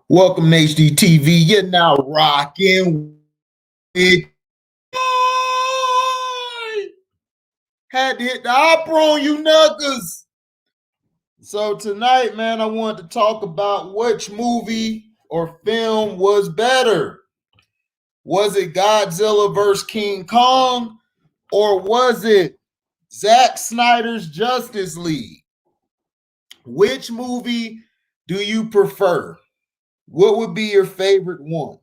Welcome to HDTV. You're now rocking with. Had to hit the opera on you knuckles. So tonight, man, I wanted to talk about which movie or film was better. Was it Godzilla vs. King Kong, or was it Zack Snyder's Justice League? Which movie do you prefer? What would be your favorite one?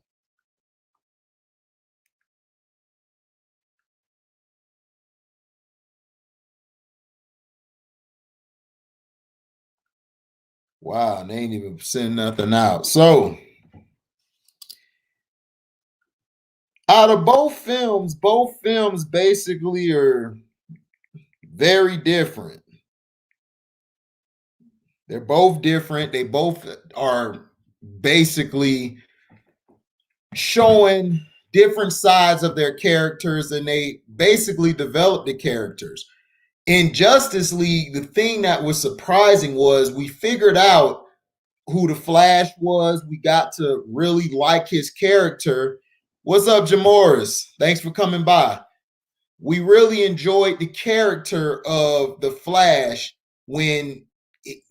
Wow, they ain't even send nothing out. So, out of both films basically are very different. They're both different. They both are basically showing different sides of their characters, and they basically develop the characters. In Justice League, the thing that was surprising was we figured out who the Flash was. We got to really like his character. What's up, Jamoris? Thanks for coming by. We really enjoyed the character of the Flash when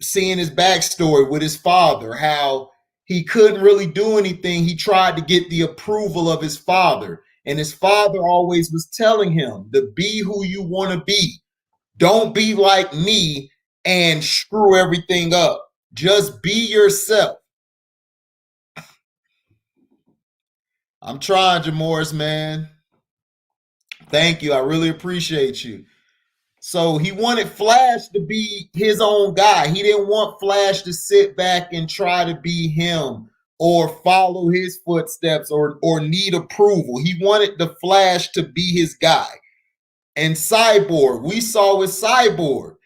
seeing his backstory with his father, how he couldn't really do anything. He tried to get the approval of his father, and his father always was telling him to be who you want to be. Don't be like me and screw everything up. Just be yourself. I'm trying, Jamoris, man. Thank you. I really appreciate you. So he wanted Flash to be his own guy. He didn't want Flash to sit back and try to be him or follow his footsteps or need approval. He wanted the Flash to be his guy. And Cyborg, we saw with Cyborg.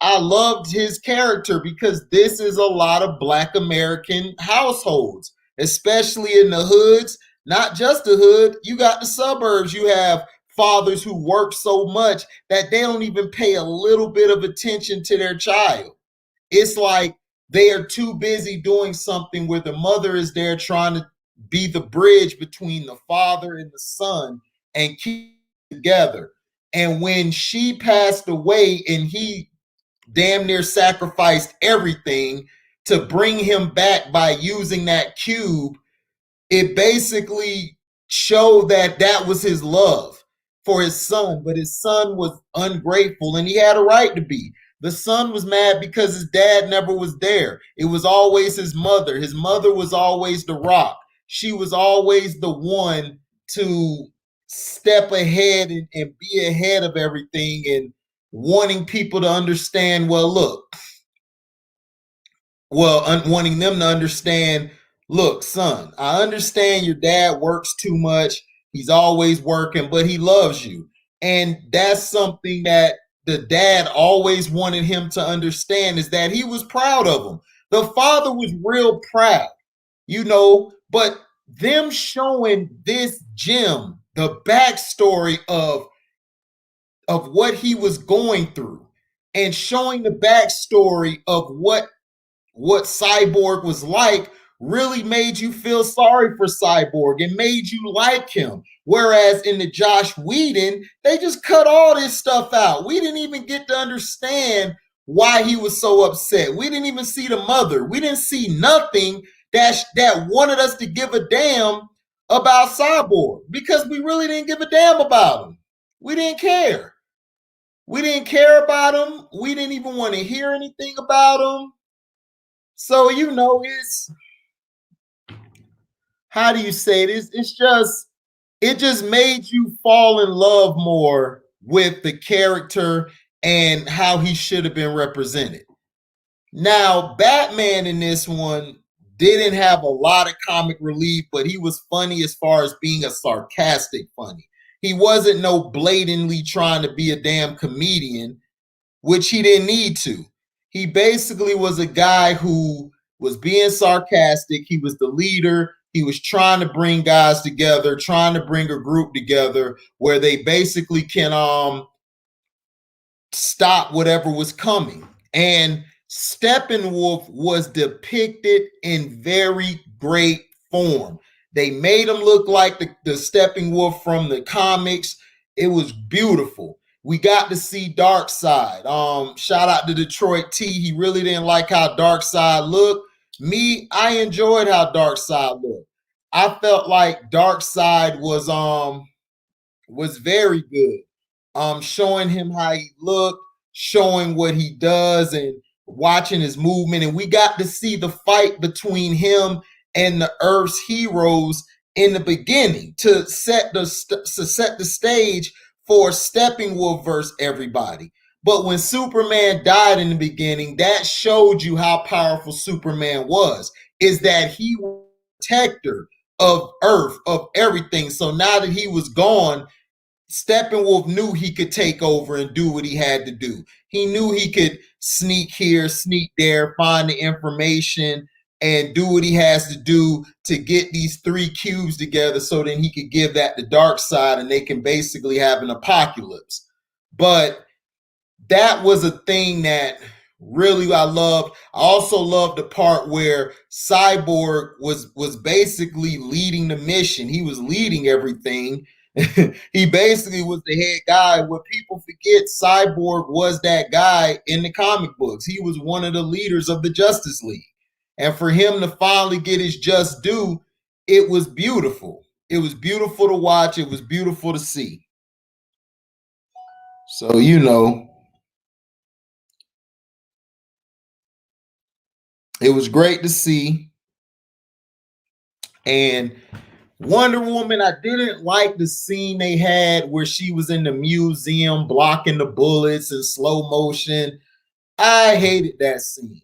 I loved his character because this is a lot of Black American households, especially in the hoods, not just the hood. You got the suburbs. You have fathers who work so much that they don't even pay a little bit of attention to their child. It's like they are too busy doing something where the mother is there trying to be the bridge between the father and the son and keep together. And when she passed away and he damn near sacrificed everything to bring him back by using that cube, it basically showed that that was his love for his son. But his son was ungrateful, and he had a right to be. The son was mad because his dad never was there. It was always his mother. His mother was always the rock. She was always the one to step ahead and be ahead of everything and wanting people to understand, well, look, wanting them to understand, look, son, I understand your dad works too much. He's always working, but he loves you. And that's something that the dad always wanted him to understand, is that he was proud of him. The father was real proud, but them showing this Jim, the backstory of what he was going through, and showing the backstory of what Cyborg was like, really made you feel sorry for Cyborg and made you like him. Whereas in the Josh Whedon, they just cut all this stuff out. We didn't even get to understand why he was so upset. We didn't even see the mother. We didn't see nothing that wanted us to give a damn about Cyborg, because we really didn't give a damn about him. We didn't care. We didn't care about him. We didn't even want to hear anything about him. So, it's, how do you say this? It just made you fall in love more with the character and how he should have been represented. Now, Batman in this one didn't have a lot of comic relief, but he was funny as far as being a sarcastic funny. He wasn't no blatantly trying to be a damn comedian, which he didn't need to. He basically was a guy who was being sarcastic. He was the leader. He was trying to bring guys together, trying to bring a group together where they basically can stop whatever was coming. And Steppenwolf was depicted in very great form. They made him look like the Steppenwolf from the comics. It was beautiful. We got to see Darkseid. Shout out to Detroit T. He really didn't like how Darkseid looked. Me, I enjoyed how Darkseid looked. I felt like Darkseid was very good. Showing him how he looked, showing what he does, and watching his movement. And we got to see the fight between him and the Earth's heroes in the beginning to set the stage for Steppenwolf versus everybody. But when Superman died in the beginning, that showed you how powerful Superman was. Is that he was a protector of Earth, of everything. So now that he was gone, Steppenwolf knew he could take over and do what he had to do. He knew he could sneak here, sneak there, find the information, and do what he has to do to get these three cubes together so then he could give that to Darkseid and they can basically have an apocalypse. But that was a thing that really I loved. I also loved the part where Cyborg was basically leading the mission. He was leading everything. He basically was the head guy. What people forget, Cyborg was that guy in the comic books. He was one of the leaders of the Justice League. And for him to finally get his just due, it was beautiful. It was beautiful to watch. It was beautiful to see. So, it was great to see. And Wonder Woman, I didn't like the scene they had where she was in the museum blocking the bullets in slow motion. I hated that scene.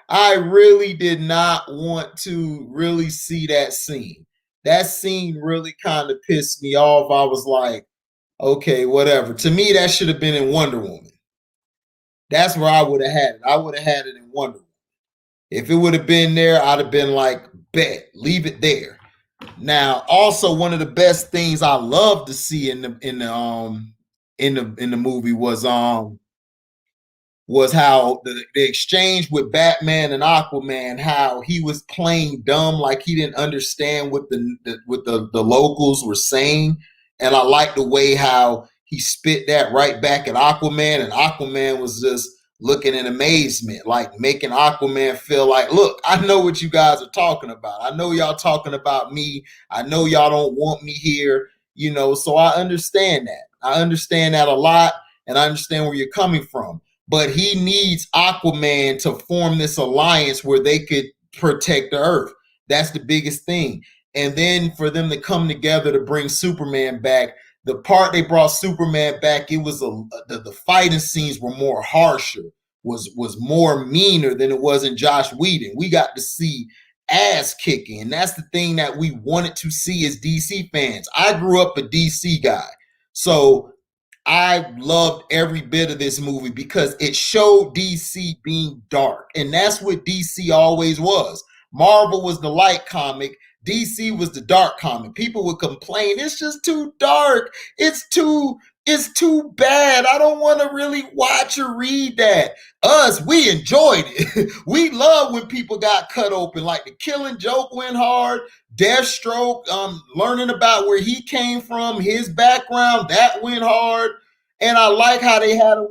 I really did not want to really see that scene. That scene really kind of pissed me off. I was like, okay, whatever. To me, that should have been in Wonder Woman. That's where I would have had it. I would have had it in Wonder Woman. If it would have been there, I'd have been like, bet, leave it there. Now, also one of the best things I love to see in the movie was how the exchange with Batman and Aquaman, how he was playing dumb, like he didn't understand what the locals were saying. And I like the way how he spit that right back at Aquaman, and Aquaman was just looking in amazement, like making Aquaman feel like, look, I know what you guys are talking about. I know y'all talking about me. I know y'all don't want me here, so I understand that. I understand that a lot, and I understand where you're coming from. But he needs Aquaman to form this alliance where they could protect the Earth. That's the biggest thing. And then for them to come together to bring Superman back, the part they brought Superman back, it was the fighting scenes were more harsher, was more meaner than it was in Josh Whedon. We got to see ass kicking, and that's the thing that we wanted to see as DC fans. I grew up a DC guy, so I loved every bit of this movie because it showed DC being dark, and that's what DC always was. Marvel was the light comic. DC was the dark comic. People would complain, it's just too dark. It's too bad. I don't want to really watch or read that. Us, we enjoyed it. We love when people got cut open. Like the Killing Joke went hard. Deathstroke, learning about where he came from, his background, that went hard. And I like how they had a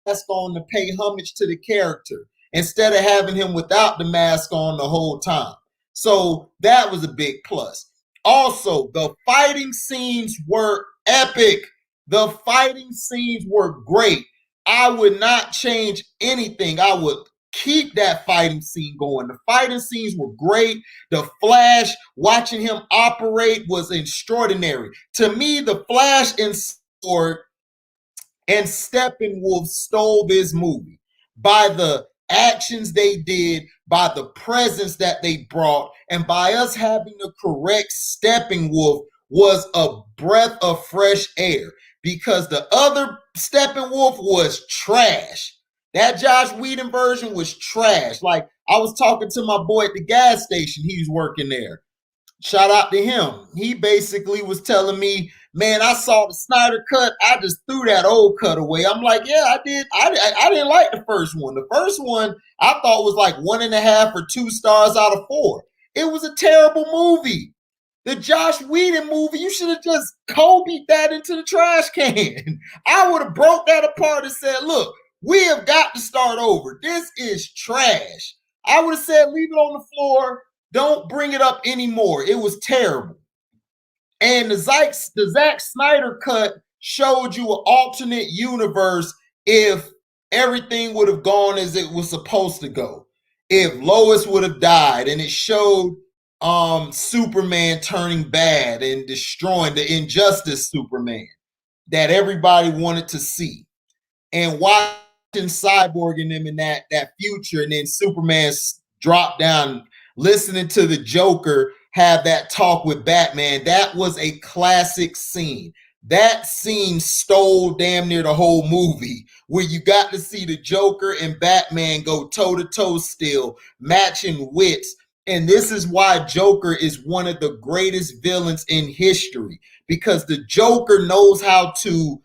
mask on to pay homage to the character instead of having him without the mask on the whole time. So that was a big plus. Also, the fighting scenes were epic. The fighting scenes were great. I would not change anything. I would keep that fighting scene going. The fighting scenes were great. The Flash, watching him operate was extraordinary. To me, the Flash and Sword and Steppenwolf stole this movie by the actions they did, by the presence that they brought, and by us having the correct Steppenwolf was a breath of fresh air, because the other Steppenwolf was trash. That Josh Whedon version was trash. Like, I was talking to my boy at the gas station. He was working there. Shout out to him. He basically was telling me, Man, I saw the Snyder cut. I just threw that old cut away. I'm like, yeah, I did. I didn't like the first one. The first one I thought was like 1.5 or 2 stars out of 4. It was a terrible movie. The Josh Whedon movie, you should have just Kobe that into the trash can. I would have broke that apart and said, look, we have got to start over. This is trash. I would have said, leave it on the floor. Don't bring it up anymore. It was terrible. And the Zack SNyder cut showed you an alternate universe if everything would have gone as it was supposed to go. If Lois would have died, and it showed Superman turning bad and destroying the Injustice Superman that everybody wanted to see. And watching Cyborg and them in that future, and then Superman drop down, listening to the Joker have that talk with Batman. That was a classic scene. That scene stole damn near the whole movie, where you got to see the Joker and Batman go toe-to-toe still, matching wits. And this is why Joker is one of the greatest villains in history, because the Joker knows how to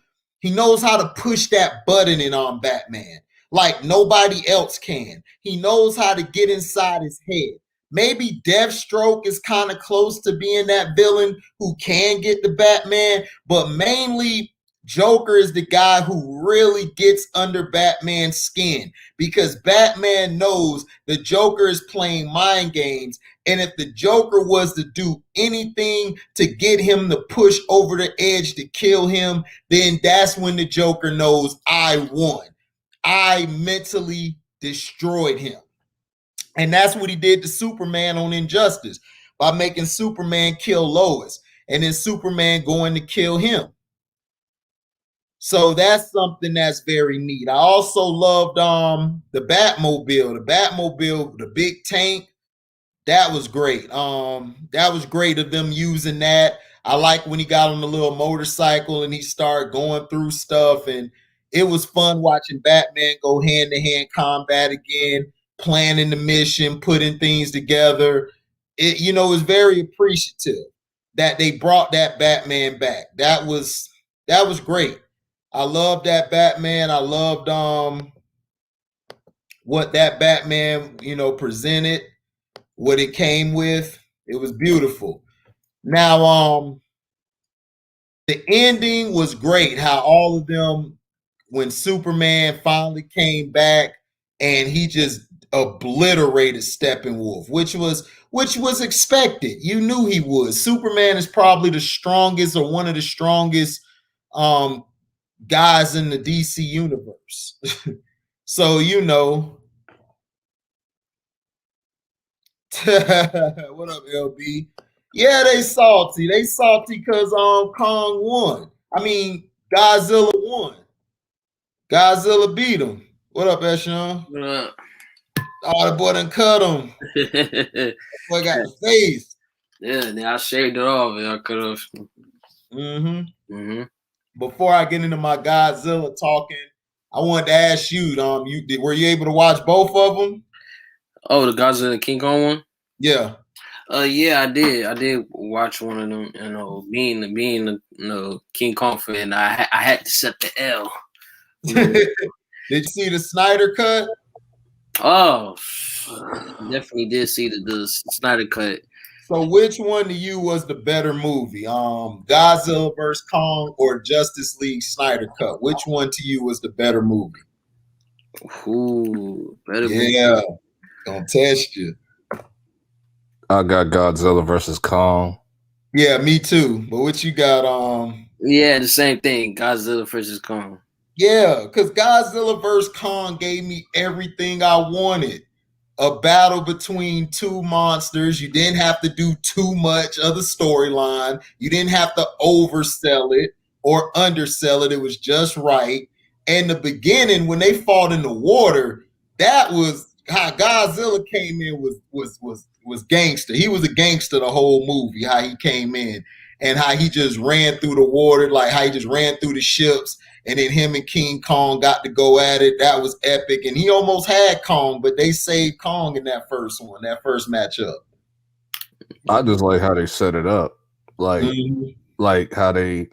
push that button in on Batman like nobody else can. He knows how to get inside his head. Maybe Deathstroke is kind of close to being that villain who can get the Batman, but mainly Joker is the guy who really gets under Batman's skin, because Batman knows the Joker is playing mind games. And if the Joker was to do anything to get him to push over the edge to kill him, then that's when the Joker knows, I won. I mentally destroyed him. And that's what he did to Superman on Injustice, by making Superman kill Lois and then Superman going to kill him. So that's something that's very neat. I also loved the Batmobile, the big tank. That was great. That was great of them using that. I like when he got on the little motorcycle and he started going through stuff, and it was fun watching Batman go hand-to-hand combat again, planning the mission, putting things together. It was very appreciative that they brought that Batman back. That was great. I loved that Batman. I loved what that Batman, presented, what it came with. It was beautiful. Now, the ending was great. How all of them, when Superman finally came back and he just obliterated Steppenwolf, which was expected. You knew he would. Superman is probably the strongest, or one of the strongest guys in the DC universe. So what up, LB? Yeah, they salty. They salty because Kong won. I mean, Godzilla won. Godzilla beat him. What up, Eshawn? What up? Oh, the boy done cut him. Boy got the face. Yeah, I shaved it off. I could have. Before I get into my Godzilla talking, I wanted to ask you, were you able to watch both of them? Oh, the Godzilla King Kong one? Yeah. Yeah, I did. I did watch one of them. Being the King Kong fan, I had to set the L. Did you see the Snyder cut? Oh, definitely did see the Snyder cut. So which one to you was the better movie? Godzilla vs. Kong or Justice League Snyder cut? Which one to you was the better movie? Ooh, better movie. Yeah, gonna test you. I got Godzilla vs. Kong. Yeah, me too. But what you got? Yeah, the same thing. Godzilla vs. Kong. Yeah, because Godzilla vs. Kong gave me everything I wanted. A battle between two monsters. You didn't have to do too much of the storyline. You didn't have to oversell it or undersell it. It was just right. And the beginning, when they fought in the water, that was how Godzilla came in. Was gangster. He was a gangster the whole movie. How he came in and how he just ran through the water, like how he just ran through the ships. And then him and King Kong got to go at it. That was epic. And he almost had Kong, but they saved Kong in that first matchup. I just like how they set it up. Like how they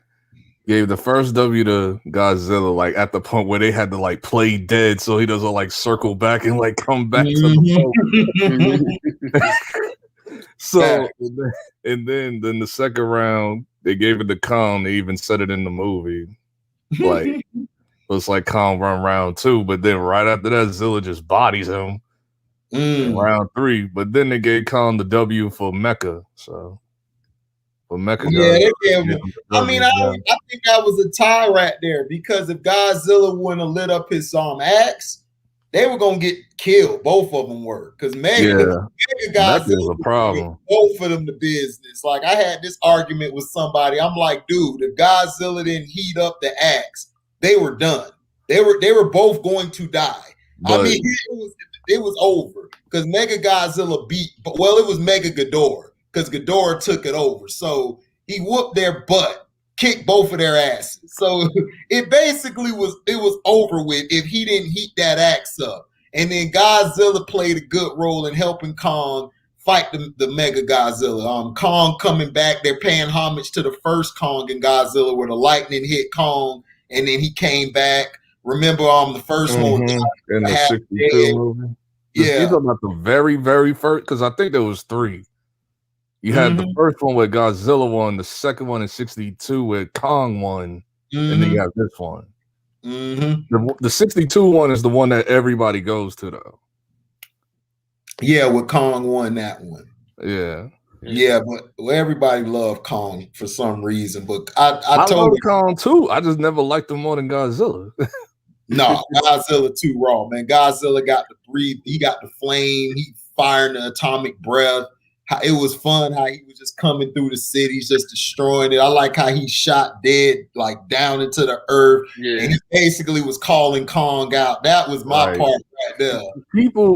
gave the first W to Godzilla, like at the point where they had to like play dead so he doesn't like circle back and like come back to the boat. So and then the second round they gave it to Kong. They even said it in the movie. Like looks like Kong run round 2, but then right after that Zilla just bodies him in round 3. But then they gave Kong the W for Mecha. So for Mecha, I mean, I think that was a tie right there, because if Godzilla wouldn't have lit up his axe, they were gonna get killed. Both of them were, because Mega Godzilla was a problem. Both of them the business. Like I had this argument with somebody. I'm like, dude, if Godzilla didn't heat up the axe, they were done. They were both going to die. But, I mean, it was over, because Mega Godzilla beat. Well, it was Mega Ghidorah, because Ghidorah took it over. So he whooped their butt, kicked both of their asses. So it basically was over with if he didn't heat that axe up. And then Godzilla played a good role in helping Kong fight the Mega Godzilla. Kong coming back, they're paying homage to the first Kong and Godzilla where the lightning hit Kong and then he came back. Remember the first one in the 62 movie? Yeah. You're talking about the very, very first, because I think there was 3. You had the first one where Godzilla won, the second one in 62 where Kong won, and then you have this one. The 62 one is the one that everybody goes to, though. Yeah, where Kong won that one. Yeah. Yeah, but everybody loved Kong for some reason. But I told love Kong too. I just never liked him more than Godzilla. No, Godzilla too raw, man. Godzilla got to breathe. He got the flame. He firing the atomic breath. It was fun how he was just coming through the cities, just destroying it. I like how he shot dead, like down into the earth. Yeah. And he basically was calling Kong out. That was my part right there.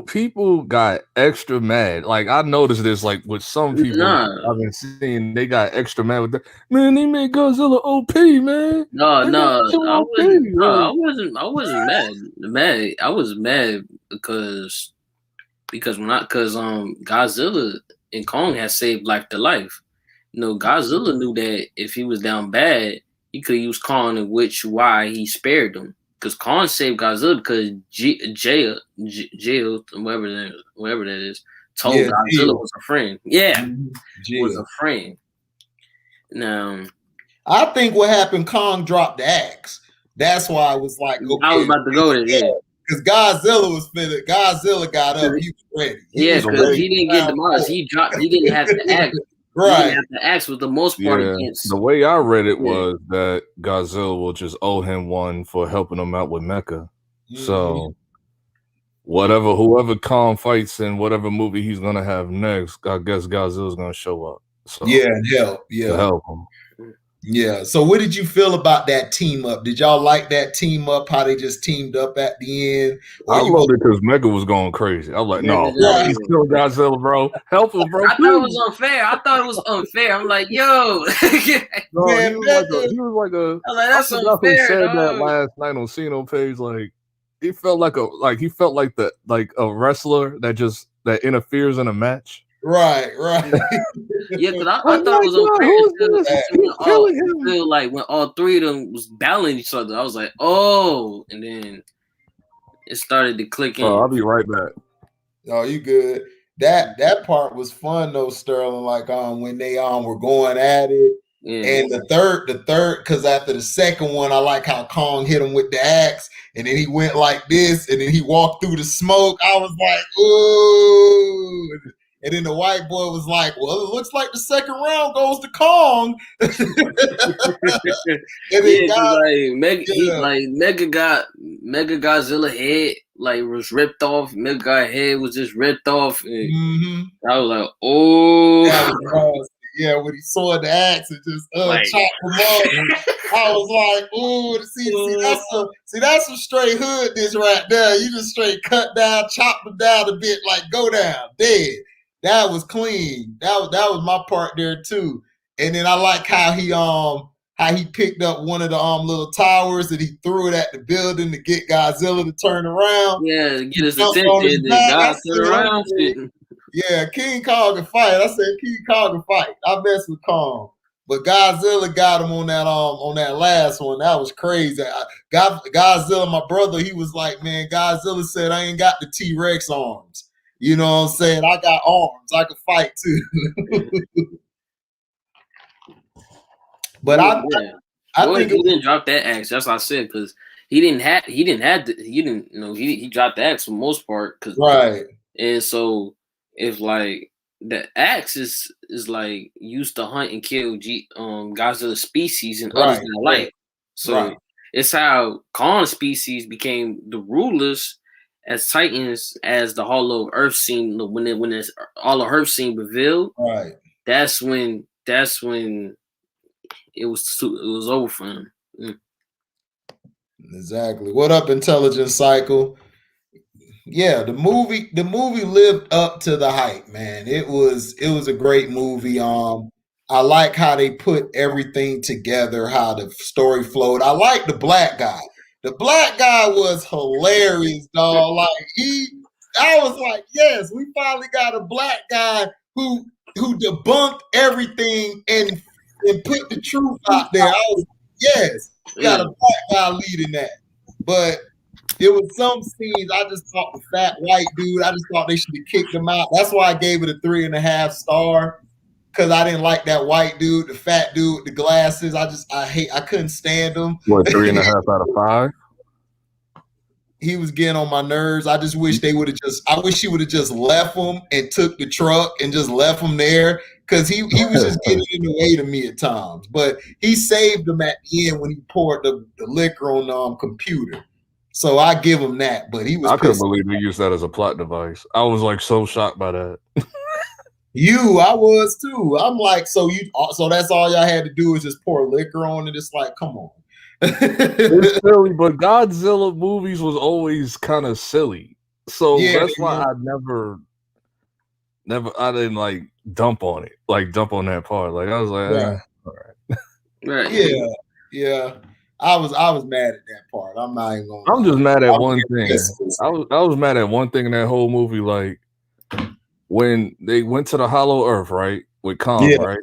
People got extra mad. Like I noticed this, like with some people I've been seeing, they got extra mad with that. Man, they made Godzilla OP, man. I wasn't mad. I was mad because Godzilla and Kong has saved like the life. Godzilla knew that if he was down bad, he could use Kong, in why he spared him. Because Kong saved Godzilla because Jail, whatever that is, told Godzilla was a friend. Yeah, was a friend. Now, I think what happened, Kong dropped the axe. That's why I was like, okay, I was about to go there. Yeah. Because Godzilla got up. He was ready. Because he didn't get demolished. He didn't have to act. Right. He didn't have to act with the most part against. The way I read it was that Godzilla will just owe him one for helping him out with Mecha. So whoever Kong fights in whatever movie he's gonna have next, I guess Godzilla's gonna show up. So to help him. Yeah. So what did you feel about that team up? Did y'all like that team up? How they just teamed up at the end? I loved it because Mega was going crazy. I was like, no, he's killing Godzilla, bro. Help him, bro. I thought it was unfair. I'm like, yo. No, he was like a that's unfair. Who said that last night on Cino page? Like he felt like a wrestler that interferes in a match. Right. Yeah, because I thought it was unfair like when all 3 of them was battling each other. I was like, oh, and then it started to click in. I'll be right back. Oh, you good. That part was fun though, Sterling. Like when they were going at it. Yeah. And the third, because after the second one, I like how Kong hit him with the axe, and then he went like this, and then he walked through the smoke. I was like, ooh. And then the white boy was like, well, it looks like the second round goes to Kong. And then Mega Godzilla head was ripped off. Mega Godzilla head was just ripped off. And I was like, oh. That was when he saw the axe and just chopped him up. I was like, ooh, see, that's some straight hood dish right there. You just straight cut down, chop them down a bit, like go down, dead. That was clean. That was my part there too. And then I like how he picked up one of the little towers and he threw it at the building to get Godzilla to turn around. Yeah, to get his attention. God turned around. Yeah, King Kong can fight. I said King Kong can fight. I mess with Kong. But Godzilla got him on that last one. That was crazy. Godzilla, my brother, he was like, man, Godzilla said I ain't got the T-Rex arms. You know what I'm saying? I got arms. I can fight too. But I think he didn't drop that axe. That's what I said, because he dropped the axe for the most part. Right. And so if like the axe is like used to hunt and kill Godzilla species and others in life. So it's how Kong species became the rulers as Titans, as the Hollow of Earth scene, when this all of Earth scene revealed. Right. That's when it was over for him. Exactly. What up, Intelligence Cycle? Yeah, the movie lived up to the hype, man. It was a great movie. I like how they put everything together, how the story flowed. I like the black guy. The black guy was hilarious, dog. Like I was like, yes, we finally got a black guy who debunked everything and put the truth out there. I was yes, we got a black guy leading that. But there was some scenes I just thought the fat white dude, I just thought they should have kicked him out. That's why I gave it a 3.5 star. Because I didn't like that white dude, the fat dude with the glasses. I couldn't stand him. What, 3.5 out of 5? He was getting on my nerves. I just wish I wish he would have just left him and took the truck and just left him there. Because he was just getting in the way to me at times. But he saved him at the end when he poured the liquor on the computer. So I give him that. But he was I couldn't believe they used that as a plot device. I was like so shocked by that. I was too. I'm like, so that's all y'all had to do is just pour liquor on it. It's like, come on. It's silly, but Godzilla movies was always kind of silly. So that's why I never I didn't like dump on it. Like dump on that part. Like I was like, all right. Right. Yeah. I was mad at that part. I'm not even gonna I'm just mad at one thing. I was mad at one thing in that whole movie, like when they went to the Hollow Earth, right, with Kong, right?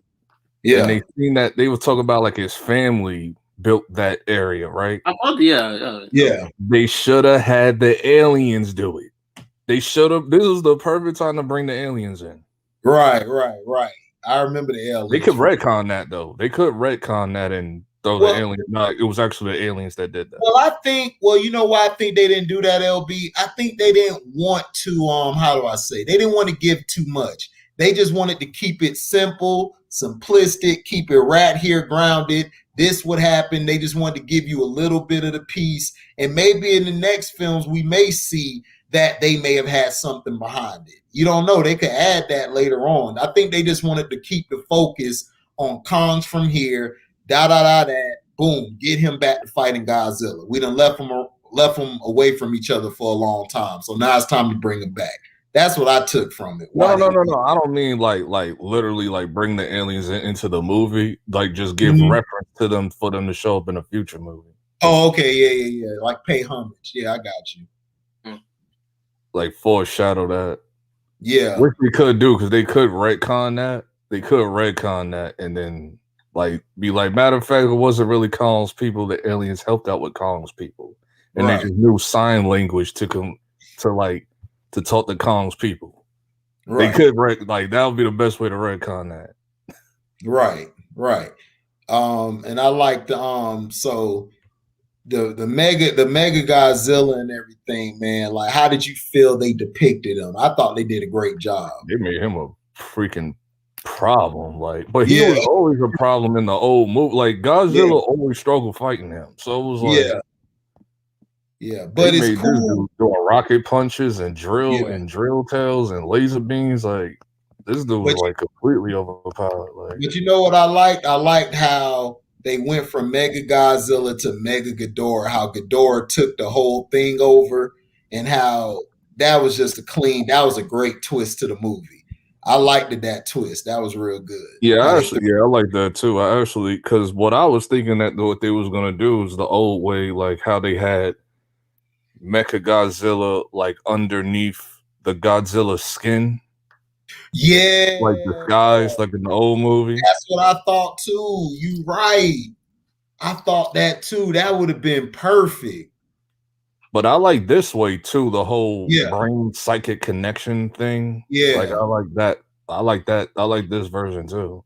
Yeah. And they seen that they were talking about like his family built that area, right? Yeah. They should have had the aliens do it. They should have. This was the perfect time to bring the aliens in. Right. I remember the aliens. They could retcon that though. They could retcon that and throw the aliens. No, it was actually the aliens that did that. Well, you know why I think they didn't do that, LB? I think they didn't want to, how do I say? They didn't want to give too much. They just wanted to keep it simple, simplistic, keep it right here grounded. This would happen. They just wanted to give you a little bit of the piece. And maybe in the next films, we may see that they may have had something behind it. You don't know. They could add that later on. I think they just wanted to keep the focus on Kongs from here, that, boom, get him back to fighting Godzilla. We done left them away from each other for a long time. So now it's time to bring them back. That's what I took from it. No. I don't mean like literally like bring the aliens into the movie. Like just give reference to them for them to show up in a future movie. Oh, okay. Yeah. Like pay homage. Yeah, I got you. Like foreshadow that. Yeah. Which we could do because they could retcon that. They could retcon that and then like be like, matter of fact, it wasn't really Kong's people. The aliens helped out with Kong's people. And they just knew sign language to talk to Kong's people. Right. They could that would be the best way to retcon that. Right. And I like so the mega Godzilla and everything, man. Like, how did you feel they depicted him? I thought they did a great job. They made him a freaking problem, but he was always a problem in the old movie. Like Godzilla always struggled fighting him. So it was like but it's cool doing rocket punches and drill tails and laser beams. Like this dude was like completely overpowered. Like, but you know what I liked? I liked how they went from Mega Godzilla to Mega Ghidorah, how Ghidorah took the whole thing over, and how that was just that was a great twist to the movie. I liked that twist. That was real good. Yeah, I like that too. Because what I was thinking that what they was gonna do is the old way, like how they had Mecha Godzilla like underneath the Godzilla skin, Yeah. like disguised, like in the old movie. That's what I thought too. You right. I thought that too. That would have been perfect. But I like this way too, the whole Yeah. brain psychic connection thing. Like Yeah. I like that. I like that. I like this version too.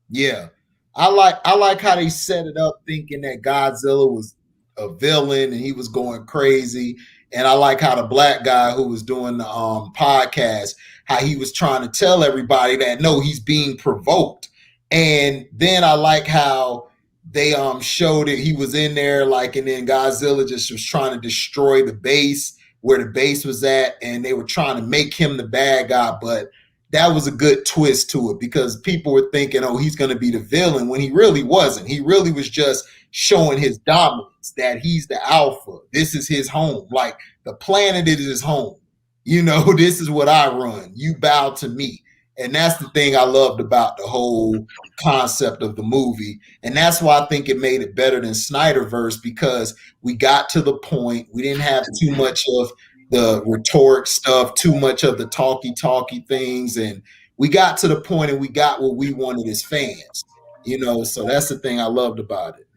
Yeah. I like how they set it up thinking that Godzilla was a villain and he was going crazy. And I like how the black guy who was doing the podcast, how he was trying to tell everybody that no, he's being provoked. And then I like how they showed it. He was in there like, and then Godzilla just was trying to destroy the base where the base was at, and they were trying to make him the bad guy, but that was a good twist to it because people were thinking, oh, he's going to be the villain when he really wasn't. He really was just showing his dominance, that he's the alpha. This is his home. Like the planet is his home. You know, this is what I run. You bow to me. And that's the thing I loved about the whole concept of the movie. And that's why I think it made it better than Snyderverse, because we got to the point. We didn't have too much of the rhetoric stuff, too much of the talky things, and we got to the point and we got what we wanted as fans, you know. So that's the thing I loved about it.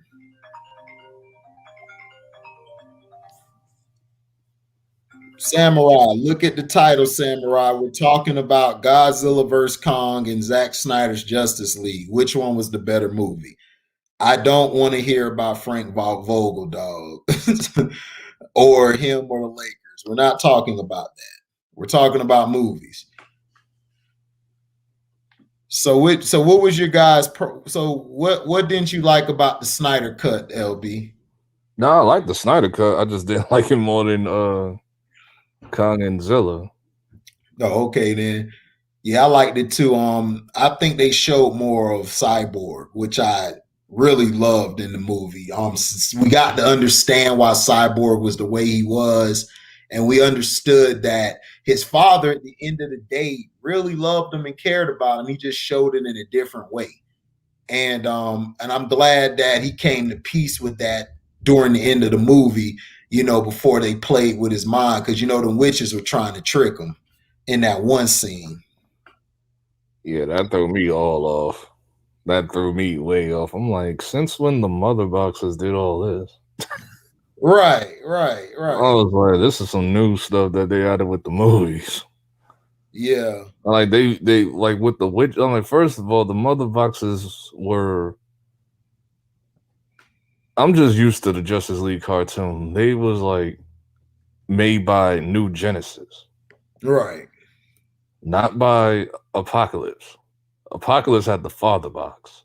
Samurai, look at the title, Samurai. We're talking about Godzilla vs. Kong and Zack Snyder's Justice League. Which one was the better movie? I don't want to hear about Frank Vogel, dog, or him or the Lakers. We're not talking about that. We're talking about movies. So what was your guys? What didn't you like about the Snyder cut, LB? No, I like the Snyder cut. I just didn't like it more than Kong and Zilla. Oh, okay then. Yeah, I liked it too. I think they showed more of Cyborg, which I really loved in the movie. We got to understand why Cyborg was the way he was, and we understood that his father, at the end of the day, really loved him and cared about him. He just showed it in a different way, and I'm glad that he came to peace with that during the end of the movie. You know, before they played with his mind, because you know the witches were trying to trick him in that one scene. Yeah, that threw me all off. That threw me way off. I'm like, since when the mother boxes did all this? Right. I was like, this is some new stuff that they added with the movies. Yeah. Like they like with the witch. I'm like, first of all, the mother boxes were. I'm just used to the Justice League cartoon. They was like made by New Genesis, Right. not by Apocalypse. Apocalypse had the father box.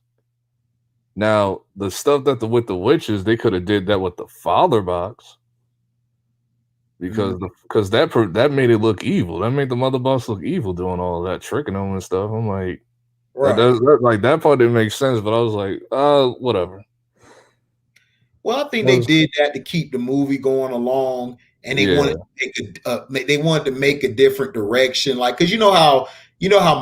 Now the stuff that with the witches, they could have did that with the father box, because that made it look evil. That made the mother box look evil, doing all that, tricking them and stuff. I'm like, like that part didn't make sense, but I was like, whatever. Well, I think they did that to keep the movie going along, and they wanted to make a different direction. Like, because you know how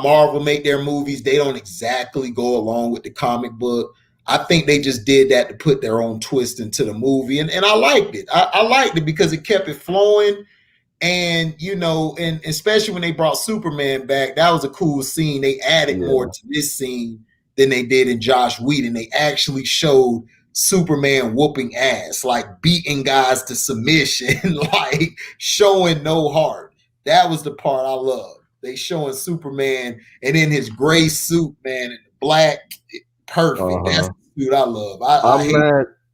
Marvel make their movies, they don't exactly go along with the comic book. I think they just did that to put their own twist into the movie, and I liked it. I liked it because it kept it flowing. And you know, and especially when they brought Superman back, that was a cool scene. They added more to this scene than they did in Josh Whedon. They actually showed Superman whooping ass, like beating guys to submission, like showing no heart. That was the part I loved. They showing Superman and in his gray suit, man, and black, perfect. That's the suit I love.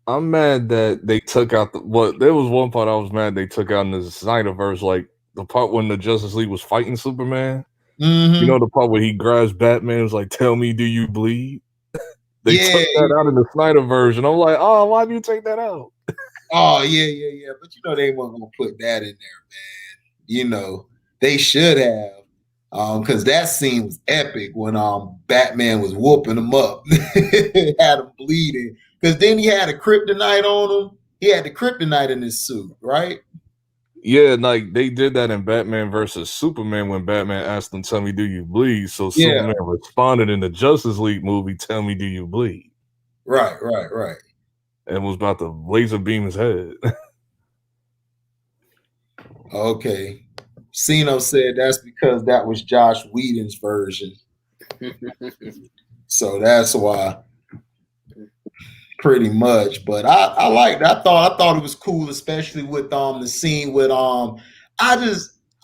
I'm mad that they took out there was one part I was mad they took out in the Snyderverse, like the part when the Justice League was fighting Superman. You know the part where he grabs Batman, was like, "Tell me, do you bleed?" They took that out in the Snyder version. I'm like, oh, why do you take that out? Oh yeah. But you know they weren't gonna put that in there, man. You know they should have, because that scene was epic when Batman was whooping him up, had him bleeding. Because then he had a kryptonite on him. He had the kryptonite in his suit, right? Yeah, like they did that in Batman versus Superman when Batman asked him, "Tell me, do you bleed?" So Superman responded in the Justice League movie, "Tell me, do you bleed?" Right. And was about to laser beam his head. Okay. Sino said that's because that was Josh Whedon's version. So that's why. Pretty much, but I liked it. I thought it was cool, especially with the scene with I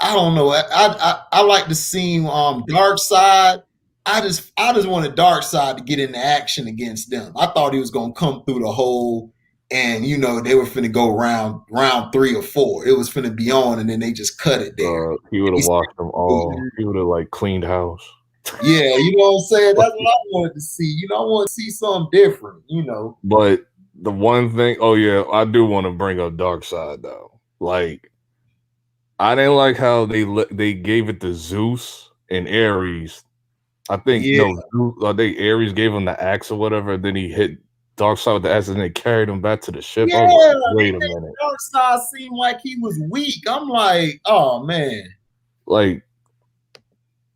don't know. I like the scene Dark Side. I just wanted Dark Side to get into action against them. I thought he was gonna come through the hole, and they were finna go round 3 or 4. It was finna be on, and then they just cut it there. He would have washed them all. He would have like cleaned house. Yeah, you know what I'm saying? That's what I wanted to see. I want to see something different, But the one thing, I do want to bring up Dark Side though. Like, I didn't like how they gave it to Zeus and Ares. I think Ares gave him the axe or whatever. Then he hit Dark Side with the axe, and they carried him back to the ship. Yeah, like, wait a minute. Dark Side seemed like he was weak. I'm like, oh man. Like,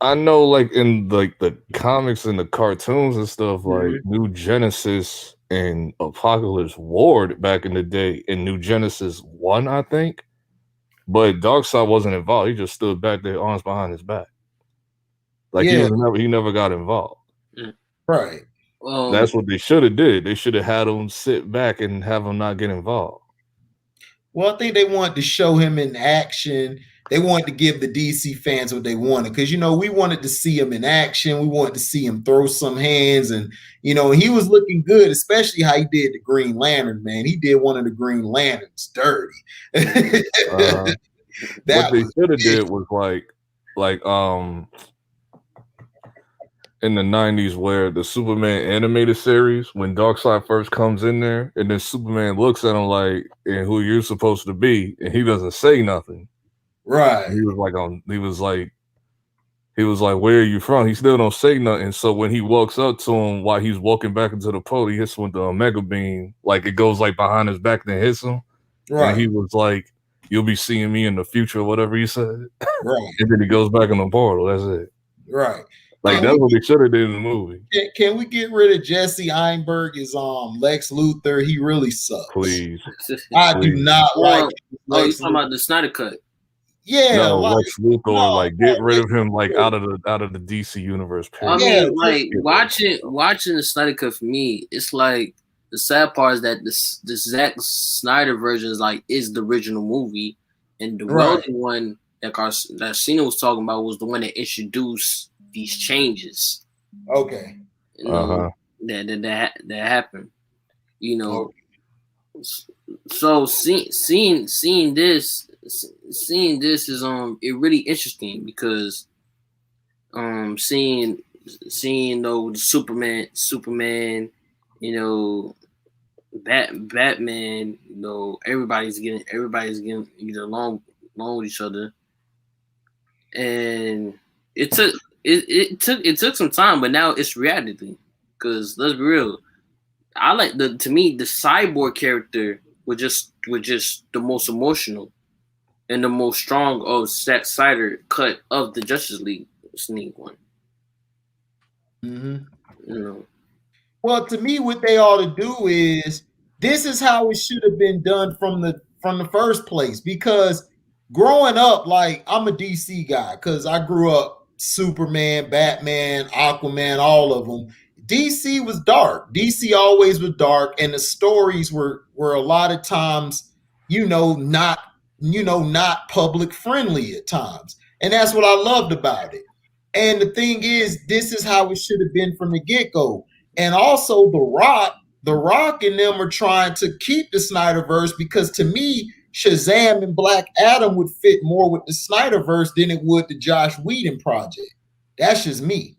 I know, like in like the comics and the cartoons and stuff, like New Genesis and Apocalypse warred back in the day in New Genesis 1, I think. But Darkseid wasn't involved. He just stood back there, arms behind his back. Like he never got involved. Right. That's what they should have did. They should have had him sit back and have him not get involved. Well, I think they wanted to show him in action. They wanted to give the DC fans what they wanted because, we wanted to see him in action. We wanted to see him throw some hands and, he was looking good, especially how he did the Green Lantern, man. He did one of the Green Lanterns dirty. What they should have did was like in the 90s where the Superman animated series, when Darkseid first comes in there and then Superman looks at him like, and who you're supposed to be, and he doesn't say nothing. Right. He was like, where are you from? He still don't say nothing. So when he walks up to him while he's walking back into the pole, he hits him with the Omega Beam. Like it goes like behind his back, then hits him. Right. And he was like, you'll be seeing me in the future, or whatever he said. Right. And then he goes back in the portal. That's it. Right. Like that's what they should have did in the movie. Can we get rid of Jesse Eisenberg as Lex Luthor? He really sucks. Please. I do not like. Oh, you talking about the Snyder cut? Yeah, no, Lex Luthor, get rid of him, out of the DC universe. Period. I mean, like watching the Snyder cut for me, it's like the sad part is that the Zack Snyder version is the original movie, and the wealthy one that Cena was talking about was the one that introduced these changes. Okay. That happened. So seeing this is it really interesting because seeing the Superman, Batman, everybody's getting along with each other, and it took some time, but now it's reality. Because let's be real, to me the Cyborg character was just the most emotional and the most strong of Zack Snyder cut of the Justice League sneak one. Mm-hmm. Well, to me, what they ought to do is this is how it should have been done from the first place. Because growing up, I'm a DC guy because I grew up Superman, Batman, Aquaman, all of them. DC was dark. DC always was dark, and the stories were a lot of times, not public friendly at times. And that's what I loved about it. And the thing is, this is how it should have been from the get-go. And also The Rock and them are trying to keep the Snyderverse because to me, Shazam and Black Adam would fit more with the Snyderverse than it would the Josh Whedon project. That's just me.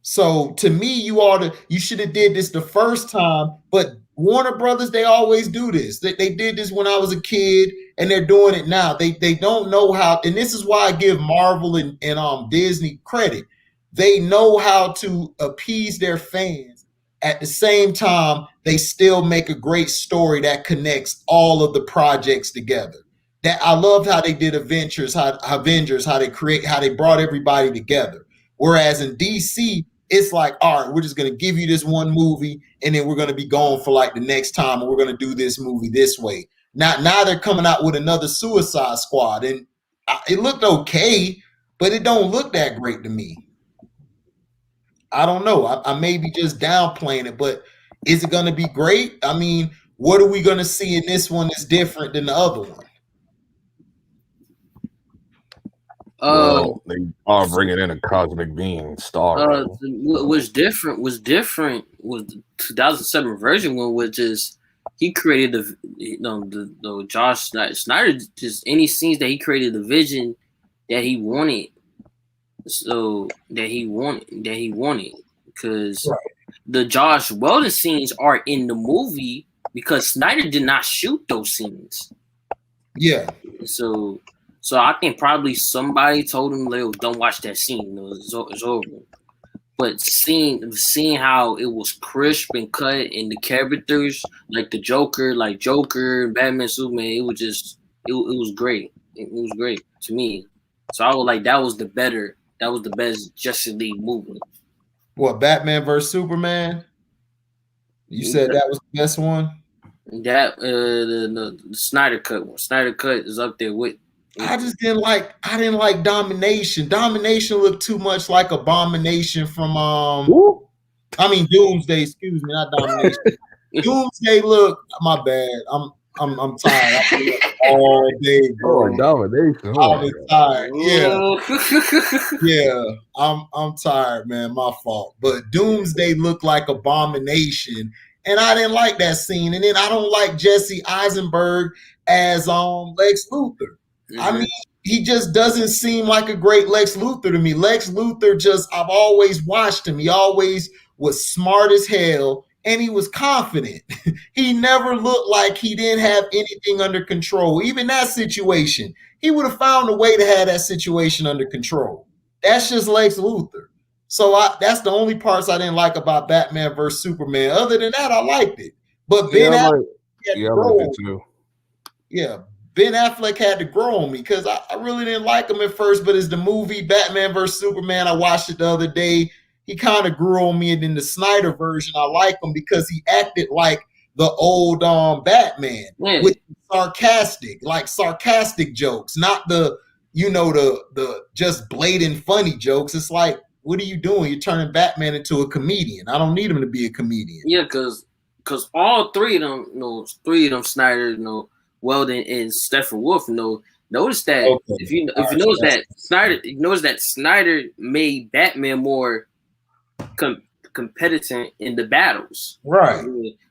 So to me, you should have did this the first time, but Warner Brothers, they always do this. They did this when I was a kid, and they're doing it now. They don't know how, and this is why I give Marvel and Disney credit. They know how to appease their fans. At the same time, they still make a great story that connects all of the projects together. That I loved how they did Avengers, how they brought everybody together. Whereas in DC, it's like, all right, we're just going to give you this one movie, and then we're going to be gone for the next time, and we're going to do this movie this way. Now they're coming out with another Suicide Squad, and it looked okay, but it don't look that great to me. I don't know. I may be just downplaying it, but is it going to be great? I mean, what are we going to see in this one that's different than the other one? Well, they are bringing in a cosmic being star. What was different was the 2007 version one, which is he created the Josh SNyder, just any scenes that he created, the vision that he wanted, so that he wanted, because the Josh Weldon scenes are in the movie because SNyder did not shoot those scenes. Yeah. So I think probably somebody told him, "Don't watch that scene. It's over." But seeing how it was crisp and cut, and the characters like the Joker, Batman, Superman, it was just it was great. It was great to me. So I was like, that was the best Justice League movie. What, Batman versus Superman? You said that was the best one? That the Snyder Cut one. Snyder Cut is up there with. I didn't like Domination. Domination looked too much like Abomination from Doomsday, excuse me, not Domination. Doomsday look, my bad. I'm tired. I feel like all day, bro. Domination. I'm tired. Yeah. I'm tired, man. My fault. But Doomsday looked like Abomination, and I didn't like that scene. And then I don't like Jesse Eisenberg as Lex Luthor. Mm-hmm. I mean, he just doesn't seem like a great Lex Luthor to me. Lex Luthor I've always watched him. He always was smart as hell, and he was confident. He never looked like he didn't have anything under control. Even that situation, he would have found a way to have that situation under control. That's just Lex Luthor. So that's the only parts I didn't like about Batman versus Superman. Other than that, I liked it. But Ben Affleck liked it too. Yeah. Ben Affleck had to grow on me because I really didn't like him at first, but as the movie Batman vs. Superman, I watched it the other day, he kind of grew on me. And in the Snyder version, I like him because he acted like the old Batman, with sarcastic jokes, not the just blatant funny jokes. It's like, what are you doing? You're turning Batman into a comedian. I don't need him to be a comedian. Yeah, because all three of them, Snyder, Weldon and Stephen Wolf, notice that if you notice that Snyder made Batman more competitive in the battles, right?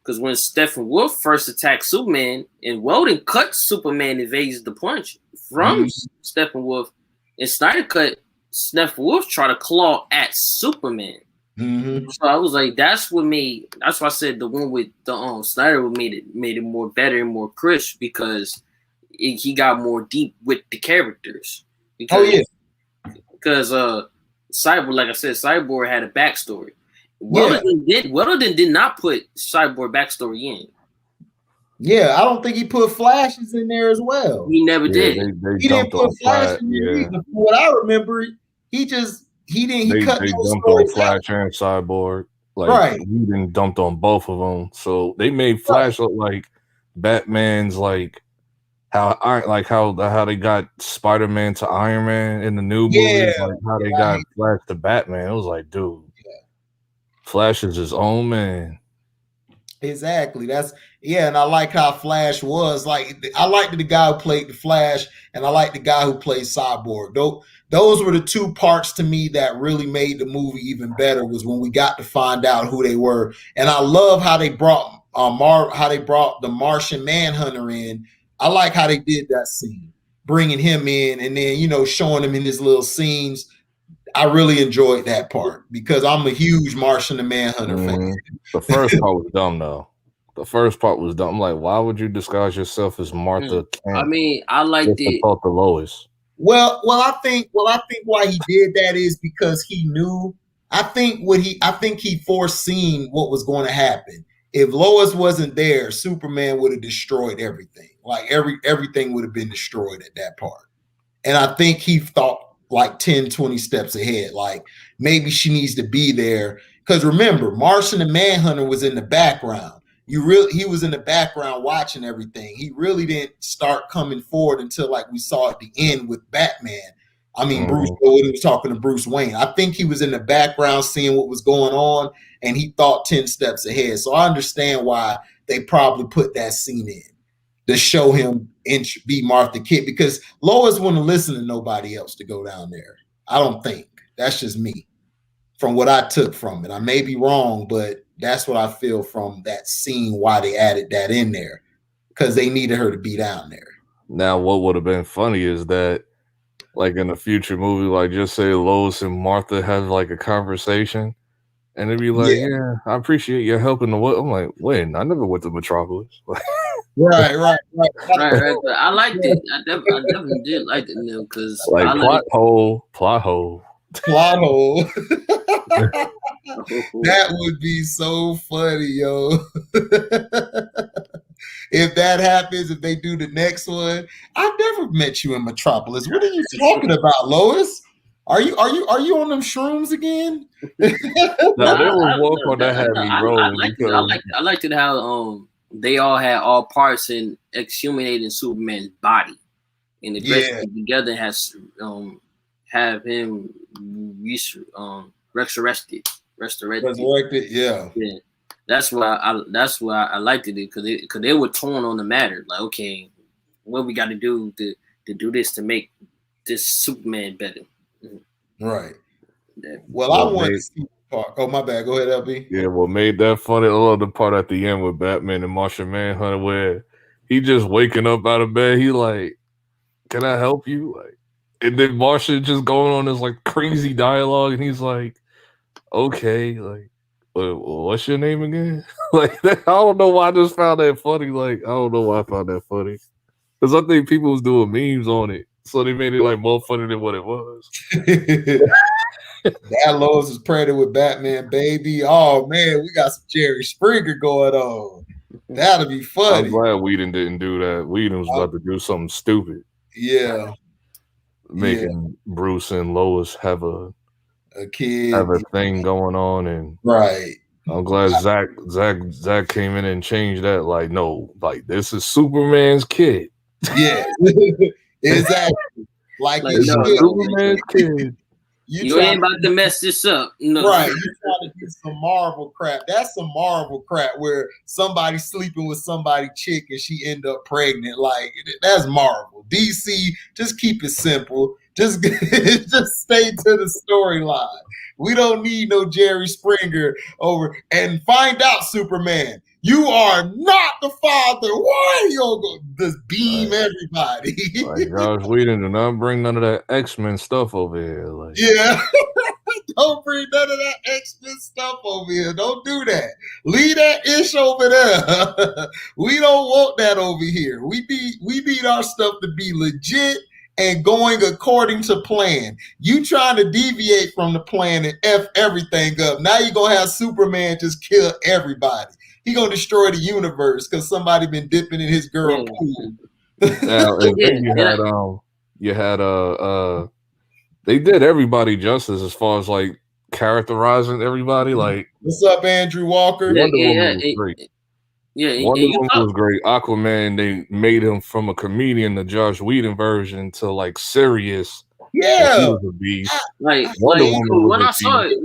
Because when Stephen Wolf first attacked Superman and Weldon cut Superman, evades the punch from Stephen Wolf, and Snyder cut Stephen Wolf try to claw at Superman. Mm-hmm. So I was like, that's why I said the one with the Snyder made it more better and more crisp because he got more deep with the characters. Because Cyborg, like I said, Cyborg had a backstory. Weldon did not put Cyborg backstory in. Yeah, I don't think he put Flashes in there as well. He never did. He didn't put Flash in there either. From what I remember, he cut they dumped on Flash and Cyborg. He didn't dumped on both of them. So they made Flash look like Batman's how they got Spider-Man to Iron Man in the new movies, how they got Flash to Batman. It was like, dude, Flash is his own man. Exactly. And I like how Flash was. I liked the guy who played the Flash, and I liked the guy who played Cyborg. Those were the two parts to me that really made the movie even better, was when we got to find out who they were. And I love how they brought the Martian Manhunter in. I like how they did that scene, bringing him in and then, showing him in his little scenes. I really enjoyed that part because I'm a huge Martian the Manhunter fan. The first part was dumb, though. The first part was dumb. I'm like, why would you disguise yourself as Martha Kent? I mean, I liked it. Talk to Lois. Well, I think why he did that is because he knew. I think he foreseen what was going to happen. If Lois wasn't there, Superman would have destroyed everything. Everything would have been destroyed at that part. And I think he thought 10, 20 steps ahead. Maybe she needs to be there. Because remember, Martian the Manhunter was in the background. he was in the background watching everything. He really didn't start coming forward until like we saw at the end with Batman. I mean, Bruce Wayne was talking to Bruce Wayne. I think he was in the background seeing what was going on, and he thought 10 steps ahead. So I understand why they probably put that scene in to show him be Martha Kent, because Lois wouldn't listen to nobody else to go down there. I don't think. That's just me from what I took from it. I may be wrong, but that's what I feel from that scene, why they added that in there, because they needed her to be down there. Now, what would have been funny is that, like in a future movie, like just say Lois and Martha have like a conversation, and they'd be like, "Yeah, I appreciate your help in the what." I'm like, "Wait, I never went to Metropolis." Right. But I liked it. I definitely did like it, because like plot hole. That would be so funny, yo. If that happens, if they do the next one, I've never met you in Metropolis. What are you talking about, Lois? Are you on them shrooms again? No, there was one part that had me rolling. I liked it how they all had all parts in exhumating Superman's body, and the rest together has have him resurrected. Yeah. That's why I liked it, because they were torn on the matter. Like, okay, what we got to do to do this to make this Superman better. Right. Well, I want to see the part. Oh, my bad. Go ahead, LB. Yeah, what made that funny? I love the part at the end with Batman and Martian Manhunter where he just waking up out of bed. He like, "Can I help you?" Like, and then Martian just going on this like crazy dialogue, and he's like, "Okay, like, what's your name again?" Like, I don't know why I just found that funny. Like, I don't know why I found that funny, because I think people was doing memes on it, so they made it like more funny than what it was. That Lois is pregnant with Batman, baby. Oh man, we got some Jerry Springer going on. That'll be funny. I'm glad Whedon didn't do that. Whedon was about to do something stupid. Yeah. Making Bruce and Lois have a kid, have a thing going on, and right. I'm glad Zack came in and changed that. Like, no, like this is Superman's kid. Yeah, exactly. Like it's Superman's kid. You ain't about to mess this up. No. Right. You're trying to do some Marvel crap. That's some Marvel crap where somebody's sleeping with somebody's chick and she end up pregnant. Like, that's Marvel. DC, just keep it simple. Just stay to the storyline. We don't need no Jerry Springer over and find out, Superman, you are not the father. Why are you gonna just beam everybody? Like, Josh Whedon, do not bring none of that X-Men stuff over here. Like, yeah. Don't bring none of that X-Men stuff over here. Don't do that. Leave that ish over there. We don't want that over here. We need our stuff to be legit and going according to plan. You trying to deviate from the plan and F everything up. Now you're going to have Superman just kill everybody. He going to destroy the universe because somebody been dipping in his girl pool. Now, and then you had they did everybody justice as far as like characterizing everybody. Like, what's up, Andrew Walker? Wonder Woman was great. Wonder Woman was great. Aquaman, they made him from a comedian, the Josh Whedon version, to like serious. Yeah, he was a beast. When I saw it,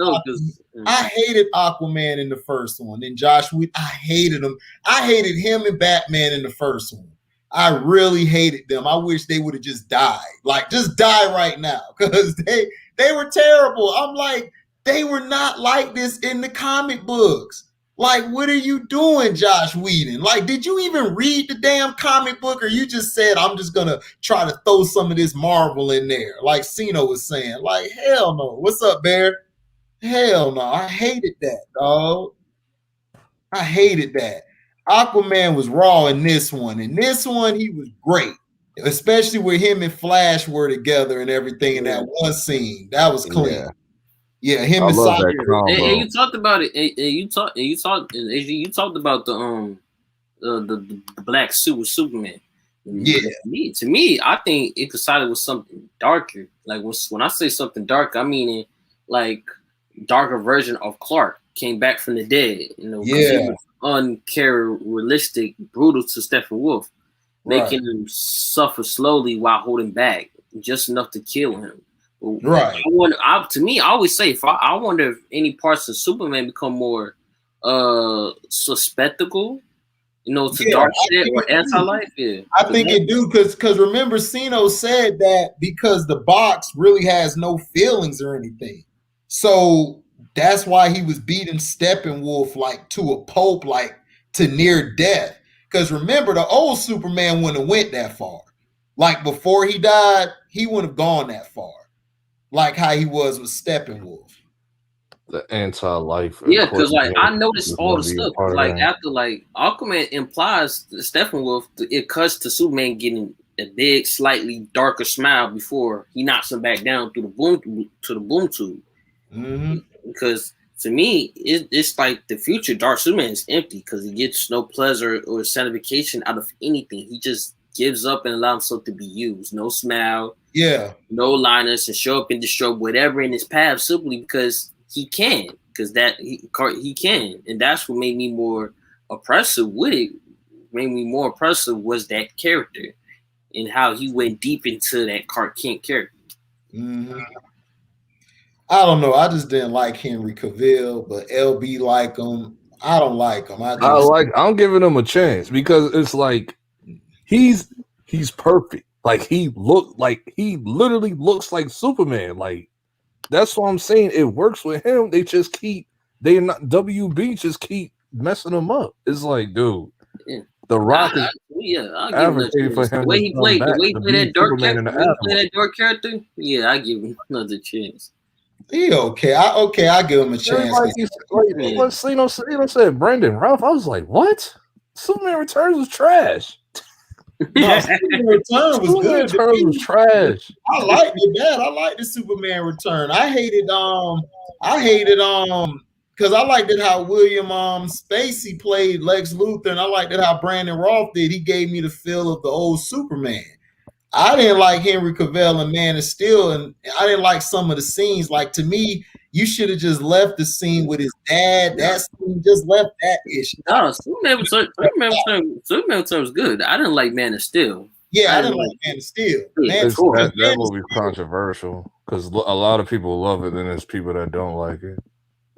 I hated Aquaman in the first one. And Josh Whedon, I hated him. I hated him and Batman in the first one. I really hated them. I wish they would have just died. Like, just die right now, because they were terrible. I'm like, they were not like this in the comic books. Like, what are you doing, Josh Whedon? Like, did you even read the damn comic book, or you just said, I'm just going to try to throw some of this Marvel in there, like Cino was saying? Like, hell no. What's up, Bear? Hell no. I hated that, dog. I hated that. Aquaman was raw in this one. In this one, he was great, especially with him and Flash were together and everything in that one scene. That was clean. Yeah, him and Cyber. And you talked about it. And you talked about the black Superman. Yeah. To me, I think it decided with something darker. Like when I say something dark, I mean like darker version of Clark came back from the dead. You know, because he Yeah. was uncharacteristic, brutal to Steppenwolf, Right. making him suffer slowly while holding back, just enough to kill him. Right. To me, I always say, I wonder if any parts of Superman become more suspectical, you know, to Yeah, dark I shit think or it do. anti-life. Yeah, I think it do because remember, Sino said that because the box really has no feelings or anything, so that's why he was beating Steppenwolf like to a pulp, like to near death. Because remember, the old Superman wouldn't have went that far. Like before he died, he wouldn't have gone that far. Like how he was with Steppenwolf. The anti-life yeah, because like I equation noticed is all gonna the be a stuff. part of Like that. after like Aquaman implies Steppenwolf, it cuts to Superman getting a big, slightly darker smile before he knocks him back down through the boom tube. Mm-hmm. Because to me, it's like the future Dark Superman is empty because he gets no pleasure or satisfaction out of anything. He just gives up and allows himself to be used. No smile, Yeah. no liners, and show up and destroy whatever in his path simply because he can. Because he can, and that's what made me more oppressive with it. Made me more oppressive was that character and how he went deep into that Clark Kent character. Mm-hmm. I don't know. I just didn't like Henry Cavill, but LB like him. I don't like him. I'm giving him a chance because it's like he's perfect. Like he literally looks like Superman. Like that's what I'm saying. It works with him. WB just keep messing him up. It's like, dude, Yeah. The Rock is I'll give him that advocating for chance. him The way to he come played, back to be Superman in the character, yeah, I give him another chance. He okay. I give him a chance. Like Cino said, Brandon Ralph. I was like, what? Superman Returns was trash. No, Superman Return was Superman good. Returns was trash. I liked it, Dad. I liked the Superman Return. Because I liked it how William Spacey played Lex Luthor, and I liked it how Brandon Roth did. He gave me the feel of the old Superman. I didn't like Henry Cavill and Man of Steel, and I didn't like some of the scenes. Like to me, you should have just left the scene with his dad. That scene just left that issue. No, Superman Return was good. I didn't like Man of Steel. Yeah, I didn't like Man of Steel. That movie's controversial because a lot of people love it, and there's people that don't like it.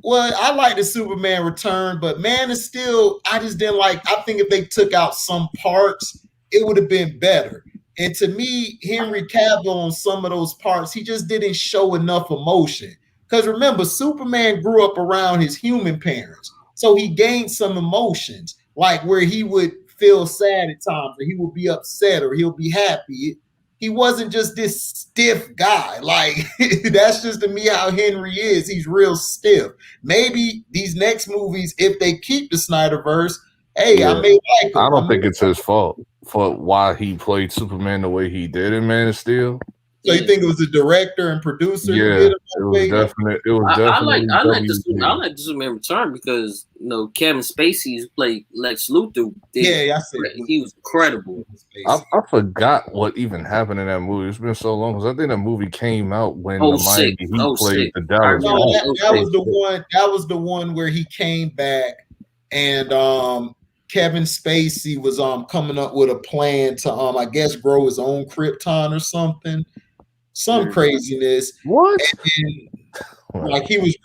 Well, I like the Superman Return, but Man of Steel, I just didn't like. I think if they took out some parts, it would have been better. And to me, Henry Cavill on some of those parts, he just didn't show enough emotion. Because remember, Superman grew up around his human parents. So he gained some emotions, like where he would feel sad at times, or he would be upset, or he'll be happy. He wasn't just this stiff guy. Like, that's just to me how Henry is. He's real stiff. Maybe these next movies, if they keep the Snyderverse, hey, I may like him. I don't think it's his fault for why he played Superman the way he did in Man of Steel. So you think it was the director and producer? Yeah, it was definitely. I like the Superman Return because Kevin Spacey played Lex Luthor. I said he was incredible. I forgot what even happened in that movie. It's been so long because I think that movie came out when the Miami Heat played the Dallas. No, that was the one. That was the one where he came back and Kevin Spacey was coming up with a plan to I guess grow his own Krypton or something. Some craziness. What? And, like he was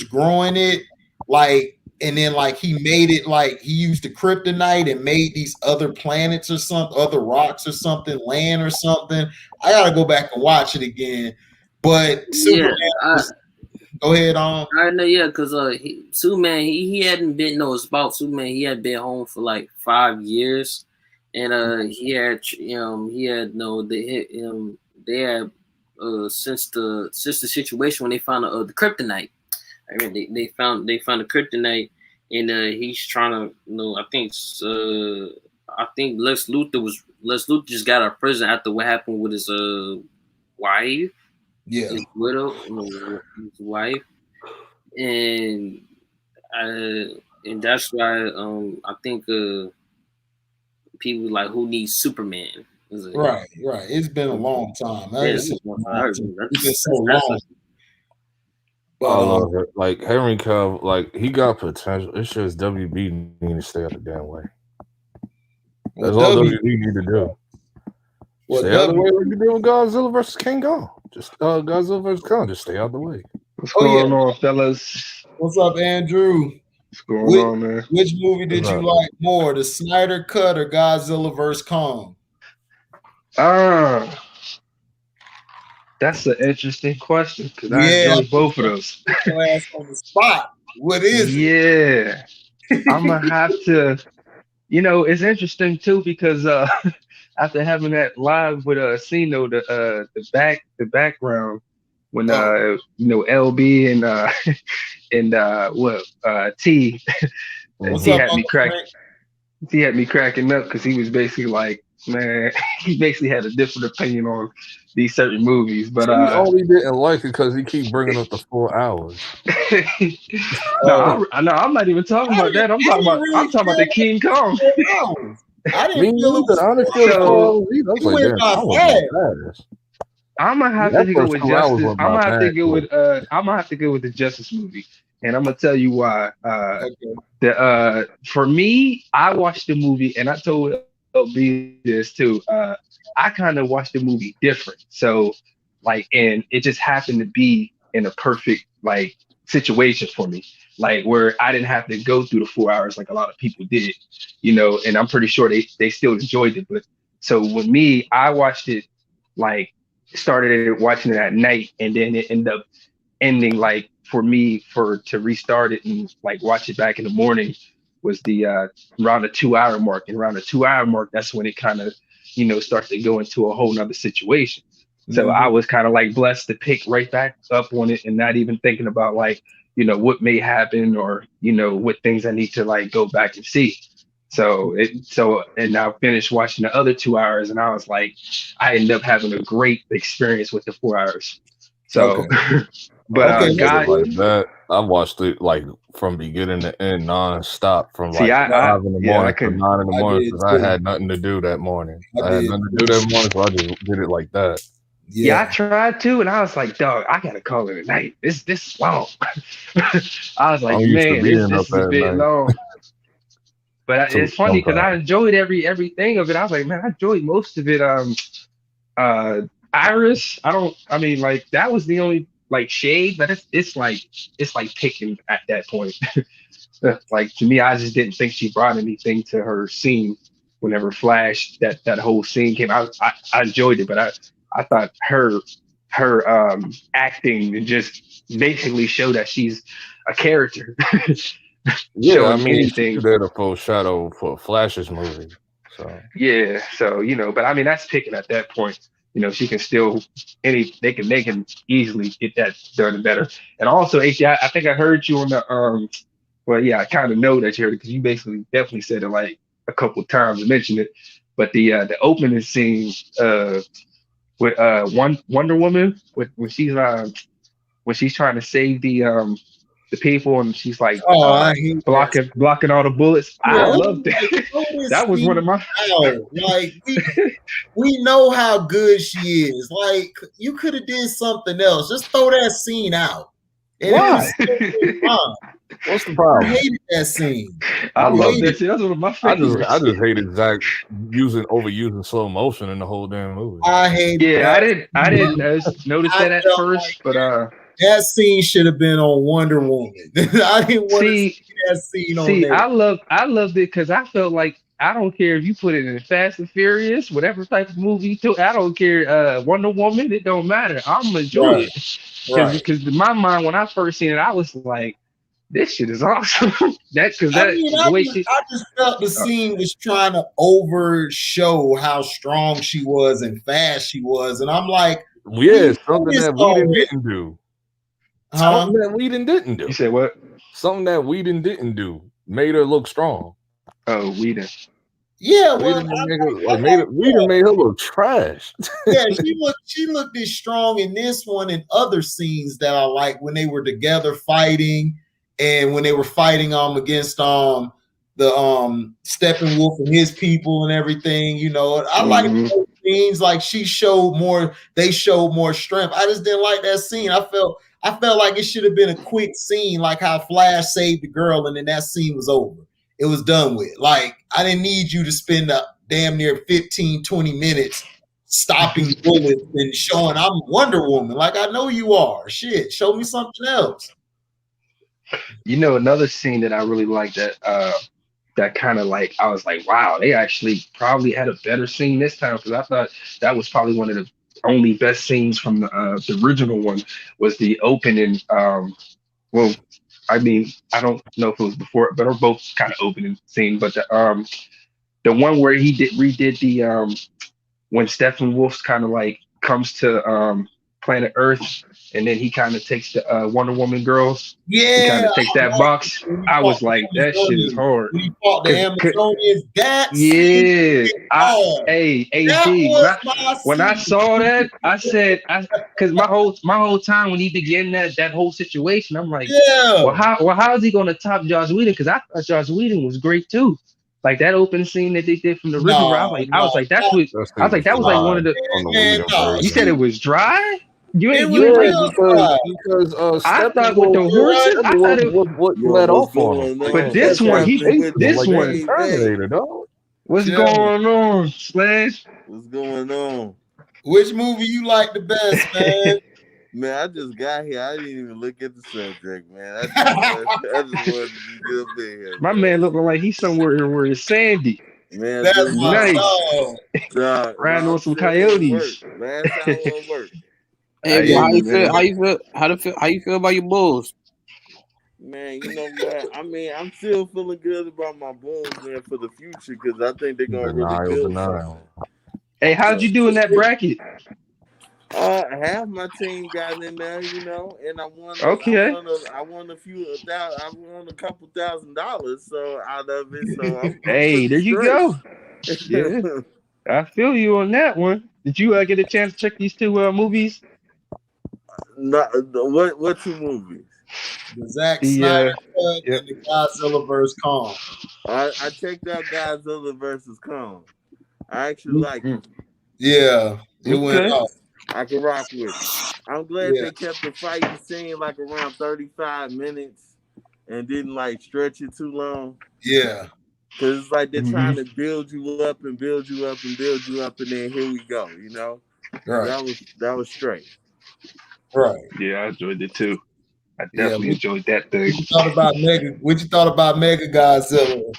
growing it, like, and then like he made it like he used the kryptonite and made these other planets or something, other rocks or something, land or something. I gotta go back and watch it again. But Superman go ahead on. I know, yeah, because Superman he hadn't been about Superman. He had been home for like 5 years, and he had they had since the situation when they found the kryptonite. I mean, they found the kryptonite, and he's trying to I think Lex Luthor just got out of prison after what happened with his wife, his widow, his wife, and that's why I think people like who needs Superman. Right. It's been a long time. It's been so long. But I love it. Like Henry Cavill, like he got potential. It's just WB need to stay out the damn way. That's all WB need to do. Stay out the way like you did with Godzilla versus King Kong. Just Godzilla versus Kong. Just stay out the way. What's going on, fellas? What's up, Andrew? What's going on, man? Which movie did you like more, the Snyder Cut or Godzilla vs. Kong? That's an interesting question because I enjoy both of those. On the spot. What is it? Yeah, I'm gonna have to. You know, it's interesting too because after having that live with Cino, the background when you know LB and T he had me cracking up because he was basically like, man, he basically had a different opinion on these certain movies, but he only didn't like it because he keep bringing up the 4 hours. No, I'm not even talking about that. I'm talking about the King Kong. I didn't feel it was I'm gonna have to go with Justice. I'm gonna have to go with the Justice movie, and I'm gonna tell you why. For me, I watched the movie, and I told LB this too. I kind of watched the movie different, so like, and it just happened to be in a perfect like situation for me, like where I didn't have to go through the 4 hours like a lot of people did, you know. And I'm pretty sure they still enjoyed it, but so with me, I watched it like started watching it at night, and then it ended up ending like for me to restart it and like watch it back in the morning was the around the 2 hour mark. And around the 2 hour mark, that's when it kind of, you know, starts to go into a whole nother situation. So I was kind of like blessed to pick right back up on it and not even thinking about like, you know, what may happen or, you know, what things I need to like go back and see. And I finished watching the other 2 hours and I was like, I ended up having a great experience with the 4 hours. So, but God, like that, I watched it like from beginning to end nonstop from like 5 in the morning to 9 in the morning because I had nothing to do that morning. I had nothing to do that morning, so I just did it like that. Yeah, I tried to, and I was like, dog, I gotta call it a night. This long. I was like, man, this is a bit long. But it's funny because I enjoyed everything of it. I was like, man, I enjoyed most of it. Iris, like that was the only like shade, but it's like picking at that point. Like to me, I just didn't think she brought anything to her scene whenever Flash that whole scene came out. I enjoyed it, but I thought her acting just basically showed that she's a character. Yeah, I mean, she's there to foreshadow for Flash's movie. So yeah, so you know, but I mean that's picking at that point. You know, she can still they can easily get that done better. And also, HJ, I think I heard you on the well, yeah, I kind of know that you heard it because you basically definitely said it like a couple of times and mentioned it. But the opening scene with Wonder Woman when she's trying to save the people and she's like blocking all the bullets. Yeah, I love that. That was one of my like we know how good she is. Like you could have did something else. Just throw that scene out. And why? What's the problem? I hated that scene. I love that scene. That's one of my favorites. I just hated Zack overusing slow motion in the whole damn movie. I hated. Yeah, I didn't notice that at first, but that scene should have been on Wonder Woman. I didn't want to see that scene on there. I loved it because I felt like I don't care if you put it in Fast and Furious, whatever type of movie too. I don't care. Wonder Woman, it don't matter. I'm gonna enjoy it because in my mind when I first seen it, I was like, this shit is awesome. I just felt the scene was trying to overshow how strong she was and fast she was, and I'm like, yeah, something that Whedon didn't do. Something that Whedon didn't do. You said what? Something that Whedon didn't do made her look strong. Oh, Whedon. Yeah, Whedon made her look trash. Yeah, she looked as strong in this one and other scenes that I like when they were together fighting. And when they were fighting against the Steppenwolf and his people and everything, you know, I like those scenes. Like they showed more strength. I just didn't like that scene. I felt I felt like it should have been a quick scene, like how Flash saved the girl, and then that scene was over. It was done with. Like, I didn't need you to spend damn near 15, 20 minutes stopping bullets and showing I'm Wonder Woman. Like, I know you are. Shit, show me something else. You know, another scene that I really liked that kind of like I was like, wow, they actually probably had a better scene this time, because I thought that was probably one of the only best scenes from the original one, was the opening. Well, I mean, I don't know if it was before, but they're both kind of opening scene. But the one where he redid the when Steppenwolf's kind of like comes to planet Earth, and then he kind of takes the Wonder Woman girls. Yeah, he kind of takes that box. I was like, that shit is hard. When he fought the Amazonians, that yeah. Hey, AD, when I scene. saw that, I said, because my whole time when he began that whole situation, I'm like, yeah. Well, how is he gonna top Joss Whedon? Because I thought Joss Whedon was great too. Like that open scene that they did from the original, I was like, that was like one of the. You said it was dry. Because I thought with the horses, I thought it what let off on him. But this one, Terminator, dog. What's going on, Slash? What's going on? Which movie you like the best, man? Man, I just got here. I didn't even look at the subject, man. I just wanted to get up in here. My man looking like he's somewhere where it's sandy. Man, that's nice. Riding on some coyotes. Last hour of work. Hey, how you feel? How you feel about your Bulls? Man, you know what? I mean, I'm still feeling good about my Bulls, man, for the future, because I think they're gonna really build something. Hey, how'd you do in that bracket? Half my team got in there, you know, and I won. Okay. I won a couple $1,000, so out of it. So I'm hey, there you go. Yeah, I feel you on that one. Did you get a chance to check these two movies? What two movies? The Zack SNyder cut and the Godzilla vs. Kong. I checked out Godzilla vs. Kong. I actually like it. Yeah, it went off. I can rock with it. I'm glad they kept the fighting scene like around 35 minutes and didn't like stretch it too long. Yeah. Because it's like they're trying to build you up and build you up and build you up, and then here we go, you know? Right. That was straight. Right. Yeah, I enjoyed it too. I definitely enjoyed that thing. What you thought about Mega Godzilla?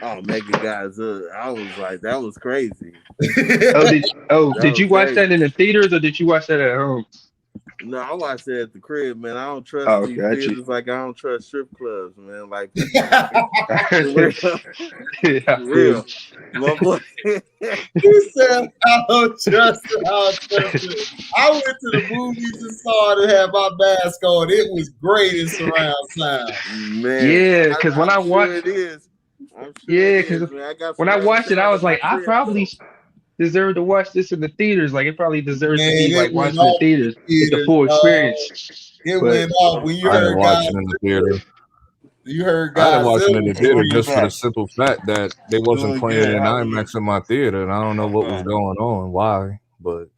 Oh, Mega Godzilla. I was like, that was crazy. Did you watch that in the theaters or did you watch that at home? No, I watched it at the crib, man. I don't trust these theaters like I don't trust strip clubs, man. Like, for real. My boy. He said, I don't trust it. I went to the movies and saw it and had my mask on. It was great in surround sound. Man. Yeah, because when I watched it is. Because when I watched it, I was like, I probably deserve to watch this in the theaters. Like, it probably deserves to be like watching in the theaters. It's the full experience. It went off when you heard watching in the theater. You heard I didn't watch it in the theater just for the simple fact that they wasn't playing it in IMAX in my theater, and I don't know what was going on, why, but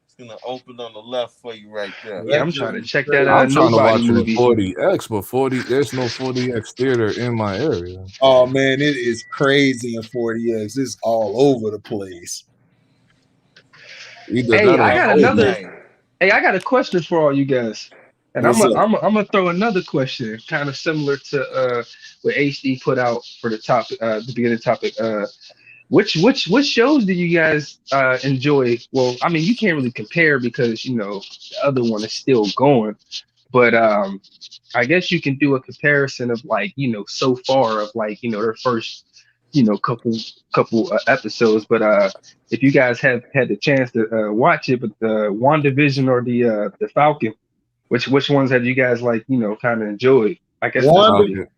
it's gonna open on the left for you right there. Yeah, I'm trying to check that out. I'm trying to watch it in 40X, but there's no 40X theater in my area. Oh man, it is crazy in 40X. It's all over the place. I got a question for all you guys. And I'm gonna throw another question, kind of similar to what HD put out for the topic, the beginning topic. Which shows do you guys enjoy? Well, I mean, you can't really compare because you know the other one is still going, but I guess you can do a comparison of like so far of like their first couple episodes. But if you guys have had the chance to watch it, but the WandaVision or the Falcon. Which ones have you guys like kind of enjoyed? I guess WandaVision.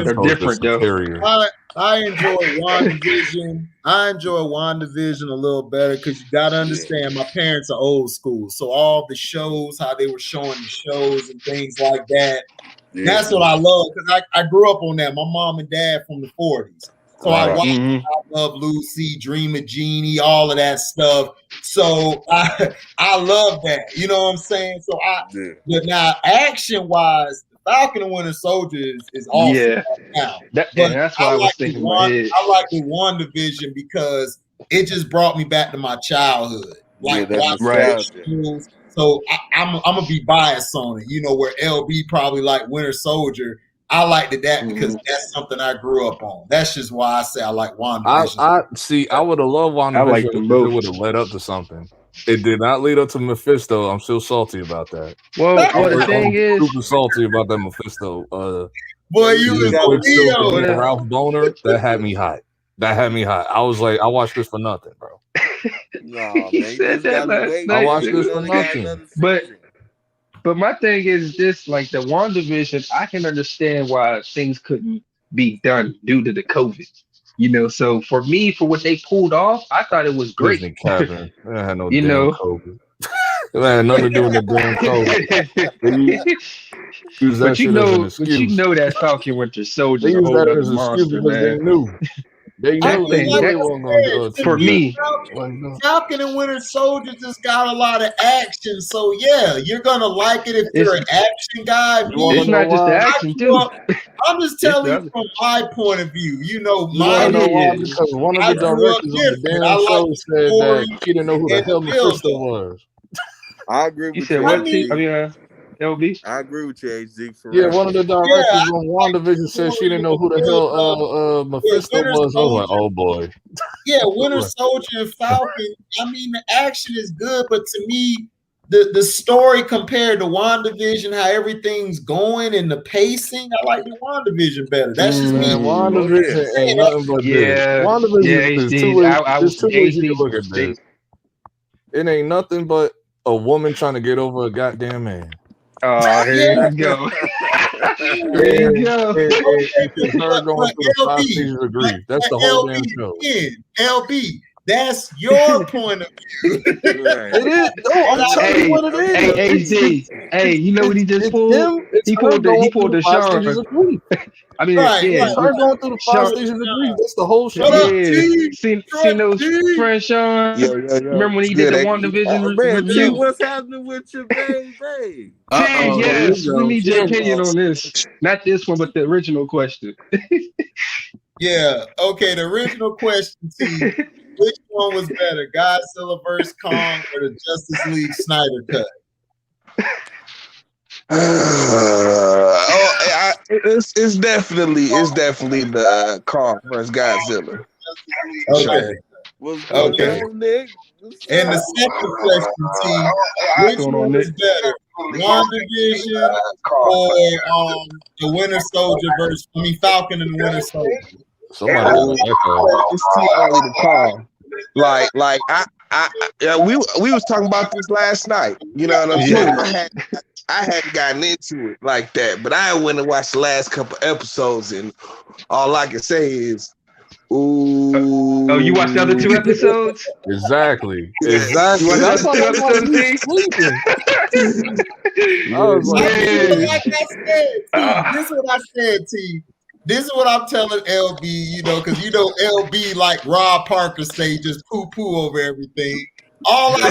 They're different though. I enjoy WandaVision. I enjoy WandaVision a little better because you got to understand my parents are old school, so all the shows, how they were showing the shows and things like that. Yeah. That's what I love because I grew up on that. My mom and dad from the 40s. So I watched I Love Lucy, Dream of Jeannie, all of that stuff. So I love that. You know what I'm saying? So but now action wise, Falcon and Winter Soldier is awesome right now. That's why I was thinking in my head. I like the WandaVision because it just brought me back to my childhood. Like watching so I'm gonna be biased on it, you know, where LB probably like Winter Soldier. I liked that because that's something I grew up on. That's just why I say I like WandaVision. I would have loved WandaVision if it would have led up to something. It did not lead up to Mephisto. I'm still salty about that. Well, the thing is, super salty about that Mephisto. Boy, you was Ralph Boner. That had me hot. I was like, I watched this for nothing, bro. No, man, he said that last night. I watched this for nothing. But my thing is this, like the WandaVision, I can understand why things couldn't be done due to the COVID. You know, so for me, for what they pulled off, I thought it was great. Kevin, I had no damn COVID. It had nothing to do with the damn COVID. But you know that Falcon Winter Soldier. They used that as an excuse because they knew. They knew for me. Falcon and Winter Soldier just got a lot of action, so yeah, you're gonna like it if you're an action guy. It's not just the action too. I'm just telling you from my point of view. You know, because one of the directors on the damn show said that he didn't know who the hell Mephisto was. I agree with you. Said what? LB? I agree with you, HZ. One of the directors on WandaVision said she didn't know who the hell Mephisto was. I was like, oh boy. Yeah, Winter Soldier and Falcon. I mean, the action is good, but to me, the story compared to WandaVision, how everything's going and the pacing, I like the WandaVision better. That's just me. WandaVision ain't nothing but this. WandaVision is two ways you can look at this. It ain't nothing but a woman trying to get over a goddamn man. Oh, here you go. Here you go. It's her going through the 5 stages of grief. That's the whole damn show. LB, that's your point of view. It is. Oh, I'm telling you what it is. Hey, AJ. Hey, you know what he just pulled? He pulled the Sean. I mean, it's her going through the 5 stages of grief. That's the whole show. Seen those friends, Sean? Remember when he did the WandaVision review? What's happening with your baby? Yes, we need your opinion on this. Not this one, but the original question. Yeah. Okay. The original question, T. Which one was better, Godzilla vs. Kong or the Justice League Snyder cut? It's definitely the Kong vs. Godzilla. Okay. Okay. And the second question, T. Which one is better, WandaVision or the Winter Soldier versus Falcon and the Winter Soldier? Somebody it's too early to call. Like we was talking about this last night. You know what I'm saying? I hadn't gotten into it like that, but I went and watched the last couple episodes, and all I can say is, ooh. Oh, you watched the other 2 episodes? Exactly. You watched the other 2 episodes? This is what I said, T. This is what I'm telling LB, you know, because you know LB, like Rob Parker say, just poo-poo over everything. All I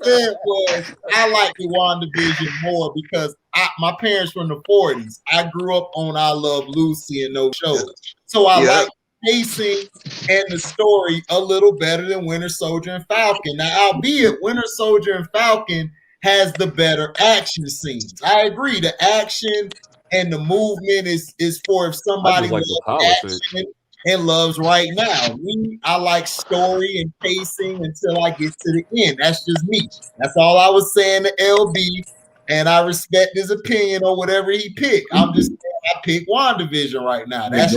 said was I like the WandaVision more because my parents from the 40s. I grew up on I Love Lucy and those shows. So I like pacing and the story a little better than Winter Soldier and Falcon. Now, albeit Winter Soldier and Falcon has the better action scenes. I agree. The action and the movement is for if somebody loves action and loves right now. I like story and pacing until I get to the end. That's just me. That's all I was saying to LB, and I respect his opinion or whatever he picked. I'm just saying I pick WandaVision right now. That's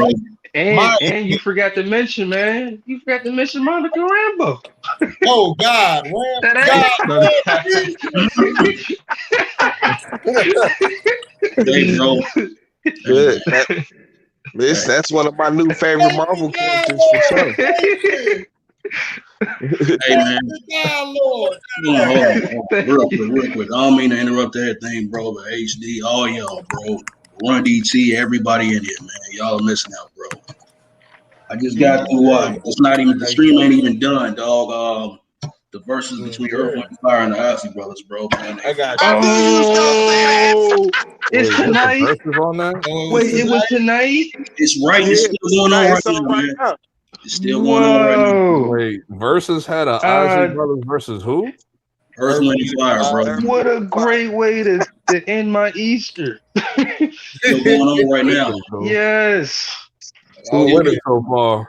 and you forgot to mention, man. You forgot to mention Monica Rambeau. Oh God, Hey, bro. Good. That's one of my new favorite Marvel characters for sure. Hey man, hold on. Real quick. I don't mean to interrupt everything, bro, but HD, all y'all, bro. Run DT, everybody in here, man. Y'all missing out, bro. I just got to watch. It's not even the stream ain't even done, dog. The verses between Earth, Wind, and Fire and the Ozzy Brothers, bro. Man, I got I knew you was gonna say that. It's Wait, tonight. what's the verses on that? Wait, it was tonight. it's right. It's still going on right now, right man. now. It's still going on right now. Whoa! Wait, versus had a Ozzy Brothers versus who? Earth, Wind, and Fire, bro. What a great way to end my Easter. Still going on right now. Yes. Who's winning so far?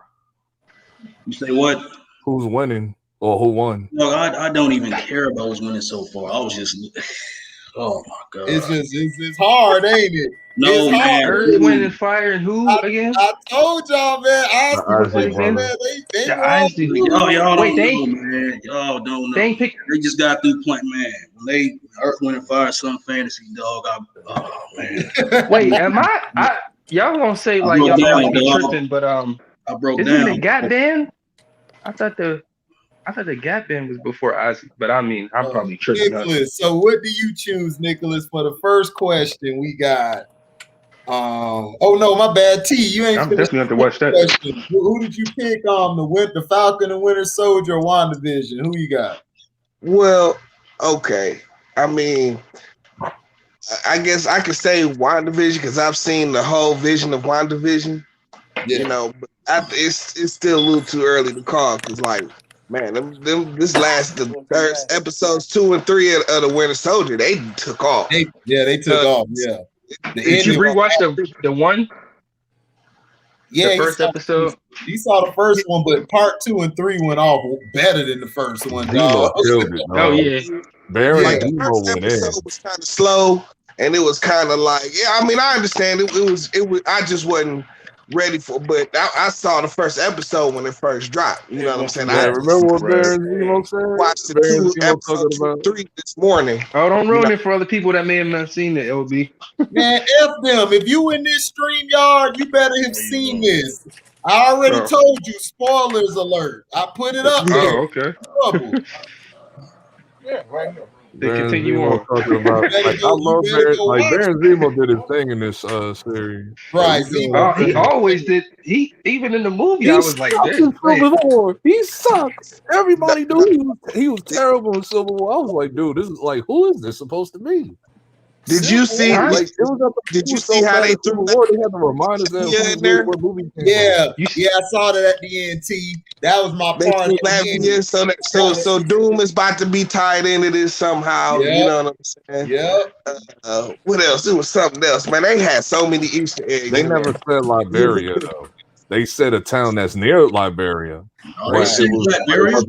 You say what? Who's winning or who won? No, I don't even care about what's winning so far. I was just, oh my god. It's hard, ain't it? No, it's man. hard. Earth, Wind, and Fire, and who again? I told y'all, man. Ozzy Man, Brothers. they The won. Ozzy. Y'all Wait, don't know, man. Y'all don't know. They ain't pick. They just got through playing, man. When they Earth, Wind, and Fire, some fantasy dog. Oh man. Wait, am I? Y'all gonna say like broke y'all down, might be dog. tripping, but I broke isn't down. the Gap Band? I thought the Gap Band was before Ozzy, but I mean I'm probably tripping up. Nicholas, so what do you choose, Nicholas, for the first question? We got oh no, my bad. T, you ain't I'm finished definitely have to watch that. question. Who did you pick the Falcon and Winter Soldier or WandaVision? Who you got? Well, okay. I mean, I guess I could say WandaVision because I've seen the whole vision of WandaVision. Yeah. You know, but it's still a little too early to call because, like, man, the first episodes 2 and 3 of the Winter Soldier, they took off. They took off. Yeah. Did you rewatch the one? Yeah, the first episode. You saw the first one, but part 2 and 3 went off better than the first one. Zemo killed it. Oh yeah. Baron Like the Zemo first went in. episode was kind of slow, and it was kind of like, yeah, I mean, I understand it was. I just wasn't ready for. But I saw the first episode when it first dropped. You know what I'm saying? Yeah, I remember what Baron Zemo said? watched the Baron 2 Zemo episodes talking about 3 this morning. Oh, don't ruin it for other people that may have not seen it, LB. Man, F them. If you in this stream yard, you better have seen this. I already told you, spoilers alert. I put it up there. Oh, okay. Trouble. Yeah, right here. They Baron continue Zemo on. talking about like I love Baron. Like Baron Zemo did his thing in this series. Right. He always did. He even in the movie, I was like, sucks in Civil War. He sucks. Everybody knew he was terrible in Civil War. I was like, dude, this is like, who is this supposed to be? Did you see? Like, it was Did you see how they threw Civil War? They had to remind us that in there? what movie came Yeah, I saw that at the end. T. That was my They part. threw Latvia, so Doom is about to be tied into this somehow. Yep. You know what I'm saying? Yep. What else? It was something else, man. They had so many Easter eggs. They in never there. said Liberia though. They said a town that's near Liberia. They said Liberia.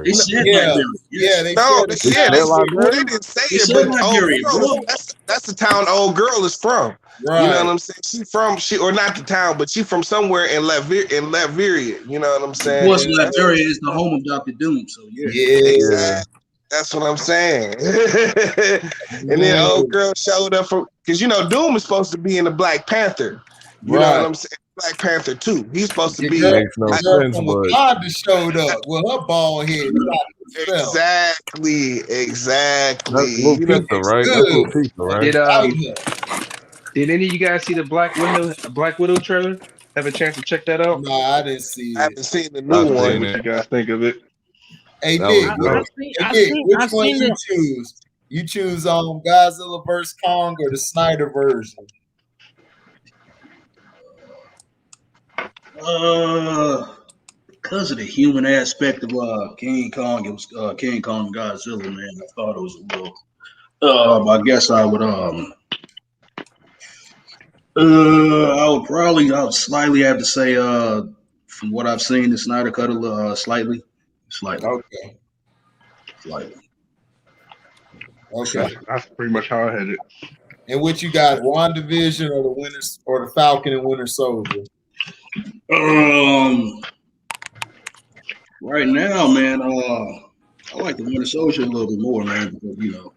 They said Liberia. Yeah, they No, said they didn't say They it, said but Liberia, bro. that's the town the old girl is from. Right. You know what I'm saying? She or not the town, but she from somewhere in Latveria. You know what I'm saying? Of course, Liberia is the home of Dr. Doom. So yeah. Exactly. That's what I'm saying. And then old girl showed up because Doom is supposed to be in the Black Panther. You know what I'm saying? Black Panther 2. He's supposed to be. Makes no sense, but Wakanda showed up with her bald head. Exactly. That's Little Pizza, right? That's Little Pizza, right? Did any of you guys see the Black Widow trailer? Have a chance to check that out? No, I didn't see it. I haven't seen the new one. What you guys think of it? Hey, That Nick, was which one you choose? You choose Godzilla vs. Kong or the SNyder version? Because of the human aspect of King Kong, it was King Kong and Godzilla, man. I thought it was a little. I guess I would slightly have to say from what I've seen, the Snyder cut slightly. Okay. Slightly. Okay. That's pretty much how I had it. And what you got, WandaVision or the Falcon and Winter Soldier? Right now, man, I like the Winter Soldier a little bit more, man, because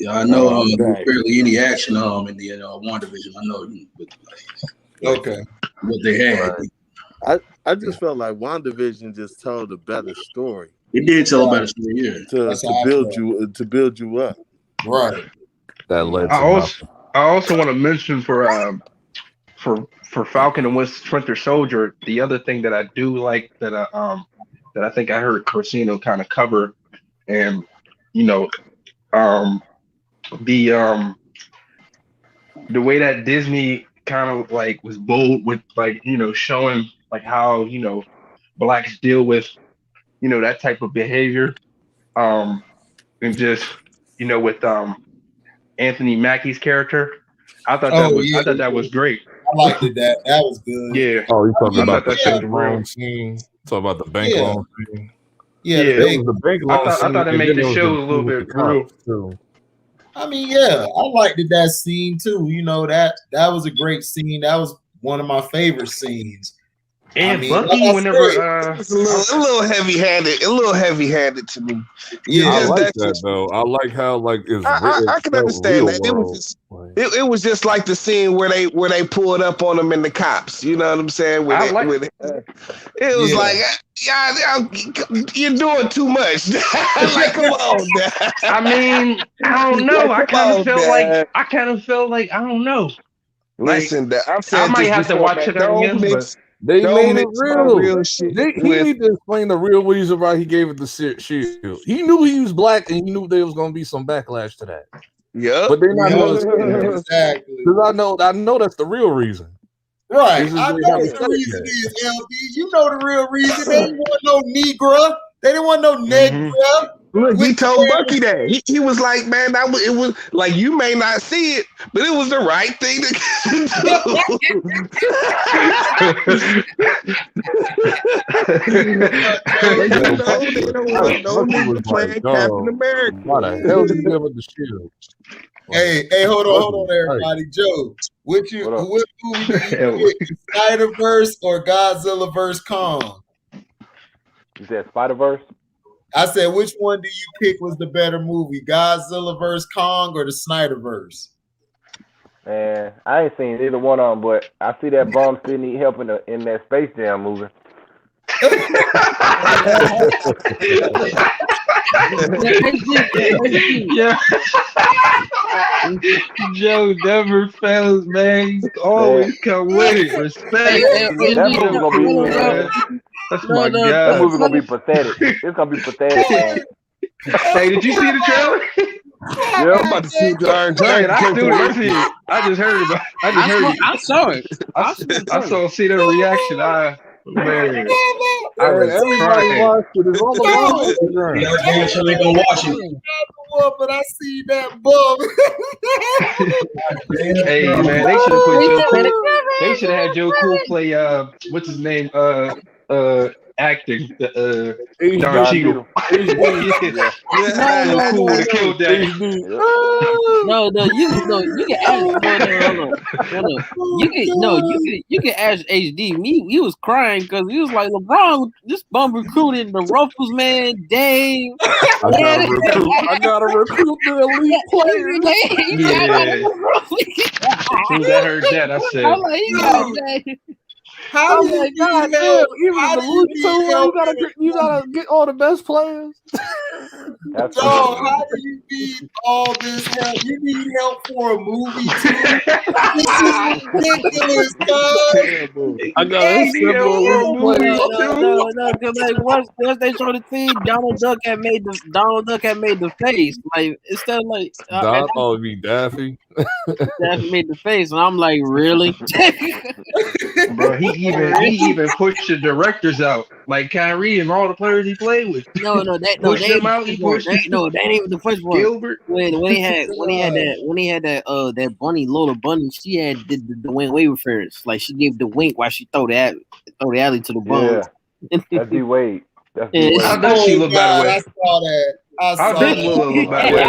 I know there's barely any action in the WandaVision. I know, Okay, what they had. I just felt like WandaVision just told a better story. It did tell a better story, yeah. To build you up. Right. That led to I also want to mention for for Falcon and Winter Soldier, the other thing that I do like that I think I heard Corsino kind of cover, and the way that Disney kind of like was bold with like showing like how blacks deal with that type of behavior, and just with Anthony Mackie's character. I thought that was great. I liked it. That was good. Yeah. Oh, you talking about the that shit was bank real. loan scene? Talking about the bank loan scene? Yeah, The bank loan I thought it made the show a little bit real. Too. I mean, yeah, I liked that scene too. That was a great scene. That was one of my favorite scenes. And I mean, Bucky, like whenever it's a little heavy-handed to me. Yeah, I like that's that just- though. I like how like it's. I can understand that. It was just like the scene where they pulled up on him in the cops. You know what I'm saying? It was like, you're doing too much. Like, come on, man. I mean, I don't know. I kind of felt like I don't know. Listen, I might have to watch it again. But They made it mix my real. real shit He need to explain the real reason why he gave it the shield. He knew he was black, and he knew there was going to be some backlash to that. Yeah, but they're not going to exactly. Because I know that's the real reason. Right, I know what the reason is, LB. You know the real reason. They didn't want no Negro. They didn't want no Negro. Look, he told Bucky that. He was like, man, it was like, you may not see it, but it was the right thing to do. Captain America. Why the hell did he give it the shield? Hey, hold on, everybody. Joe, what movie do you pick? Snyderverse or Godzilla vs. Kong? You said Spider-Verse? I said, which one do you pick was the better movie, Godzilla vs. Kong or the Snyderverse? Man, I ain't seen either one of them, but I see that bum still need help in that Space Jam movie. Yeah. Joe never fails, man. He's always come with it. Respect. That movie gonna be, that's my guy. That movie gonna be pathetic. It's gonna be pathetic, man. Hey, did you see the trailer? Yeah, I'm about to see the Iron Giant. I still didn't see it. I just heard about it. I saw it. I see the reaction. Man, everybody watched it. It's all the Yeah, so they gonna watch it. But I see that bum. Hey man, they should have put Joe Cool. They should have had Joe Cool play what's his name? Acting Don Cheadle. No, Cool would have killed that. You can ask. You can ask HD. He was crying because he was like, LeBron, this bum recruited the Ruffles, man. Dang. I gotta recruit the elite players. Yeah. As soon as I heard that, I said, I'm like, he got that. How do you God damn, you gotta get all the best players. That's how do you need all this help? You need help for a movie too. This is ridiculous, dog. I got No, because like once they showed the team, Donald Duck had made the face. Like instead of like it'd be Daffy. Daffy made the face, and I'm like, really? bro, he even pushed the directors out, like Kyrie and all the players he played with. They ain't even the first one. Gilbert. When he had that bunny, Lola Bunny, she had the wink waiver first. Like she gave the wink while she throw the alley to the bum. Yeah, that's D Wade. How does she look that way? I saw that. How does she look that way? I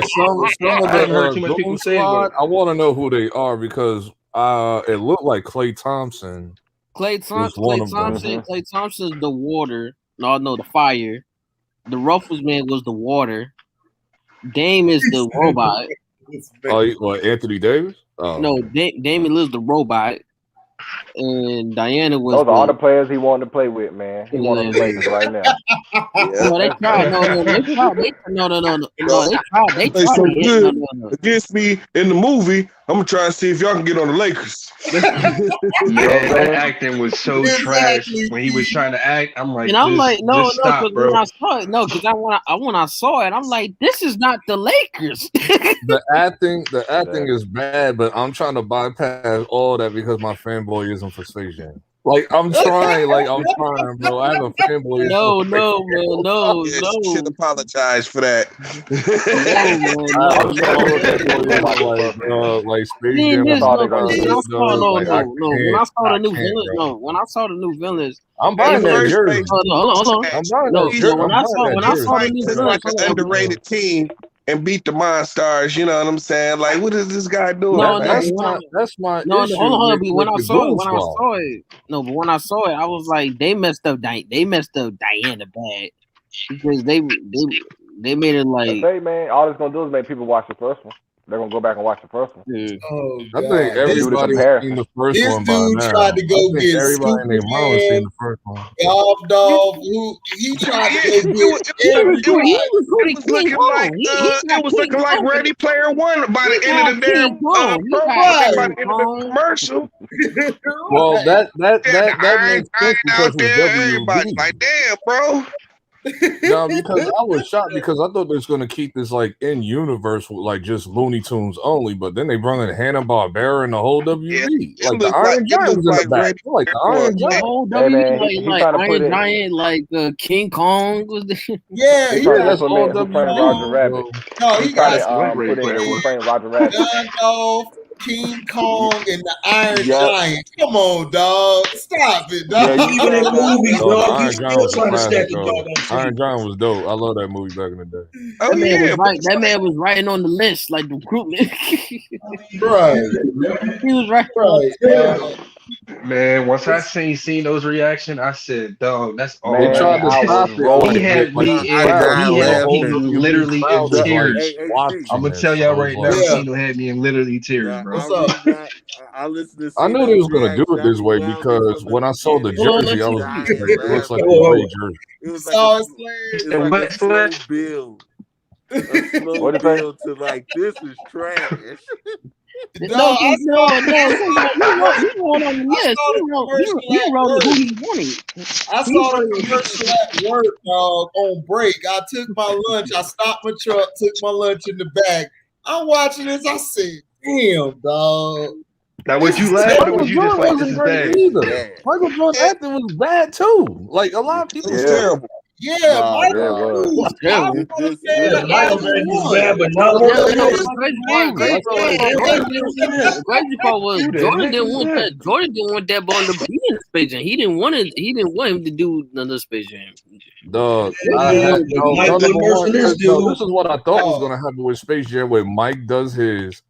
haven't heard too much people say it. I want to know who they are because it looked like Klay Thompson. Klay Thompson's the water. No, the fire. The Ruffles man was the water. Dame is the robot. Anthony Davis? Oh. No, Damian Lillard's the robot. And Diana was. Those are all the players he wanted to play with, man. He wanted to play with right now. No, they tried. They tried. They so good against me in the movie. I'm gonna try and see if y'all can get on the Lakers. Man, that acting was so trash Exactly. when he was trying to act. I'm like, And I'm like, no, stop, because bro. when I saw it, no, because when I saw it, I'm like, this is not the Lakers. The acting is bad, but I'm trying to bypass all that because my fanboyism for Space Jam. Like I'm trying, bro. I have a fanboyism. No, man, no. You should apologize for that. Like Space When Jam. I saw the new villains, when I saw the new villains, I'm buying that jersey. Hold on. I'm buying that jersey. When I saw the new villains, like an underrated team and beat the Monstars. You know what I'm saying? Like, what is this guy doing? That's my issue. Hold on. But When I saw it, I was like, they messed up Diana bad because they made it like. Hey man, all it's gonna do is make people watch the first one. They're gonna go back and watch the first one. Oh, I think everybody seen the first this one by dude now. tried to go get everybody in their mom seen the first one. Golf Dog, who he tried to go get everybody. It was looking like Ready Player One by the end of the damn by the end of the commercial. Well, that makes sense because out there, everybody like, damn, bro. No, because I was shocked because I thought they was gonna keep this like in universe with like just Looney Tunes only, but then they brought in Hanna-Barbera and the whole WB. Like the Iron Giant was in the back. Like the Iron Giant. The whole WB, like Iron Giant, like King Kong was the Yeah, that's all WB. Roger Rabbit. No, he got put in Roger Rabbit. Gandalf, King Kong, and the Iron Giant. Come on, dog. Stop it, dog. Even in the movies, dog, Iron he's Giant still was trying to stack classic, the though. dog on Iron Giant was dope. I love that movie back in the day. That man was writing on the list like the recruitment. Right. He was right. Man, once I seen those reactions, I said, "Dog, that's all." They tried to stop it. He had me literally in tears. I'm gonna tell y'all right now, Cena had me in literally tears, bro. What's up? I listened to. I knew they was gonna do it this way because when I saw the jersey, I was like, it looks like a great jersey. It was like a slow build. A slow build to like, this is trash. You wrote on the list. He wrote who he wanted. I saw the commercial at work, dog, on break. I took my lunch. I stopped my truck, took my lunch in the back. I'm watching this. I said, damn, dog. Now, was you laughing or was you just like, this is bad? Michael Jordan acting was bad too. Like a lot of people was terrible. Yeah, Michael was Michael Jordan was bad, but not crazy part was Jordan didn't want that. Jordan didn't want that ball to be in Space Jam. He didn't want it. He didn't want him to do another Space Jam. Dog, this is what I thought was gonna happen with Space Jam, where Mike does his,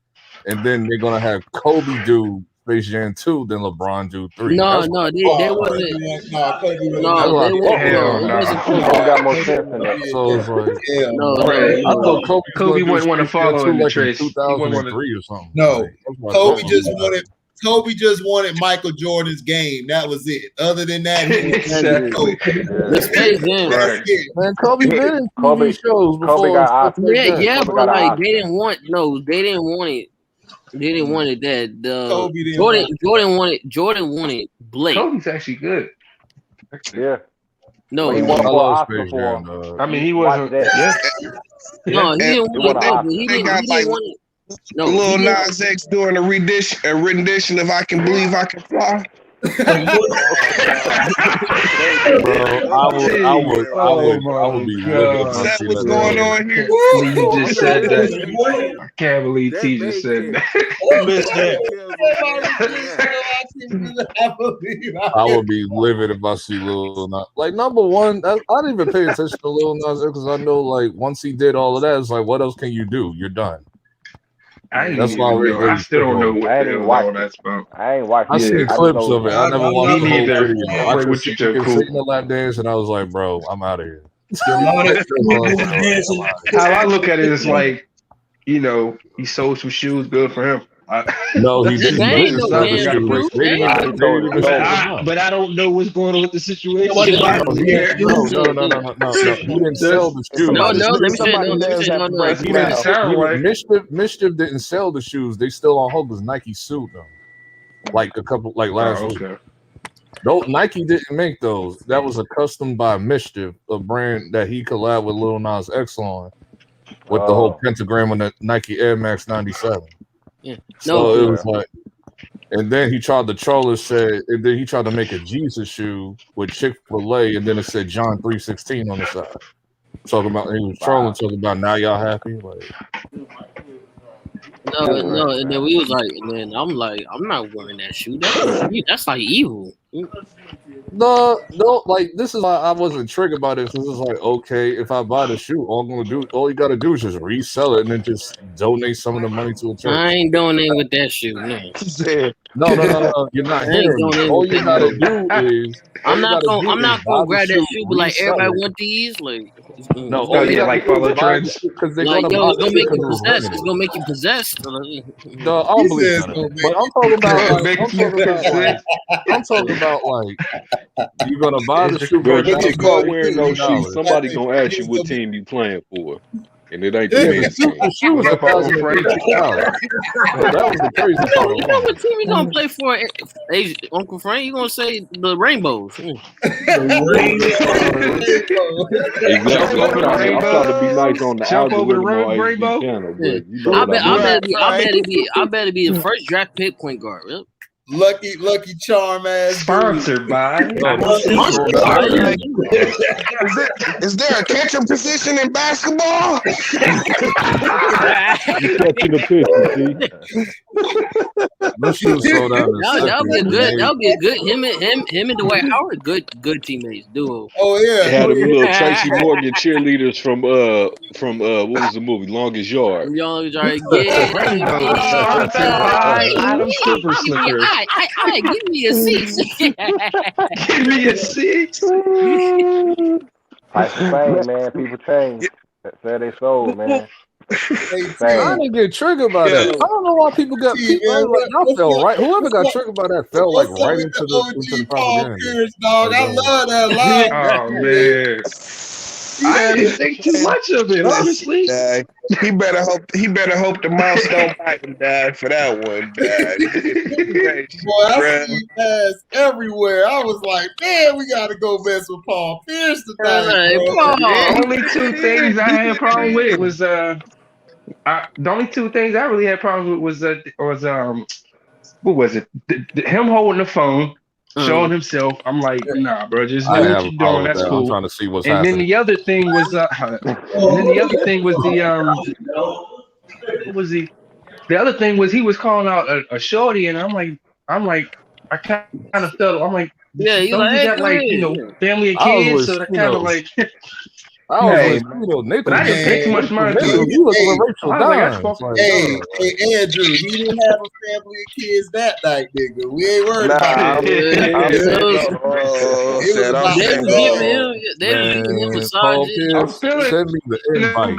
and then they're gonna have Kobe do Space Jam 2, then LeBron do 3. They wasn't. No, they wasn't. Got more sense in that. So it's like, I thought Kobe wouldn't want to follow in the trace. 2003 or something. No, Kobe just wanted Michael Jordan's game. That was it. Other than that, he Man, Kobe been in TV shows before. Kobe got but like they didn't want it. They didn't want it that Jordan wanted Blake. Kobe's actually good. Yeah. No, he won Oscar for him. I mean, he wasn't. No, he didn't want it. He didn't want it. No, Lil Nas X doing a rendition of "I Can Believe I Can Fly." Bro, I would be livid. Is that what's going on here? You just said that. I can't believe T just said that. I would be livid if I see Lil Nas. Like, number one, I didn't even pay attention to Lil Nas because I know, like, once he did all of that, it's like, what else can you do? You're done. That's why I still don't know what the hell that's about. I ain't watched it. I seen clips of it. I never watched the whole video. I just seen the lap dance, and I was like, bro, I'm out of here. How I look at it is like, you know, he sold some shoes, good for him. No, he That's didn't. They ain't They no didn't sell the damn shoes. shoe. They didn't I even. They told didn't it even sold. ship them out. But I don't know what's going on with the situation. No, Dude, he didn't. No, dude. He didn't sell the shoes. No, Somebody, let me say, somebody no, let me does say, have no, to no. break He them didn't. out. Sound like Mischief didn't sell the shoes. They still on hold because Nike sued them. Like last week. okay. No, Nike didn't make those. That was a custom by Mischief, a brand that he collabed with Lil Nas X on, with the whole pentagram on the Nike Air Max 97. Yeah. So No, it was like, and then he tried to troll us, and then he tried to make a Jesus shoe with Chick-fil-A, and then it said John 3:16 on the side. Talking about, he was trolling, talking about now y'all happy, like. no, and then we was like, and then I'm like, I'm not wearing that shoe. That's like evil. No, like this is why I wasn't triggered by this. This is like, okay, if I buy the shoe, all you gotta do is just resell it and then just donate some of the money to a church. I ain't donating with that shoe. No. No, you're not I ain't hearing going me. in All with you that gotta shoe. do is I'm not buy gonna the grab that shoe, shoe, but like resell everybody it. want these, like No, it's all gonna you make gotta like do follow is buy the trends. shoe because they're like gonna yo, buy it's the gonna shoe make because you it was possessed. limited. It's gonna make you possessed. No, I don't believe says that. no, But I'm talking about Make you're gonna buy the shoe Bro, for you look can at start Gordon wearing too. those shoes. $1,050. Somebody gonna ask you He's what gonna team you playing for, and it ain't the Yeah, men's team. the shoe was What up, Uncle Frank? $1,050. That was the crazy You part. know what team you gonna play for? Uncle Frank, you gonna say the Rainbows? Exactly. Jump over the I'm trying to be nice rainbow. on the Jump over the algorithm on HD rainbow. channel, Yeah. but you know what I mean. I better be the first draft pick point guard. Yep. Lucky charm ass dude. Sponsored by. No, them shoes sold out. Right? Is there a catching position in basketball? You catching the pitch, Them shoes sold out in That'll be a seconds. good him and Dwight Howard, good teammates duo. Oh They yeah. had them little Tracy Morgan cheerleaders from what was the movie Longest Yard. Y'all try to get Sponsored by Adam Super Slickers. I give me a seat. Give me a 6. Type of fame, man. People change. Say they sold, man. I didn't get triggered by that. I don't know why people got people. I fell right. Whoever got triggered by that fell like right into the Paul propaganda. Pierce, dog. I love that line. Oh man. I didn't think too much of it, honestly. He better hope the mouse don't bite him, Dad, for that one, Dad. Boy, I see pass everywhere. I was like, man, we gotta go mess with Paul Pierce tonight. The only two things I had a problem with was the only two things I really had problems with was what was it? Him holding the phone, showing himself. I'm like, nah, bro, just do what you're doing. That's cool. I'm trying to see what's and happening. then the other thing was what was he? The other thing was he was calling out a shorty, and I'm like, I kind of felt. I'm like, yeah, you don't you got like family and kids, so that kind of like. I was with but I didn't pay too much mind to it. You look with Rachel Dines. Hey, Andrew, he didn't have a family and kids that night, nigga. We ain't worried about it. They were giving him massages. Send me the invite.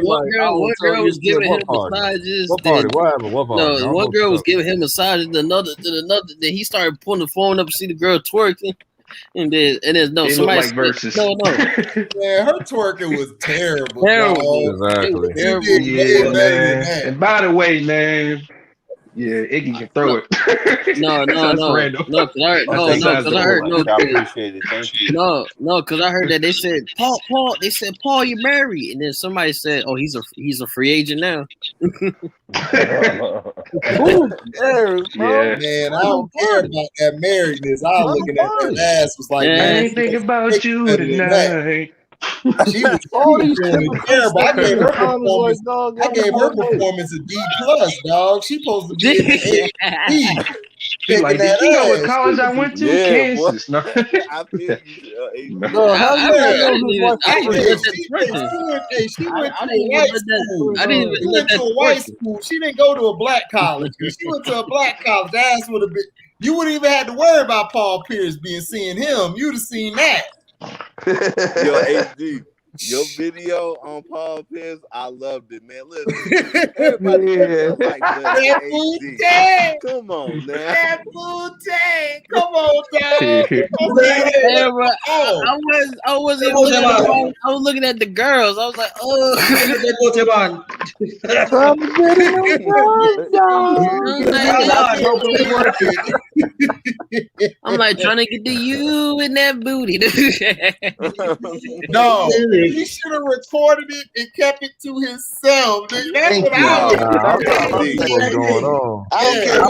One girl was giving him massages. What party? What happened? What party? No, one girl was giving him massages. Another. Then he started pulling the phone up to see the girl twerking. And then no, somebody like versus. No. Man, her twerking was terrible. Exactly. Yeah, man. And by the way, man, yeah, Iggy can throw it. No, because I heard I appreciate it. Thank you. No, because I heard that they said Paul, you're married, and then somebody said, oh, he's a free agent now. Yeah, man, I don't care about that marriedness. I was looking at that ass, was like, man, I ain't thinking about you tonight. She was terrible. I gave her performance a D+, dog. She supposed to be in the A. She's like, did you know what college I went to? Kansas. No. I feel you. She went to a white school. She didn't go to a black college. She went to a black college. Ass would have been. You wouldn't even have to worry about Paul Pierce seeing him. You'd have seen that. Yo, HD. Your video on Paul Pierce, I loved it, man. Listen, everybody like that HD. Come on, now. That Wu-Tang. Come on, dog. Hey, bro, I was looking at the girls. I was like, oh. I'm like trying to get to you in that booty. No, he should have recorded it and kept it to himself. That's what I was What's going on? I don't care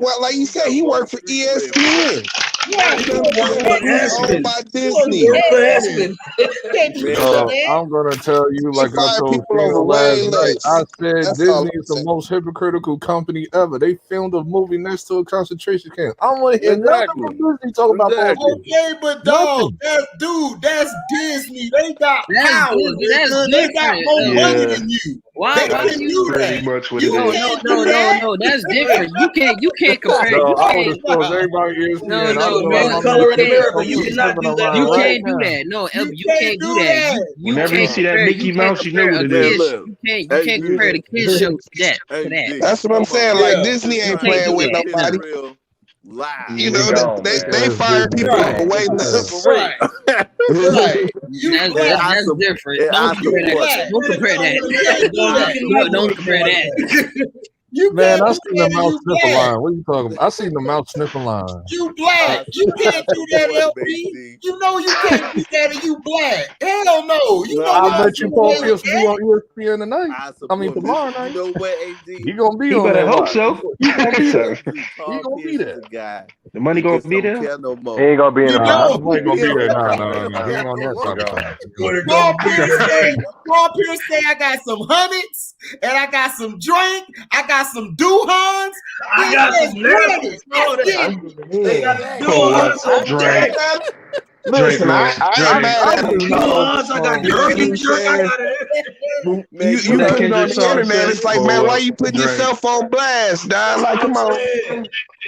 what like you said, he worked for ESPN. Owned by Disney. I'm gonna tell you, like I told people last night. I said Disney is the most hypocritical company ever. They filmed a movie next to a concentration camp. I don't want to hear nothing from Disney talking about that. Okay, but dog, that's Disney. They got power. They got more money than you. Why can do that? Much what No, that's different. You can't compare. You can't do that. No, you can't do that. Whenever you see that Mickey Mouse, you know what it is. You can't compare the kids show to that. That's what I'm saying. Like Disney ain't playing with nobody. You know, they fire people away. Right. That's different. Don't compare that. Don't compare that. Man, I seen the mouse sniffing line. What are you talking about? I seen the mouse sniffing line. You black. You can't do that, LP. You know you can't do that and you black. Hell no. You know I bet you Paul Pierce be on ESPN tonight. I mean tomorrow night. You know what, AD? He gonna be on there. I hope so. He gonna be there. The money gonna be there? He ain't gonna be in the house. He ain't gonna be there. No. He ain't on that side. Paul Pierce say I got some hundreds and I got some drink. I got some Duhans. I got some lettuce. They got some drink. Listen, I got jerky jerk. You put it on the internet. It's like, man, why you putting yourself on blast, dog? Like, come on.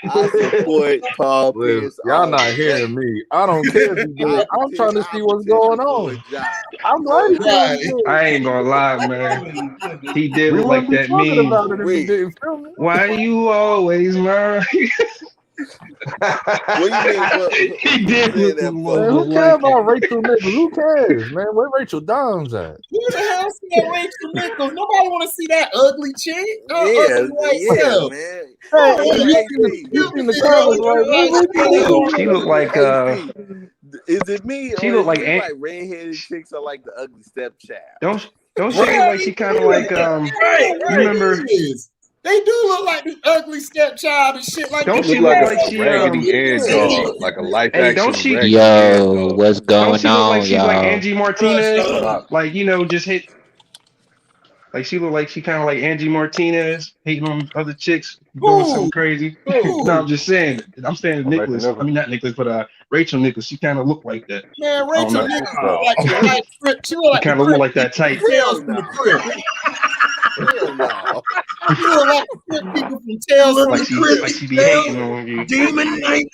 I support Paul Pierce. Y'all not hearing me. I don't care if you do it. I'm trying to see what's going on. I'm ready. I ain't gonna lie, man. He did look like that meme. Why you always learn? What do you mean? He did look that. Who cares about Rachel Nichols? Who cares, man? Where Rachel Dimes at? Who the hell said Rachel Nichols? Nobody want to see that ugly chick. Man. You seen the colors, right? She looked like Is it me? She looked like redheaded chicks are like the ugly stepchild. Don't she look like she kind of like you remember? They do look like the ugly stepchild and shit like that. Don't she look like she Raggedy Ann dog, like a life action? Don't she? Yo, what's going on, She's like Angie Martinez, like just hit. Like she look like she kind of like Angie Martinez, hating on other chicks, doing something crazy. No, I'm just saying. I'm saying Nicholas. I mean not Nicholas, but Rachel Nichols. She kind of look like that. Man, Rachel Nichols look kind of look like that type. Tales from the crib. Hell no. You look like people from Tales from the crib. Like she be hating on you. Demon night.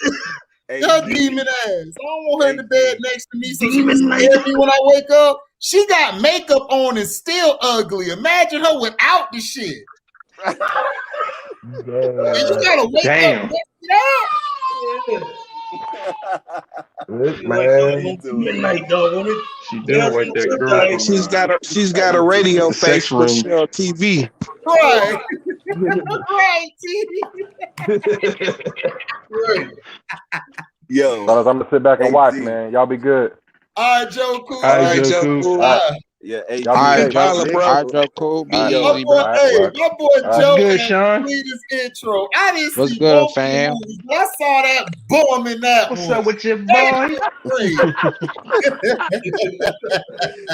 Her demon ass. I don't want her in the bed next to me so she can scare me when I wake up. She got makeup on and still ugly. Imagine her without the shit. And you gotta wake up next to that. Midnight dog. She did like that girl. She's got a radio face for sure on TV. Right. Right. Yo, I'm gonna sit back and watch, man. Y'all be good. All right, Joe. Cool. All right, Joe. Cool. Yeah, all right, Joe. Cool. My boy Joe good, Sean. This intro. I didn't What's see good, fam? movies, but I saw that bomb in that What's one. up with your boy?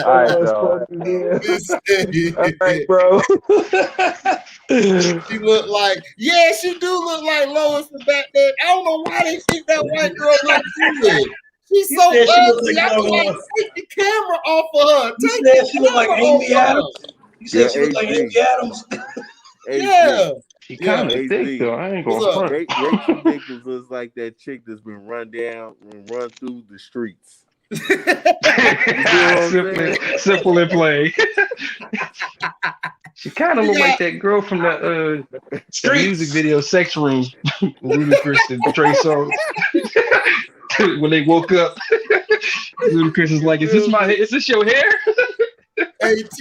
All right, bro. She looked like, she do look like Lois from back then. I don't know why they think that white girl look good. She's so ugly. I was like, take the camera off of her. She looked like Amy Adams. You said she looked like Amy Adams. Yeah. She Yeah, kind of thick AZ. though. I ain't what's gonna up? front. Rachel Nichols looks like that chick that's been run down and run through the streets. You see what I'm saying? Simple and plain. She kind of We look like got that girl from that music Streets. video "Sex Room" with Ludacris and Trey Songz. When they woke up, Ludacris is like, is this your hair?" AT,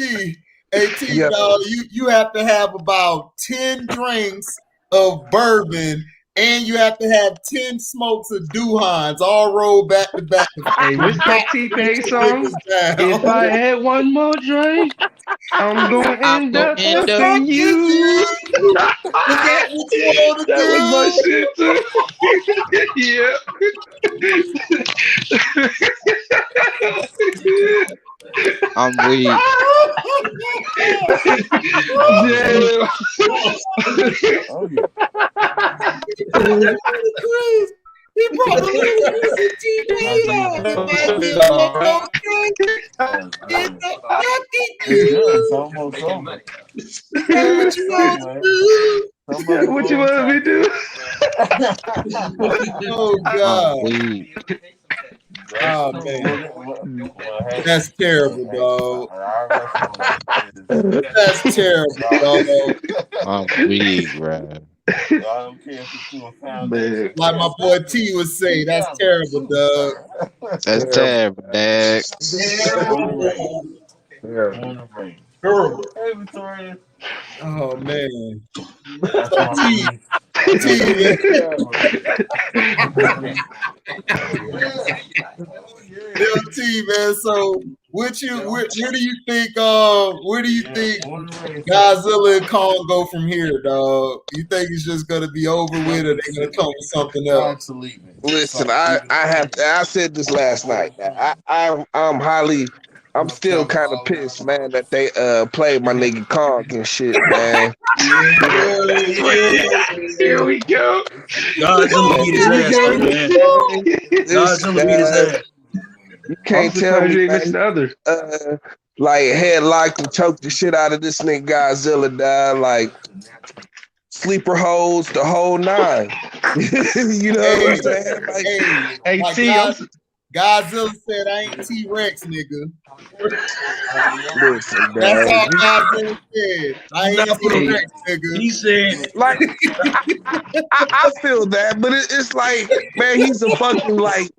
Yeah. dog, you have to have about 10 drinks of bourbon and you have to have 10 smokes of Duhans all rolled back to back. Hey, what's that T-Pain song? Down. If I had one more drink, I'm gonna end up fucking you. Is that what you want to That do? was my shit too. Yeah. I'm weak. Yeah. Oh yeah. Chris, he brought the little TV out. If I give him a more drink, end up fucking It's you. good. It's almost over. Is that what you want to do? That's what you want me to do? Oh I'm God. weak. Oh man. That's terrible, dog. That's terrible, dog. I'm weak, bro. Man. Like my boy T would say, that's terrible, dog. That's terrible, Dad. Terrible. Hey, Victoria. Oh man. That's So my T, Yo, T, man. So, where do you think Godzilla and Kong go from here, dog? You think it's just gonna be over with, or they gonna come with something else? Absolutely. Listen, I said this last night. I'm still kind of pissed, man, that they played my nigga Kong and shit, man. Here we go. Godzilla beat his ass, though, man. Godzilla beat his ass. You can't tell surprised you me, ain't missed the other. like headlocked and choked the shit out of this nigga Godzilla, dog. Like sleeper holes, the whole nine. You know what I'm saying? Like, Hey, like T, Godzilla said, "I ain't T-Rex, nigga." listen, That's dog. all Godzilla said. I ain't T-Rex, nigga. He said, Like, I feel that, but it's like, man, he's a fucking like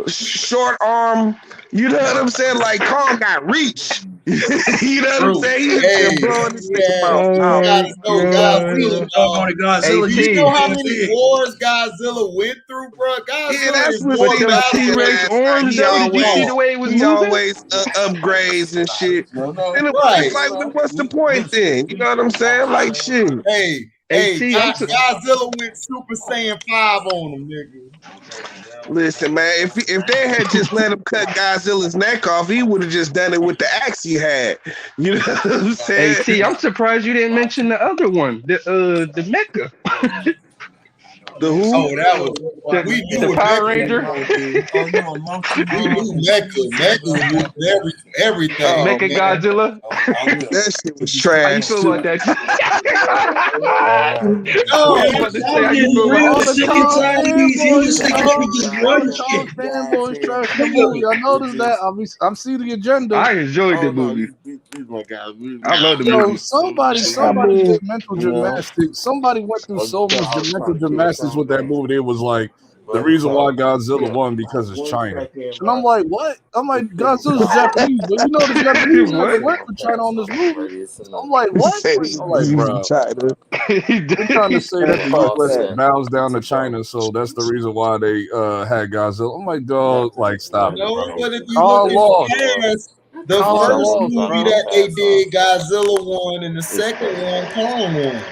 short arm. You know what I'm saying? Like Kong got reach. You know what I'm saying? He's just blowing this nigga mouth. Do you know how many wars Godzilla went through, bro? Yeah, that's Godzilla what is he more T-Rex arms, though. Did you see the way it was he moving? always upgrades and shit. And Right. it's like, what's the point then? You know what I'm saying? Like, shit. Hey, T, Godzilla went Super Saiyan 5 on him, nigga. Listen, man, if they had just let him cut Godzilla's neck off, he would have just done it with the axe he had. You know what I'm saying? Hey, T, I'm surprised you didn't mention the other one, the Mecha. The who? Oh, that was we do the Power Ranger. We knew Mecha was everything. Mecha Godzilla. That shit was How you trash. feel about that? I'm real sick and tired of these humans thinking they can just run shit. Fanboys trash the movie. I noticed that. I'm seeing the agenda. I enjoyed the movie. I love the movie. Somebody did mental gymnastics. Somebody went through so much mental gymnastics with that movie. It was like the reason why Godzilla won because it's China. And I'm like, what? I'm like, Godzilla's Japanese, but you know the Japanese never went for China on this movie. I'm like, what? I'm like, bro. They're trying to say that the U.S. bows down to China, so that's the reason why they had Godzilla. I'm like, dog, like stop. No, but if you look at the first movie that they did, Godzilla won, and the second one, Kong won.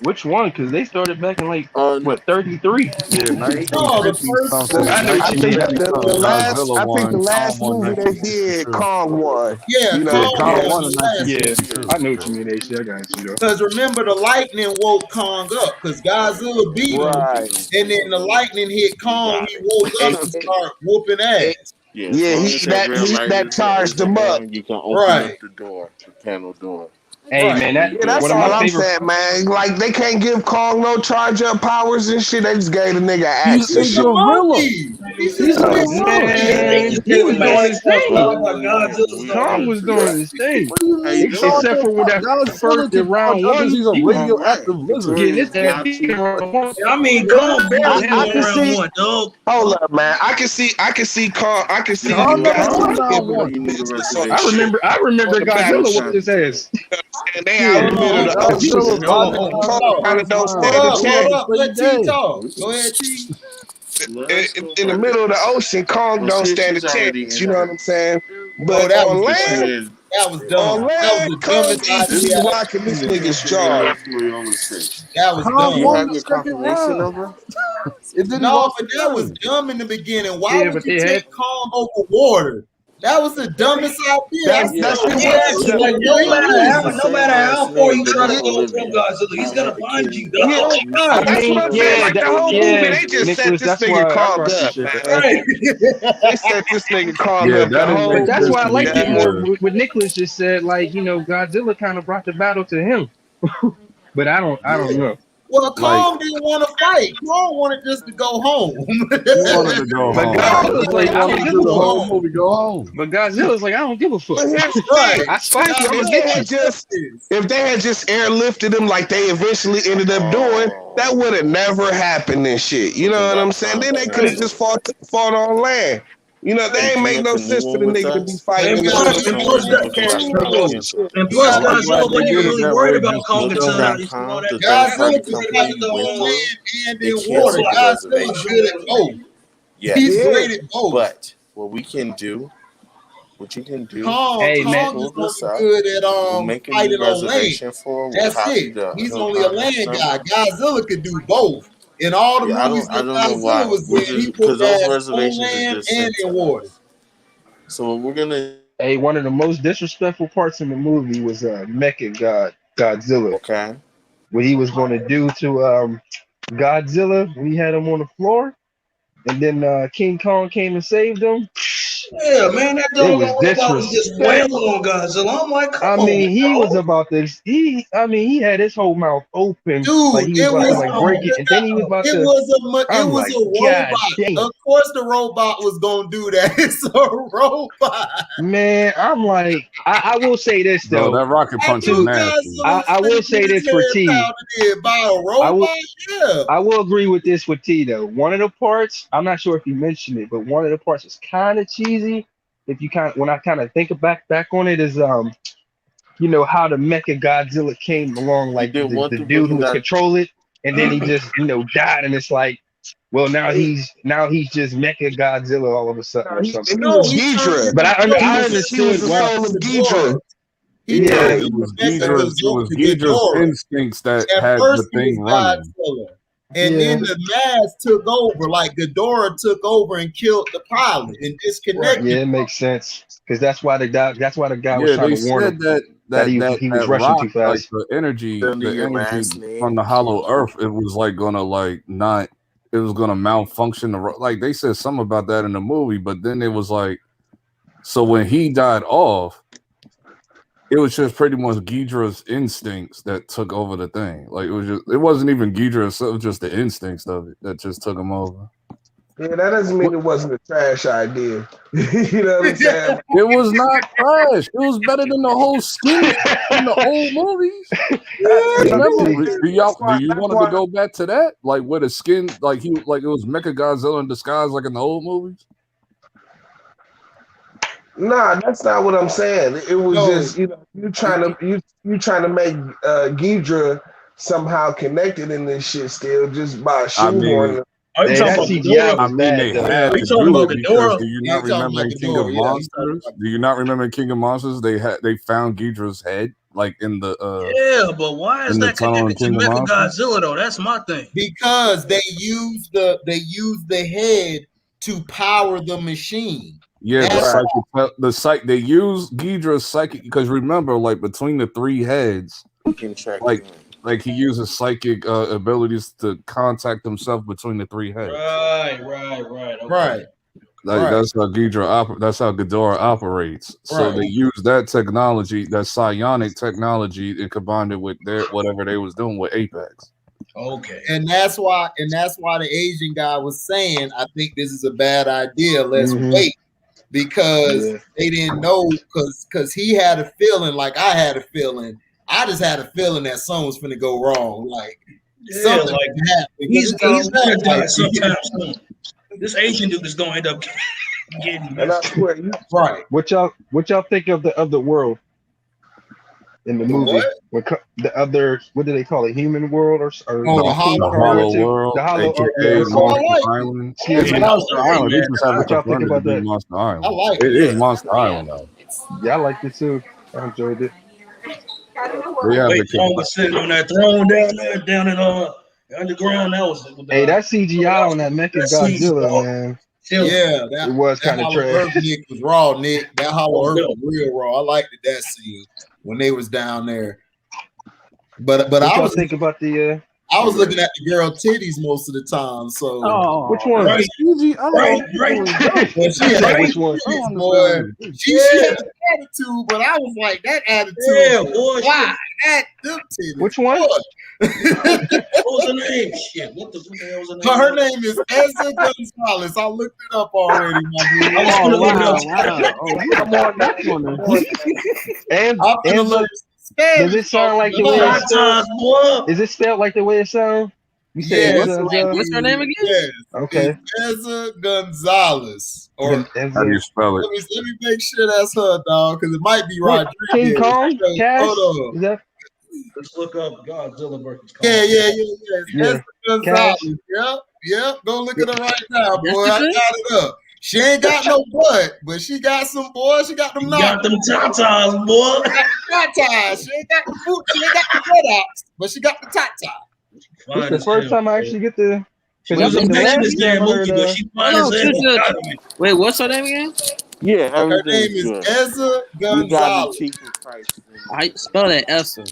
Which one? Because they started back in like what 33? Yeah, 1950 something. I think the last movie they did, Kong won. Yeah, you know, Kong won. Yeah, I know what you mean, AC. I got you though. Because remember, the lightning woke Kong up. Because Godzilla beat him, and then the lightning hit Kong. He woke up and started whooping ass. Yeah, that charged him up. You can open up the door, the panel door. Hey man, Yeah, that's one of all my I'm favorite. saying, man. Like they can't give Kong no charge up powers and shit. They just gave the nigga He's axe and a He's a shit. gorilla. monkey. He's He's just a a big gorilla. Man, monkey. he was doing his thing. We Kong was doing his thing. What do you How you mean? doing? Except for with that Godzilla in can charge round up because one, he's a he was All right. radioactive lizard. getting his Between ass beat in round one. I mean, Kong barely I hit can him round see. one, dog. Hold up, man. I can see Kong. I can see Kong never hit him Godzilla round giving one. them you need a business on I the shit remember on the Godzilla whooped battleship. his ass. And they out Yeah. in the middle of the ocean. Godzilla body Kong slam kind of first don't round. stand a It was Hold chance. to up. play Let T dead. talk. Go ahead, T. In the middle of the ocean, Kong don't stand a chance. You know what I'm saying? Oh, But that on was land, the that was dumb. That was the Kong dumbest is idea. rocking this nigga's jaw. That was Kong Do you dumb. won have the your second confirmation round. number? And then he No, lost but the that was third. dumb in the beginning. Why Yeah, would but you they had take Kong over water? That was the dumbest idea. I That's still that's don't Exactly. understand Like for no no matter reason. how far you try to yeah, go from Godzilla, he's gonna find you, yeah, dog. nah, I that's what mean, I'm saying. Like the whole movie, they just set Nicholas, this nigga that's Kong why I up, appreciate that. man. Right. They set this nigga Kong Yeah, up the that didn't But make whole that's sense why I to movie, me liked it man. more. either. What Nicholas just said, like, Godzilla kind of brought the battle to him. But I don't know. Well, Like Kong didn't want to fight. Kong wanted just to go home. he wanted to go But home. Kong Godzilla's just That's what like, he I wanted don't wanted to to give do a the go fuck. whole home. movie. Go home. But Godzilla's like, I don't give a fuck. But here's the Right. thing. I spiked you, I'm If gonna they get had you. just airlifted him like they eventually ended up doing, that would have never happened and shit. You know what I'm saying? Then they could have just fought on land. You know, they ain't make no sense for the nigga to be fighting And in the plus, middle of and the plus, ocean that, carrying people and shit. and plus, I'm glad Godzilla they wasn't did even it really that worried way about just to Kong show. until you know that Godzilla that can fight fight with the on land and in can't water. take the Godzilla's good at both. He's Yeah. great at both. But what you can do, Kong Hey, man. is only good at fighting on land. That's it. He's only a land guy. Godzilla could do both. In all the movies that Godzilla was in, he whooped ass on land and in water. So we're gonna Hey, one of the most disrespectful parts in the movie was Mecha Godzilla. okay. What he was going to do to Godzilla when he had him on the floor, and then King Kong came and saved him. Yeah, man, that It dog was was just wailing disrespectful. on Godzilla. I'm like, come I on, mean, he was dog. about to. He had his whole mouth open, like Dude, he was about to like break it, and then he was about to. it I'm was like, a God robot. damn, Of course, the robot was gonna do that. It's a robot. man. I'm like, I will say this Bro, though. that rocket I punch is knew nasty. I will say this for T. By a I will. robot. Yeah. I will agree with this with T though. One of the parts, I'm not sure if you mentioned it, but one of the parts is kind of cheesy. If you when I kind of think back on it, is how the Mecha Godzilla came along, like the dude who would control it, and then he just died, and it's like, well, now he's just Mecha Godzilla all of a sudden or something. He was Ghidra. But I He understood was the why. soul of Ghidra. Yeah, Yeah, it was Ghidra's instincts that At had first the thing it was running. Godzilla. And then the mask took over, like Ghidorah took over and killed the pilot and disconnected. Yeah, it makes sense because that's why the guy was Yeah, trying they to warn him said that he was rushing rock, too fast. like the energy Your last from name. the hollow earth, it was like gonna like not, it was gonna malfunction. Like they said something about that in the movie, but then it was like, so when he died off, it was just pretty much Ghidra's instincts that took over the thing. Like it wasn't even Ghidra, it was just the instincts of it that just took him over. Yeah, that doesn't mean it wasn't a trash idea. You know what I'm saying? It was not trash. It was better than the whole skin in the old movies. Remember, do you want to go back to that? Like with a skin, like it was Mecha Godzilla in disguise, like in the old movies. Nah, that's not what I'm saying. It was just you trying to make Ghidra somehow connected in this shit still just by shoehorning. Are you talking about they had to do it because do you not remember in King of Monsters? Do you not remember in King of Monsters they found Ghidra's head like in the but why is in the that tunnel in connected to King of Monsters? Mechagodzilla though? That's my thing. Because they use the head to power the machine. Yeah, they use Ghidra's psychic because remember, like between the three heads, like he uses psychic abilities to contact himself between the three heads. Right. Okay. Right. Like that's how Ghidorah operates. So they use that technology, that psionic technology, and combined it with whatever they was doing with Apex. Okay. And that's why the Asian guy was saying, I think this is a bad idea. Let's wait. Because they didn't know, because he had a feeling like I had a feeling. I just had a feeling that something was finna go wrong. Like something happened. He's gonna die sometime soon. This Asian dude is gonna end up getting right. What y'all think of the world in the movie? The other, what do they call it? Human world or the Hollow World? The Hollow Monster Island. It's Monster Island. They just haven't confirmed it being Monster Island. I like it. It is Monster Island though. Yeah, I liked it too. I enjoyed it. Kong was sitting on that throne down there, down in underground. That was that CGI on that Mecha Godzilla, man. Yeah, it was kind of trash. Nick was raw, Nick. That Hollow Earth was real raw. I liked that scene when they was down there. But I was thinking about the. I was looking at the girl titties most of the time. So which one? Right. Well, she had which one? Boy, she had an attitude, but I was like, that attitude. Yeah, boy. Why? Them titties. Which one? What was her name? Shit. What the hell was her name? Her name is Ezra Gonzalez. I looked it up already, my dude. Come on. And does it sound like the way it sounds? Is it spelled like the way it sounds? You said what's her name again? Yes. Okay. Ezra Gonzalez. Or how do you spell it? Let me make sure that's her, dog, because it might be Rodriguez. King Kong? Hold on. Let's look up Godzilla versus Kong. Yeah. Ezra Gonzalez. Yep. Go look at her right now, boy. I got it up. She ain't got no butt, but she got some, boy. She got them got them tatas, boy. Tatas. She ain't got the foot. She ain't got the butt out, but she got the tatas. It's the first time I actually get to. She was a this damn movie, but she fine as hell. Wait, what's her name again? Yeah, her name is Ezra Gonzalez. I spell that Ezra.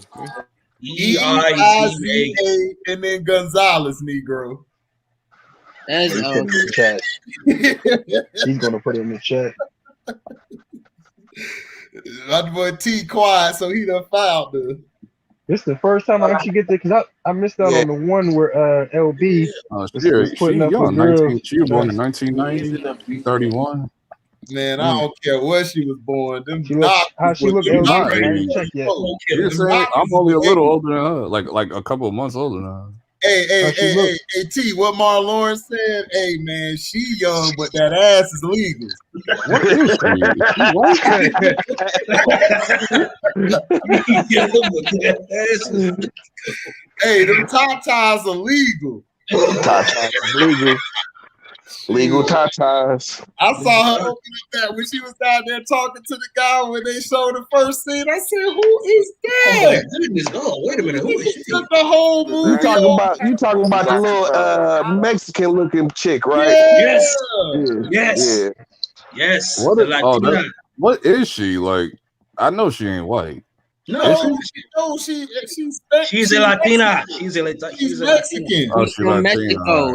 E-I-Z-A and then Gonzalez, Negro. That's chat. He's gonna put it in the chat. My boy T quiet, so he done found the. This is the first time I actually get there because I missed out on the one where LB was putting up a girl. She was born in 1990, 31. Man, I don't care where she was born. How she look? I'm only a little older than her, like a couple of months older than her. Hey, T, what Marlon Lawrence said, hey, man, she young, but that ass is legal. Hey, them tatas are legal. Tatas legal. Legal tatas. I saw her open up that when she was down there talking to the guy when they showed the first scene. I said, "Who is that?" Oh, wait a minute. Who is she? The whole movie. You talking about the little Mexican looking chick, right? Yes. What is she like? I know she ain't white. She's a Latina. She's Mexican. Oh, she's from Mexico.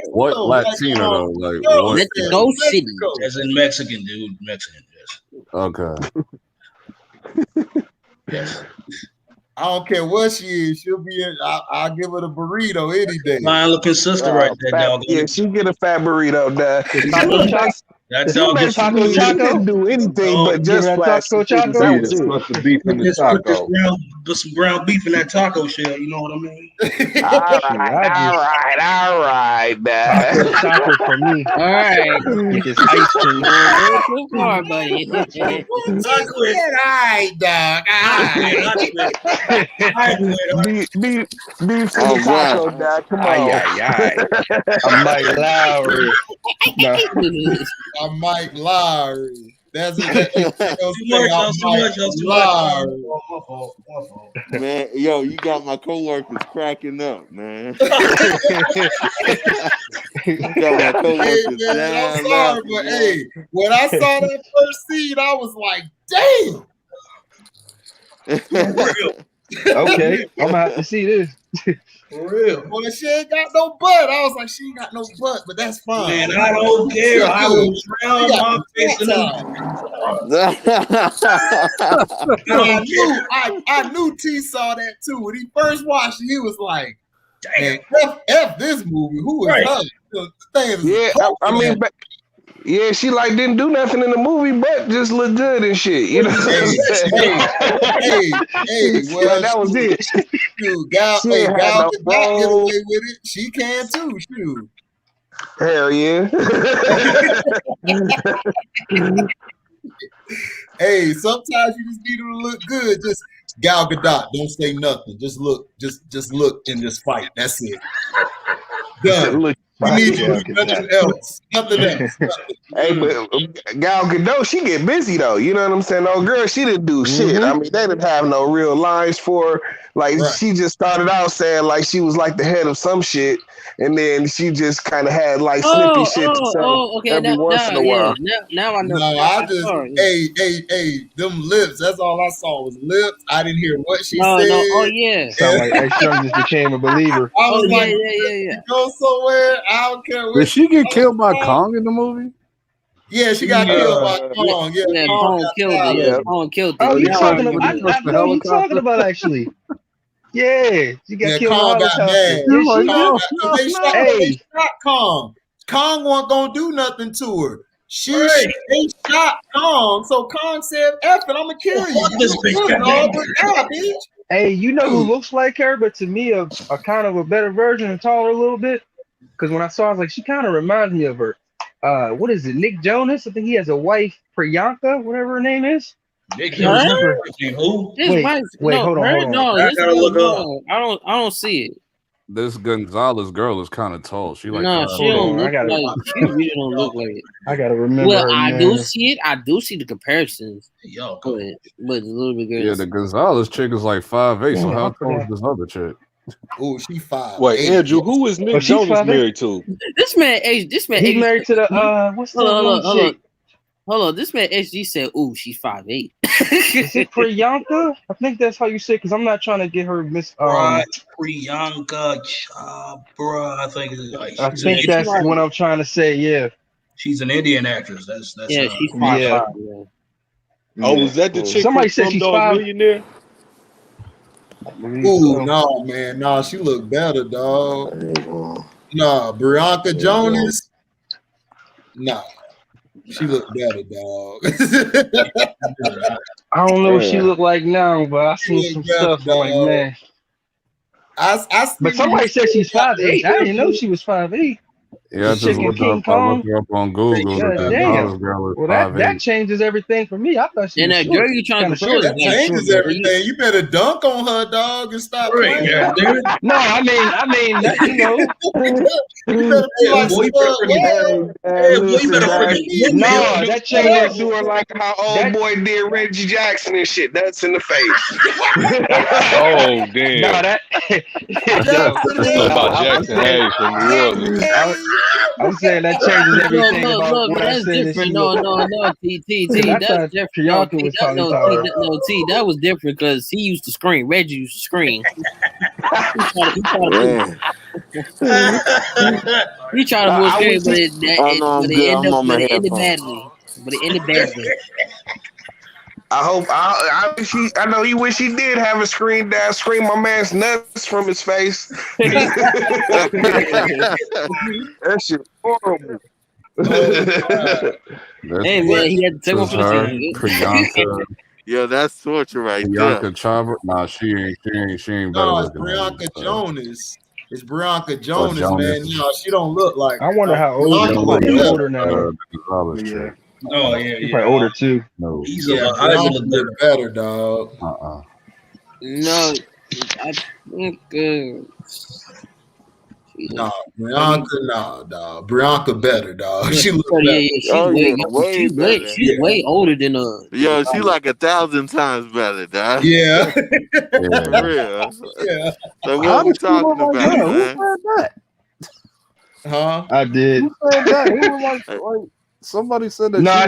What Latina though? Like what? Mexico City. As in Mexican, dude. Mexican. Yes. Okay. Yes. I don't care what she is. She'll be in. I'll give her the burrito any day. Fine looking sister right there, dog. Yeah, she get a fat burrito there. That dog gets couldn't do anything but just taco choco. That was supposed to be from the taco. Put some ground beef in that taco shell. You know what I mean? All right, man. Taco for me. All right. It's ice cream. Too far, buddy. All right, dog. Beef from the taco, dog. Come on. I'm Mike Lowry. I'm Mike Lowry. That's Man, yo, you got my coworkers cracking up, man. You got my coworkers down. I'm sorry, but hey, when I saw that first scene, I was like, damn. Okay, I'm gonna have to see this. For real. Well, she ain't got no butt. I was like, she ain't got no butt, but that's fine. Man, I don't care. I will drown my face in the I knew T saw that too. When he first watched it, he was like, "Damn, F this movie. Who is her?" The thing is, I mean, but, yeah, she like didn't do nothing in the movie, but just look good and shit. You know what I'm saying? Well, that was it. Dude, Gal She ain't had Gal no could not get balls. away with it. She can too. Shoot. Hell yeah. Hey, sometimes you just need her to look good. Just Gal Gadot, don't say nothing. Just look, just look and just fight. That's it. Done. Look, you need to do nothing else. Nothing else. Hey, but Gal Gadot, she get busy though. You know what I'm saying? Oh, girl, she didn't do shit. I mean, they didn't have no real lines for her. Like, she just started out saying like she was like the head of some shit, and then she just kind of had like snippy shit to say every once in a while. Now I know. No, I just hey, them lips. That's all I saw was lips. I didn't hear what she said. No. Oh yeah. Sound like X Young just became a believer. I was like, yeah. Go somewhere. I don't care. Did she get killed by Kong in the movie? Yeah, she got killed by Kong. Yeah, Kong killed her. Yeah, Kong killed her. Oh, you talking about? I know you talking about actually. Yeah, she got killed. Kong got mad. They shot Kong. Kong wasn't gonna do nothing to her. They shot Kong, so Kong said, "F it, I'm gonna kill you." Bitch. Hey, you know who looks like her, but to me, a kind of a better version and taller a little bit. Because when I saw, I was like, she kind of reminds me of her. What is it? Nick Jonas? I think he has a wife, Priyanka, whatever her name is. Nick Jonas. Who? Wait, hold on. No, I gotta look up. I don't see it. This Gonzalez girl is kind of tall. She like she don't look like. She really don't look like it. I gotta remember. Well, her I name. do see it. I do see the comparisons. Yo, but it's a little bit good. Yeah, the Gonzalez chick is like 5'8". So how tall is this other chick? Oh, she 5'8". Wait, Andrew, who is Nick Jonas married to? This man, he's married to the what's the one chick? Hold on, this man HG said, "Ooh, she's 5'8". Is it Priyanka? I think that's how you say it, because I'm not trying to get her Priyanka Chopra, I think. I think that's what I'm trying to say. Yeah, she's an Indian actress. That's she's 5'5". Yeah. Oh, was that the chick? Somebody said she's 5. Millionaire? Ooh, no, man, no, she look better, dog. No, Bianca Jonas. No. She looked better, dog. I don't know what she looked like now, but I seen some stuff. I'm like, man. But somebody said she's 5'8". I didn't know she was 5'8". Yeah, I just looked her up on Google. Well, that changes everything for me. I thought she was that girl you trying to show that changes everything. You better dunk on her, dog, and stop playing. No, I mean, you know. You better be like No, that changes to her like how old boy did Reggie Jackson and shit. That's in the face. Oh damn! No, that. About Jackson Hayes from New Orleans. I'm saying that changes everything look, what that's I said. different. No, T. That's different. That was different because he used to scream. Reggie used to scream. He tried to more scream, but it ended badly. I know he wish he did have a scream my man's nuts from his face. That shit horrible. Hey man, he had to take one for the team. Priyanka. Yeah, that's torture right Priyanka there. Chopra. Nah, she ain't better looking. Bianca Jonas. It's Bianca Jonas, man. No, she don't look like. I wonder how old she's older now. Yeah. Oh yeah, she's probably older too. No, he's look better, dog. No, I think. No, Bianca, dog. Bianca better, dog. She look better. She's way older than us. Yo, she like 1,000 times better, dog. Yeah. For real. Yeah. So what we talking about, man? Who said that? Huh? I did. Who said that? Who was like somebody said that. No, I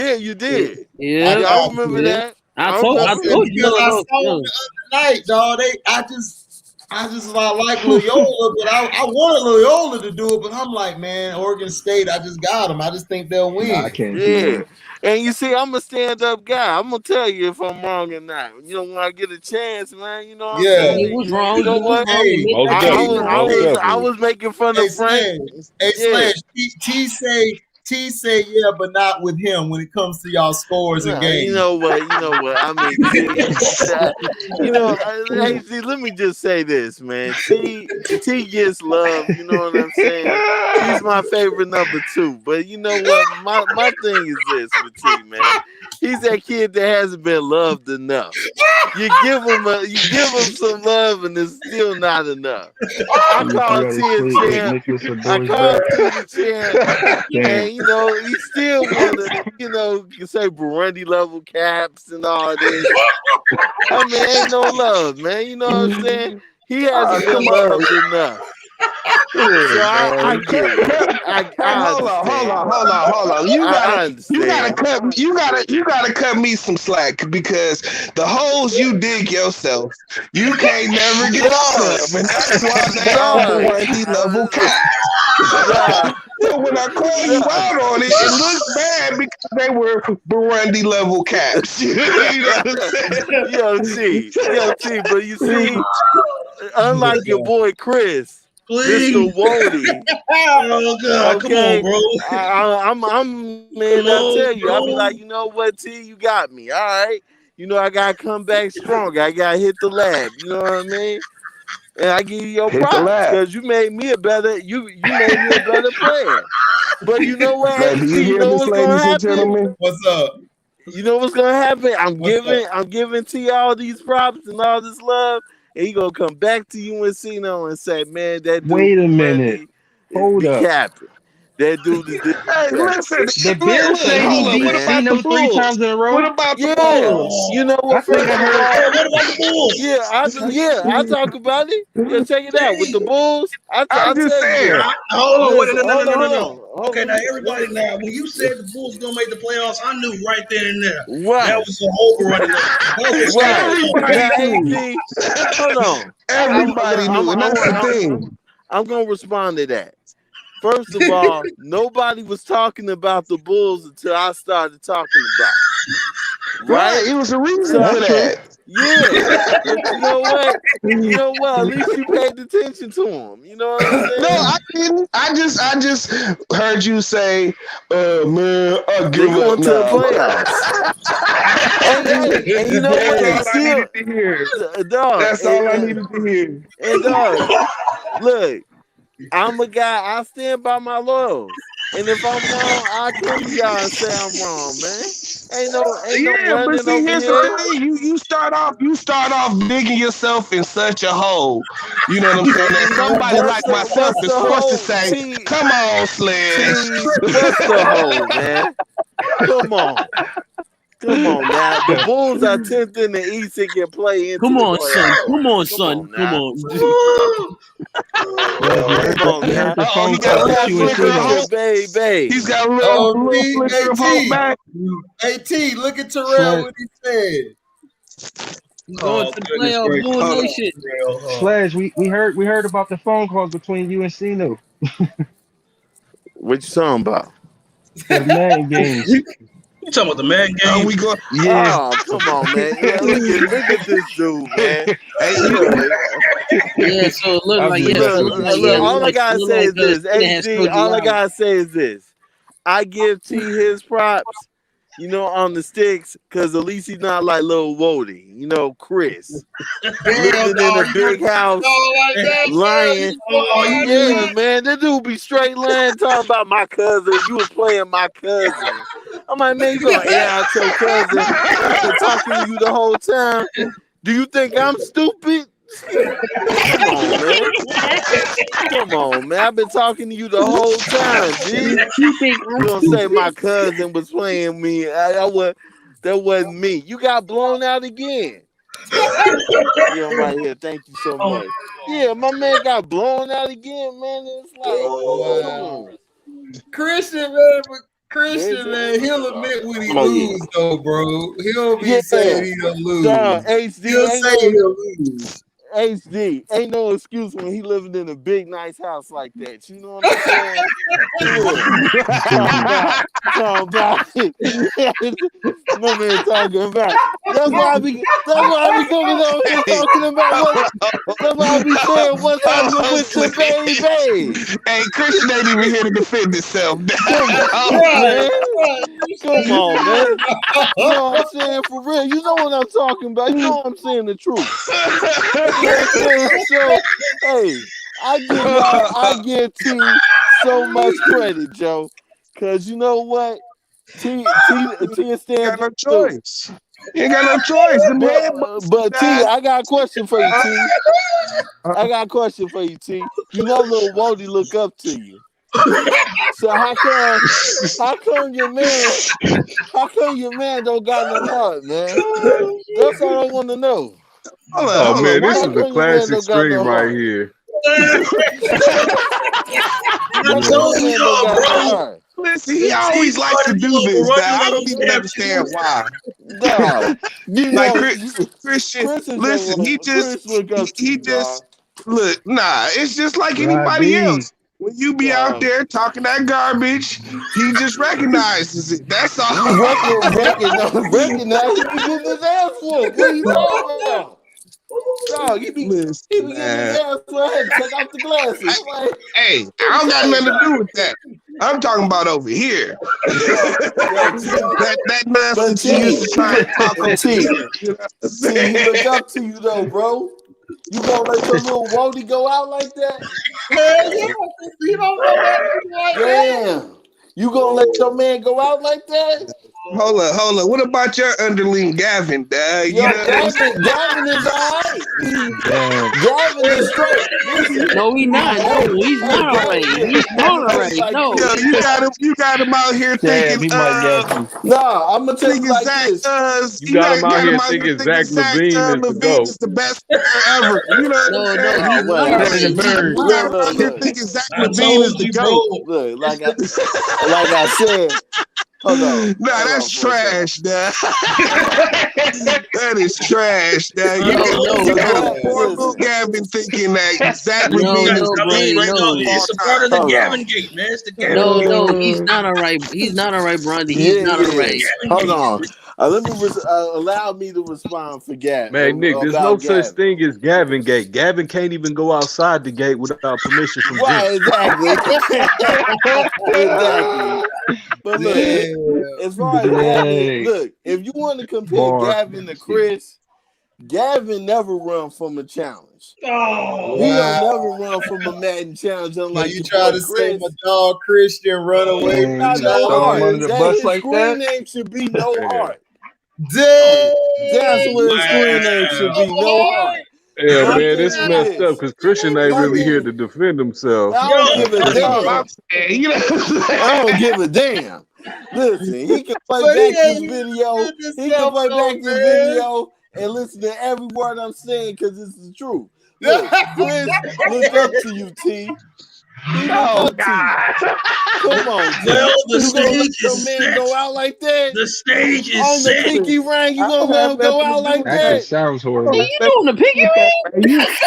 Yeah, you did. Yeah, I remember that. I I'm told just you. Because I No. saw them the other night, dog. I just like Loyola, but I wanted Loyola to do it, but I'm like, man, Oregon State, I just got them. I just think they'll Nah, I win. can't do Yeah. it. And you see, I'm a stand-up guy. I'm gonna tell you if I'm wrong or not. You know, when I get a chance, man, you know what I'm Yeah. saying? You was wrong. You know You was what? wrong. And Hey, make Most that I decision definitely. was I Most already. was I definitely. was making fun hey, of Frank. Yeah. Slash, T say, yeah, but not with him when it comes to y'all scores and Nah, you games. know what? You know what? I mean, you know, hey, see, let me just say this, man. T gets love. You know what I'm saying? He's my favorite number 2. But you know what? My thing is this with T, man. He's that kid that hasn't been loved enough. You give him some love, and it's still not enough. I You called gotta T a say, wait, champ. Nicholas, a I boy's called back. T the champ. Damn. And you know, he still wanna, you know, you say Burundi level caps and all this. I mean, ain't no love, man. You know what I'm saying? He hasn't Come been on. loved enough. So Look, I man. get it. I Hold understand. on. I You gotta understand. cut me some slack because the holes you dig yourself, you can't never get out of, and that's why they are Dog, Burundi level cats. dog, So when I call you dog. out on it, it looks bad because they were Burundi level caps. You know what I'm saying? Yo, T, but you see, unlike your boy Chris, Mr. Please. Wody, Oh God, come on, okay, bro. I'm man. Come I on, tell you, I'll be bro. like, you know what, T, you got me. All right, you know I gotta come back strong. I gotta hit the lab. You know what I mean? And I give you your Hit the props lab. because you made me a better player. But you know what, Now, do you T, you hear know this, what's gonna ladies and happen? gentlemen? What's up? You know what's gonna happen? What's up? I'm giving T all these props and all this love, and he gonna come back to UNC and say, man, that dude Wait a minute. Burundi Hold be up. capping. That dude is this. Hey, listen, The look, Bills say he hold up. beat What Man. about the Cino 3 Bulls? times in a What row. about the Yeah, Bulls? you know I what? think First I of heard. all, What about the Bulls? I talk about it. Yeah, check it out with the Bulls. I I'm just tell you saying. this. Hold on, wait, Listen, hold no. on. Okay, now everybody, now when you said the Bulls gonna make the playoffs, I knew right then and there that Right, was an overrunning. That was right. Everybody Now, knew. AT, hold on. Everybody knew, and that's the thing. I'm gonna respond to that. First of all, nobody was talking about the Bulls until I started talking about it. Right, Right? it was a reason So for That's true. that. yeah. But you know what? At least you paid attention to them. You know what I'm No, saying? I didn't. I just heard you say, man, I They give up going to the now. playoffs. And you know what? That's They all I still needed to hear. dog. That's all I needed to hear. And dog, look, I'm a guy. I stand by my laurels. And if I'm wrong, I come to y'all and say I'm wrong, man. Ain't no Yeah, but running see, over here's here. the thing. You start off digging yourself in such a hole. You know what I'm saying? That somebody like myself What's is the forced to whole say, T? come on, Sledge. What's the whole, man? Come on. Come on now. The Bulls are 10th in the East and can play into Come the on, son. playoffs. Come on, Come son. on Come now. on. Glad you heard Come that. on You now. heard the Uh-oh, he phone got call a from little Every flicker of Chiwasino. picture, hope. baby. He's got a Oh, little flicker of hope back. T, look at Terrell Slash, what he said. Going Oh to the goodness playoff, gracious! Bull Hold on, Nation. Slash, we heard about the phone calls between you and Cino What you talking about? for the Madden games. you talking about the man Oh, game? we go. Yeah. Oh, come on, man. Look at this dude, man. Hey, Look, Yeah, so it looked I'm like just messing with you, Slash. all I gotta look say like is this. Cena has HD, sold you all I out. gotta say is this. I give T his props, on the sticks, because at least he's not like little Wody, Chris. Damn, Living in a dog, you big house, like that, lying. you Yeah, man, that dude be straight lying, talking about my cousin. You was playing my cousin. I'm like, man, you gonna air out your cousin. I've been talking to you the whole time. Do you think I'm stupid? Come on, man. Come on, man. I've been talking to you the whole time, G. You think You I'm gonna say stupid? my cousin was playing me? That wasn't me. You got blown out again. Yeah, I'm right here. Thank you so much. Yeah, my man got blown out again, man. It's like, come Wow. on. Christian, man, Christian, man, he'll admit when he Oh, yeah. lose, though, bro. He'll be Yeah. saying he'll lose. Dog, HD He'll ain't say no he'll lose. HD ain't no excuse when he living in a big nice house like that. You know what I'm saying? Talking about my man talking about. That's why I be coming on here talking about what. That's why I be saying what's happening with your baby. Hey, Christian ain't even here to defend himself. Come on, man. You know what I'm saying? For real. You know what I'm talking about. You know I'm saying the truth. So, hey, I give T so much credit, Joe. Cause you know what? T is stand got no choice. You ain't got no choice. But T, I got a question for you, T. I got a question for you, T. You know little Wody look up to you. So how come your man don't got no heart, man? That's all I want to know. Oh man, this is a classic stream right here. Listen, he always likes to do this. I don't even understand why. Dog, Christian, listen, he just look. Nah, it's just like anybody else. When you be out there talking that garbage, he just recognizes it. That's all. Recognize he be getting his ass whooped. What are you talking about? Dog, he be getting his ass whooped. Take off the glasses. Hey, I don't got nothing to do with that. I'm talking about over here. that nonsense he used to try and talk over here. He look up to you though, bro. You gonna let your little Wody go out like that? You don't know that. Damn. You gonna let your man go out like that? Hold on. What about your underling Gavin? Gavin is all right. Gavin is straight. No, he's not. No, he's not all right. He's not all right. No. Yo, you got him out here thinking. Nah, I'm gonna tell you like Zach, this. You got him out here thinking Zach Levine is the best player ever. You know what I'm saying? He's not. You got him out here thinking Zach Levine is the GOAT. Look, like I said. Hold on. Nah, that's trash, dad. That is trash, dad. You got a poor little Gavin thinking that Zach Levine is the best right now. It's a part of the Gavin Gate, man. It's the Gavin No, he's not all right. He's not all right, Brondy. He's not all right. Hold on. Let me allow me to respond for Gavin. Man, Nick, there's no such thing as Gavin Gate. Gavin can't even go outside the gate without permission from Right, exactly. But look, as far as Gavin, look, if you want to compare Gavin to Chris, Gavin never run from a challenge. He don't never run from a Madden challenge. Unlike you try to say my dog Christian run away from no heart. Under the bus like screen that? name should be no heart. That's what his screen name should be. No heart. Yeah, man, it's messed up because Christian ain't really here to defend himself. I don't give a damn. I don't give a damn. Listen, he can play back this video. He can play back this video and listen to every word I'm saying because this is true. Look, Chris, look up to you, T. Oh God! Come on, well, the stage is set. Man go out like that. The stage is on set. the pinky ring. You gonna let him go out like that? Sounds horrible. You doing the pinky ring?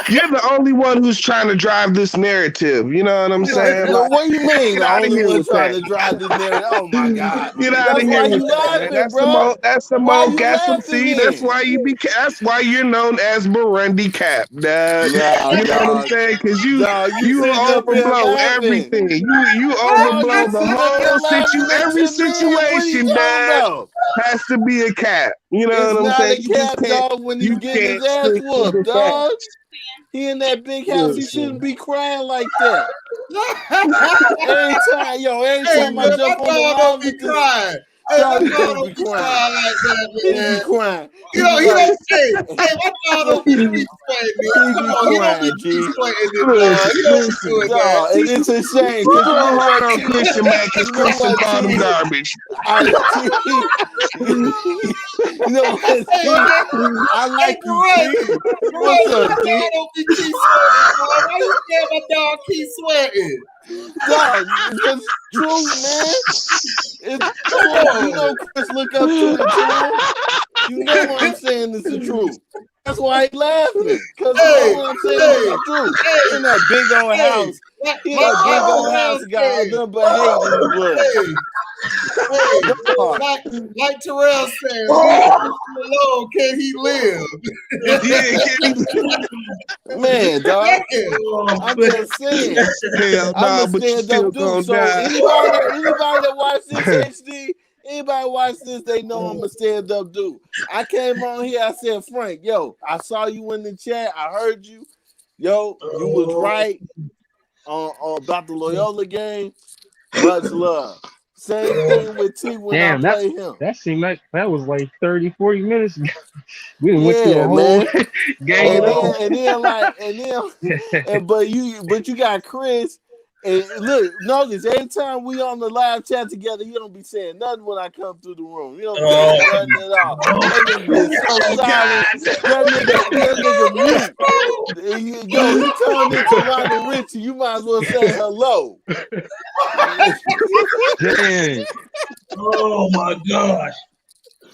You're the only one who's trying to drive this narrative. You know what I'm saying? Like, what do you mean? Get out of here with trying that. to drive this narrative. Oh my God! Get out of here with that. That's the most. That's why you be. That's why you're known as Burundi Cap. You know what I'm saying? Because you overblow everything. You overblow the whole situation. Every situation that has to be a cap. You know what I'm saying? It's not a cap, dog, when you get his ass whooped, dog. He in that big house. He shouldn't be crying like that. Every time I jump on the wall, he crying. He be crying. You know, he don't say, hey, my father be sweating. Come on, he don't be sweating this, dog. And it's a shame. You don't hard on Christian, man, because Christian called him garbage. You know what? See, I like you, see? What's up, see? Don't be keep sweating, bro. Why you saying my dog keep sweating? Dog, because it's true, man. It's true. You know Chris look up to it too. You know what I'm saying is the truth. That's why he laughing. Because you know what I'm saying is the truth. In that big old house. In that big old house got nothing but hate in the blood. Like Terrell said, alone can he live? Man, dog. I'm just saying. I'm a stand-up dude. So anybody that watch this HD, anybody watch this, they know I'm a stand-up dude. I came on here, I said, Frank, yo, I saw you in the chat, I heard you. Yo, you was right about the Loyola game. Much love. Same thing with T when I play him. That seemed like that was like 30, 40 minutes ago. We went through a whole game. But you got Chris. And look, notice anytime we on the live chat together, you don't be saying nothing when I come through the room. You don't be saying nothing at all. That nigga is so silent. That nigga mute. Yo, you turned into Ronnie Richie. You might as well say hello. Dang. Oh my gosh.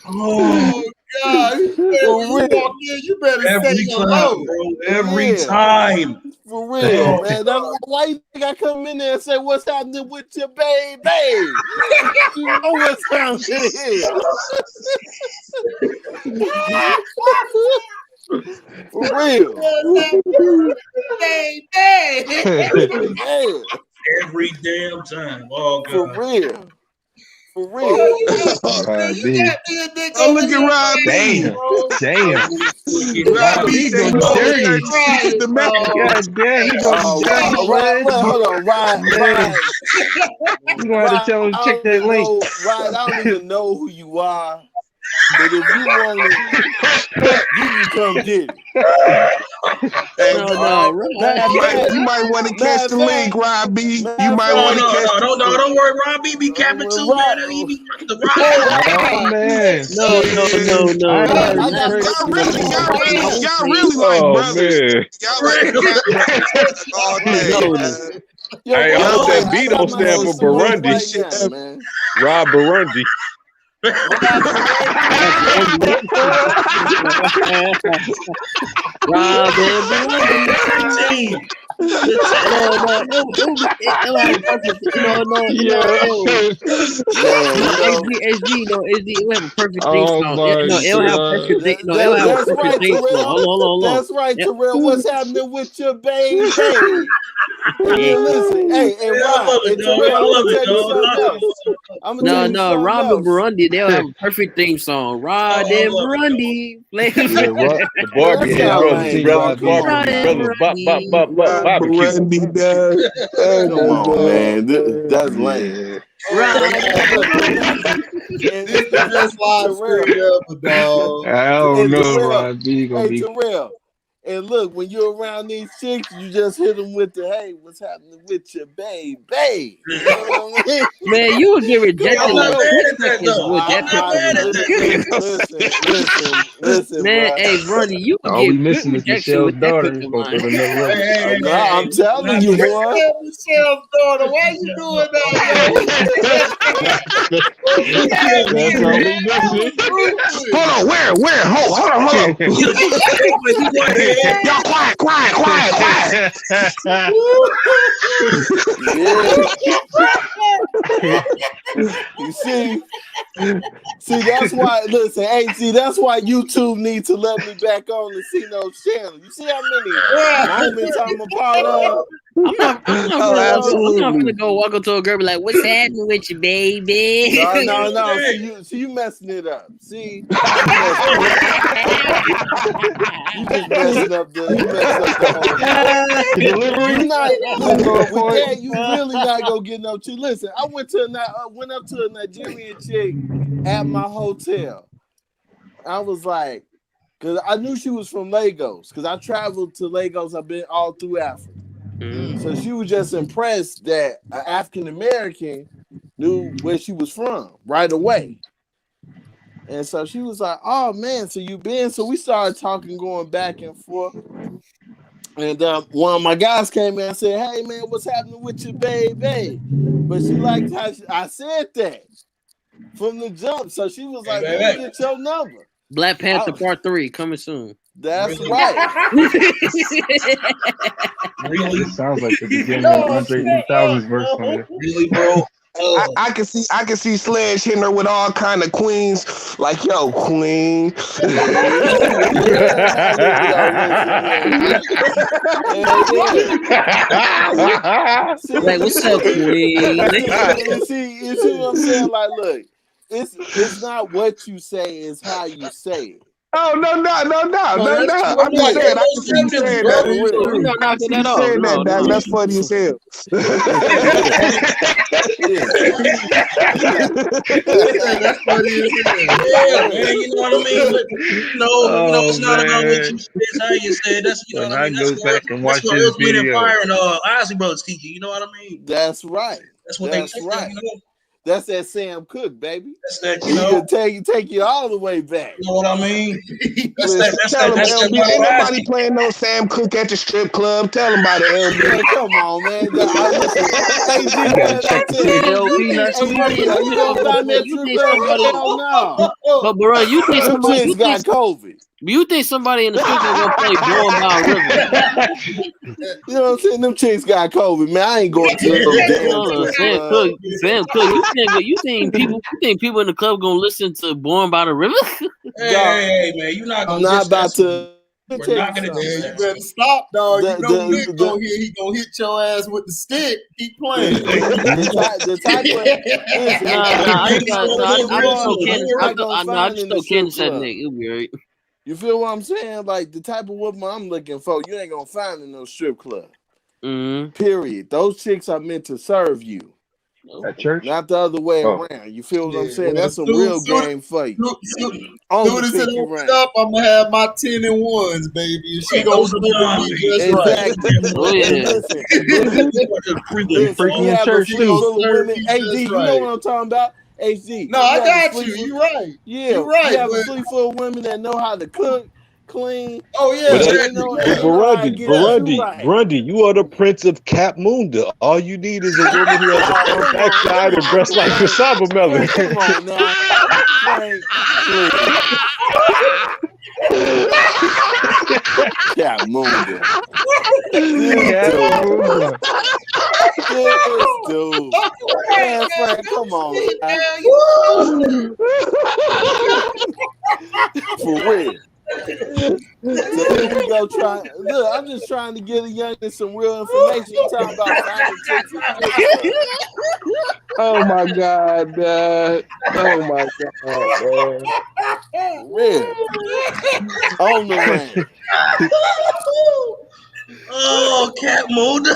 Oh God. You better every say time, hello. bro. Every time. For real, man. That's why you think I come in there and say, what's happening with your baby? You know what's happening here. For real. Every damn time. Oh, God. For real. For real. Oh, look at Rob B. Damn. Rob B said he's dirty. God damn, he gonna be dirty. Hold on, Ryan. You gonna have to tell him to check that link. Ryan, I don't even know who you are. But if you want it, you can come get it. You might want to catch the link, Rob B. You might want to catch the link. Don't worry, Rob B be capping too, man. He be the rock. Oh, man. No. Y'all really like brothers. Y'all like all day. Hey, I hope that B don't stand for Burundi. Rob Burundi. That's right, Terrell. What's happening with your baby? Listen, hey, Ron, Robin Burundi, they'll have a perfect theme song. Rod and Burundi. The Barbie brothers. Come on, man. That's lame. I don't know, Ron B. Gonna be. Terrell. And look, when you're around these chicks, you just hit them with the, hey, what's happening with your baby? You know what I mean? Man, you would get rejected like 6 seconds with that. Listen, man, hey, Ronnie, you would All we get missing is Michelle's daughter. I'm telling you, boy. Michelle's daughter, why you doing that? That's all we missing. Hold on, where? Hold on. Y'all quiet. You see, that's why. Listen, hey, that's why YouTube needs to let me back on the C-No's channel. You see how many moments I'm a part of. I'm not gonna go walk up to a girl and be like, "What's happening with you, baby?" No. See, you messing it up. See, you just messing up the delivery. You really not gonna get no chick. Listen, I went up to a Nigerian chick at my hotel. I was like, because I knew she was from Lagos, because I traveled to Lagos. I've been all through Africa. So she was just impressed that an African American knew where she was from right away. And so she was like, "Oh man, so you been?" So we started talking, going back and forth. And one of my guys came in and said, "Hey man, what's happening with your baby?" But she liked how I said that from the jump. So she was like, "Let me get your number." Black Panther Part 3 coming soon. That's right. Really? It sounds like the beginning of Andre 3000's verse on there. Really, bro? I can see Sledge hitting her with all kind of queens, like yo, queen. Like, what's up, queen? You see what I'm saying? Like, look, it's not what you say, it's how you say it. Oh no! I'm just saying. I can see you saying that. We're not knocking that off. Saying that, that's funny as hell. That's funny as hell. Yeah, man. You know what I mean? But, it's not about what you say, it's how you say it. That's what I mean. That's what Earth, Wind and Fire and Ozzy Brothers teach you. You know what I mean? That's right. That's what That's they right. You know? That's that Sam Cooke, baby. That's that, He can take you all the way back. You know what I mean? That's Ain't nobody playing no Sam Cooke at the strip club. Tell them about it, LB. Man, come on, man. You gonna find that strip club? But bro, you think somebody got COVID? You think somebody in the strip club gonna play Blowing Down River? You know what I'm saying? Them chicks got COVID, man. I ain't going to Sam Cooke, you think people in the club gonna listen to Born by the River? Hey, man, you're not gonna. I'm not about to. We're not gonna do You that. better stop, dog. You know Nick gonna hit. He gonna hit your ass with the stick. Keep playing. The type of I just throw Candace at Nick. It'll be right. You feel what I'm saying? Like the type of woman I'm looking for, you ain't gonna find in no strip club. Mm-hmm. Period. Those chicks are meant to serve you. At church? Not the other way around. You feel what I'm saying? That's some real game for you. Soon as it opens up, I'm gonna have my 10 and 1s, baby. And she gonna serve me just exactly. right. Oh yeah. Freaky in church too. AD, you know what I'm talking about? HD. No, I got you. You're right. Yeah, you're right. You have a sleep full of women that know how to cook, clean. Oh yeah. Grundy, you are the Prince of Cap Munda. All you need is a woman who has a firm backside and breasts like cassava melon. Come on now, Frank, Cap Munda. Dude. Man, Frank, come on. For real. So here we go. Look, I'm just trying to get a youngin some real information. Talking about finding chicks. Oh my God, man. Oh my God, man. Real. On the ring. Oh, Cat Munda.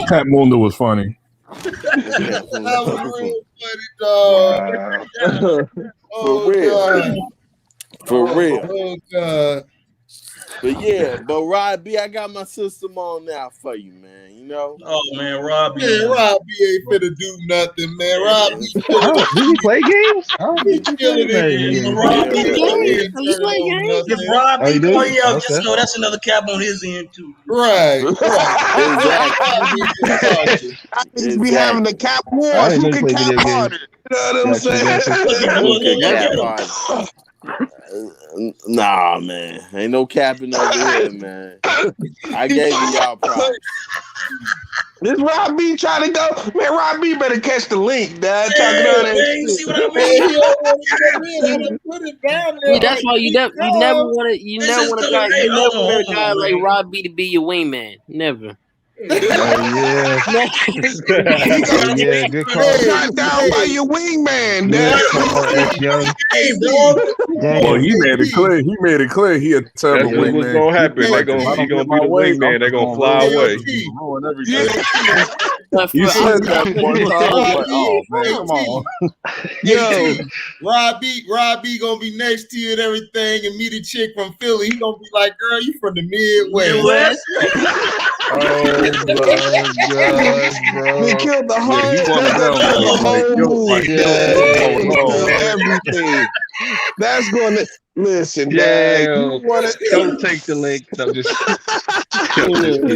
Cat Munda was funny. That was real funny, dog. For real. For real. Oh God. But yeah, but Rod B, I got my system on now for you, man. You know? Oh man, Rob B. Yeah, Rob B ain't finna do nothing, man. Rob B. Do he play games? He killing it. Rob B. If Rob B. do? Oh yeah, Okay. so that's another cap on his end too. Right. Exactly. I just be having the cap wars. Who can cap harder? You know what I'm saying? Nah, man. Ain't no capping over here, man. I gave y'all props. This Rob B trying to go. Man, Rob B better catch the link, dad. Talking Yeah, about man, that you shit. see what I mean? Man, he don't want to come in. I done put it down there. That's why you never want a guy like Rob B to be your wingman. Never. Yeah, good call. Shot down by your wingman, dad. Hey, bro. Well, he made it clear. He made it clear he a terrible That's what's wingman. gonna happen. They're gonna be the wingman. They're gonna fly away. Ruin everything. You said that one time. I was like, oh man, come on. Yo, Rob B gonna be next to you and everything, and meet a chick from Philly. He gonna be like, "Girl, you from the Midwest." gosh, bro. They killed the whole. Yeah, he one of them. Everything. That's going to listen, Damn. you wanna, Don't take the link. No, just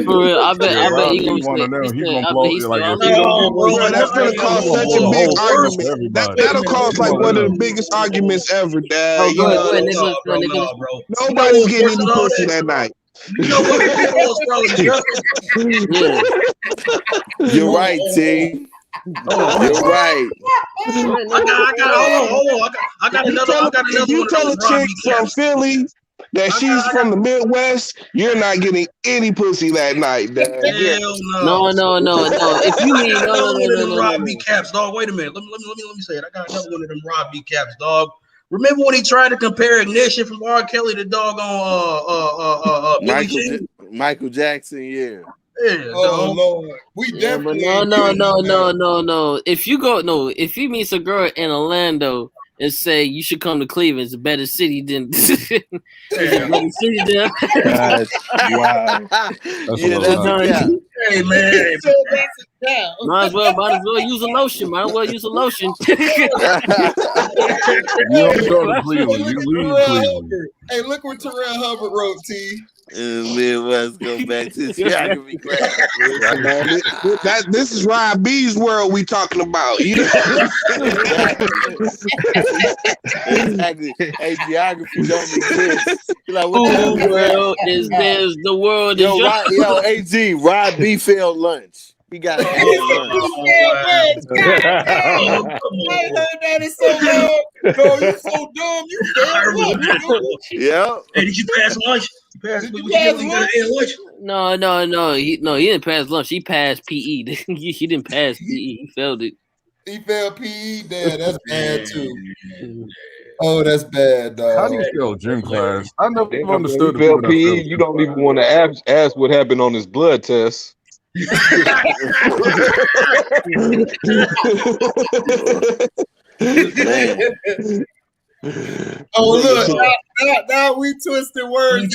For real, I bet Rob, he he gonna one say. of them. He I gonna bet blow he's like still. if he don't bro, that's gonna cause such a big argument. That'll cause like one of the biggest arguments ever, Dad. Oh, You go know, ahead, Nicholas. Bro. Nobody's getting any pussy that night. You know what the Yeah. You're right, T. You're right. I got another If you tell a chick from Philly that she's from the Midwest, you're not getting any pussy that night, Dad. Hell No. If you mean no. Rob B. Caps, dog. Wait a minute. Let me say it. I got another one of them Rob B. Caps, dog. Remember when he tried to compare Ignition from R. Kelly to dog on Michael Jackson, yeah. Oh Lord, we definitely no. If you meet a girl in Orlando and say you should come to Cleveland, it's a better city than wow. Hey man, might as well use a lotion. You don't go to Cleveland. You leave Cleveland. Hey, look what Terrell Hubbard wrote, T. Midwest, go back to geography class. This is Rob B's world we talking about. You know? Exactly. Hey, geography don't exist. Like, what the world is there's the world is yo, AG, Rob B failed lunch. He got to fail lunch. I heard that in so long. No, you so dumb. You failed lunch. Yeah. Hey, did you pass lunch? Did you pass lunch? No. He didn't pass lunch. He passed PE. He didn't pass PE. He failed it. He failed PE. Damn, that's bad too. Oh, that's bad, dog. How do you feel gym class? I never understood. Fail PE. You don't even want to ask what happened on his blood test. Oh look, now we twisted words.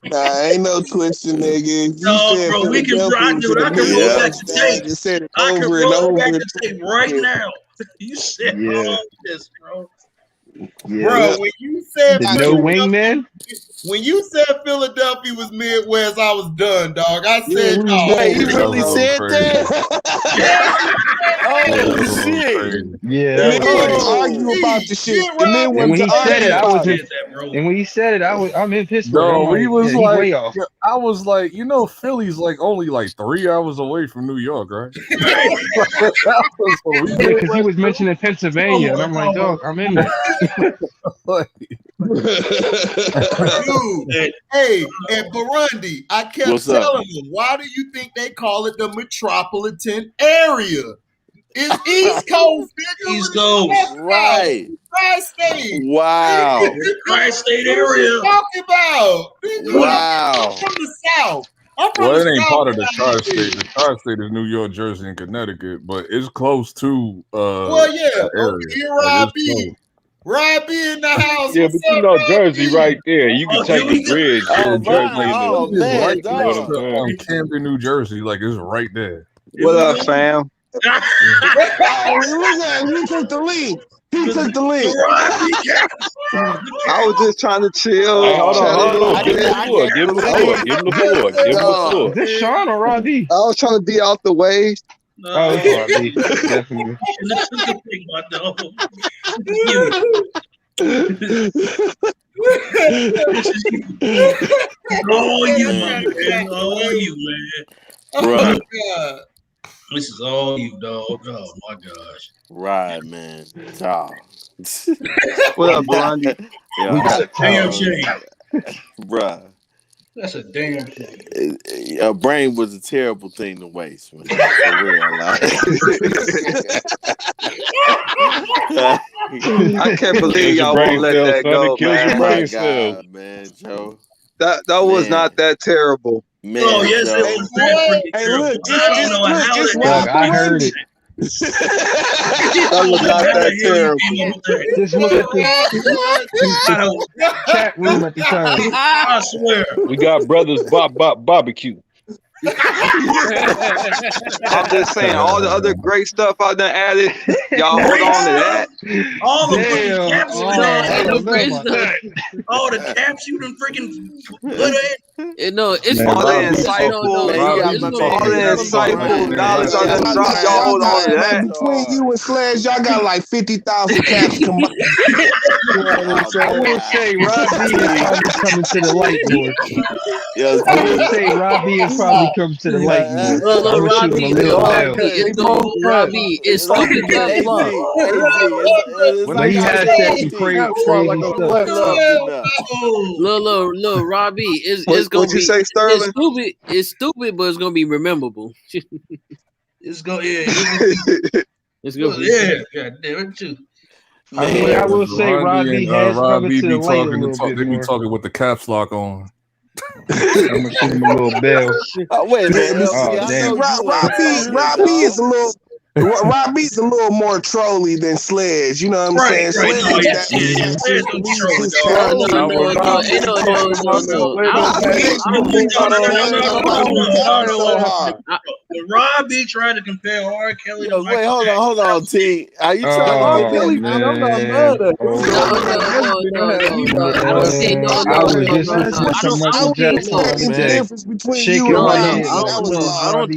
Nah, ain't no twisting, nigga. No, bro, we can rock it. I can roll back the tape. Just said it I can over and roll over. back the tape right now. You said all this, bro. Bro, when you said no wingman. When you said Philadelphia was Midwest, I was done, dog. I said, he really said that? Oh, shit. Yeah. Argue about the shit. And when he said it, I'm in Pittsburgh. No, he was way off. I was like, Philly's like only like 3 hours away from New York, right? Because he was mentioning Pennsylvania, and I'm like, dog, I'm in there. Dude, hey, at Burundi, I kept telling them, why do you think they call it the metropolitan area? It's East Coast, nigga. East Coast, right? Tri-state. Wow. Tri-state area. What are you talking about? Wow. I'm from the South. Well, it ain't part of the tri-state. The tri-state is New York, Jersey, and Connecticut, but it's close to well, yeah. area. Here, Robbie. Robbie in the house. Yeah, but you know Jersey right there. You can take the bridge. Right on Camden, New Jersey, like it's right there. What up, fam? He took the lead. He took the lead. I was just trying to chill. Hey, hold on. Give him the floor. Is this Sean or Robbie? I was trying to be out the way. Oh, it's Robbie. Definitely. All you, man. Right. God. This is all you, dog. Oh my gosh. Right, man. Oh. What up, Blondie? That's a damn shame. Bruh. That's a damn shame. A brain was a terrible thing to waste, man. For real, like. I can't believe y'all won't let that go, man. My God, man, Joe. That was not that terrible. Man, oh yes, it was that freaking Hey, terrible. look, I don't know how it's that I heard it. That was not that terrible. Just look at the chat room at the time. I swear. We got brothers barbecue. I'm just saying, all the other great stuff I done added, y'all hold on to that. All the freaking caps you done all the caps you done freaking put in. No, it's all the insightful knowledge I done dropped. Y'all hold on to that. Between you and Sledge, y'all got like 50,000 caps combined. I will say Rob B is probably coming to the light more. I will say Rob B is probably coming to the light more. Robbie is stupid but flop. When he has that crazy stuff. Look, Robbie, it's gonna what you be say, Sterling? It's stupid, but it's gonna be memorable. It's gonna yeah. It's gonna be God damn it too. I mean, I will say Robbie has coming to the light a little bit They be more. talking with the caps lock on. I'm gonna shoot him a little bell. Wait a minute. Robbie is a little. Robbie's a little more trolly than Sledge. You know what I'm saying? Robbie tried to compare R. Kelly to Wait, hold on, T. Are you trying to get me? I'm not mad at I don't think I was just listening to Michael Jackson today. Shaking my head. I don't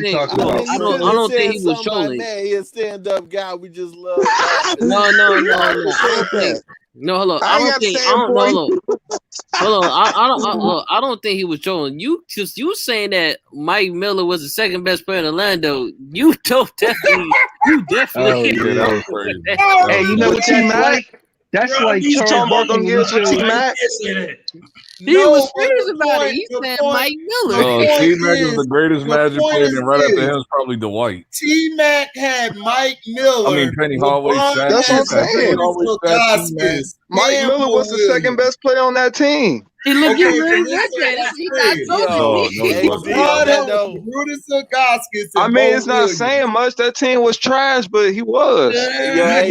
think he was trolling. Man, he a stand-up guy. We just love. No. I don't think he was trolling. You saying that Mike Miller was the second best player in Orlando. You definitely. That was crazy. Hey, you know what that's like? That's like Charles Barkley with T-Mac. He was serious about it. He said Mike Miller. T-Mac is the greatest Magic player, and right after him is probably Dwight. T-Mac had Mike Miller. I mean, Penny Hardaway. That's what I'm saying. Mike Miller was the second best player on that team. He looked Brutus I mean, it's not saying much. That team was trash, but he was. Like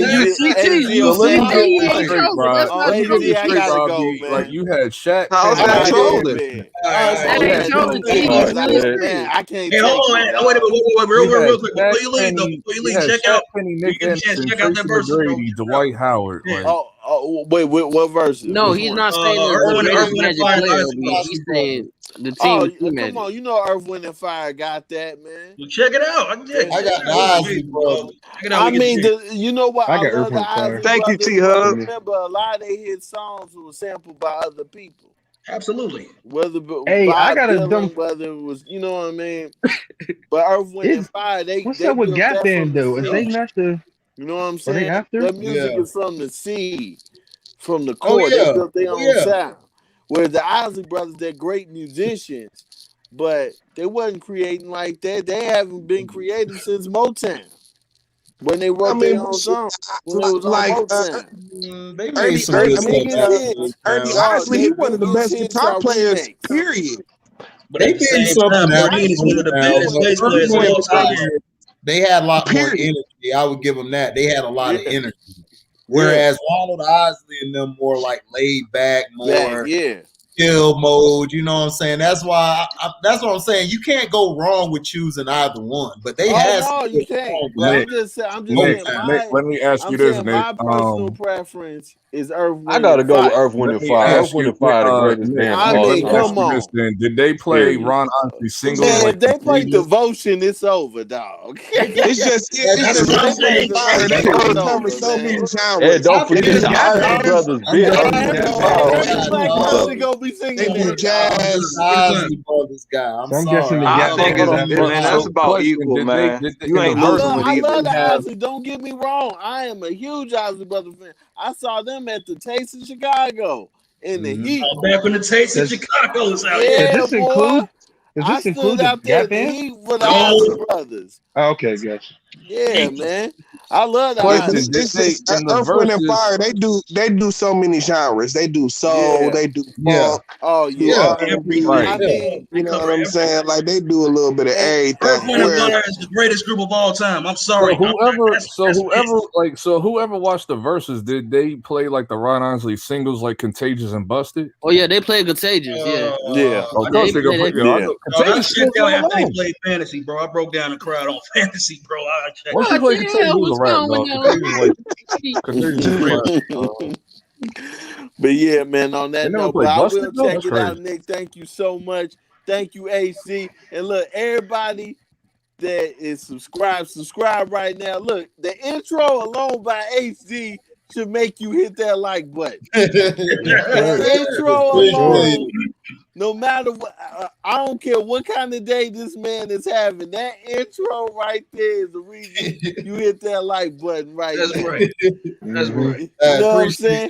you had Shaq. How's that trolling? I can't. Hey, hold on. Wait, real quick. Before you leave, check out that verse. Dwight Howard. Wait, what verse? No, he's not saying that Magic player. He's saying the team. Come on, you know Earth, Wind, and Fire got that, man. Well, check it out. I got the Ozzy, bro. I mean, you know what? I got Earth, Wind, and Fire. Thank you, T-Hub. Remember, a lot of their hit songs were sampled by other people. Absolutely. Whether I got a dumb. Whether it was, you know what I mean. But Earth, Wind, and Fire, what's up with Gap Band though? Is they not the? You know what I'm saying? After? That music is from the seed, from the core. They built their own sound. Whereas the Isley Brothers, they're great musicians, but they wasn't creating like that. They haven't been creating since Motown. When they wrote their own songs. When they was on Motown. They made some good stuff. Ernie Isley, he one of the best guitar players, period. But they did something out. He's one of the best bass players of all time. They had a lot more energy. I would give them that. They had a lot of energy. Whereas Ronald Isley and them more like laid back, more chill mode. You know what I'm saying? That's why. That's what I'm saying. You can't go wrong with choosing either one. But they had. No, you can't. I'm just saying. Let me ask you this, Nick. My personal preference is Earth, Wind, I gotta go with Earth, Wind, and Fire. Earth, Wind, and Fire, the greatest band. I mean, come on. Did they play Ron Isley single? Man, if they play Devotion, it's over, dog. It's just so many genres. And don't forget the Isley Brothers. Be singing jazz. Ozzy Brothers guy. I'm guessing the I think that's about equal, man. You ain't losing with either. I love the Ozzy. Don't get me wrong. I am a huge Ozzy Brothers fan. I saw them at the Taste in Chicago in the heat. Back when the Taste in Chicago was out. Yeah, Does this include the Gap Band? For the Ozzy Brothers. Okay, gotcha. Yeah, man. I love that. Question: It's just Earth, Wind, and Fire. They do so many genres. They do soul. They do funk. Oh do yeah. R&B. I mean, you know what I'm saying? Like they do a little bit of everything. Earth, Wind, and Fire is the greatest group of all time. I'm sorry. Whoever watched the verses, did they play like the Ron Isley singles like Contagious and Busted? Oh yeah, they played Contagious. Yeah. Of course they I Contagious checked out after they alone. played Fantasy, bro. I broke down the crowd on Fantasy, bro. I checked Once you play Contagious, it was a rap, dog. But yeah, man, on that They never note, played but I Busted, will though? check That's it out, crazy. Nick. Thank you so much. Thank you, AC. And look, everybody that is subscribe right now. Look, the intro alone by AC should make you hit that like button. The intro alone, no matter what, I don't care what kind of day this man is having. That intro right there is the reason you hit that like button right That's now. right. That's right. You know what I'm saying?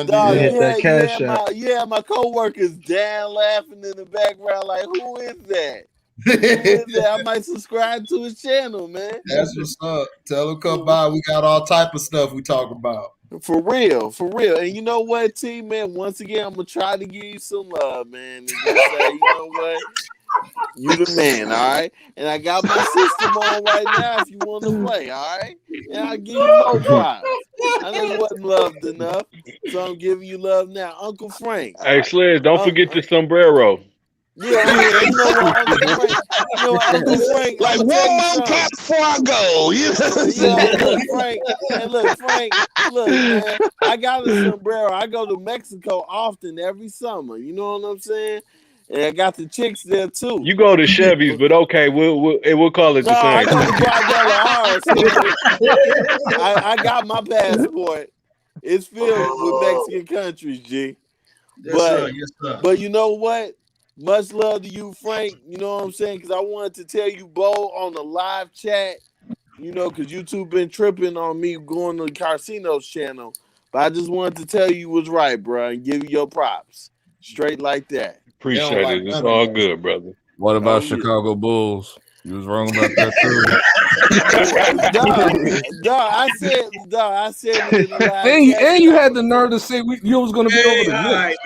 Dog, my co-worker's down laughing in the background like, who is that? Who is that? I might subscribe to his channel, man. That's what's up. Tell him come by. We got all type of stuff we talk about. For real. And you know what, T, man? Once again, I'm gonna try to give you some love, man. And just say, you know what? You the man, all right? And I got my system on right now if you want to play, all right? And I'll give you more props. I know you wasn't loved enough, so I'm giving you love now. Uncle Frank. Hey, Sledge, don't forget your sombrero. Yeah, you know what, Uncle Frank, like one more cap before I go. Frank, look, man, I got a sombrero. I go to Mexico often every summer. You know what I'm saying? And I got the chicks there too. You go to Chevy's, but okay, we'll call it the same. I go to Guadalajara. I got my passport. It's filled with Mexican countries, G. Yes, sir. But you know what? Much love to you, Frank. You know what I'm saying? Because I wanted to tell you, Bo, on the live chat, you know, because YouTube been tripping on me going to Carcino's channel. But I just wanted to tell you was right, bro, and give you your props. Straight like that. Appreciate it. It's all good, brother. What about Chicago Bulls? You was wrong about that too. I said it in the live and you had the nerve to say you was going to be over the Knicks.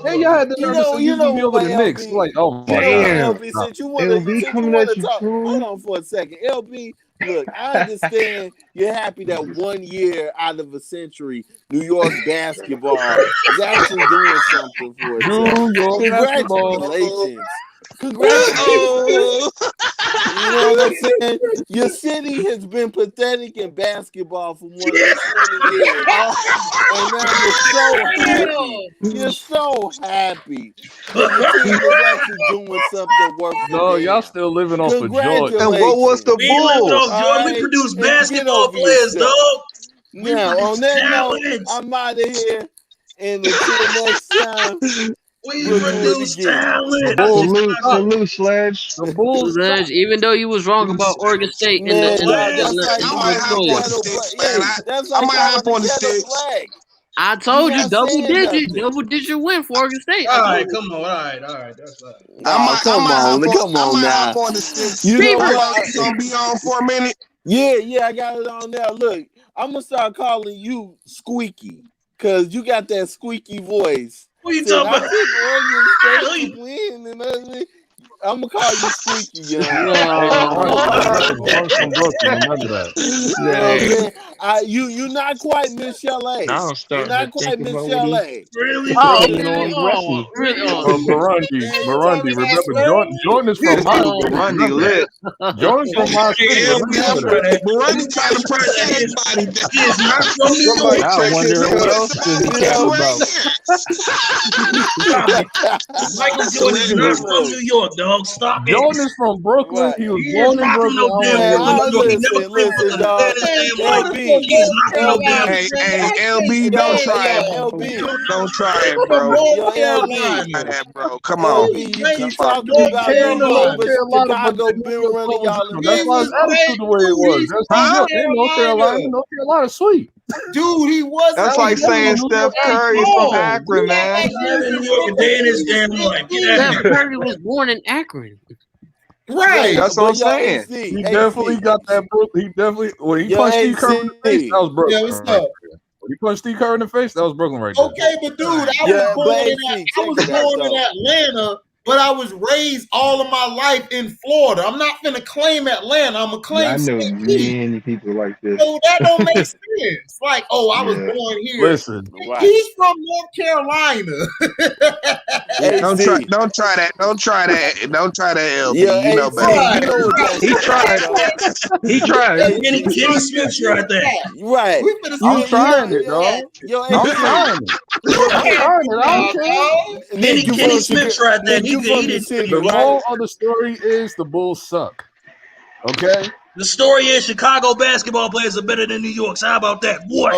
And you had the nerve to say you was going to be over the Knicks. Like, oh my God. LB, since you want to talk, hold on for a second. LB, look, I understand you're happy that 1 year out of a century, New York basketball is actually doing something for itself. Congratulations. Congratulations. You know what I'm saying? Your city has been pathetic in basketball for more than 20 years. And now you're so happy. That the team is actually doing something worth it. No, y'all still living off of joy. And what was the Bulls? We produce basketball players, dog. Now, on that note, I'm out of here. And until next time, we produce talent. Salute, Sledge. The Bulls, Sledge, even though you was wrong about Oregon State in the I might hop on the sticks. I told you double digit win for Oregon State. All right, come on. All right. That's right. Come on now. Hop on the sticks. You know what? It's gonna be on for a minute. Yeah, I got it on there. Look, I'm gonna start calling you Squeaky because you got that squeaky voice. What you talking about? I'm gonna call you Squeaky, you know. You're not quite Miss Chalet. You're not quite Miss Chalet. Really? Burundi. Remember, Jordan is from my Burundi lit. Jordan's from my city. Burundi trying to press everybody. He is not from New York. I wonder what else does he care about. Michael Jordan is not from New York, dog. Stop it. Jordan is from Brooklyn. He was born in Brooklyn. Hey, LB, don't try it. Don't try it, bro. Come on. You keep talking about Chicago been running y'all. That's why his attitude the way it was. That's North Carolina, sweet. Dude, he was. That's like saying Steph Curry is from Akron, man. New York a day in his damn life. Steph Curry was born in Akron. Right. That's what I'm saying. He definitely got that. He definitely when he punched Steve Kerr in the face, that was Brooklyn. Yeah, what's up? When he punched Steve Kerr in the face, that was Brooklyn right there. Okay, but dude, I was born in Atlanta, but I was raised all of my life in Florida. I'm not gonna claim Atlanta. I'm gonna claim. I know many people like this. So that don't make sense. Like, oh, I was born here. Listen, he's from North Carolina. Don't try that. Don't try that, LB. Yeah, you know better. He tried. He tried. Kenny Smith tried that. Right. I'm trying it, dog. I'm trying it. I don't care. Kenny Smith tried that. He didn't. The moral of the story is the Bulls suck. Okay. The story is Chicago basketball players are better than New York's. How about that? What?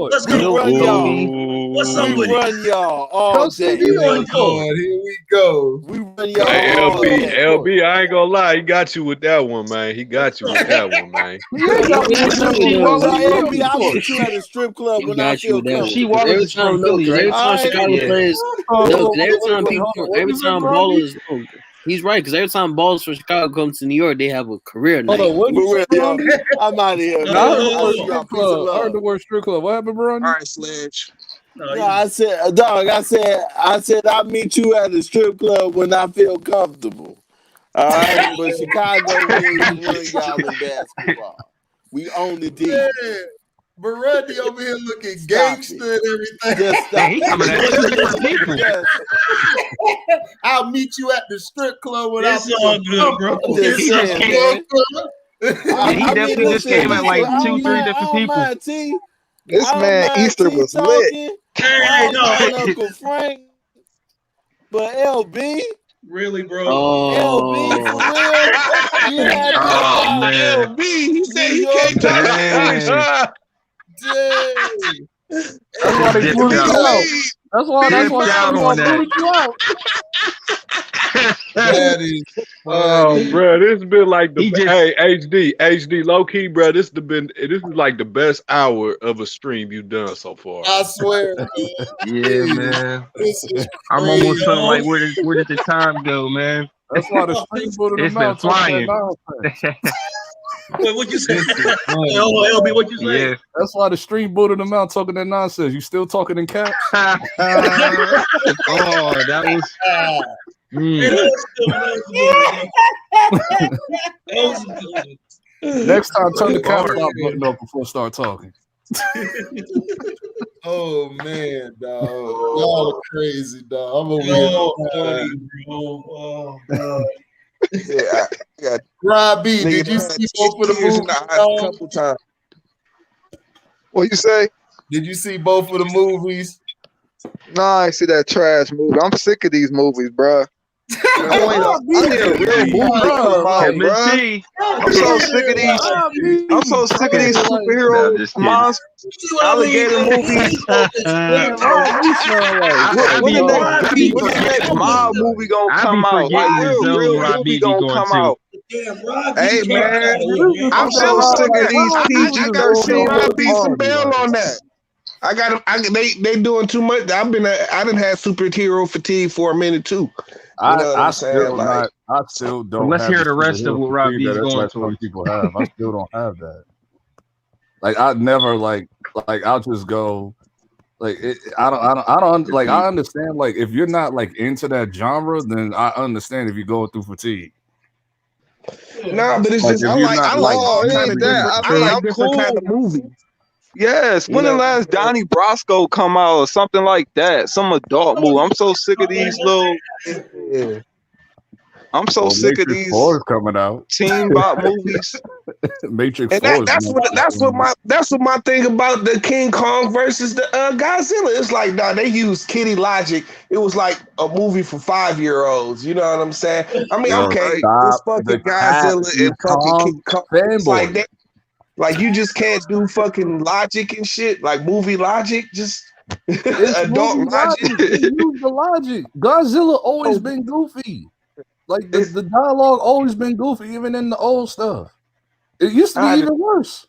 Let's go. Run y'all. What's up with run y'all all day. Here we go. We run y'all Hey, all day. LB, I ain't gonna lie, he got you with that one, man. He got you with that one, man. LB, I was you at a strip club when I feel comfortable. She walked every time Chicago players, every time ballers. He's right, because every time ballers from Chicago come to New York, they have a career night. I'm out of here. I heard the word strip club. What happened, bro? All right, Sledge. No, I said, dog. I said, I'll meet you at the strip club when I feel comfortable. All right, but Chicago is one y'all in basketball. We own the D. Baretti over here looking gangster and everything. Just stop. He coming at different people. Yes. I'll meet you at the strip club when It's all good, bro. He definitely just came at like 2-3 different people. This man Easter was lit. Hey, no. Uncle Frank, but LB. Really, bro? LB, for real? Man. LB, he said he can't talk. That's why they booted you out. That's why they booted you out. That is bro, this has been like the HD, low key, bro. This is like the best hour of a stream you've done so far. I swear. Yeah, man. I'm almost feeling like where did the time go, man? That's why the stream booted It's them been out. flying. Wait, what you say? LB, what you say? Yeah. That's why the stream booted them out talking that nonsense. You still talking in caps? Oh, that was. Next time, turn the caps off button up before start talking. Oh man, dog. Y'all are crazy, dog. I'm over here. Oh, God. Yeah, Rob B, did you see both of the movies? A couple times. What you say? Did you see both of the movies? Nah, I ain't see that trash movie. I'm sick of these movies, bro. I need a real movie to come out, bro. I'm so sick of these. I'm so sick of these superhero monster alligator movies. When the next mob movie gonna come out? Real movie gonna come out? Hey man, I'm so sick of these PG-13 Rob B some bail on that. I got them. They doing too much. I done had superhero fatigue for a minute too. I still don't. Let's hear the rest of what Rob B is going to. People have. I still don't have that. Like I never like I'll just go. Like I don't like I understand. Like if you're not like into that genre, then I understand if you're going through fatigue. Nah, but it's Like, just if I you're like not, I like, like different kind of movies. Yes, when the last Donnie Brasco come out or something like that, some adult movie. I'm so sick of these little. Yeah. I'm so sick of these 4 is coming out. teen bop movies. Matrix And 4 that's what my thing about the King Kong versus the Godzilla. It's like, nah, they used kitty logic. It was like a movie for 5-year-olds. You know what I'm saying? I mean, okay, it's fucking Godzilla and fucking King Kong. It's like that. Like you just can't do fucking logic and shit. Like movie logic, just adult logic. Use the logic. Godzilla always been goofy. Like the dialogue always been goofy, even in the old stuff. It used to be even worse.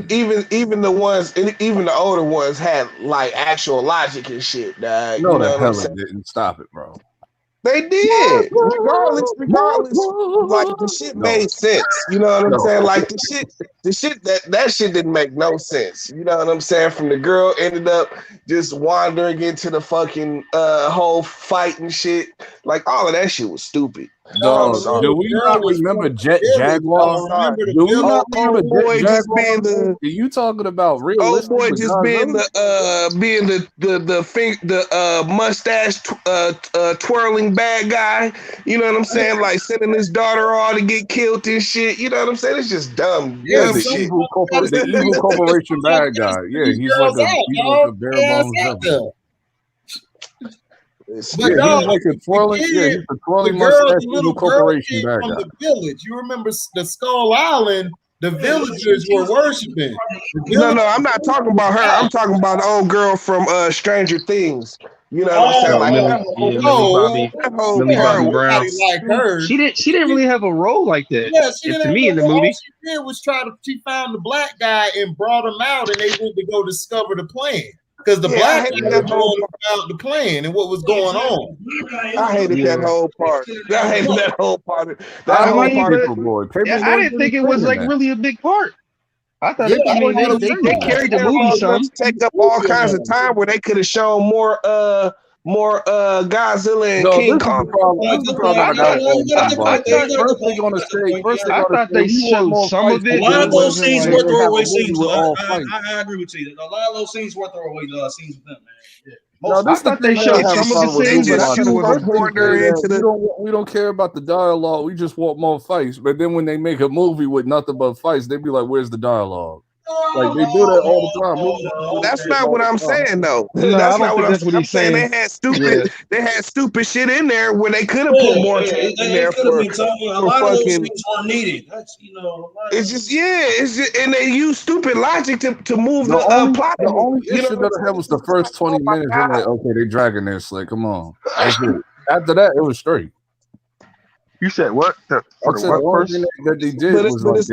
even the ones, even the older ones had like actual logic and shit. No, you know the what I'm hell saying? it didn't. Stop it, bro. They did. Regardless, like the shit made sense. You know what I'm saying? Like the shit that shit didn't make no sense. You know what I'm saying? From the girl ended up just wandering into the fucking whole fight and shit. Like all of that shit was stupid. Dog, sorry. do we not remember Jet Jaguar? Sorry. Do we not remember Old boy Jet just Jaguar? being the Are you talking about realistic? old boy with just being Godzilla? the mustache twirling bad guy. You know what I'm saying? Like sending his daughter all to get killed and shit. You know what I'm saying? It's just dumb. Yeah, dumb the shit. evil corporation bad guy. Yeah, he's like a bare bones villain. But Yeah, dog, he's like a twirling. Yeah, he's a the twirling girl, mustache the evil little girl corporation came bad from guy. the village. You remember the Skull Island? The villagers were worshiping. No, I'm not talking about her. I'm talking about the old girl from Stranger Things. You know what I'm saying? Like that whole Millie part. Bobby Brown. Like her. She didn't really have a role like that. Yeah, she didn't to have me in the all movie. she did was she found the black guy and brought him out, and they went to go discover the plan. Because the black guy was the one who found the plan and what was going on. I hated that whole part. I hated that whole part. I mean, Paper Boy. I didn't think it was like really a big part. I thought they carried the movie some. Take up all kinds of time where they could have shown more Godzilla and King Kong. I thought they showed some of it. A lot of those scenes were throwaway scenes. I agree with you. A lot of those scenes were throwaway scenes with them, man. Yeah. I thought they showed some of the scenes, but I thought it was we don't care about the dialogue. We just want more fights. But then when they make a movie with nothing but fights, they be like, "Where's the dialogue?" Like they do that all the time. That's not what I'm saying, though. No, that's not what I'm saying. They had stupid shit in there where they could have put more in there for a lot of those things weren't needed. That's it's just and they use stupid logic to move the plot. The only issue that I had was the first 20 minutes. They're like, okay, they dragging this. Like, come on. That's it. After that, it was straight. You said what? I said the only thing that they did was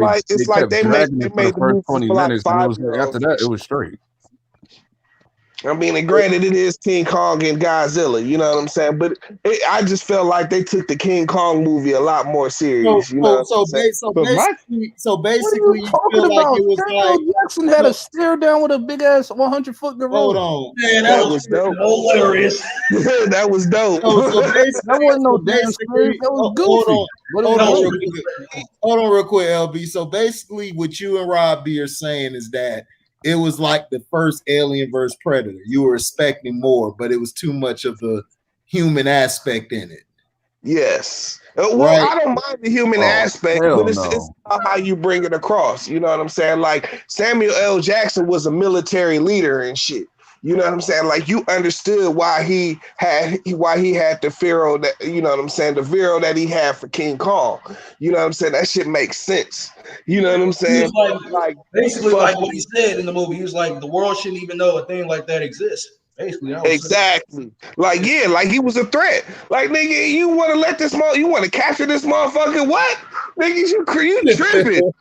they made the first 20 minutes, and it was like after that it was straight. I mean, and granted, it is King Kong and Godzilla, you know what I'm saying? But I just felt like they took the King Kong movie a lot more serious. So basically, you feel like it was like Jackson had a stare down with a big ass 100-foot gorilla. Hold on, man, that was dope. Hilarious. That was dope. So that wasn't no damn screen. That was goofy. Hold on, real quick, LB. So basically, what you and Rob B are saying is that it was like the first Alien vs. Predator. You were expecting more, but it was too much of the human aspect in it. Yes. Well, I don't mind the human aspect, but it's about how you bring it across. You know what I'm saying? Like Samuel L. Jackson was a military leader and shit. You know what I'm saying? Like you understood why he had the Pharaoh that, you know what I'm saying, the Vero that he had for King Kong. You know what I'm saying? That shit makes sense. You know what I'm saying? Like basically like what he said in the movie. He was like, the world shouldn't even know a thing like that exists. Basically, exactly. Like he was a threat. Like nigga, you want to let this you want to capture this motherfucker? What? Nigga, you tripping?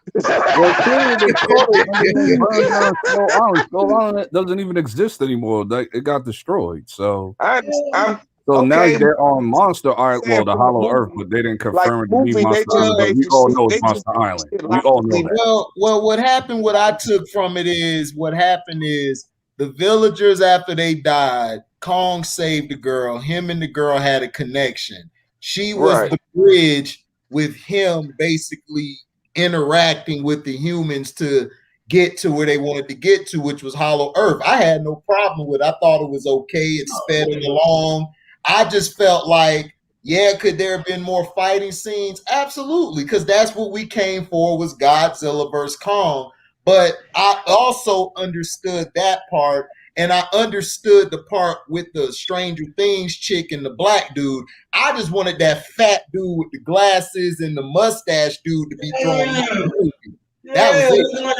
Skull Island doesn't even exist anymore. It got destroyed. So so now they're on Monster Island, well, the Hollow Earth, but they didn't confirm it to be Monster Island. But we all know it's Monster Island. We all know that. Well, what happened? What I took from it is what happened is the villagers after they died, Kong saved the girl. Him and the girl had a connection. She was the bridge with him, basically interacting with the humans to get to where they wanted to get to, which was Hollow Earth. I had no problem with it. I thought it was okay. It sped it along. I just felt like, could there have been more fighting scenes? Absolutely, because that's what we came for, was Godzilla versus Kong. But I also understood that part, and I understood the part with the Stranger Things chick and the black dude. I just wanted that fat dude with the glasses and the mustache dude to be thrown in the movie. That was it. Like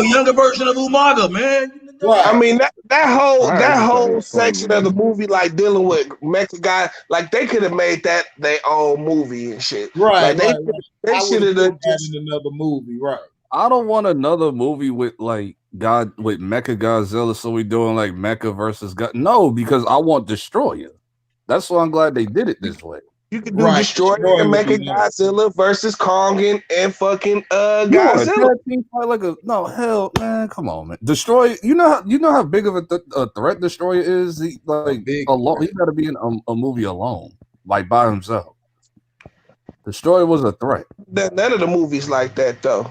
a younger version of Umaga, man. Right. I mean that whole section of the movie, like dealing with mecha guys, like they could have made that their own movie and shit. Right. Like, they should have done in another movie, right? I don't want another movie with like Mecha Godzilla. So we doing like Mecha versus God. No, because I want Destroyer. That's why I'm glad they did it this way. You can do Destroyer and make a Godzilla versus Kong and fucking Godzilla. No, hell, man, come on, man. Destroyer, you know how big of a threat Destroyer is. He alone. He got to be in a movie alone, like by himself. Destroyer was a threat. None of the movies like that though.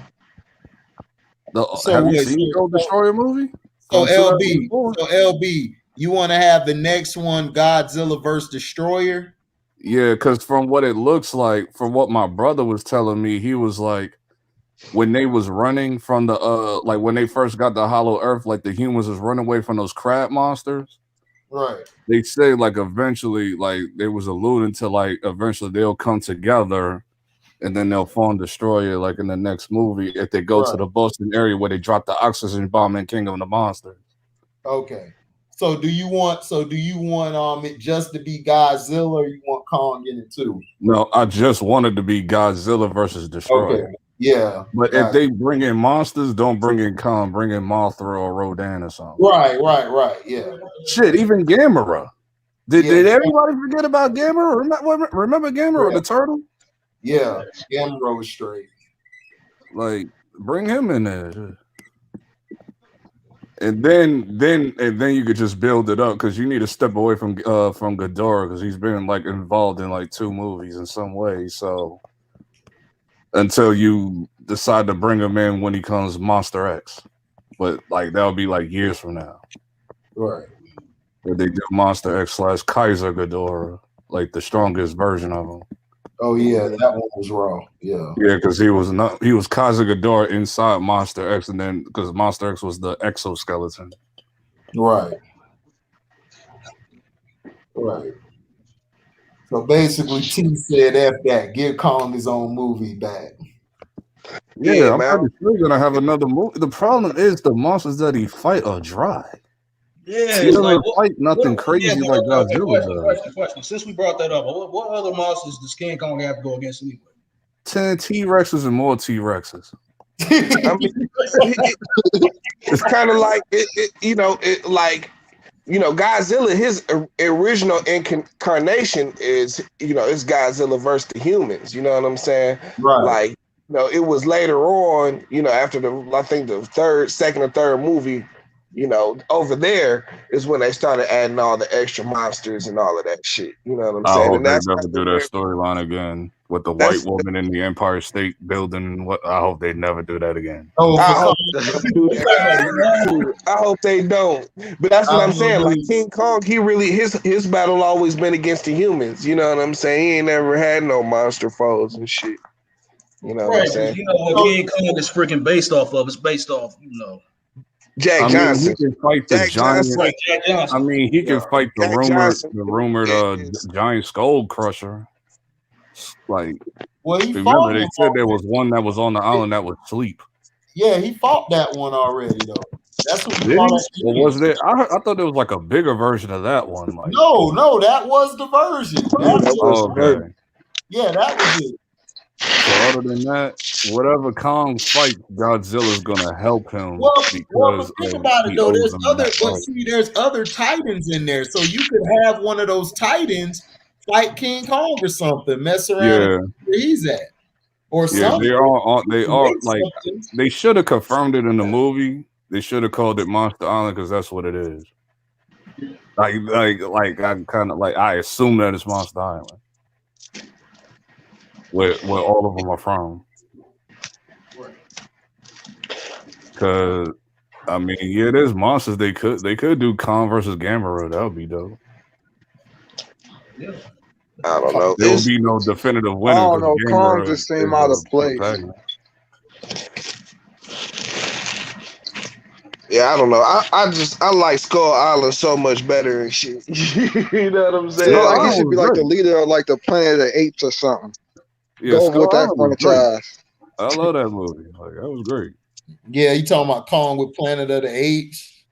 Have you seen the Destroyer movie? So LB, you want to have the next one Godzilla versus Destroyer? Yeah, because from what it looks like, from what my brother was telling me, he was like, when they was running from the like when they first got the Hollow Earth, like the humans was running away from those crab monsters. Right. They say like eventually, like they was alluding to like eventually they'll come together, and then they'll form Destroyer like in the next movie if they go to the Boston area where they drop the oxygen bomb in King of the Monsters. Okay. So do you want it just to be Godzilla, or you want Kong in it too? No, I just wanted to be Godzilla versus Destroyer. Okay. Yeah. But if they bring in monsters, don't bring in Kong, bring in Mothra or Rodan or something. Right. Yeah. Shit, even Gamera. Did everybody forget about Gamera? Remember Gamera, the turtle? Yeah, Gamera was straight. Like, bring him in there. And then you could just build it up because you need to step away from Ghidorah because he's been like involved in like 2 movies in some way. So until you decide to bring him in when he comes Monster X, but like that'll be like years from now. Right. Where they do Monster X / Kaiser Ghidorah, like the strongest version of him. Oh yeah, that one was raw. Yeah. Yeah, because he was Kaiser Ghidorah inside Monster X, and then because Monster X was the exoskeleton. Right. So basically, T said, "F that, give Kong his own movie back." Yeah, I'm pretty sure he's gonna have another movie. The problem is the monsters that he fight are dry. Yeah, he doesn't fight nothing crazy like Godzilla does. Question. Since we brought that up, what other monsters does King Kong have to go against anyway? 10 T-Rexes and more T-Rexes. I mean, it's kind of like Godzilla. His original incarnation is it's Godzilla versus the humans. You know what I'm saying? Right. Like it was later on. After the second or third movie. Over there is when they started adding all the extra monsters and all of that shit. You know what I'm saying? I hope And they that's never do that storyline again with the white woman in the Empire State Building. I hope they never do that again. I hope they don't. But that's what I'm saying. Like King Kong, he really his battle always been against the humans. You know what I'm saying? He ain't never had no monster foes and shit. You know what I'm saying? You know what King Kong is freaking based off of? It's based off, Jack Johnson. He can fight the giant. Jack Johnson. I mean, he can fight the rumored giant skull crusher. Like, remember they said there was one that was on the island that was asleep. Yeah, he fought that one already though. That's what was there? I thought there was like a bigger version of that one. Like, no, that was the version. Okay. Yeah, that was it. So other than that, whatever Kong fights, Godzilla's gonna help him. Well, think about it though. There's other Titans in there, so you could have one of those Titans fight King Kong or something, mess around where he's at, or something. They are like they should have confirmed it in the movie. They should have called it Monster Island because that's what it is. Like I kind of like I assume that it's Monster Island. Where all of them are from. Because I mean, yeah, there's monsters. They could do Kong versus Gamera. That would be dope. Yeah. I don't know. There will be no definitive winner. I don't know. Kong just seemed out of place. Yeah, I don't know. I like Skull Island so much better and shit. You know what I'm saying? Like he should be like the leader of like the Planet of the Apes or something. Yeah, go with that franchise. I love that movie. Like that was great. Yeah, you talking about Kong with Planet of the Apes?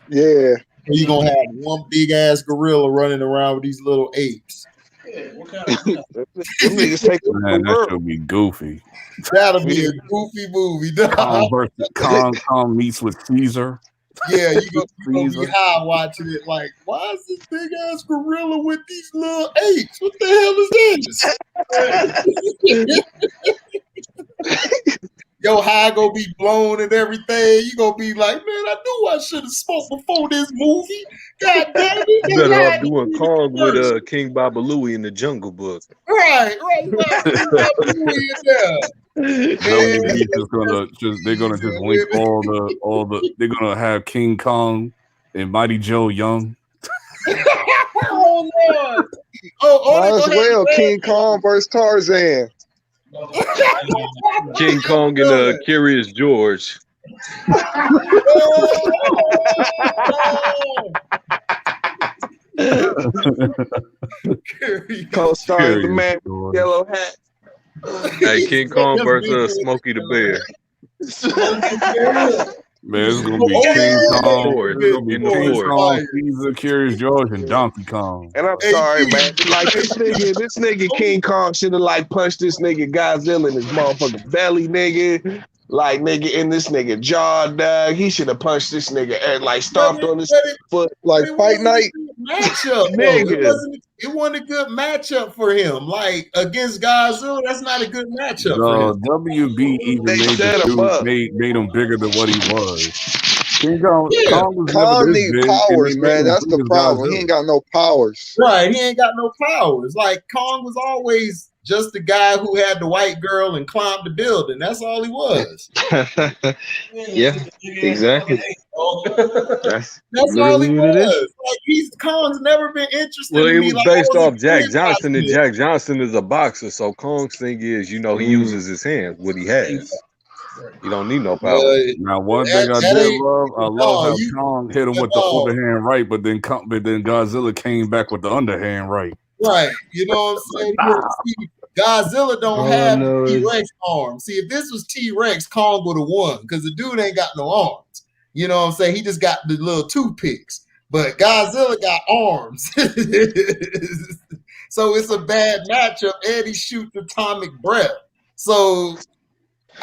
Yeah. You gonna have one big ass gorilla running around with these little apes. Yeah, what kind of? Them niggas take over Man, the that world. should be goofy. That'll be a goofy movie, dog. Kong versus Kong meets with Caesar. Yeah, you gonna be Caesar. high watching it. Like, why is this big ass gorilla with these little apes? What the hell is this? Your high gonna be blown and everything. You gonna be like, man, I knew I should have smoked before this movie. God damn it! You better off doing Kong with King Babalooey in the Jungle Book. Right. You got King Babalooey in there. WB they're gonna just link all the they're gonna have King Kong and Mighty Joe Young. Oh Lord! Might as well King Kong versus Tarzan. King Kong and Curious George. Co-starring the man with the yellow hat. Hey, King Kong versus Smokey the Bear. Man, it's gonna be King Kong. It's gonna be King Kong, Caesar, Curious George, and Donkey Kong. And I'm sorry, man. Like this nigga King Kong should have like punched this nigga Godzilla in his motherfucking belly, nigga. Like nigga in this nigga jaw, dog. He should have punched this nigga and like stomped on his foot. Like Fight Night. Matchup, Nigga. It wasn't a good matchup for him. Like against Godzilla, that's not a good matchup for him. WB even made him bigger than what he was. King Kong, Kong need powers, man. That's the problem. He ain't got no powers. Right, he ain't got no powers. Like Kong was always just the guy who had the white girl and climbed the building. That's all he was. Yeah, exactly. That's all he was. Like Kong's never been interested. Well, it in me. was Like, based I off was Jack a kid Johnson, and watching it. Jack Johnson is a boxer. So Kong's thing is, he uses his hands, what he has. You don't need no power. Now, one thing I love how Kong hit him with the overhand right, but then Godzilla came back with the underhand right. Right, you know what I'm saying? See, Godzilla don't have T-Rex arms. See, if this was T-Rex, Kong would have won because the dude ain't got no arms. You know what I'm saying? He just got the little toothpicks. But Godzilla got arms. So it's a bad matchup, and he shoots atomic breath. So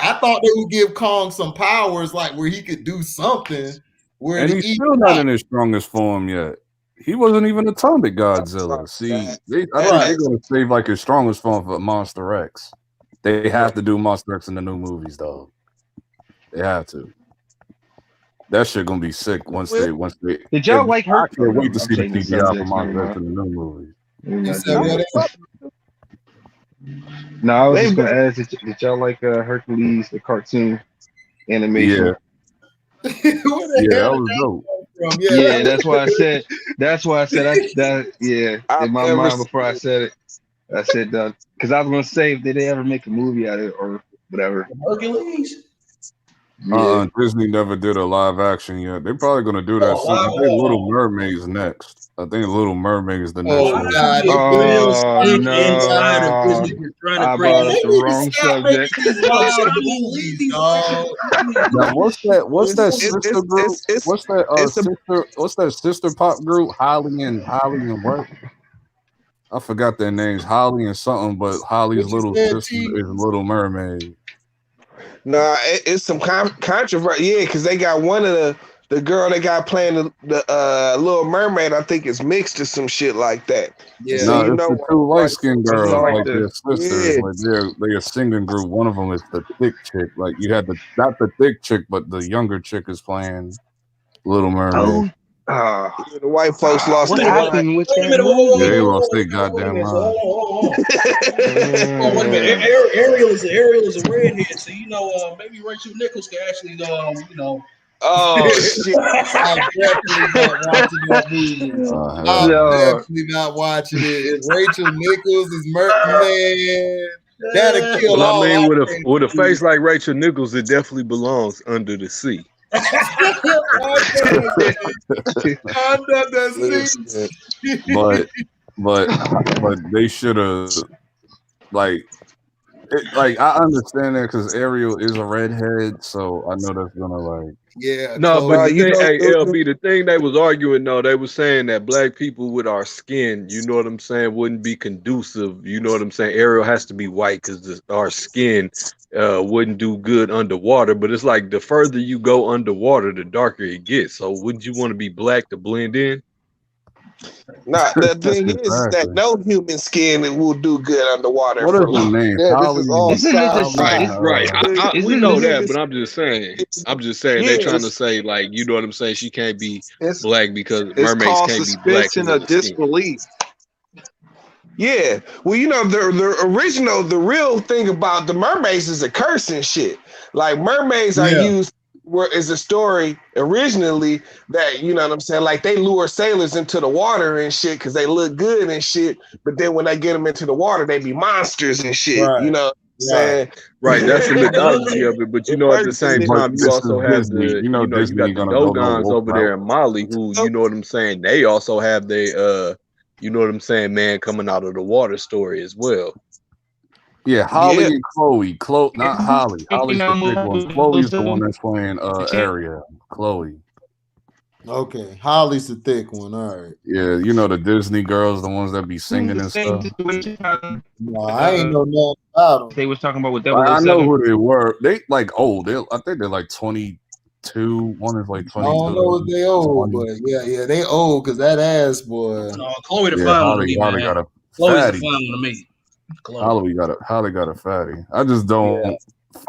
I thought they would give Kong some powers, like where he could do something. And he's still not in his strongest form yet. He wasn't even Atomic Godzilla. See, I think they're going to save like his strongest form for Monster X. They have to do Monster X in the new movies, though. They have to. That shit gonna be sick once they. Did y'all like her? I can't wait to see the CGI for Monster X in the new movie. No, I was just gonna ask, did y'all like Hercules, the cartoon animation? Yeah. That was dope. Yeah, that's why I said that. Yeah, in my mind before I said it, I said because I was gonna say if they ever make a movie out of it or whatever. Hercules. Disney never did a live action yet. They're probably gonna do that soon. I think Little Mermaid's next. I think Little Mermaid is the next one. Oh no! I brought up the wrong subject. Now, what's that sister group? What's that sister pop group? Holly and what? I forgot their names. Holly and something, but Holly's little sister is Little Mermaid. Nah, it's some controversy. Yeah, because they got one of the girl they got playing the Little Mermaid. I think is mixed or some shit like that. Yeah, no, it's the two light skinned girls, like their sisters. Yeah. Like they're a singing group. One of them is the thick chick. Like you had not the thick chick, but the younger chick is playing Little Mermaid. The white folks lost what their happened mind. with that? Yeah, they lost their goddamn mind. Wait a minute. Ariel is a redhead, so maybe Rachel Nichols can actually Oh shit! I'm definitely not watching that movie. I'm definitely not watching it. If Rachel Nichols is man, that'll kill all. I mean, with a face like Rachel Nichols, it definitely belongs under the sea. But they should have, like, like I understand that because Ariel is a redhead, so I know that's gonna like. Yeah, No, but the you thing, know, hey, LB, the thing they was arguing though, they was saying that black people with our skin, you know what I'm saying, wouldn't be conducive. You know what I'm saying? Ariel has to be white because our skin wouldn't do good underwater. But it's like the further you go underwater, the darker it gets. So wouldn't you want to be black to blend in? nah, the thing is that no human skin will do good underwater What for is her long. name? Yeah, this Holly. is all Right, sci-fi. right. We The know that, human but I'm just saying. I'm just saying Yeah, they trying to say like, you know what I'm saying? She can't be It's black because it's mermaids called can't be black suspension because of of the skin. disbelief. yeah. Well, you know, the real thing about the mermaids is a curse and shit. Like mermaids are Yeah. used is a story originally that, you know what I'm saying, like they lure sailors into the water and shit because they look good and shit, but then when they get them into the water, they be monsters and shit. You Right. know what I'm saying? Right, that's the mythology of it. But you It know, at the works same in But time, you this also is have Disney. the, You know, you Disney got ain't the gonna go no Dogons woke over there route. in Mali, who, you know what I'm saying, they also have their, you know what I'm saying, man coming out of the water story as well. Yeah, Holly Yeah. and Chloe. Not Holly. Holly's the thick one. Chloe's the one that's playing Ariel. Chloe. Okay. Holly's the thick one. All right. Yeah, you know the Disney girls, the ones that be singing and Same stuff. situation. No, I ain't know nothing about them. They was talking about with I know 007. who they were. They like old. I think they're like 22. One is like I don't 22. know if they old, 20. but yeah, they old because that ass boy. No, Chloe the Yeah, fine one to Holly me, man. got a Chloe's the fatty. fine one to me. Chloe. Holly got a fatty. I just don't Yeah.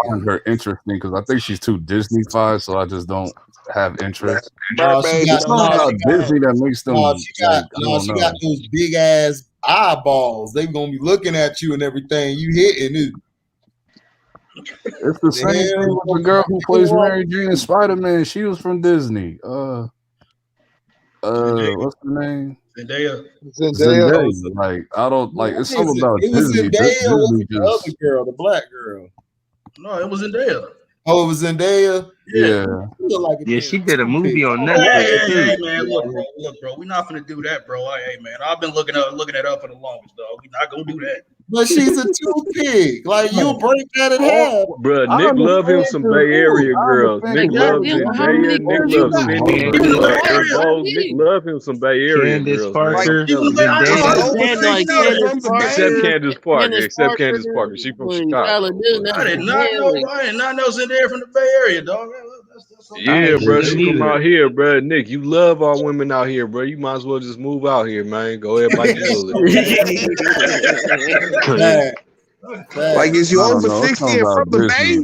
find her interesting because I think she's too Disney-fied, so I just don't have interest. No, she Mermaids got It's something about Disney that makes them she got like I don't she know. got those big ass eyeballs. They gonna be looking at you and everything. You hitting it. It's the same thing with the girl who plays Mary Jane in Spider-Man. She was from Disney. What's the name? Zendaya. Like I don't like. It's something about It was Disney. Zendaya or was Disney it the other just girl, the black girl? No, it was Zendaya. Oh, it was Zendaya. yeah. She look like a Yeah, she did a movie on Hey, Netflix too. hey, man, look, bro. We're not gonna do that, bro. Hey, man, I've been looking it up for the longest, dog. We're not gonna do that. But she's a toothpick. Like you break that in half. Bro, Nick love him some Bay Area girls. Nick loves Zendaya. Nick loves Sydney. In Vogue, Nick love him some Bay Area Candace girls. Parker, Except Candace Parker. Except Candace Parker. She from Chicago. I did not know Zendaya from the Bay Area, dog. Yeah, bro. She from out here, bro. Nick, you love our women out here, bro. You might as well just move out here, man. Go ahead, bite the bullet. Like, is you over know. 60 and from the Bay?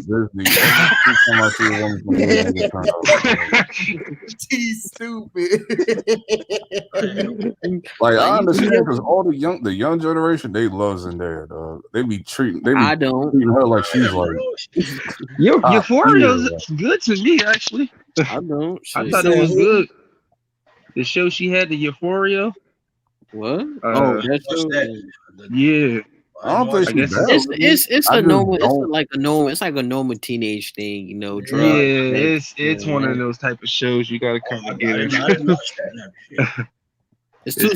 He's stupid. Like I understand because all the young generation they love Zendaya, dog. They be treating treating her like she's like Euphoria's good to me actually. I don't. I thought it was good. The show she had, the Euphoria. What? That show. Yeah. I don't think she's bad. It's a normal. It's like a normal teenage thing, you know. Drugs, Yeah, it's one of those type of shows you gotta kind of get into. It's two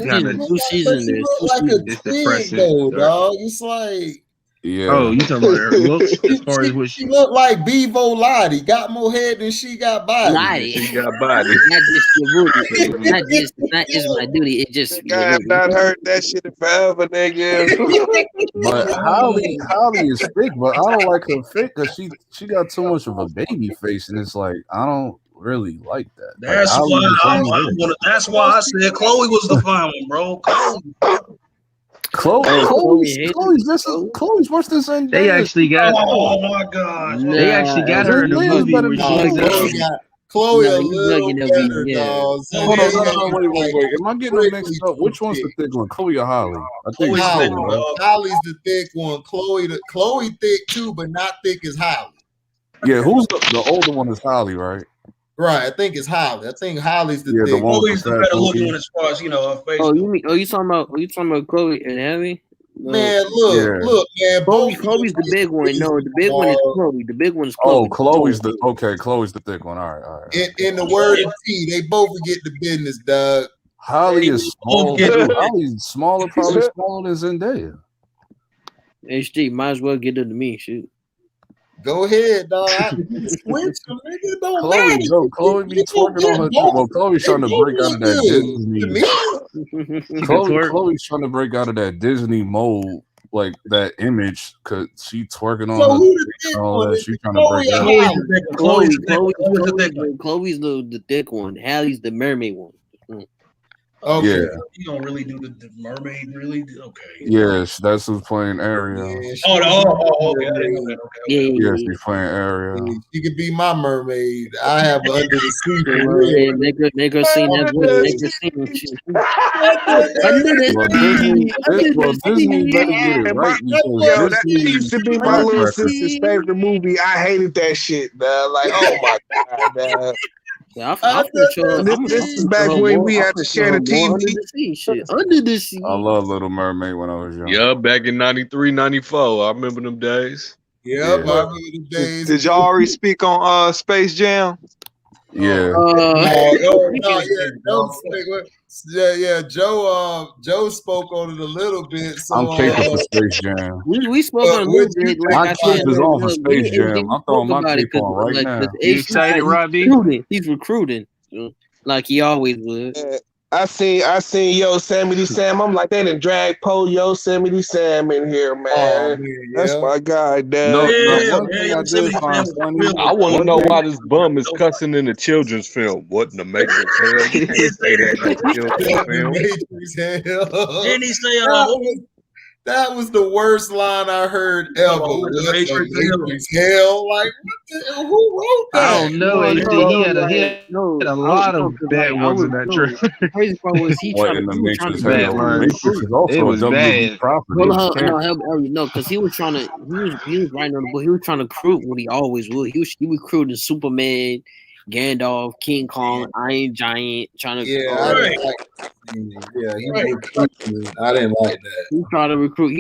seasons. She look like a twig though, dog. It's like Oh, you talking about her looks as far as what she look like Bevo Lottie. Got more head than she got body. She got body. Not just your booty. Not just my duty. It just. I have not heard that shit in forever, nigga. But Holly is thick, but I don't like her fit because she got too much of a baby face, and it's like I don't really like that. That's like, that's why I said Chloe was the fine one, bro. Chloe's worse than Zendaya. They actually got. Oh my god! They actually got her in the movie where she Chloe a little better, dog. Hold on, wait. Am I getting them mixed up? Which one's the thick one, Chloe or Holly? I think Holly. Right? Holly's the thick one. Chloe thick too, but not thick as Holly. Yeah, who's the older one is Holly, right? Right, I think it's Holly. I think Holly's the thick. The one Chloe's the better looking one as far as her face. Oh, you talking about Chloe and Abby? Man, look, man. Chloe's the big one. No, the big one is Chloe. The big one's Chloe. Oh, Chloe's the thick one. All right. In the word of T, they both get the business, Doug. Holly is small. Holly's smaller, probably smaller than Zendaya. HG, might as well get it to me. Shoot. Go ahead, dog. Switch them, nigga. Don't Chloe, matter. bro, Chloe be twerking on her. Well, Chloe's trying to break out of that Disney. Chloe's trying to break out of that Disney mold, like that image, cause she twerking on her. All that. She trying to break out. Chloe's the thick one. Hallie's the mermaid one. Okay. Yeah. You don't really do the mermaid, really? Okay. Yes, that's who's playing Ariel. Okay. Yeah, she's playing Ariel. She could be my mermaid. I have under the sea. Make her sing that. Make her sing shit. Well, Disney better get it right because that used to be my little sister's favorite movie. I hated that shit, man. Like, oh my god, man. This is back when we had to share the TV. Under the sea. I love Little Mermaid when I was young. Yeah, back in 93, 94. I remember them days. Yeah, I remember them days. Did y'all already speak on Space Jam? Yeah. Joe spoke on it a little bit. So, I'm caping for Space Jam. We spoke on it a little bit. My cape is on for Space Jam. I'm throwing my cape on right now. You excited, Robbie? He's recruiting like he always would. I seen Yosemite Sam. I'm like, they done drag Yosemite Sam in here, man. Oh, man, that's my guy, Dad. I want to know why this bum is cussing in a children's film. What in the Matrix hell? You can't say that in a children's film. Didn't he say that was the worst line I heard ever. Matrix hell. Like, who wrote that? I don't know. He had a lot of bad ones in that trailer. The crazy part was he trying to bad lines. It was bad. No, because he was trying to. He was writing on the book. He was trying to recruit what he always would. He recruited Superman, Gandalf, King Kong, Iron Giant, trying to. I didn't like that. He tried to recruit.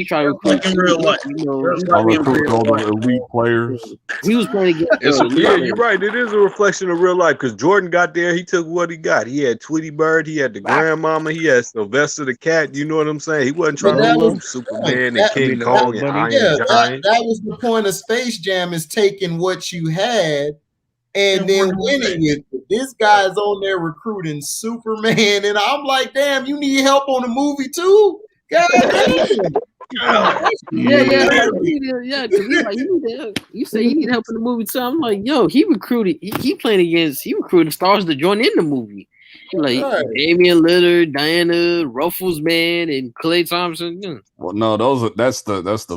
in real life. I recruit all the elite players. He was playing against. Yeah, you're right. It is a reflection of real life because Jordan got there. He took what he got. He had Tweety Bird. He had the grandmama. He had Sylvester the cat. You know what I'm saying? He wasn't trying to lose Superman and King Kong and Iron Giant. That was the point of Space Jam, is taking what you had and then winning with it. This guy's on there recruiting Superman, and I'm like, damn, you need help on the movie too? God damn. You say you need help in the movie too. I'm like, yo, he recruited stars to join in the movie. Like Damian Lillard, Diana, Ruffles, man, and Klay Thompson. Yeah. Well, no, that's the not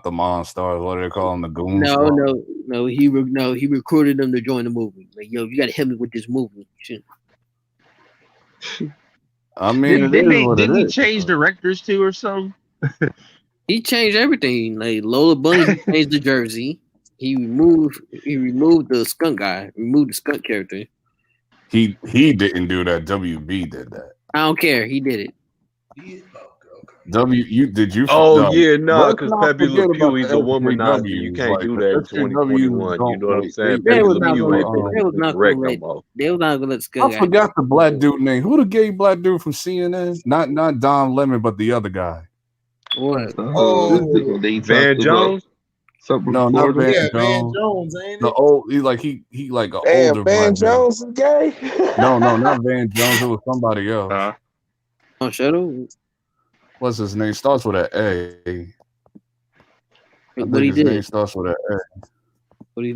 the Monstars. What do they call them? The Goons? No. He recruited them to join the movie. Like, yo, you got to help me with this movie. Shit. I mean, didn't he change directors too or something? He changed everything. Like Lola Bunny, he changed the jersey. He removed the skunk guy. Removed the skunk character. He didn't do that. WB did that. I don't care. He did it. Did you? Because Pepe Le Pew, he's a womanizer. You can't do that in 2021. You know what I'm saying? Pepe Le Pew ain't correct no more. They was not gonna let skunk. I forgot the black dude name. Who the gay black dude from CNN? Not Don Lemon, but the other guy. What? Van Jones. No, not Van Jones. Van Jones, ain't the old, he like an older Van Jones is gay. No, not Van Jones. It was somebody else. Shadow. What's his name? Starts with an A. What he did? His name starts with an A. What he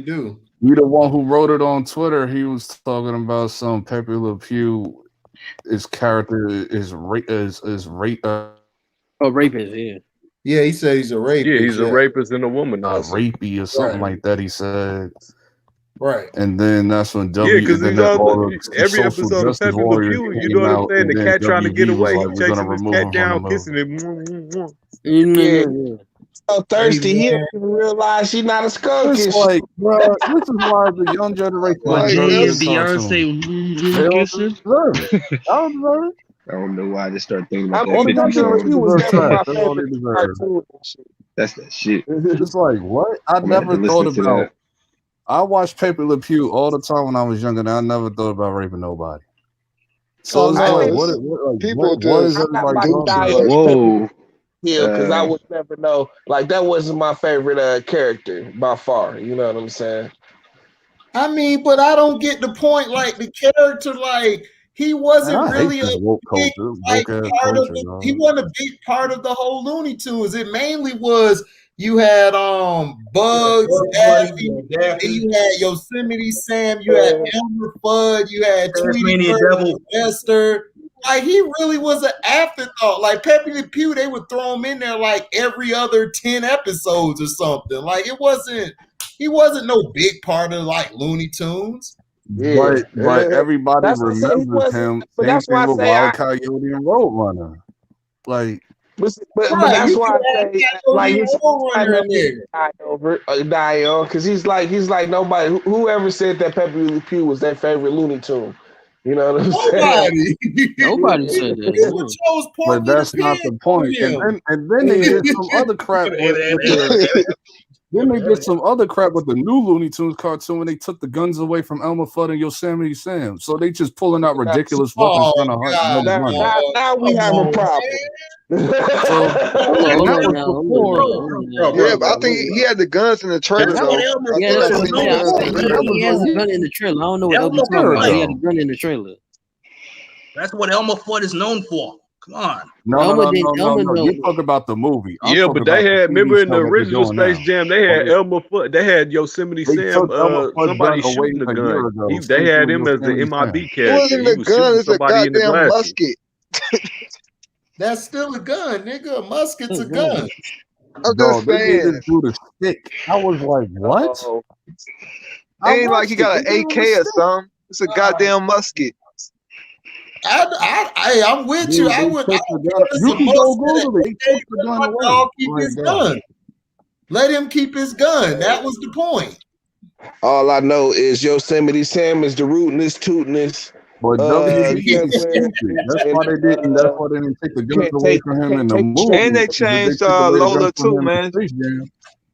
do? You the one who wrote it on Twitter. He was talking about some Pepe Le Pew. His character is rapist. Yeah. Yeah, he said he's a rapist. Yeah, he's a rapist and a womanizer. Rapey or something like that. He said. Right. And then that's when because every episode of Pepe Le Pew, you know what I'm saying? The cat trying to get away. He chasing his cat down, kissing him. So thirsty, he didn't even realize she's not a skunk. It's like, bro, this is why the young generation. Beyonce kissing. I don't know why I just started thinking about that. That's that shit. It's like, what? I never thought about. I watched Pepe Le Pew all the time when I was younger, and I never thought about raping nobody. So it's like, what is everybody talking about? Whoa. kill because I would never know. Like that wasn't my favorite character by far. You know what I'm saying? I mean, but I don't get the point. Like the character, like he wasn't really a big, like part of the. He wasn't a big part of the whole Looney Tunes. It mainly was you had Bugs, Daffy, and you had Yosemite Sam, you had Elmer Fudd, you had Tweety Bird, Lester. Like he really was an afterthought. Like Pepe Le Pew, they would throw him in there like every other 10 episodes or something. Like it wasn't. He wasn't no big part of like Looney Tunes. Yeah. But everybody remembers him. Same thing with Wild Coyote and Roadrunner. Like, but that's why I say like he's die on because he's like nobody. Whoever said that Pepe Le Pew was their favorite Looney Tune. You know what I'm saying? Nobody said that. But that's not the point. And then they did some other crap. Then they did some other crap with the new Looney Tunes cartoon when they took the guns away from Elmer Fudd and Yosemite Sam. So they just pulling out ridiculous weapons trying to hunt. Now we have a problem. Yeah, but I think he had the guns in the trailer though. He has a gun in the trailer. I don't know what Elmer talking about. He had a gun in the trailer. That's what Elmer Fudd is known for. Come on. No. You talk about the movie. Yeah, but they had, remember in the original Space Jam, they had Elmer Fudd, they had Yosemite Sam, somebody shooting the gun. They had him as the MIB character. It wasn't a gun, it's a goddamn musket. That's still a gun, nigga. A musket's a gun. I'm just saying. The stick. I was like, what? Ain't like he got an AK or something. It's a goddamn musket. I'm with you. I would. You can go Google it. Keep his gun. Let him keep his gun. That was the point. All I know is Yosemite Sam is the rootinest, tootinest. But that's why they didn't. That's why they didn't take the guns away from him in the movie. And they changed Lola too, man.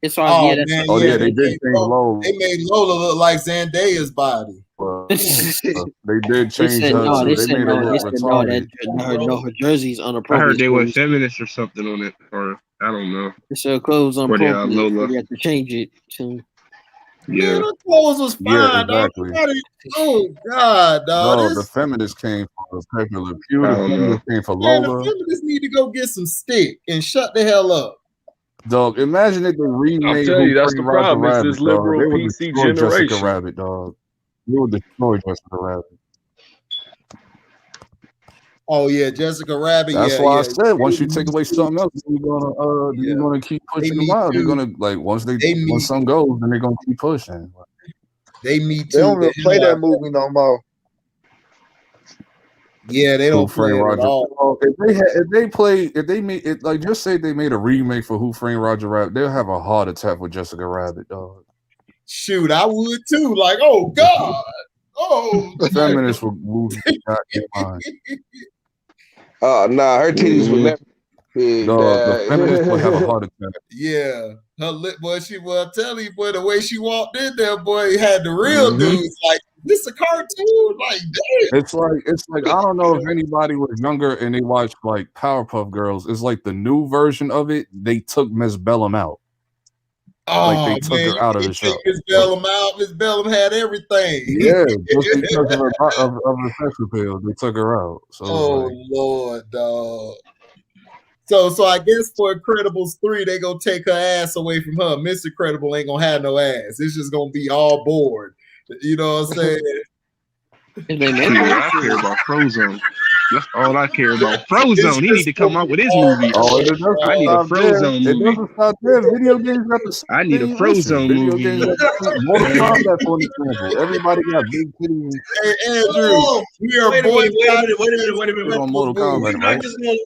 It's all they did change Lola. They made Lola look like Zendaya's body. They did change her. They made her look retarded. Her jersey's inappropriate. I heard they were feminists or something on it, or I don't know. It's her clothes inappropriate. We have to change it to. Yeah, the clothes was fine. Yeah, exactly. Oh God, dog. No, the feminists came for Pepe Le Pew. The feminists came for Lola. The feminists need to go get some stick and shut the hell up. Dog, imagine if they remade. I'll tell you, that's the problem. It's this liberal PC generation. Jessica Rabbit, dog. You would destroy Jessica Rabbit. Oh yeah, Jessica Rabbit. That's why I said once you take away something else, you're gonna keep pushing them out. They're gonna once some goes, then they're gonna keep pushing. They me too. They don't really play that movie no more. Yeah, they don't play it at all. If they made it, like just say they made a remake for Who Framed Roger Rabbit, they'll have a heart attack with Jessica Rabbit, dog. Shoot, I would too. Like, oh God, oh. Feminists would lose their goddamn mind. Nah, her titties would never. The feminists would have a heart attack. Yeah, her lip, boy. I'll tell you, boy, the way she walked in there, boy, had the real dudes like. This a cartoon, like damn. It's like I don't know if anybody was younger and they watched like Powerpuff Girls. It's like the new version of it. They took Miss Bellum out. They took her out of the show. Miss Bellum out. Miss Bellum had everything. Yeah, just because of her sex appeal, they took her out. So Lord, dog. So I guess for Incredibles 3, they gonna take her ass away from her. Miss Incredible ain't gonna have no ass. It's just gonna be all bored. You know what I'm saying? I care about Frozone. That's all I care about. Frozone. He need to come out with his movie. I need a Frozone movie. It doesn't stop there. Video games got the I need a Frozone movie. Mortal Kombat, for example. Everybody got big titties. Hey, Andrew, we are wait a minute. On Mortal Kombat, right?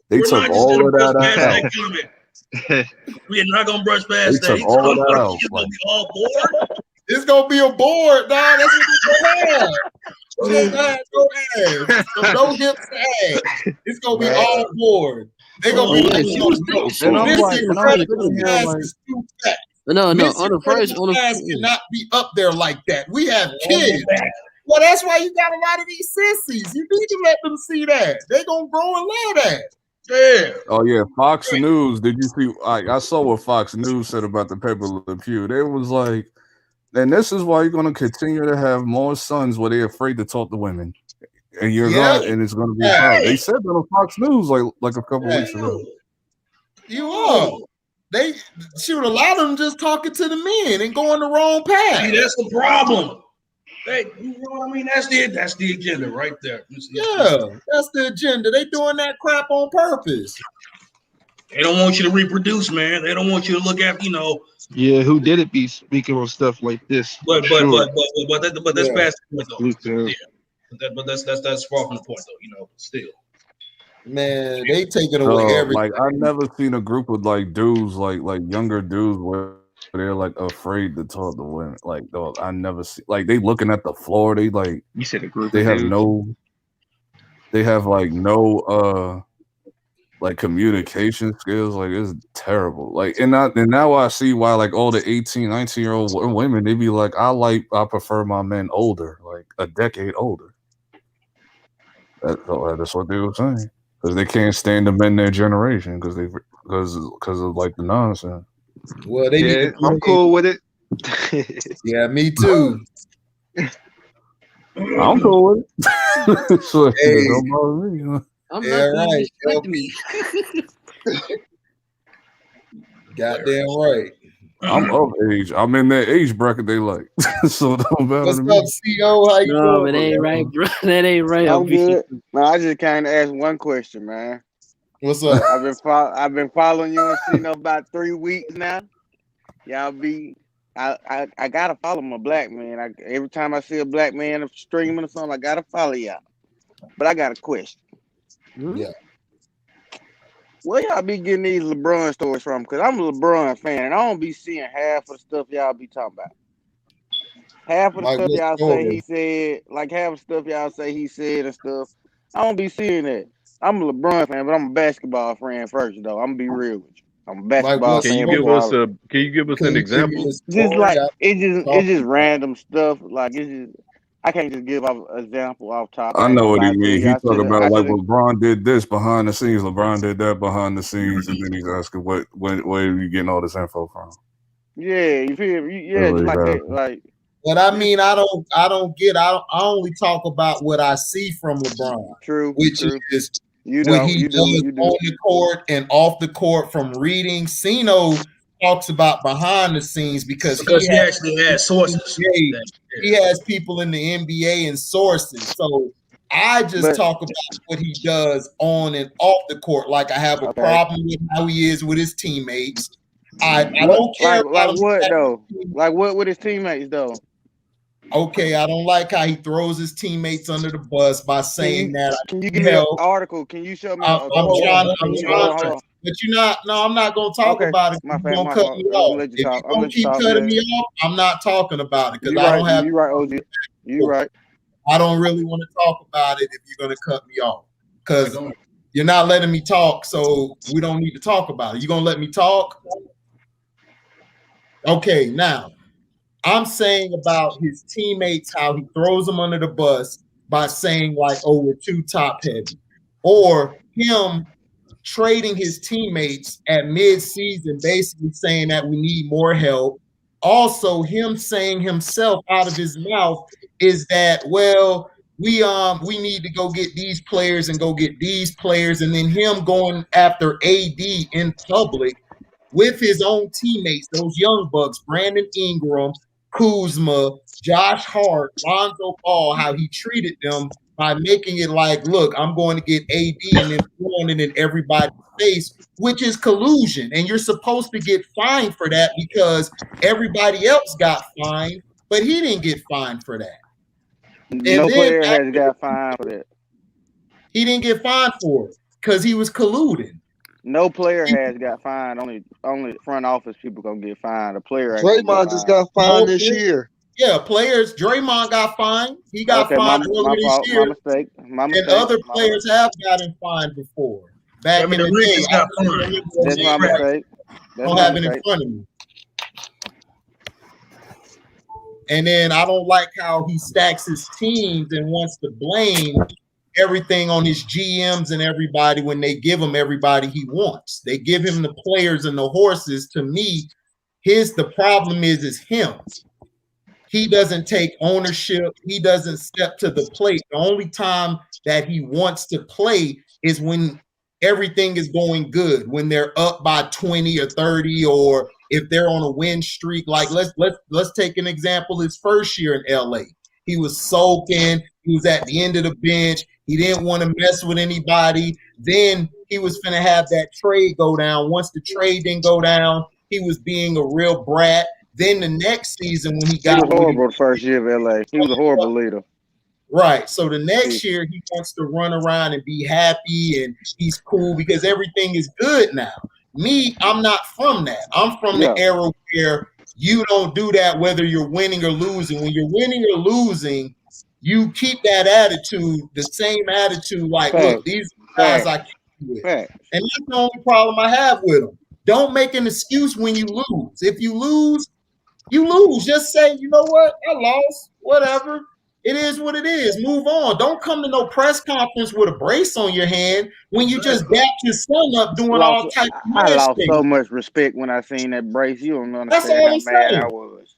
They took all of that out. We are not gonna brush past that. They took all of that out. It's gonna be all bored. It's gonna be a board, dog. That's what it's gonna have. So no hips to ass. It's gonna be all board. They're gonna be like, No. On the first, ass cannot be up there like that. We have kids. Well, that's why you got a lot of these sissies. You need to let them see that. They're gonna grow and love that. Yeah. Oh yeah, Fox News. Did you see? I saw what Fox News said about the Pepe Le Pew. They was like, and this is why you're going to continue to have more sons where they're afraid to talk to women, and it's going to be a problem. They said that on Fox News like a couple weeks ago. You are. They shoot a lot of them just talking to the men and going the wrong path. See, that's the problem. You know what I mean? That's the agenda right there. Yeah, that's the agenda. They doing that crap on purpose. They don't want you to reproduce, man. They don't want you to look after, Yeah, who did it be speaking on stuff like this? But that's past the point though. Yeah. But that's far from the point though. Still. Man, they taking away everything. Like I never seen a group of like dudes, like younger dudes, where they're like afraid to talk to women. Like, dog, I never see. Like they looking at the floor. They like. You said a group. They have no. They have like no like communication skills. Like it's terrible. Like and now I see why like all the 18, 19-year-old women, they be like, I prefer my men older, like a decade older. That's what they were saying. Because they can't stand the men in their generation because of like the nonsense. Well, I'm cool with it. Yeah, me too. I'm cool with it. So, don't bother me. I'm not respect me. Goddamn right. I'm of age. I'm in that age bracket they like. So it don't matter What's to me. up, CO? How you doing? It ain't right, bro. That ain't right. I'm good. Man, I just kind of ask one question, man. What's up? I've been following you on Cino about 3 weeks now. Y'all I gotta follow my black man. Every time I see a black man streaming or something, I gotta follow y'all. But I got a question. Yeah. Where y'all be getting these LeBron stories from? Because I'm a LeBron fan, and I don't be seeing half of the stuff y'all be talking about. Half of the stuff y'all say he said, like half of the stuff y'all say he said and stuff. I don't be seeing that. I'm a LeBron fan, but I'm a basketball fan first, though. I'm gonna be real with you. I'm a basketball fan. Can you give us an example? Just like it's just random stuff. Like it's just I can't just give an example off top. I know what he means. He talk about like LeBron did this behind the scenes, LeBron did that behind the scenes, and then he's asking where are you getting all this info from? Yeah, you feel me? Yeah, just like that. Like, but I mean, I only talk about what I see from LeBron. True. Which is what he does on the court and off the court from reading. Cino talks about behind the scenes because he actually has sources. He has people in the NBA and sources. So I just talk about what he does on and off the court. Like I have a problem with how he is with his teammates. I don't care like what though. Like what with his teammates though. Okay, I don't like how he throws his teammates under the bus by saying that. Can you give me an article? Can you show me? I'm trying to. But I'm not going to talk about it. You're going to cut me off. If you're going to keep cutting me off, I'm not talking about it because I don't have. You're right, OG. You're right. I don't really want to talk about it if you're going to cut me off because you're not letting me talk. So we don't need to talk about it. You're going to let me talk? Okay, now. I'm saying about his teammates, how he throws them under the bus by saying like, oh, we're too top heavy. Or him trading his teammates at mid-season, basically saying that we need more help. Also, him saying himself out of his mouth is that, well, we need to go get these players and go get these players. And then him going after AD in public with his own teammates, those young bucks, Brandon Ingram, Kuzma, Josh Hart, Lonzo Ball, how he treated them by making it like, look, I'm going to get AD and then throwing it in everybody's face, which is collusion. And you're supposed to get fined for that because everybody else got fined, but he didn't get fined for that. No player has got fined for that. He didn't get fined for it because he was colluding. No player has got fined. Only front office people gonna get fined. A player. Draymond just got fined this year. Yeah, players. Draymond got fined. He got fined earlier this year. My mistake. And other players have gotten fined before. Back in the day, got fined. That's my mistake. I don't have it in front of me. And then I don't like how he stacks his teams and wants to blame everything on his GMs and everybody when they give him everybody he wants. They give him the players and the horses. To me, the problem is him. He doesn't take ownership. He doesn't step to the plate. The only time that he wants to play is when everything is going good, when they're up by 20 or 30, or if they're on a win streak. Like let's take an example. His first year in LA, he was sulking. He was at the end of the bench. He didn't want to mess with anybody. Then he was finna have that trade go down. Once the trade didn't go down, he was being a real brat. Then the next season when he was horrible the first year of LA. He was a horrible leader. Right. So the next year he wants to run around and be happy and he's cool because everything is good now. Me, I'm not from that. I'm from the era where you don't do that whether you're winning or losing. When you're winning or losing, you keep that attitude, the same attitude, like, look, these guys I keep with. And that's the only problem I have with them. Don't make an excuse when you lose. If you lose, you lose. Just say, you know what? I lost. Whatever. It is what it is. Move on. Don't come to no press conference with a brace on your hand when you just back your son up doing all types of I lost so much respect when I seen that brace. You don't understand how mad I was.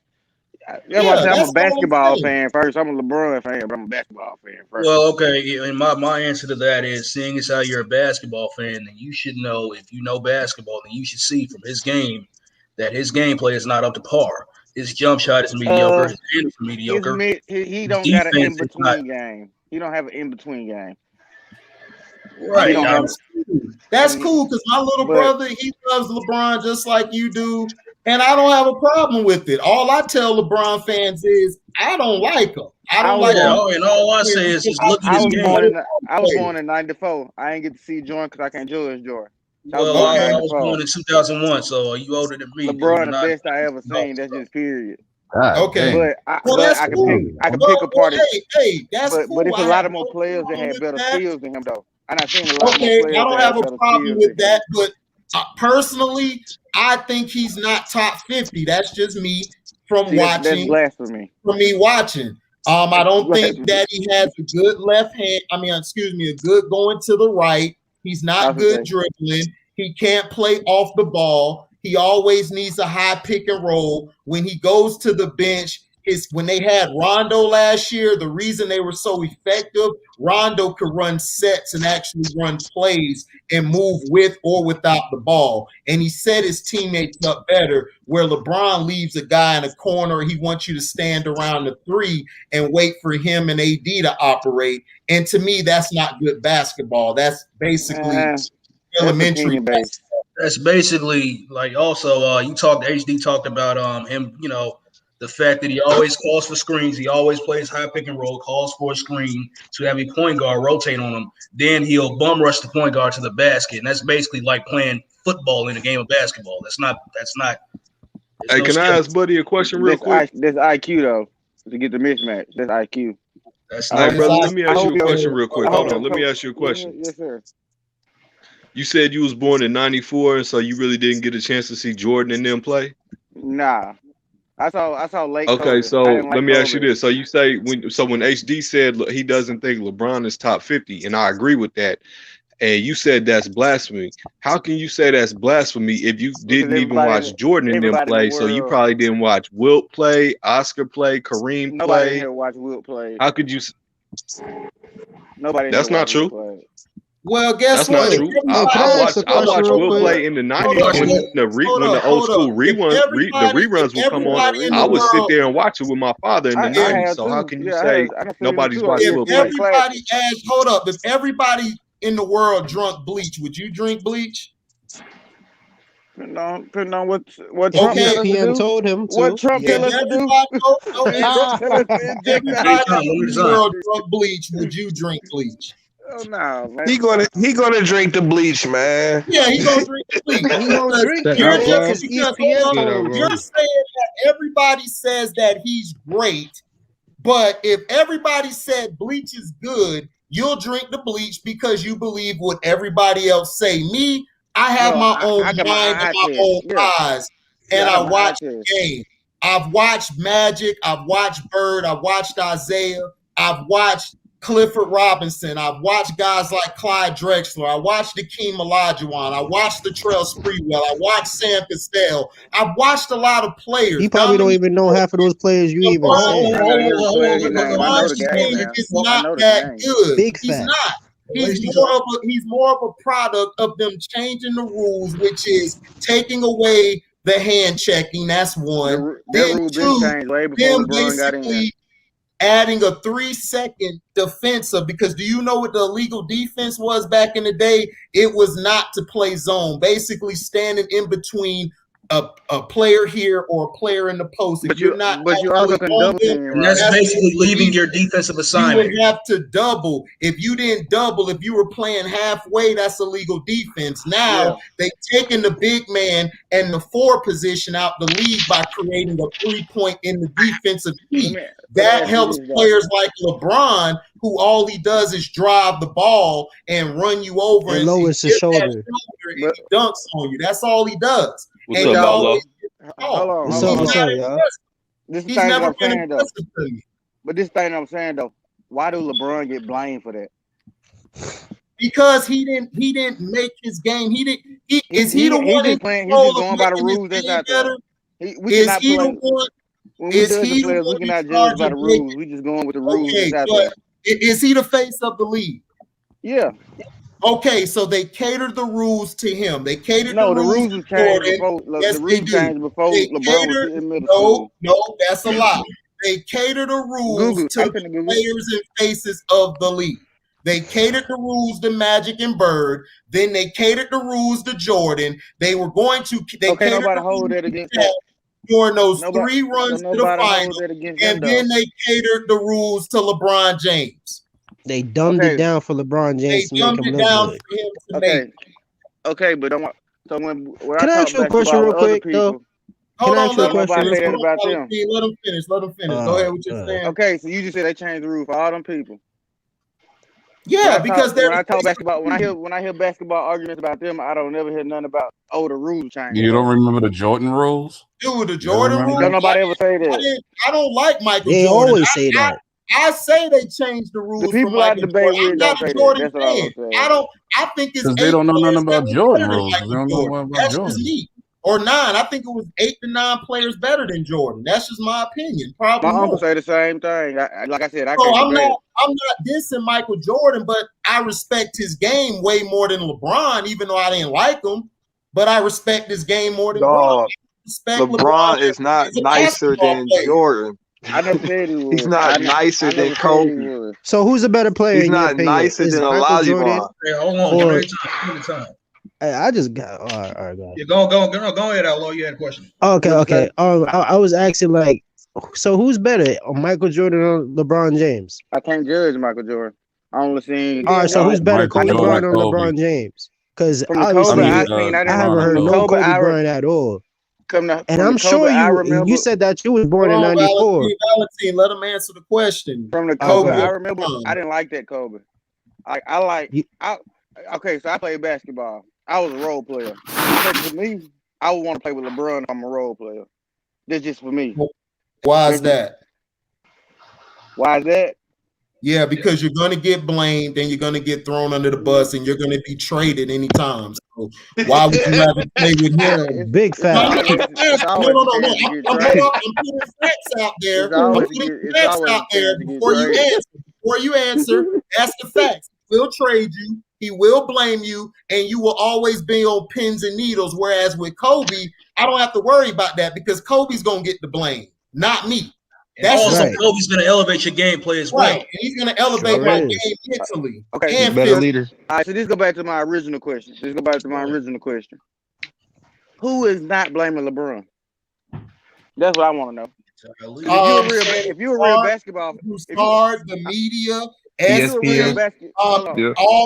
I'm a basketball fan first. I'm a LeBron fan, but I'm a basketball fan first. Well, okay, and my answer to that is, seeing as how you're a basketball fan, then you should know, if you know basketball, then you should see from his game that his gameplay is not up to par. His jump shot is mediocre. His hand is mediocre. He don't got an in-between game. He don't have an in-between game. Right. That's cool because my little brother, he loves LeBron just like you do. And I don't have a problem with it. All I tell LeBron fans is I don't like him. I don't like him. And all I say is just look at his game. I was born in '94. I ain't get to see Jordan because I can't judge Jordan. I was born in 2001, so you older than me. LeBron, the best I ever seen. That's just period. Okay, but I can pick apart it. But it's a lot of more players that have better skills than him, though. And I've seen a lot more players. I don't have a problem with that, but personally, I think he's not top 50. That's just me from watching. That's blasphemy. From me watching. I don't think that he has a good left hand. A good going to the right. He's not good dribbling. He can't play off the ball. He always needs a high pick and roll. When he goes to the bench, when they had Rondo last year, the reason they were so effective, Rondo could run sets and actually run plays and move with or without the ball. And he set his teammates up better, where LeBron leaves a guy in a corner. He wants you to stand around the three and wait for him and AD to operate. And to me, that's not good basketball. That's basically elementary basketball. That's basically like also HD talked about him, the fact that he always calls for screens, he always plays high pick and roll, calls for a screen to have a point guard rotate on him. Then he'll bum rush the point guard to the basket, and that's basically like playing football in a game of basketball. That's not. Hey, can I ask Buddy a question real quick? That's IQ though, to get the mismatch. That's IQ. That's all right, brother. Let me ask you a question real quick. Hold on. Let me ask you a question. Yes, sir. You said you was born in '94, and so you really didn't get a chance to see Jordan and them play? Nah. I saw late. Okay, so let me ask you this. So you say when HD said he doesn't think LeBron is top 50, and I agree with that, and you said that's blasphemy. How can you say that's blasphemy if you didn't even watch Jordan and them play? So you probably didn't watch Wilt play, Oscar play, Kareem Nobody play. here watch Wilt play. How could you? Nobody. That's not true. Well, guess That's what? not true. I watched Will play in the 90s when the old school reruns would come on. I would sit there and watch it with my father in the 90s. So how can you say nobody's watching Will play? If everybody in the world drunk bleach, would you drink bleach? Depending on what Trump told him to. What Trump tell us to do? Everybody in the world drunk bleach, would you drink bleach? Oh no, man. He gonna drink the bleach, man. Yeah, he gonna drink the bleach. He gonna drink it. You're saying that everybody says that he's great, but if everybody said bleach is good, you'll drink the bleach because you believe what everybody else say. Me, I have my own mind and my own eyes, and I watch the game. I've watched Magic, I've watched Bird, I've watched Isaiah, I've watched Clifford Robinson. I've watched guys like Clyde Drexler. I watched Akeem Olajuwon. I watched Latrell Sprewell. I watched Sam Cassell. I've watched a lot of players. He probably don't even know half of those players you even said. I know every player you name. I know the game James now. is I not know the that game. good. Big He's fact. not. He's more of a product of them changing the rules, which is taking away the hand checking. That's one. That rule been changed way before LeBron got in. Adding a 3-second defensive, because do you know what the illegal defense was back in the day? It was not to play zone, basically standing in between a player here or a player in the post. If you're not, but you also can double team, and that's basically leaving your defensive assignment. You would have to double. If you didn't double, if you were playing halfway, that's illegal defense. Now they've taken the big man and the 4 position out the league by creating a 3-point in the defensive key. That helps players like LeBron, who all he does is drive the ball and run you over and lowers his shoulder. And he dunks on you. That's all he does. What's up, Pablo? Hold on. What's up, y'all? This is the thing I'm saying, though. But this thing I'm saying, though, why do LeBron get blamed for that? Because he didn't make his game. He didn't. Is he the one? He's just playing. He's just going by the rules that's out there. Is he the one? When we judge the players, we cannot judge by the rules. We just going with the rules that's out there. Is he the face of the league? Yeah. Okay, so they catered the rules to him. They catered the rules to Jordan. Yes, the rules changed before LeBron was in middle school. No, that's a lie. They catered the rules to the players and faces of the league. They catered the rules to Magic and Bird. Then they catered the rules to Jordan. They were going to. They catered nobody hold that against that. During those 3 runs to the final, and then they catered the rules to LeBron James. They dumbed it down for LeBron James to make him look good. Okay, but so when can I ask you a question real quick, though? Hold on, let him finish. Let him finish. Go ahead with your saying. Okay, so you just said they changed the rule for all them people. Yeah, because when I talk basketball, when I hear basketball arguments about them, I don't never hear nothing about the rules changed. You don't remember the Jordan rules? Dude, the Jordan rules. Don't nobody ever say that. I don't like Michael They Jordan. always say that. I say they changed the rules. The people I debate with don't say that. That's what I'm saying. I think it's because they don't know nothing about Jordan rules. They don't know about That's Jordan. just me. Or 9. I think it was 8 to 9 players better than Jordan. That's just my opinion. Probably my uncle say the same thing. Like I said, I'm not dissing Michael Jordan, but I respect his game way more than LeBron, even though I didn't like him. But I respect his game more than LeBron. LeBron is not nicer than Jordan. I never said he was. He's not nicer than Kobe. So who's a better player? He's not nicer than Olajuwon. Hey, hold on. Give me time. I just got all right, guys. Yeah, go ahead, Outlaw. You had a question. Okay. I was asking like, so who's better, Michael Jordan or LeBron James? I can't judge Michael Jordan. I only seen. All right, so who's better, Kobe Bryant or LeBron James? Because I haven't heard no Kobe Bryant at all. And I'm sure you said that you was born in '94. Valentine, let him answer the question. From the Kobe, I remember. I didn't like that Kobe. Okay, so I played basketball. I was a role player. For me, I would want to play with LeBron if I'm a role player. That's just for me. Why is that? Why is that? Yeah, because you're going to get blamed and you're going to get thrown under the bus and you're going to be traded anytime. So why would you rather play with him? Big fact. No. I'm putting facts out there. Before you answer, that's the facts. He'll trade you. He will blame you, and you will always be on pins and needles. Whereas with Kobe, I don't have to worry about that because Kobe's going to get the blame, not me. That's also right. Kobe's going to elevate your gameplay as well. Right, and he's going to elevate my game mentally. Okay, and better leader. All right, so this go back to my original question. Who is not blaming LeBron? That's what I want to know. If you're a real basketball, the media. ESPN, all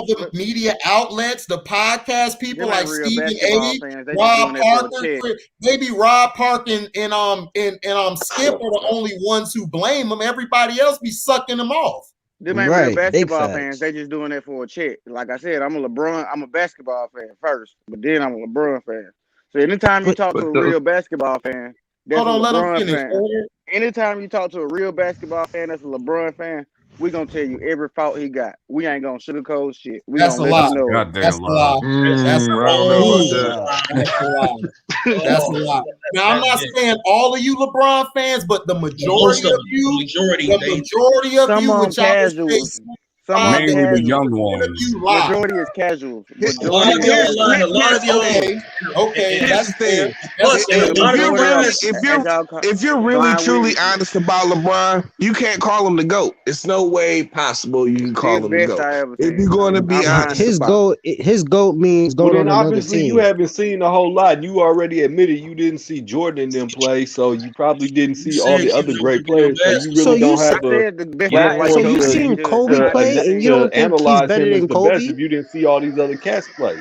the media outlets, the podcast people like Stephen A, Rob Parker, maybe Rob Parker and Skip are the only ones who blame them. Everybody else be sucking them off. Them ain't real basketball fans. They just doing that for a check. Like I said, I'm a basketball fan first, but then I'm a LeBron fan. So anytime you talk to a real basketball fan, that's a LeBron fan. Anytime you talk to a real basketball fan that's a LeBron fan, we gonna tell you every fault he got. We ain't gonna sugarcoat shit. We That's gonna a let lie. you know it. That's a lie. That's I don't know about that. That's a lie. That's a lie. Now I'm not saying all of you LeBron fans, but the majority of you, which I would say Some of them mainly the casuals. young ones. Majority is casuals. A lot of y'all lying. A lot of y'all. Okay, Here's the thing. Plus, and a lot of y'all If you're really truly honest about LeBron, you can't call him the GOAT. It's no way possible you can call him the GOAT. If you're going to be honest, his GOAT means Well, going then on another obviously team. you haven't seen a whole lot. You already admitted you didn't see Jordan in them play, so you probably didn't see all the other great players. So you really don't have a platform So you seen Kobe play and you to don't think he's analyze better him as than the best Kobe? if you didn't see all these other cats play.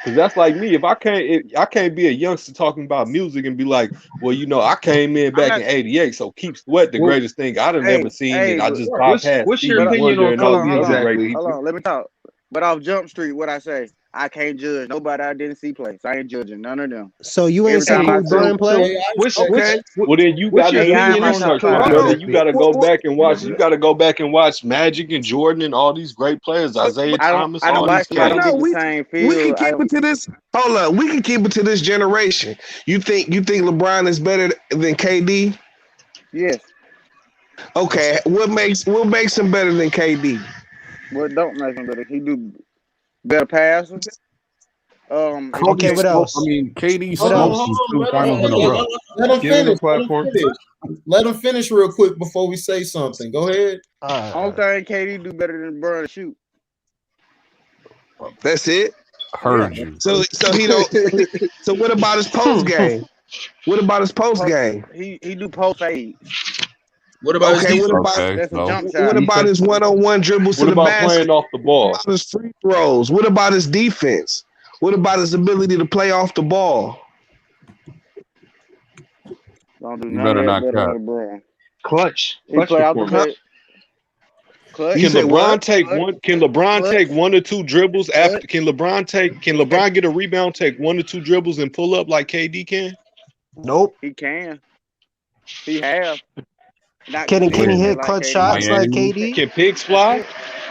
Because that's like me. If I can't be a youngster talking about music and be like, well, you know, I came in back in '88, so Keep Sweat the greatest thing I'd have never seen, and I just bypassed what's your Stevie opinion Wonder on and all Kobe these other great exactly? people. Hold on, let me talk. But off Jump Street, what I say, I can't judge nobody I didn't see play. So I ain't judging none of them. So you ain't seen Kobe Bryant play? Well, then you got to AI do my your top research, five. brother. You got to go back and watch. You got to go back and watch Magic and Jordan and all these great players, Isaiah Thomas, all these cats. we can keep it to this. Hold on, we can keep it to this generation. You think LeBron is better than KD? Yes. Okay, what makes him better than KD? What don't make him better? He do better passes. Okay, what else? I mean, KD Hold on, smoked hold some on. two finals in a row. Let him Give him the finish. platform. Let him finish real quick before we say something. Go ahead. Only thing KD do better than LeBron is shoot. That's it. Heard you. So he don't. So what about his post game? What about his post game? He do post fades. What about his defense? That's a jump shot. What about his one-on-one dribbles What to the about basket? playing off the ball? What about his free throws? What about his defense? What about his ability to play off the ball? Don't do You none better of that not better cut. than LeBron. Clutch. He play out the performance. back. Clutch. Can LeBron take Clutch. one? Can LeBron Clutch. take one or two dribbles after? Clutch. Can LeBron get a rebound, take one or two dribbles, and pull up like KD can? Nope. He can. He have. Not Can he consistently hit like clutch KD. shots like KD? Can pigs fly?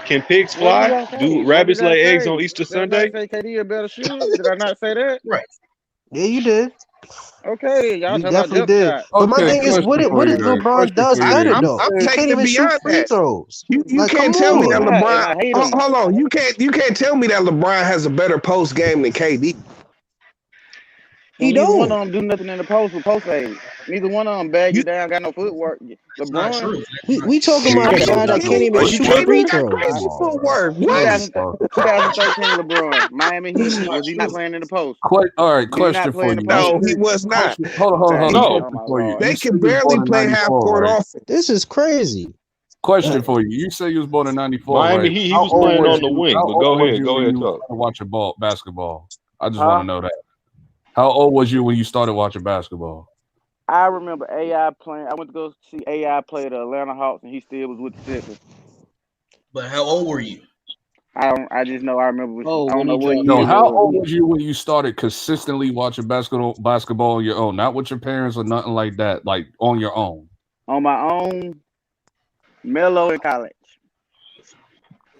Can pigs What did fly? I say? Do What rabbits did I lay eggs say? on Easter Did I Sunday? not say KD a better shooter? Did I not say that? Right. Yeah, you did. Okay, y'all You talking about definitely jump did. shot. But my Okay, thing is, question what for is you then. LeBron Question does for you better then. though? I'm He can't taking even shoot beyond free that. throws. You Like, can't come tell me that on. And I LeBron. hate him. Hold on, you can't tell me that LeBron has a better post game than KD. He Neither one don't. of them do nothing in the post with post fade. Neither one of them bag you down, got no footwork. That's not LeBron, true. We talking about a guy that can't even shoot free throws. Footwork. What? 2013 LeBron, Miami Heat, was he not playing in the post? All right, Did he not question play for in the you. post? No, he was not. Hold on. No. Question for you. They You said can you was barely born in play half 94, court right? offense. This is crazy. Question for you. You say you was born in 94, Miami right? Heat, he How was old playing was on the you? wing, How but old go was ahead, you go when ahead, you talk. started watching basketball? I just Huh? want to know that. How old was you when you started watching basketball? I remember AI playing. I went to go see AI play the Atlanta Hawks, and he still was with the Sixers. But how old were you? I just know I remember. I don't when know he what dropped year. No, how it old was. was you when you started consistently watching basketball on your own? Not with your parents or nothing like that, like on your own. On my own, Melo in college.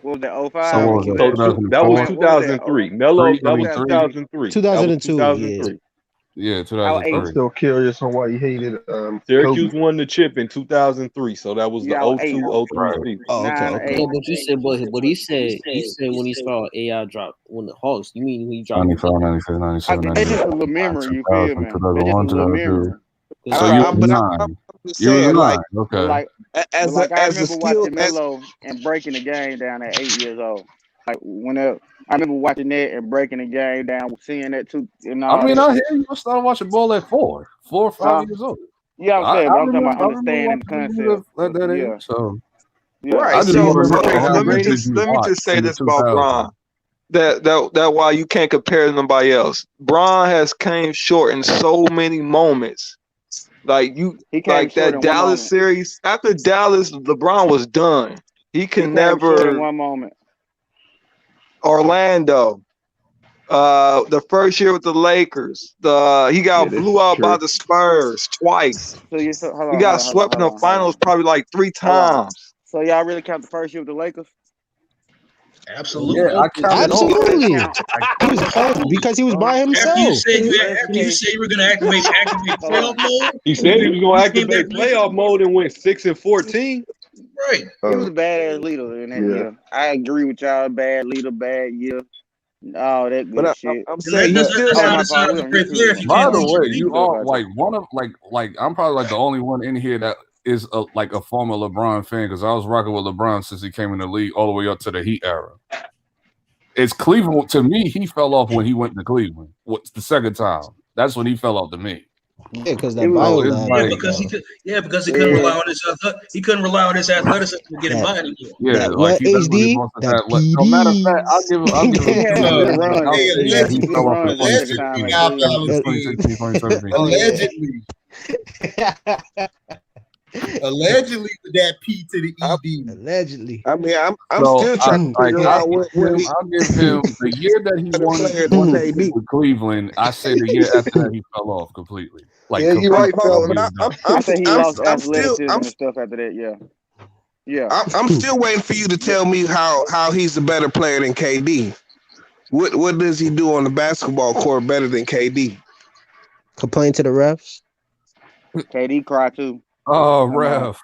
What was that? 05? So what was What that? was that? That was 2004? What was that? 2003. Melo, that was 2003. 2003. 2002, That was 2003. Yeah, I was 2003. I'm still curious on why you hated Syracuse Kobe. won the chip in 2003, so that was the I was 8. 02-03 season. Oh, okay, 9 or okay. 8. Yeah, but you said, but he said when he saw AI drop when the Hawks. You mean when he dropped? 95, 96, 97, That's 98, just a little memory. You 2000, feel me? That's just a 2001, little 2002. memory. So you was But 9. I'm just You was saying, 9. like, Okay. as I a remember skill, watching Melo and breaking the game down at 8 years old. Like whenever I remember watching that and breaking the game down, seeing that too, and all I mean, that. I hear you started watching ball at 4 or 5 years old. Yeah, I'm saying, but I'm talking about I remember understanding the watching you concept. at that Yeah. age. So Yeah. I Right. just So want to know okay, how let me much did just you watch say in the this about 2000s. Bron. That why you can't compare to nobody else. Bron has came short in so many moments. Like He came like short that in one Dallas moment. series. After Dallas, LeBron was done. He He can came short in never. one moment. Orlando. The first year with the Lakers, he got blew out by the Spurs twice. So hold He on, got swept in the finals probably like 3 Hold on. times. So y'all really count the first year with the Lakers? Absolutely. Yeah, I count it all. Absolutely. He was cold because he was by himself. After you said you were going to activate playoff mode, He said he was going to came back activate playoff mode and went 6-14. right. He was a badass leader in that year. I agree with y'all. Bad leader, bad year. All that good shit. I'm saying you still By the way, you are like one of like I'm probably like the only one in here that is like a former LeBron fan because I was rocking with LeBron since he came in the league all the way up to the Heat era. It's Cleveland to me. He fell off when he went to Cleveland. What's the second time? That's when he fell off to me. Yeah, because that bio because he couldn't rely on his he couldn't rely on his athleticism to get him by anymore. Yeah, like he HD, that no matter of fact, I'll give him allegedly with that P to the ED. Allegedly. I mean, I'm still trying to figure out what I'll give him the year that he won with Cleveland. I say the year after that he fell off completely. Like yeah, you're right, bro. I think he lost athleticism and stuff after that. Yeah. I'm still waiting for you to tell me how he's a better player than KD. What does he do on the basketball court better than KD? Complain to the refs. KD cry too. Oh, ref.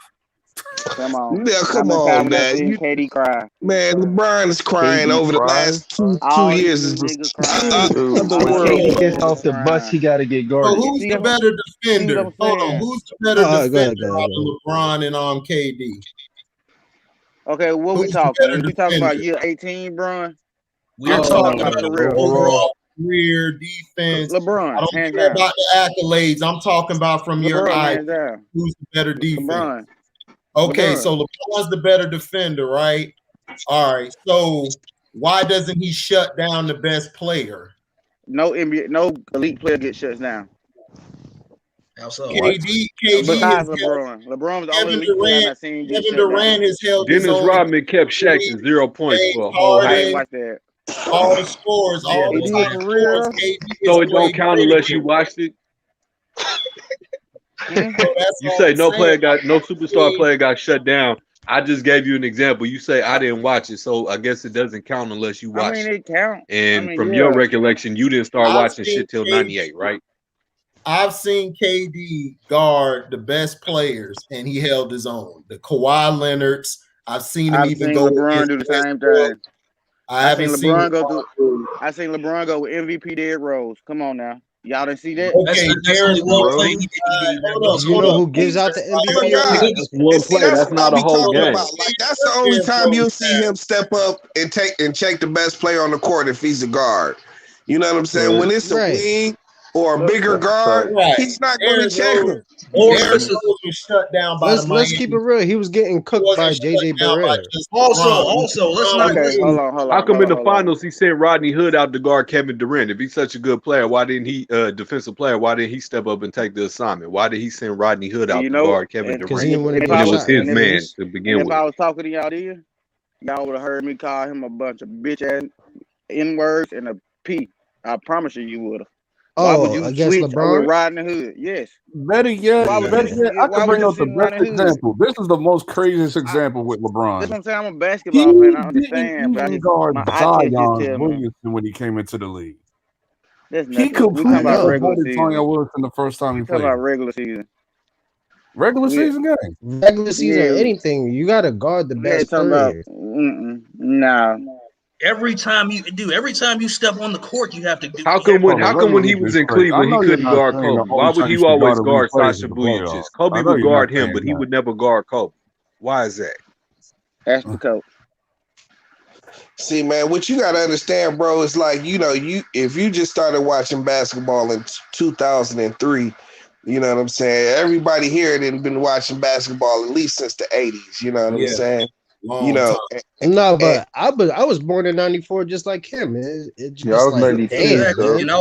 Come on. Yeah, come on, man. KD cry. Man, LeBron is crying over the last two years. Is just KD gets off the bus, he got to get guarded. So who's the better defender? Hold on. Who's the better defender out of LeBron and KD? Okay, what we talking? We talking about year 18, Bron? We're talking about the overall career defense. LeBron. I don't care about the accolades. I'm talking about from your eye. Who's the better defense? LeBron. Okay, so LeBron's the better defender, right? All right. So why doesn't he shut down the best player? No elite player gets shut down. KD besides LeBron. LeBron was the only elite player I've seen get shut Durant has held his Dennis own. Rodman kept Shaq to 0 points for a whole I ain't watch that. All the scores, all the top scores. So it don't count unless you watched it. You say no superstar player got shut down. I just gave you an example. You say I didn't watch it, so I guess it doesn't count unless you watch it. It counts. And from your recollection, you didn't start watching shit till 98, right? I've seen KD guard the best players, and he held his own. The Kawhi Leonards. I've seen him go. LeBron do the same thing. I seen LeBron go with MVP Derrick Rose. Come on now. Y'all didn't see that? Okay, you know who gives out the MVP? That's one play. That's not a whole game. Like that's the only time you'll see him step up and check the best player on the court if he's a guard. You know what I'm saying? When it's a wing or a bigger guard, he's not going to check him. Was shut down by let's keep it real. He was getting cooked by JJ Barea. Also, let's not. Hold on. How come in the finals he sent Rodney Hood out to guard Kevin Durant? If he's such a good player, why didn't he, defensive player, why didn't he step up and take the assignment? Why did he send Rodney Hood out to guard Kevin Durant when it was his man to begin with? If I was talking to y'all here, y'all would have heard me call him a bunch of bitch ass N-words and a P. I promise you would have. Why would you against LeBron with Rodney Hood? Yes. Better yet, I can bring up the best example. This is the most craziest example with LeBron. That's what I'm saying. I'm a basketball fan. I understand. He guard Zion Williamson when he came into the league. He completely avoided Tanya Wilson the first time he played. Talking about regular season. Regular season game. Regular season, anything. You got to guard the best player. Nah. Every time you step on the court, you have to do. How come when he was in Cleveland he couldn't guard Kobe? Why would he always guard Sasha Vujacic? Kobe would guard him, but he would never guard Kobe. Why is that? Ask the coach. See, man, what you gotta understand, bro, is like if you just started watching basketball in 2003. You know what I'm saying? Everybody here didn't been watching basketball at least since the 80s. You know what I'm saying? But I was born in '94, just like him. It just I was like, 92. damn,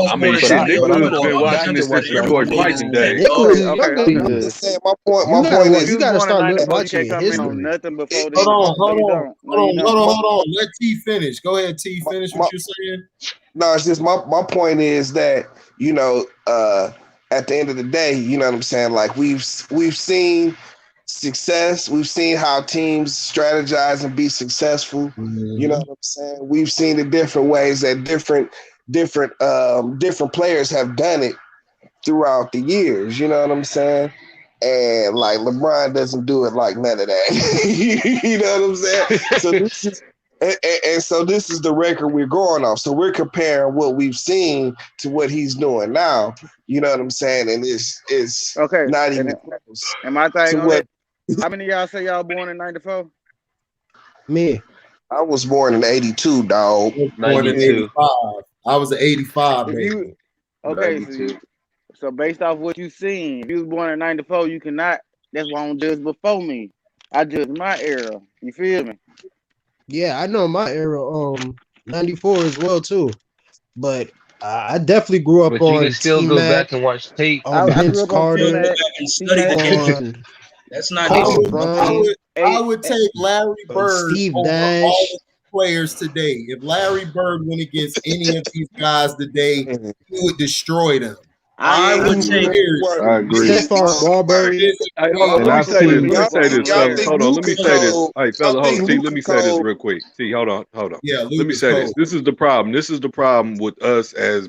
I mean, shit, Nicholas has been watching this since before fighting day. I'm just saying, my point is you gotta start watching history. Nothing before Hold on. Let T finish. Go ahead, T. Finish what you're saying. No, it's just my point is that at the end of the day, you know what I'm saying? Like we've seen success. We've seen how teams strategize and be successful. You know what I'm saying? We've seen the different ways that different players have done it throughout the years. You know what I'm saying? And like LeBron doesn't do it like none of that. You know what I'm saying? So this is so this is the record we're going off. So we're comparing what we've seen to what he's doing now. You know what I'm saying? And it's okay. Not even close. And my thing So on that, how many of y'all say y'all born in 94? Me. I was born in 82, dog. Born in 85. I was an 85 baby. Okay, so based off what you seen, if you was born in 94, you cannot. That's why I don't judge before me. I judge my era. You feel me? Yeah, I know my era. 94 as well too, but I definitely grew up But on. you can still go T-Mac, back and watch tape. Vince Carter. That's not. I would take Larry Bird Steve over Nash. all the players today. If Larry Bird went against any of these guys today, he would destroy them. I would take. I agree. Stephon Marbury. Hey, hold on. Let me say this, fellas. Hold on. Let me say this. Hey, fella, hold on. T, let me say this real quick. T, hold on. Yeah, let me say this. This is the problem. This is the problem with us as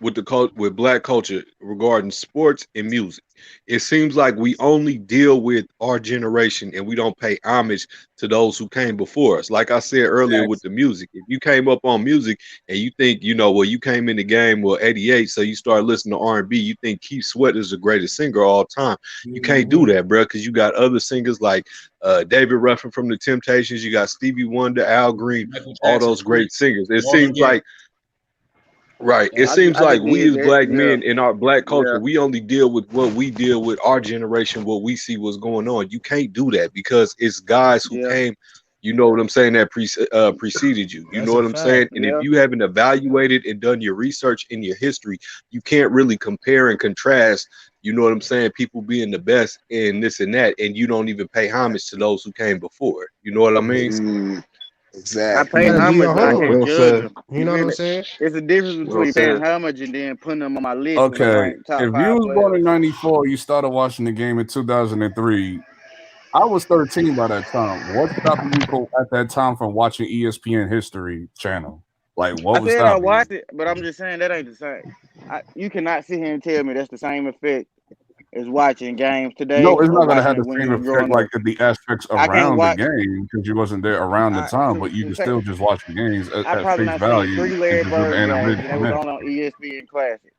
with black culture regarding sports and music. It seems like we only deal with our generation and we don't pay homage to those who came before us. Like I said earlier with the music, if you came up on music and you think, you came in the game 88, so you start listening to R&B, you think Keith Sweat is the greatest singer of all time. You can't do that, bro, because you got other singers like David Ruffin from the Temptations, you got Stevie Wonder, Al Green, all those great singers. It seems like right. It seems like we as black men in our black culture, we only deal with what we deal with our generation, what we see what's going on. You can't do that because it's guys who came, you know what I'm saying, that preceded you. You know what I'm saying? And if you haven't evaluated and done your research in your history, you can't really compare and contrast, you know what I'm saying, people being the best in this and that, and you don't even pay homage to those who came before. You know what I mean? Exactly. I pay homage, but I can't judge them. You know what I'm saying? It's a difference between paying homage and then putting them on my list. Okay, top if 5 you was players. born in 94, you started watching the game in 2003. I was 13 by that time. What stopping you at that time from watching ESPN History Channel? Like, what was I said stopping I watched it, but I'm just saying that ain't the same. You cannot sit here and tell me that's the same effect as watching games today. No, it's not going to watching have it the when same you were effect growing like up. the aspects I can't around the watch. game because you wasn't there around the time, but you can still just watch the games I at probably face not seen value 3 and Larry just do the Bird games, analytics and from they it. was on ESPN Classic.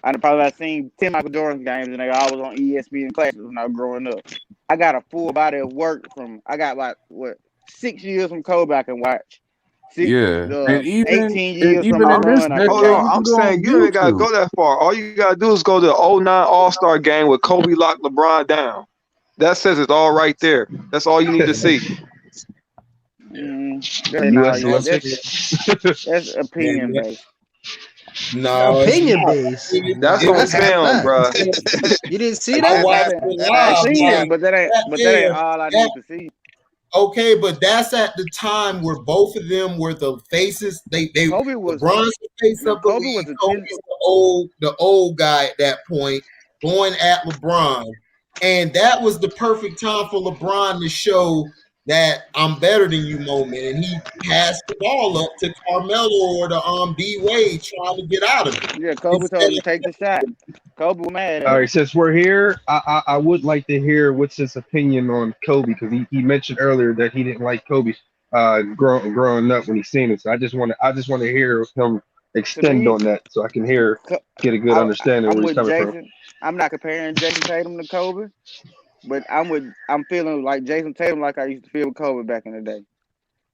I probably not seen 10 Michael Jordan games, and they all was on ESPN Classic when I was growing up. I got a full body of work I got like 6 years from Kobe I can watch. And 18 years from in this LeBron. decade, Hold on, you can I'm go on saying you ain't gotta YouTube. go that far. All you gotta do is go to the 09 All-Star game where Kobe locked LeBron down. That says it all right there. That's all you need to see. That's opinion based. No, Opinion based. That's on film, bro. You didn't see I that? watched it I live. seen Like, it, but that ain't all I need to see. Okay, but that's at the time where both of them were the faces. Kobe was LeBron's the face of the Kobe league. was a Kobe was the old guy at that point, going at LeBron, and that was the perfect time for LeBron to show that I'm better than you moment, and he passed the ball up to Carmelo or to D Wade trying to get out of it. Yeah, Kobe told him to take the shot. Kobe was mad at All him. right, since we're here, I would like to hear what's his opinion on Kobe, because he mentioned earlier that he didn't like Kobe growing up when he seen it. So I just want to hear him extend on that so I can get a good understanding where he's coming from. I'm not comparing Jason Tatum to Kobe, but I'm feeling like Jason Tatum like I used to feel with Kobe back in the day.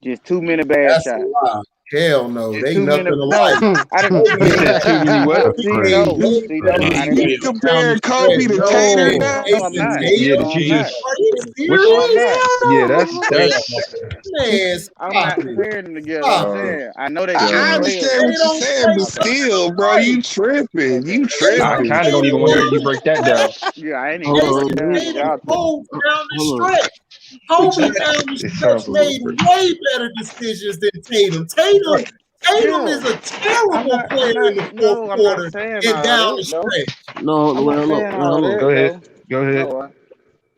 Just too many bad shots. Hell no, Just they too nothing many. alike. No, I didn't. Too many what? You comparing Kobe to Tater now? No, I'm not. Yeah, No, did you I'm not. just? Are you Which? serious? Yeah, that's. Man, I'm not comparing them together. I'm saying I know they. I understand what you're saying, but still, bro, you tripping. You I tripping. kind of don't even want to hear you break that down. Yeah, I ain't even breaking it down. Kobe down the stretch. Kobe down the stretch made way better decisions than Tatum. Tatum is a terrible player in the fourth quarter and down the stretch. No, I'm not saying all that. Go ahead. Go ahead. No,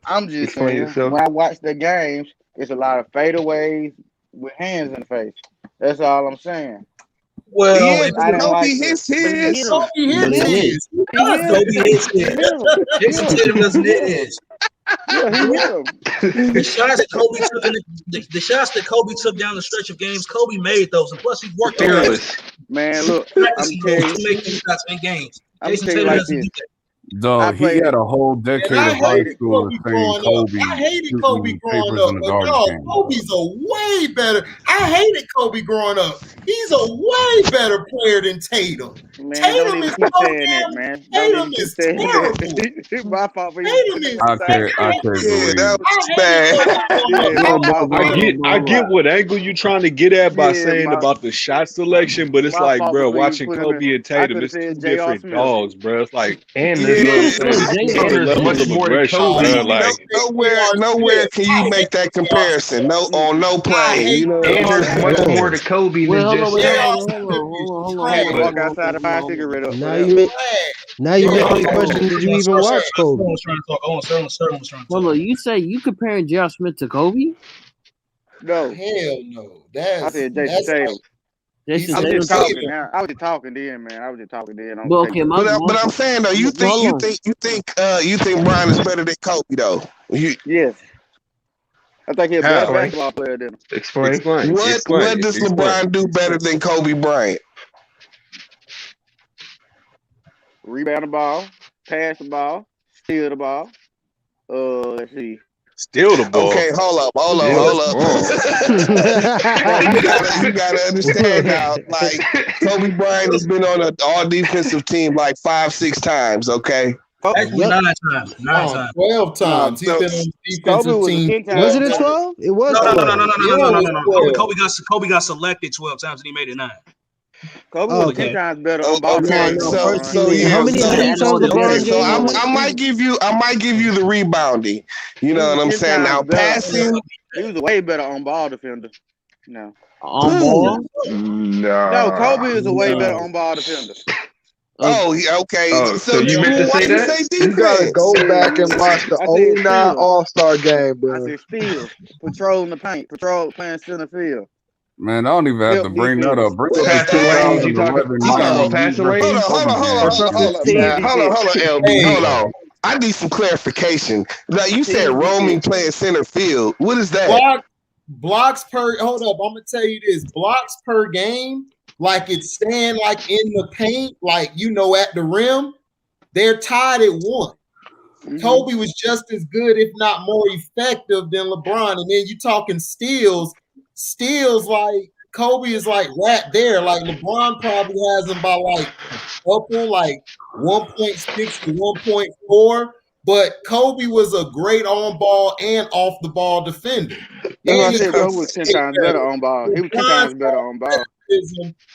I'm just Explain saying, yourself. when I watch the games, it's a lot of fadeaways with hands in the face. That's all I'm saying. Well, Yeah, I didn't Kobe like hits but he hit his. him. Kobe hits his. He does Kobe hits He it. hit him. Jason Yeah, Tatum doesn't he hit hit him. his. Yeah, he hit him. The shots that Kobe took in the shots that Kobe took down the stretch of games, Kobe made those, and plus he worked on those. Fearless. Man, look, Practice I'm those telling to you, make these shots in games. I'm Jason tell you Tatum like doesn't this. do that. Dog, he had a whole And decade I of high hated school Kobe saying growing up. Kobe I hated shooting Kobe growing papers up, in the but garbage dog, can. Kobe's a way better. I hated Kobe growing up. He's a way better player than Tatum. Man, don't Tatum even is keep so saying that, damn. man. Don't Tatum even keep is saying terrible. that. My fault for even Tatum putting is. him I aside. can't Yeah, believe that it. was I hated bad. Kobe growing up. Yeah, my fault for even. I get what angle you trying to get at by Yeah, saying about the shot selection, but it's my like, fault bro, for even watching putting him in. Kobe and I Tatum, could have it's two said J.R. different Smith. dogs, bro. It's like, And you know what I'm Yeah, saying? It's two different there's levels much of more to aggression, Kobe. bro. I Like, nowhere can you make that comparison. No, on no I plane. hate You know what I'm And there's saying? much more to Kobe Wait, than hold on, just wait, that. hold J.R. on, Smith hold is on, hold I had to on, walk trash. outside to buy a cigarette up for Now that you one. make you J.R. making me question. Did you even watch Kobe? Someone was trying to talk. Oh, Sterling was trying to Hold talk. on, you say you comparing J.R. Smith to Kobe? No, Hell no. I said Jason Tatum. Jason I was Tatum. just talking now. I was just talking then, man. I was just talking then. But okay, But I'm saying though, you think Brian is better than Kobe though? Yes. I think he's a better How? basketball player than him. Explain. What does LeBron do better than Kobe Bryant? Rebound the ball, pass the ball, steal the ball. Let's see. Steal the ball. Okay, hold up. you gotta understand now. Like Kobe Bryant has been on an all defensive team like 5-6 times. Okay. Actually, 9 times. 9 times. 12 times. He's been on the defensive team. Was it a 12? It was No, 12. Kobe got selected 12 times and he made it 9. Kobe was 10 times better on ball. Okay, How many times LeBron James? I might give you the rebounding. You know what I'm saying? Now passing. He was a way better on ball defender. No. On ball? No, Kobe is a way better on ball defender. Oh, okay. Oh, so you meant to say that? You gotta go back and watch the 09 All-Star game, bro. I said steals, patrolling the paint, playing center field. Man, I don't even have to bring that up. Bring up Pass the lanes. You talking about pass the lanes? Hold on, LB. Hold on. I need some clarification. Like you said, roaming playing center field. What is that? Blocks per. Hold up, I'm gonna tell you this. Blocks per game, like it's staying like in the paint, like at the rim. They're tied at 1. Kobe was just as good, if not more effective than LeBron. And then you talking steals. Steals, like Kobe is like right there. Like LeBron probably has him by like couple, like 1.6 to 1.4. But Kobe was a great on ball and off the ball defender. I said Kobe was 10 times better on ball. He was 10 times better on ball.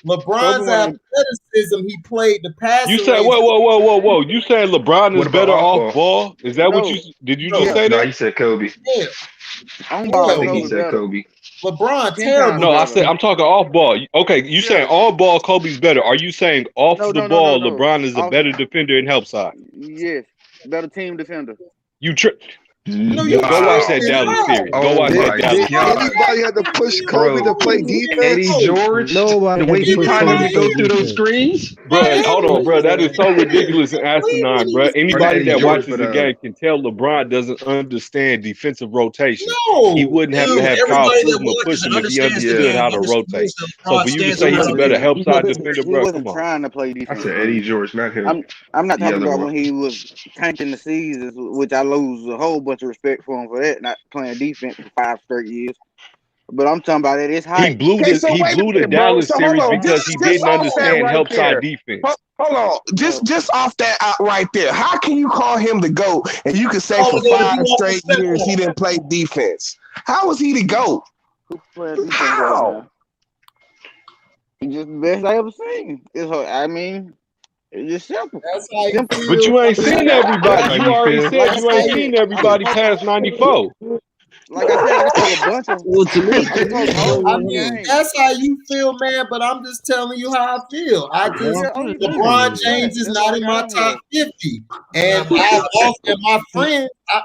LeBron's athleticism, he played the pass. You said whoa. You saying LeBron is better off ball? Is that what you did? You just say that? No, you said Kobe. Yeah. On ball, I think he said Kobe. LeBron terrible. No, I said I'm talking off ball. Okay, you saying on ball Kobe's better. Are you saying off the ball LeBron is a better defender and help side? Yes, better team defender. Go watch that Dallas series. Go watch that Dallas series. Anybody had to push Kobe to play defense? Eddie George? Nobody. The way he probably go through those screens? Bro, hold on, bro. That is so ridiculous and asinine, bro. Anybody that watches the game can tell LeBron doesn't understand defensive rotation. No. He wouldn't have to have Kyle Kuzma push him if he understood how to rotate. So for you to say he's a better help side defender, He bro, wasn't come on. trying to play defense. I said Eddie George, not him. I'm not talking The other about one. when he was tanking the seasons, which I lose a whole bunch of respect for him for that, not playing defense for 5 straight years. But I'm talking about it. It's high. He blew the Dallas series because he didn't understand help side defense. Hold on, just off that out right there. How can you call him the GOAT and you can say for 5 straight years he didn't play defense? How was he the GOAT? How? He's just the best I ever seen. It's just simple. That's how you But you ain't seen everybody. You already said you ain't seen everybody past 94. like I said, it's a bunch of. Well, to me, I mean, that's how you feel, man. But I'm just telling you how I feel. LeBron James is not in my top 50, and I also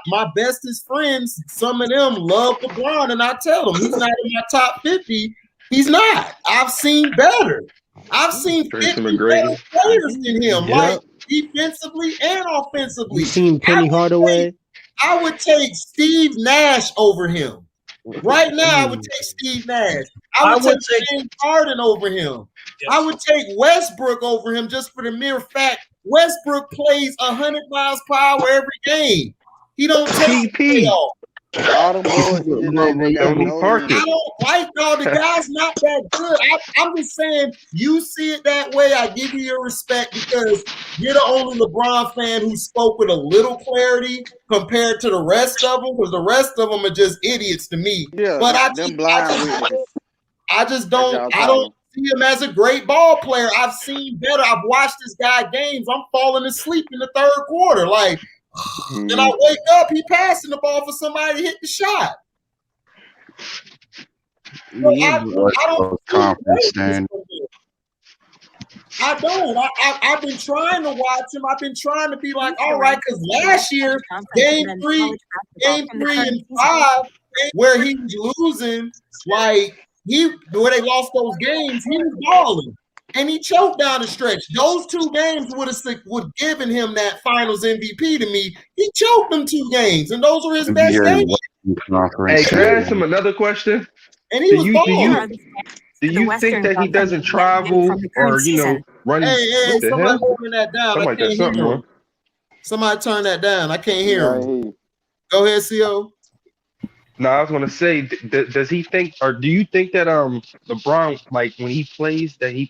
my bestest friends, some of them love LeBron, and I tell them he's not in my top 50. He's not. I've seen better. I've seen 50 better players than him, like defensively and offensively. You seen Penny Hardaway? I would take Steve Nash over him. Right now, I would take Steve Nash. I would take James Harden over him. I would take Westbrook over him just for the mere fact Westbrook plays 100 miles per hour every game. He don't take the off. All them boys, I don't like all the guys not that good. I'm just saying you see it that way. I give you your respect because you're the only LeBron fan who spoke with a little clarity compared to the rest of them, because the rest of them are just idiots to me. Yeah, but I just don't see him as a great ball player. I've seen better. I've watched this guy games. I'm falling asleep in the third quarter. Like, then I wake up, he passing the ball for somebody to hit the shot. I don't. I've been trying to watch him. I've been trying to be like, all right, because last year, game three and 5, where he was losing, like where they lost those games, he was balling. And he choked down the stretch. Those 2 games would given him that Finals MVP to me. He choked them 2 games, and those were his best games. Hey, can I ask him another question? And he was balling. Do you think that he doesn't travel or run? Hey, somebody turn that down. Somebody I can't hear him. Somebody turn that down. I can't hear him. Go ahead, CO. No, I was gonna say, does he think, or do you think that LeBron, like when he plays, that he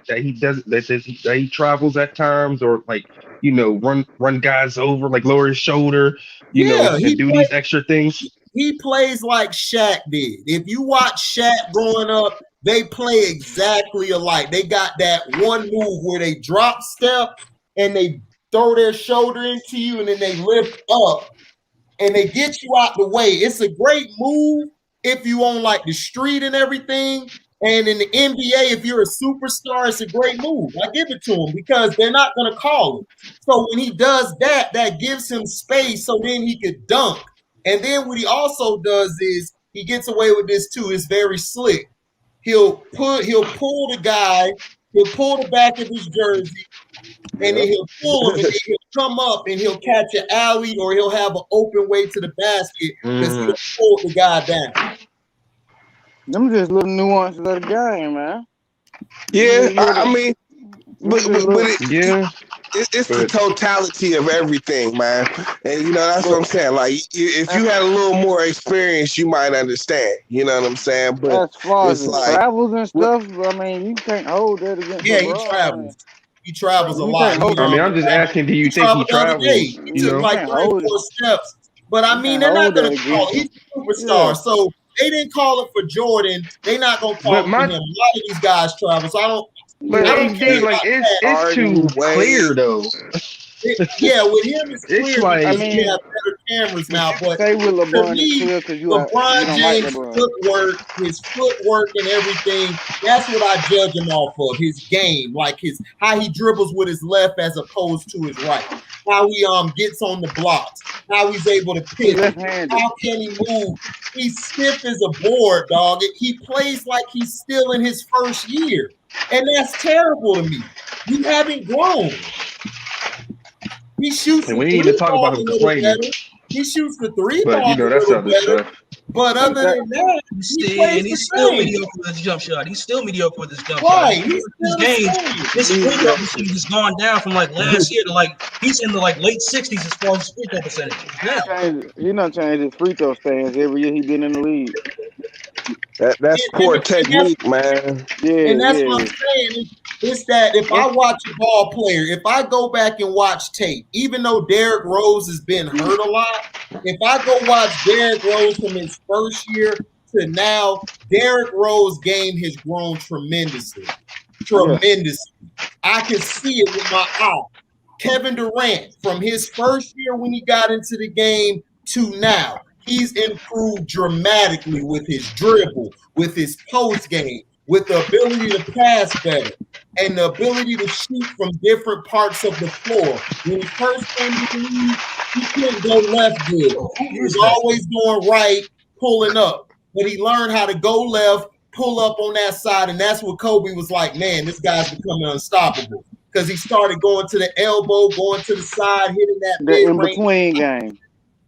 travels at times, or like run guys over, like lower his shoulder, and do these extra things? He plays like Shaq did. If you watch Shaq growing up, they play exactly alike. They got that one move where they drop step and they throw their shoulder into you, and then they lift up. And they get you out the way. It's a great move if you on like the street and everything. And in the NBA, if you're a superstar, it's a great move. I give it to him because they're not going to call him. So when he does that, that gives him space so then he could dunk. And then what he also does is he gets away with this too. It's very slick. He'll pull the guy, he'll pull the back of his jersey, and then he'll pull him, and then he'll come up and he'll catch an alley, or he'll have an open way to the basket because he'll pull the guy down. Them just little nuances of the game, man. Yeah, I mean, but it's the totality of everything, man. And that's what I'm saying. Like, if you had a little more experience, you might understand. You know what I'm saying? But as far as travels and stuff, I mean, you can't hold that against. Yeah, he travels. He travels a lot. I mean, I'm just asking, do you think he travels? He took like 3 or 4 steps. But I mean, they're not going to call it. He's a superstar. So they didn't call it for Jordan. They're not going to call it for him. A lot of these guys travel. So I don't. But it's too clear though. With him it's clear. Like, because you have better cameras now. But to me, LeBron James' footwork, his footwork and everything, that's what I judge him off of. His game, like how he dribbles with his left as opposed to his right. How he gets on the blocks. How he's able to pivot. How can he move? He's stiff as a board, dog. He plays like he's still in his first year. And that's terrible to me. You haven't grown. He shoots. And we need to talk about him complaining. He shoots the 3 ball. But that's other stuff. But other than that, he's still mediocre with his jump shot. He's still mediocre with his jump shot. His free throw percentage has gone down from like last year to like he's in the like late 60s as far as free throw percentage. He not changed his free throw stands every year he's been in the league. That's poor technique, man. Yeah, and that's what I'm saying. It's that if I watch a ball player, if I go back and watch tape, even though Derrick Rose has been hurt a lot, if I go watch Derrick Rose from his first year to now, Derrick Rose's game has grown tremendously. I can see it with my eye. Kevin Durant, from his first year when he got into the game to now, he's improved dramatically with his dribble, with his post game, with the ability to pass better, and the ability to shoot from different parts of the floor. When he first came to the league, he couldn't go left good. He was always going right, pulling up. But he learned how to go left, pull up on that side, and that's what Kobe was like, man, this guy's becoming unstoppable. Because he started going to the elbow, going to the side, hitting that the in-between game.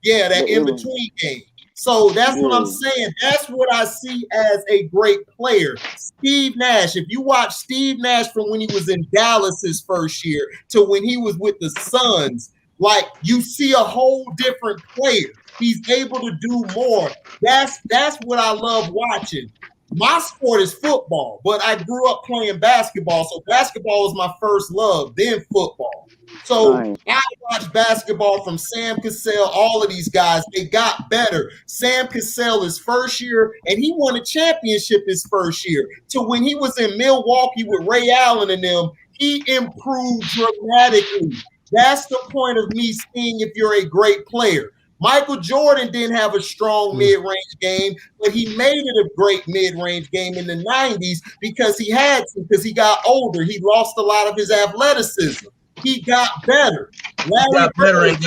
Yeah, that in-between game. So that's what I'm saying. That's what I see as a great player. Steve Nash, if you watch Steve Nash from when he was in Dallas his first year to when he was with the Suns, like you see a whole different player. He's able to do more. That's what I love watching. My sport is football, but I grew up playing basketball, so basketball was my first love, then football. So I watched basketball from Sam Cassell, all of these guys. They got better. Sam Cassell his first year, and he won a championship his first year. To when he was in Milwaukee with Ray Allen and them, he improved dramatically. That's the point of me seeing if you're a great player. Michael Jordan didn't have a strong mid-range game, but he made it a great mid-range game in the 90s because he had to, because he got older. He lost a lot of his athleticism. He got better. He got better and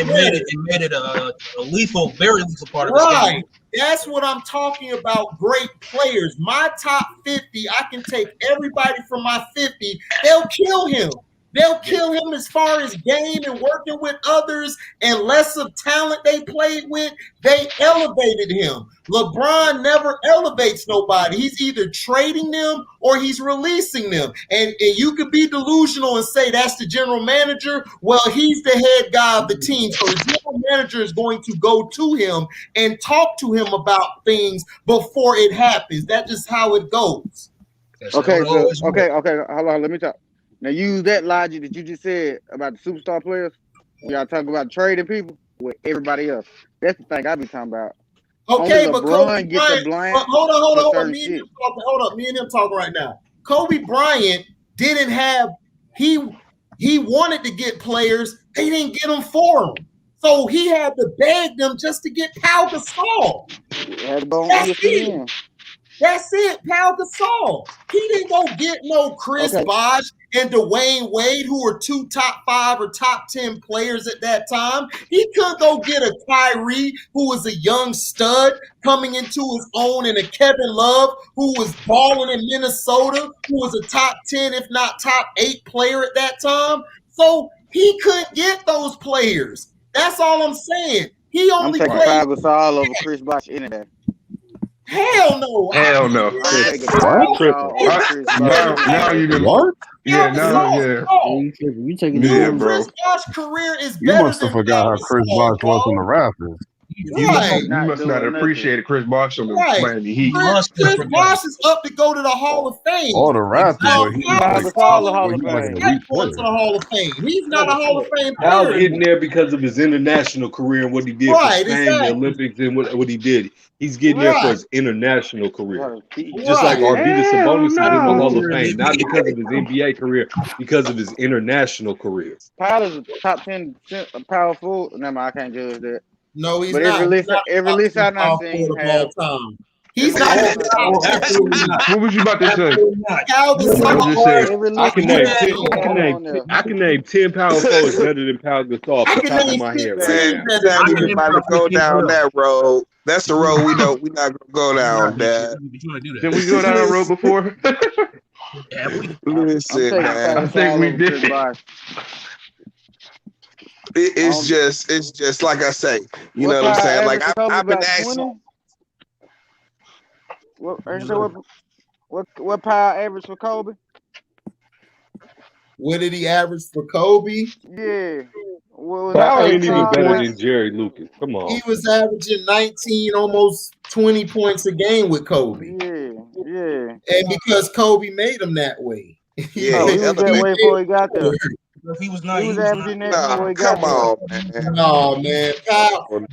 made it a lethal, very lethal part of his game. That's what I'm talking about. Great players. My top 50, I can take everybody from my 50. They'll kill him. They'll kill him as far as game and working with others and less of talent they played with. They elevated him. LeBron never elevates nobody. He's either trading them or he's releasing them. And you could be delusional and say that's the general manager. Well, he's the head guy of the team. So the general manager is going to go to him and talk to him about things before it happens. That's just how it goes. Okay, hold on, let me talk. Now use that logic that you just said about the superstar players. Y'all talk about trading people with everybody else. That's the thing I be talking about. Okay, only but LeBron Kobe gets Bryant, the blame. hold on. Me and him talking right now. Kobe Bryant didn't have. He wanted to get players. They didn't get them for him, so he had to beg them just to get Pau Gasol. That's it, Pau Gasol. He didn't go get no Chris Bosh and Dwayne Wade, who were 2 top 5 or top 10 players at that time. He couldn't go get a Kyrie, who was a young stud coming into his own, and a Kevin Love, who was balling in Minnesota, who was a top 10, if not top 8 player at that time. So he couldn't get those players. That's all I'm saying. He only I'm taking Pau Gasol over Chris Bosh any day. Hell no. Hell no. Now you did what? Yeah, now You taking Chris Bosh's career is better. You must have forgot how Chris Bosh was on the Raptors. You must not have appreciated Chris Bosh on the Miami Heat. Chris Bosh is up to go to the Hall of Fame. All the Raptors, but he's going to the Hall of Fame. He's not a Hall of Fame player. Al's getting there because of his international career and what he did for Spain, the Olympics, and what he did. He's getting there for his international career. Just like Arvidas Sabonis is in the Hall of Fame, not because of his NBA career, because of his international career. Powell is a top 10 power forward. No, I can't judge that. No, he's but not. Every list I've not seen all time. He's not. What was you about to say? I can name 10 power forwards better than Pau Gasol off the top of my head right now. I'm about to go down that road. That's the road we not gonna go down, Dad. Did we go down that road before? Listen, man. I think we did. It's just like I say. You know what I'm saying? Like I've been asking. What power average for Kobe? What did he average for Kobe? Yeah. Powell ain't even better than Jerry Lucas. Come on. He was averaging 19, almost 20 points a game with Kobe. Yeah. And because Kobe made him that way. Yeah, he was that way before he got there. He was not. Come on, man. No, man.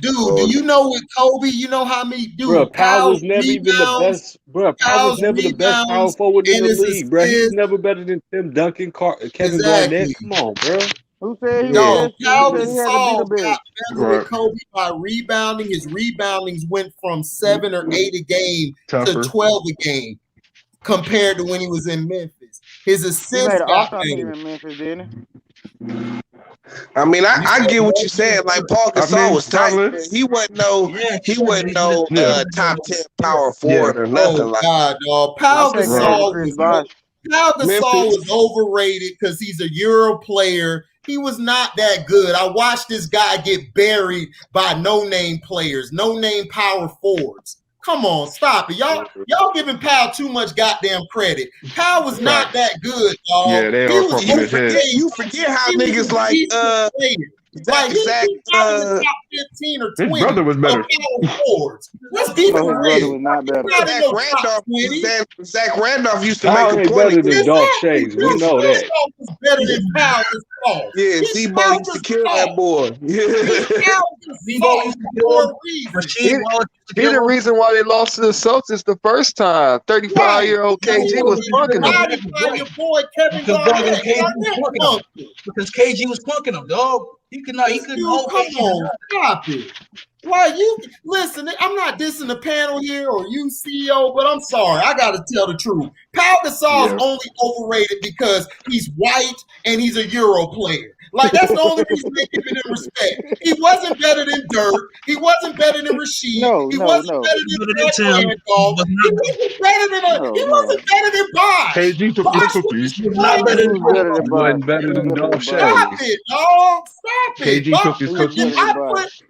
Dude, do you know with Kobe? You know how many dudes? Powell was never even the best. Bro, Powell was never the best power forward in the league, bro. He's never better than Tim Duncan, Kevin Garnett. Come on, bro. Who said he Yo, was? Pau Who said he had to be the Gasol got best? better with Kobe by rebounding. His reboundings went from 7 or 8 a game to 12 a game compared to when he was in Memphis. His He assists made an got all-star team better. in Memphis, didn't he? I mean, I get what you're saying. Like Paul Gasol was tight. He wasn't no top 10 power forward or nothing like God, dog. Pau I'm taking over Gasol Chris Bosh. was overrated because he's a Euro player. He was not that good. I watched this guy get buried by no-name players, no-name power forwards. Come on, stop it. Y'all giving Pau too much goddamn credit. Pau was not that good, dog. Yeah, they He are was pumping his head. You forget how niggas like Zack, he got in the top 15 or 20 his brother was better. power forwards. Let's keep it No, his brother real. was not better. Zach Randolph used to Pau make a ain't point. better than Dolph Shays. We know that. Was better than Pau Gasol. Yeah, Z-Bo used to kill that boy. Z-Bo used to kill him. He the reason why they lost to the Celtics the first time. 35-year-old KG was punking him. Your boy Kevin Garnett. Because KG was punking him, dog. He couldn't hold Come on, stop it. Why you listen? I'm not dissing the panel here or you CEO, but I'm sorry, I gotta tell the truth. Pau Gasol is only overrated because he's white and he's a Euro player. Like that's the only reason they give him respect. He wasn't better than Dirk. He wasn't better than Rasheed. He wasn't better than Zach Randolph. He wasn't better than Bosh. KG took his cookies. He wasn't better than Dolph Shays. Stop it, dog. Stop it. KG took his cookies.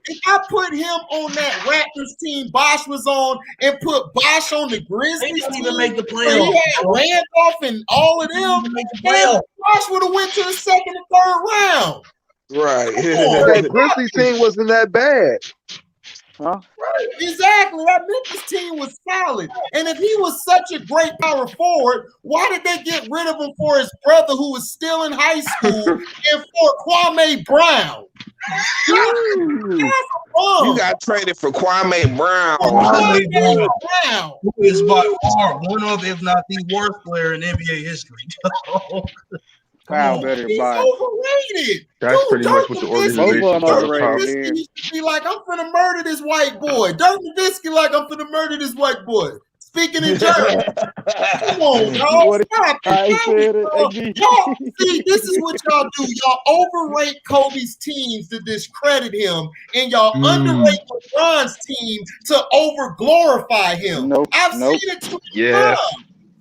If I put him on that Raptors team Bosh was on and put Bosh on the Grizzlies team, even make the where he had Randolph and all of them, Bosh would have went to the second and third round. Right. That Grizzlies team wasn't that bad. Huh? Right, exactly. That Memphis team was solid. And if he was such a great power forward, why did they get rid of him for his brother who was still in high school and for Kwame Brown? You got traded for Kwame Brown. Who is by far one of, if not the worst player in NBA history. Kyle better He's buy. overrated. That's pretty much what the organization He be like, I'm finna murder this white boy. Dirk Nowitzki like, I'm finna murder this white boy. Speaking in German. Come on, y'all. Stop it. Y'all, see, this is what y'all do. Y'all overrate Kobe's teams to discredit him, and y'all underrate LeBron's team to over-glorify him. I've seen it too many times.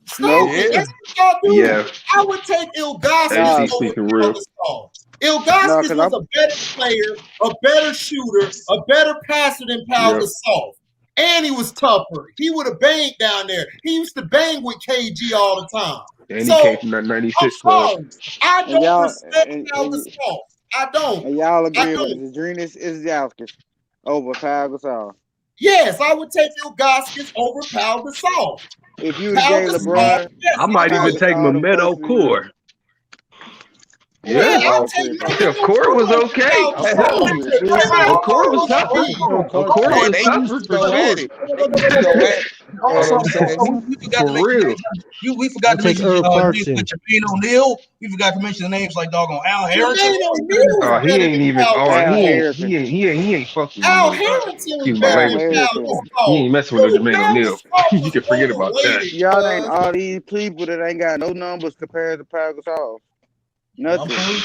Stop it. That's what y'all do. Yeah. I would take Ilgauskas over Pau Gasol. Ilgauskas was a better player, a better shooter, a better passer than Pau Gasol. And he was tougher. He would have banged down there. He used to bang with KG all the time. And he came from that 96 club. I don't respect Pau Gasol. I don't. And y'all agree with Zadrinas Ilgauskas over Pau Gasol? Yes, I would take Ilgauskas over Pau Gasol. If you gave LeBron, I might even take Memedo Core. Yeah, Core was okay. Core was tough. Core was tough. For real. We forgot to mention Jermaine O'Neal. We forgot to mention the names like doggone Al Harrington. He ain't even. He ain't fucking. Al Harrington. He ain't messing with Jermaine O'Neal. You can forget about that. Y'all ain't all these people that ain't got no numbers compared to Pau Gasol. Nothing.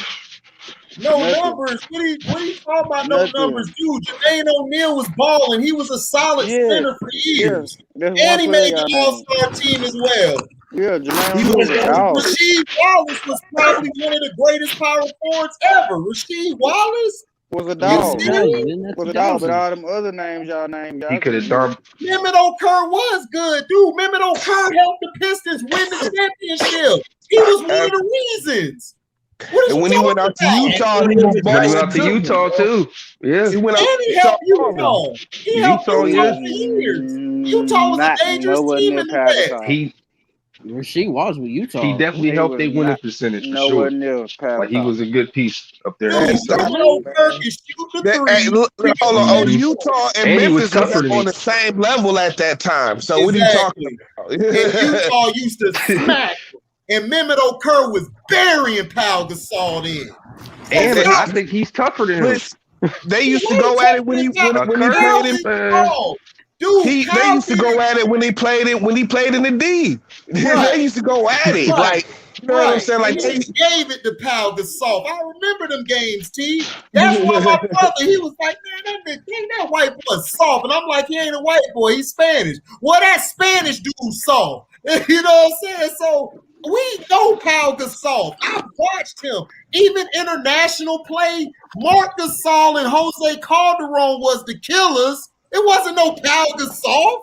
No numbers. What are you talking about? No numbers, dude. Jermaine O'Neal was balling. He was a solid center for years, and he made the All-Star team as well. Yeah, Jermaine was a dog. Rasheed Wallace was probably one of the greatest power forwards ever. Rasheed Wallace was a dog. Was a dog, but all them other names y'all named. He could have done. Mehmet Okur was good, dude. Mehmet Okur helped the Pistons win the championship. He was one of the reasons. And when he went out to Utah, he was balling to Utah too. Yeah, he went out and he helped Utah. He helped Utah for years. Utah was a dangerous team in the West. She was with Utah. He definitely helped their winning percentage for sure. Like he was a good piece up there. Hold on, Utah and Memphis was on the same level at that time. So what are you talking about? And Utah used to smack. and Mehmet Okur was burying Pau Gasol in. And I think he's tougher than him. They used to go at it when he played it. They used to go at it when he played in the D. Right. They used to go at it. Right. Like, you know what I'm saying? Like, he gave it to Pau Gasol. I remember them games, T. That's why my brother, he was like, man, that white boy soft. And I'm like, he ain't a white boy, he's Spanish. Well, that Spanish dude soft. You know what I'm saying? So we know Pau Gasol. I've watched him. Even international play, Marc Gasol and Jose Calderon was the killers. It wasn't no Pau Gasol.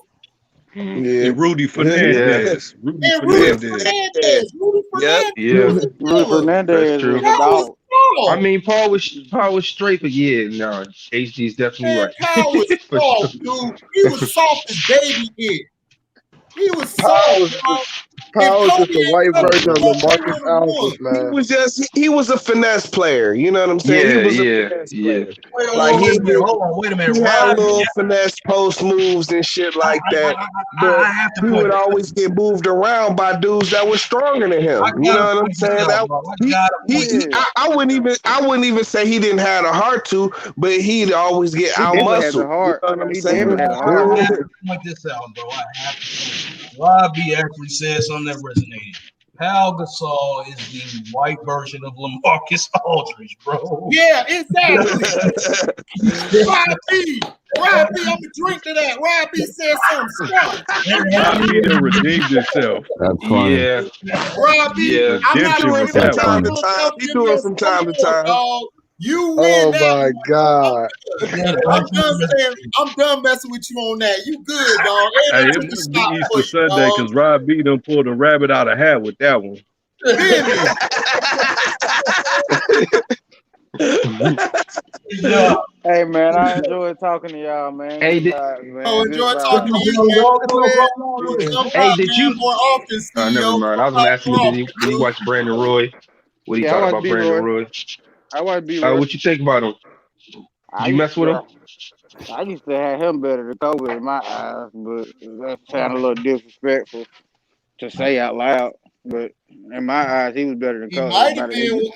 Yeah, Rudy Fernandez. Rudy Fernandez. Rudy Fernandez. That's true. I mean, Paul was straight, but no, HD's definitely right. Paul was soft, dude. He was soft as baby is. He was soft. Paul was just a white version of LaMarcus Aldridge, man. He was a finesse player. You know what I'm saying? Yeah. Like wait a minute. He had little finesse post moves and shit like that. But he would always get moved around by dudes that were stronger than him. You know what I'm saying? I wouldn't even say he didn't have a heart to, but he'd always get out muscled. You know what I'm saying? I have to point this out, bro. I have to. Robbie actually said something that resonated. Pau Gasol is the white version of LaMarcus Aldridge, bro. Yeah, exactly. Robbie, I'm gonna drink to that. Robbie said something smart. Robbie done redeemed himself. That's funny. Yeah. Robbie, I'm not doing it from time to time. He do it from time to time. You win that. Oh my God. I'm done messing with you on that. You good, dog. Hey, it must be Easter Sunday because Rob B done pulled a rabbit out of hat with that one. Hey man, I enjoy talking to y'all, man. Hey, enjoy talking to you, man. Hey, did you? More often, Never mind. I was gonna ask you, did you watch Brandon Roy? What do you thought about Brandon Roy? I want to be. What you think about him? Did you mess with him? I used to have him better than Kobe in my eyes, but that sounded a little disrespectful to say out loud. But in my eyes, he was better than Kobe. He might have been.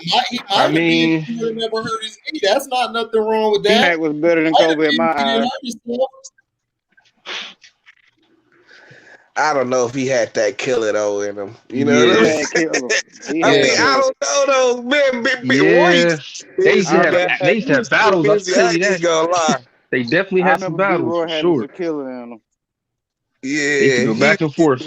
I mean, he would have never hurt his knee. That's not nothing wrong with that. T-Mac was better than Kobe in my eyes. I don't know if he had that killer though in him. You know what I'm saying? I don't know though, man. They used to have battles. I'll tell you that. They definitely had some battles for sure. A killer in them. Yeah, they could go back and forth.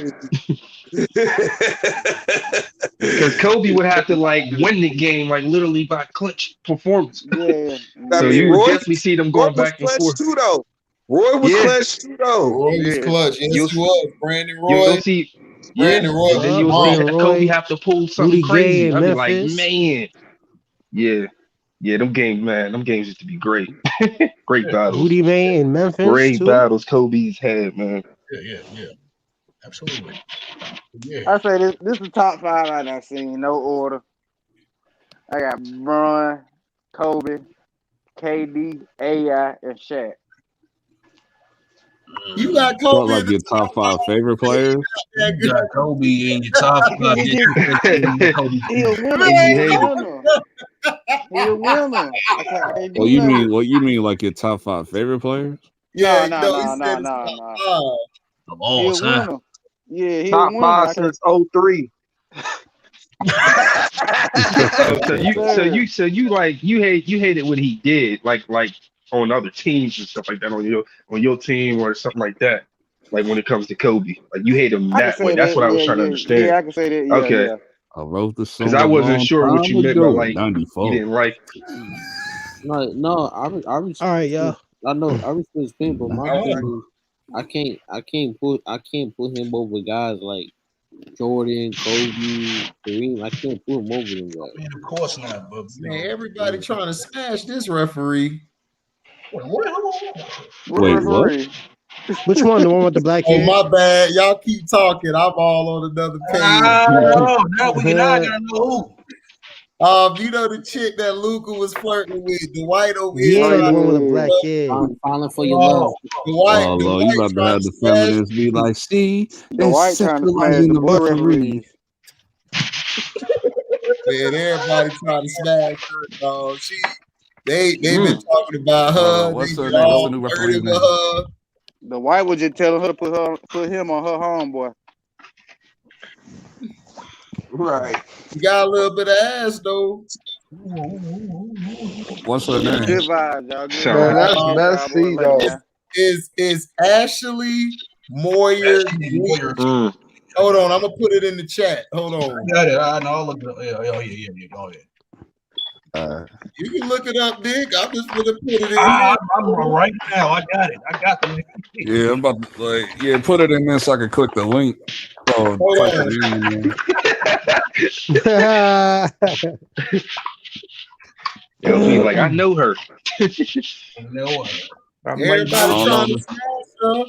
Because Kobe would have to win the game literally by clutch performance. Yeah. So you would definitely see them going back and forth. Too, though. Roy was clutch too, though. Roy was clutch. Yes, he was. Brandon Roy. You'll see. Brandon Roy. And then you'll see Kobe have to pull something crazy. I'd be like, man. Yeah, them games, man. Them games used to be great. Great battles. Rudy May in Memphis. Great battles Kobe's had, man. Yeah. Absolutely. Yeah. I say this is the top 5 I done seen, no order. I got Bron, Kobe, KD, AI, and Shaq. You got Kobe. Like your top 5 favorite players? You got Kobe in your top 5. He a winner. What you mean like your top 5 favorite players? Yeah, no. Of all time. Yeah, he top 5 since 03. So you hate it what he did, like on other teams and stuff like that, on your team or something like that. Like when it comes to Kobe, like you hate him that way. That's what I was trying to understand. Yeah, I can say that. Yeah, okay. Yeah. I wrote the song because I wasn't sure what you meant by like 94. You didn't like. No, I all right, y'all. I know I respect his thing, but my thing is I can't put him over guys like Jordan, Kobe, Kareem. I can't put him over them guys. Man, of course not, but man, everybody trying to smash this referee. Wait, what? Which one? The one with the black hair? Oh, my bad. Y'all keep talking. I'm all on another page. No, we gotta know who. You know the chick that Luka was flirting with, the white over here. Yeah, the one with the black hair. Falling for your love. The white, oh, Lord, you about to have the feminists be like, see, the white trying to smash the blue referees. Man, everybody trying to smash her, dog. They've been talking about her. What's They her get name? What's the all new flirty referee's with name? her. The white was just telling her to put him on her homeboy. Right. You got a little bit of ass though. What's her name? Good vibes, y'all. Good Man, vibes. that's messy though. Is Ashley Moyer? Hold on, I'm gonna put it in the chat. Hold on. I got it. I know. Look. Yeah. You can look it up, Dick. I'm just gonna put it in. I'm right now. I got it. I got the link. Yeah, I'm about to put it in there so I can click the link. So type it in. Yo, he's like, I know her. Everybody trying to smash her.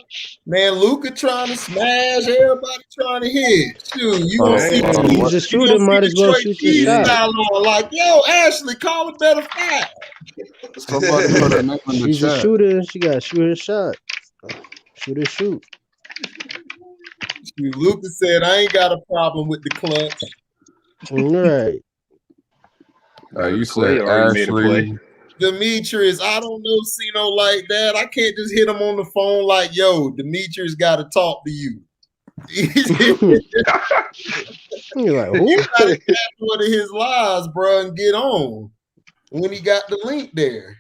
Man, Luca trying to smash. Everybody trying to hit. Shoot, you gonna see He's a shooter, might as well shoot your shot. like, yo, Ashley, call a better fact. Somebody put a name in the She's chat. a shooter. She got to shoot her shot. Shoot. Shoot, Luca said, I ain't got a problem with the clutch. Right. You said Ashley. Demetrius, I don't know Cino like that. I can't just hit him on the phone like, yo, Demetrius got to talk to you. You're like, who? You got to catch one of his lies, bro, and get on when he got the link there.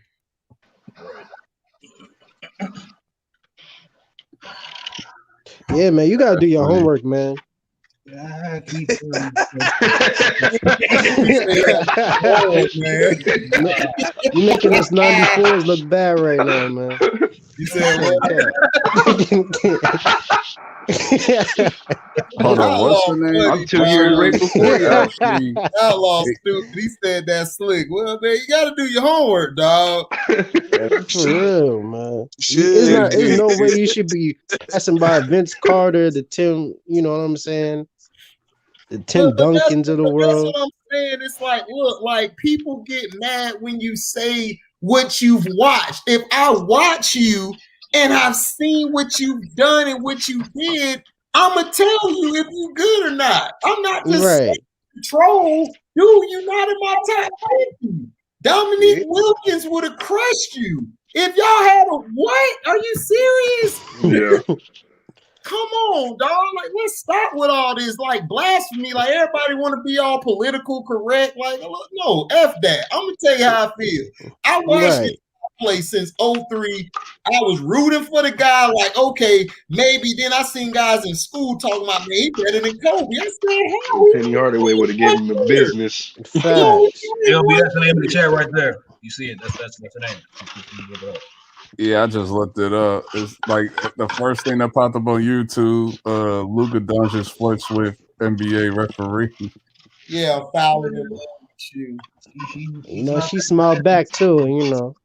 Yeah, man, you gotta do your homework, man. You making us 94s look bad right now, man. You said what? Hold on, what's her name? I'm 2 years right before you. Outlaw stupid. He said that's slick. Well, man, you got to do your homework, dog. For real, man. There's no way you should be passing by Vince Carter, the Tim, you know what I'm saying? The Tim Duncans of the world. That's what I'm saying. It's like, look, like people get mad when you say what you've watched. If I watch you and I've seen what you've done and what you did, I'ma tell you if you good or not. I'm not just troll. Dude, you're not in my top 50. Dominique Wilkins would have crushed you. If y'all had a what? Are you serious? Yeah. Come on, dog. Like, let's stop with all this like blasphemy. Like everybody want to be all political correct. Like, no, F that. I'm gonna tell you how I feel. I watched this play since 03. I was rooting for the guy, like, okay, maybe. Then I seen guys in school talking about, man, he better than Kobe. I said, hell, Penny Hardaway would have given him the business. LB, that's the name of the chat right there. You see it? That's the name. Yeah, I just looked it up. It's like the first thing that popped up on YouTube. Luka Doncic flirts with NBA referee. Yeah, fouling him. You know, she smiled back too, you know.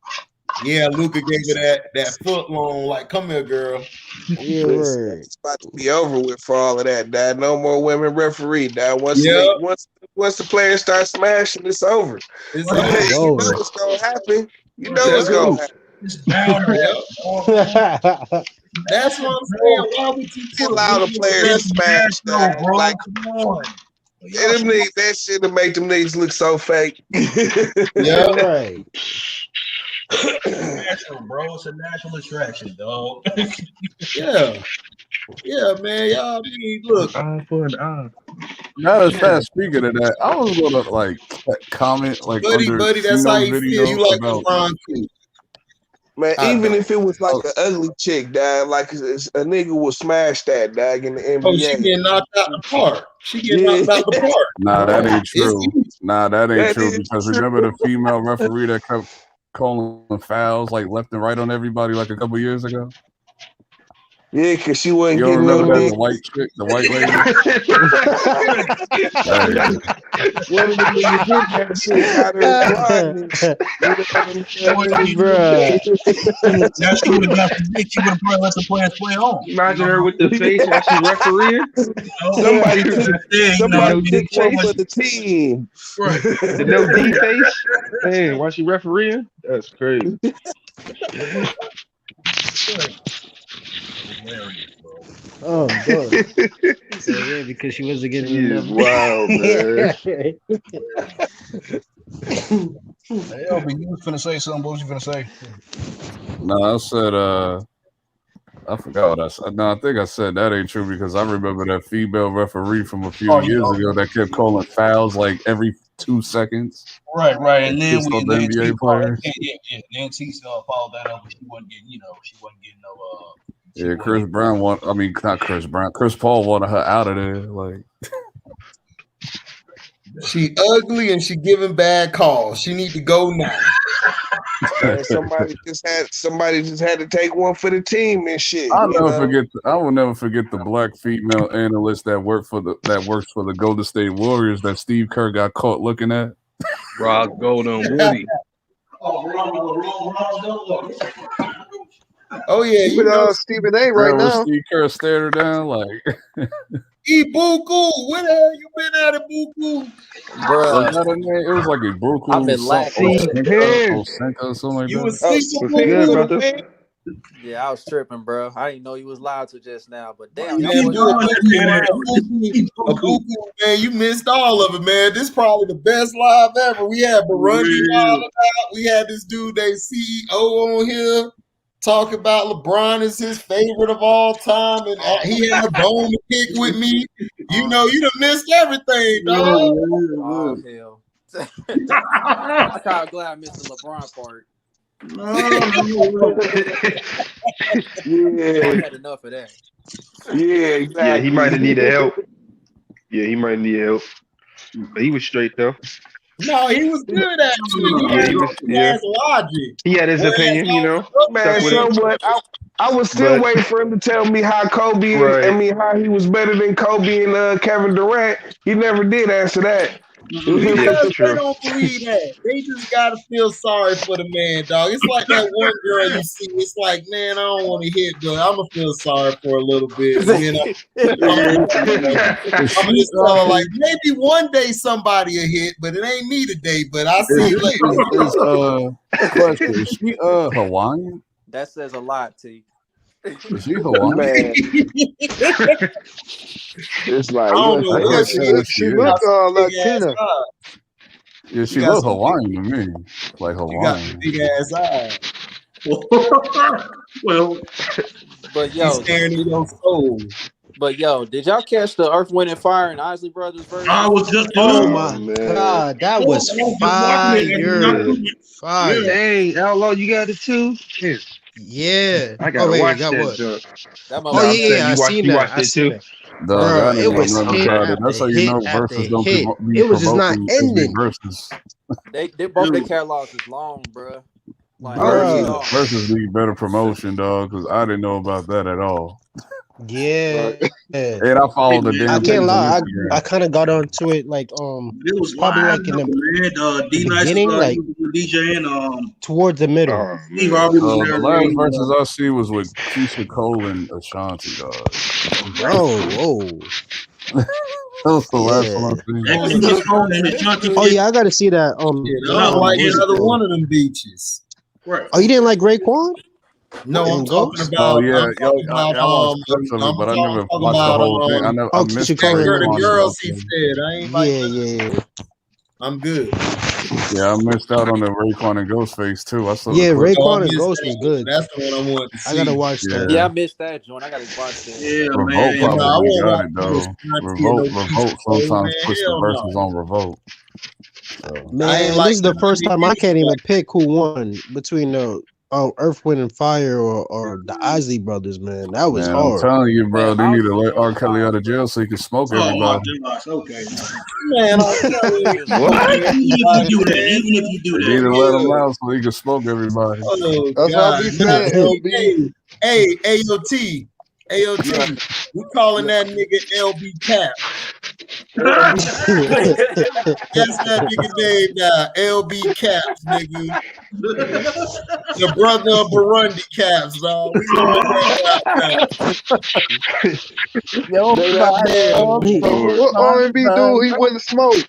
Yeah, Luka gave her that foot long, like, come here, girl. Yeah, it's about to be over with for all of that, Dad. No more women referee, Dad. Once the players start smashing, it's over. It's over. You know what's gonna happen. You know what's gonna happen. That's what I'm saying. Why would you allow the players to smash that? Bro, like, come on. And them niggas, that shit to make them niggas look so fake. Yeah, right. Natural, bro. It's a natural attraction, dog. Yeah, man. Y'all, I mean, look. Not as fast. Speaking of that, I was gonna like comment like buddy, that's how you feel. You like LeBron too. Man, even if it was like an ugly chick, dog, like a nigga will smash that, dog, in the NBA. Oh, she getting knocked out the park. She getting knocked out the park. Nah, that ain't true. Nah, that ain't true because remember the female referee that kept calling fouls like left and right on everybody like a couple years ago? Yeah, because she wasn't you getting don't remember no that, dick. the white chick, the white lady? Now she would have got the dick. She would have probably let the players play home. Imagine her with the face while she's refereeing. Somebody took one for the team. Right. The no D face. Man, while she refereeing? That's crazy. Oh, God. So, yeah, because she wasn't getting enough. Wild, man. Hey, LB, you was finna say something. What was you finna say? No, I said I forgot what I said. No, I think I said that ain't true because I remember that female referee from a few years ago that kept calling fouls like every 2 seconds. Right. And then on the NBA players. Then T followed that up, but she wasn't getting, no. Yeah, Chris Paul wanted her out of there. Like, she ugly and she giving bad calls. She need to go now. Man, somebody just had to take one for the team and shit. I will never forget the black female analyst that works for the Golden State Warriors that Steve Kerr got caught looking at. Rock Golden Woody. Oh yeah, you know Stephen A. right now. Steve Kerr stared her down like, Ibuku, where the hell you been at, Ibuku? Was that her name? It was like Ibuku. I've been laughing. Or something like You that. was sleeping, Yeah, I was tripping, bro. I didn't know you was live to just now, but damn, man, Ibuku, man, you missed all of it, man. This is probably the best live ever. We had Burundi live about. We had this dude named CEO on here. Talk about LeBron is his favorite of all time, and he had a bone to pick with me. You know, you done missed everything, dog. Oh, hell. I'm kind of glad I missed the LeBron part. Yeah. I had enough of that. Yeah, exactly. Yeah, he might have needed help. But he was straight, though. No, he was good at it. He had logic. He had his opinion, you know. Man, so what? I was still waiting for him to tell me how Kobe, how he was better than Kobe and Kevin Durant. He never did answer that. Because they don't believe that. They just gotta feel sorry for the man, dog. It's like that one girl you see. It's like, man, I don't want to hit, but I'm gonna feel sorry for a little bit. You know, I'm just tell her like, maybe one day somebody will hit, but it ain't me today. But I see you later. Question: is she Hawaiian? That says a lot, T. Is she Hawaiian? It's like, I don't know. She look Latina. Yeah, she look Hawaiian to me. Like Hawaiian. Big ass eyes. Well, but yo, staring in your soul. But yo, did y'all catch the Earth, Wind, and Fire and Isley Brothers version? I was just. Oh my God, that was fire! Fire! Dang, Outlaw, you got it too? Yeah. I gotta watch that. Oh yeah, I seen that. I seen it. Bro, it was hit after That's how you know versus don't hit. be It was just not ending. Versus. They both their catalogs is long, bro. Like, versus need better promotion, dog. Because I didn't know about that at all. Yeah. And I followed the damn. I can't lie. I kind of got onto it like it was probably live, like in the beginning, like DJ and towards the middle. Steve Harvey was the there. last versus I see was with Keisha Cole and Ashanti, dog. Whoa. That was the last one I seen. Oh yeah, I gotta see that. I don't like another one of them beaches. Right. Oh, you didn't like Raekwon? No, I'm talking about. Oh yeah, I watched clips of it, but I never watched the whole thing. I missed the girls he said. I ain't like. Yeah. I'm good. Yeah, I missed out on the Raekwon and Ghostface too. Raekwon and Ghost was good. That's the one I want to see. I gotta watch that. Yeah, I missed that joint. I gotta watch that. Yeah, Revolt probably got it though. Revolt sometimes puts the verses on Revolt. Man, this is the first time I can't even pick who won between the Earth, Wind, and Fire or the Isley Brothers, man. That was hard. I'm telling you, bro, they need to let R. Kelly out of jail so he can smoke everybody. Okay. Man, I'm telling you. Even if you do that. They need to let him out so he can smoke everybody. Oh, that's what I be saying, LB. Hey, AOT. We calling that nigga LB Cap. That's that nigga name now. LB Caps, nigga. The brother of Burundi Caps, dog. We what R&B dude he wouldn't smoke?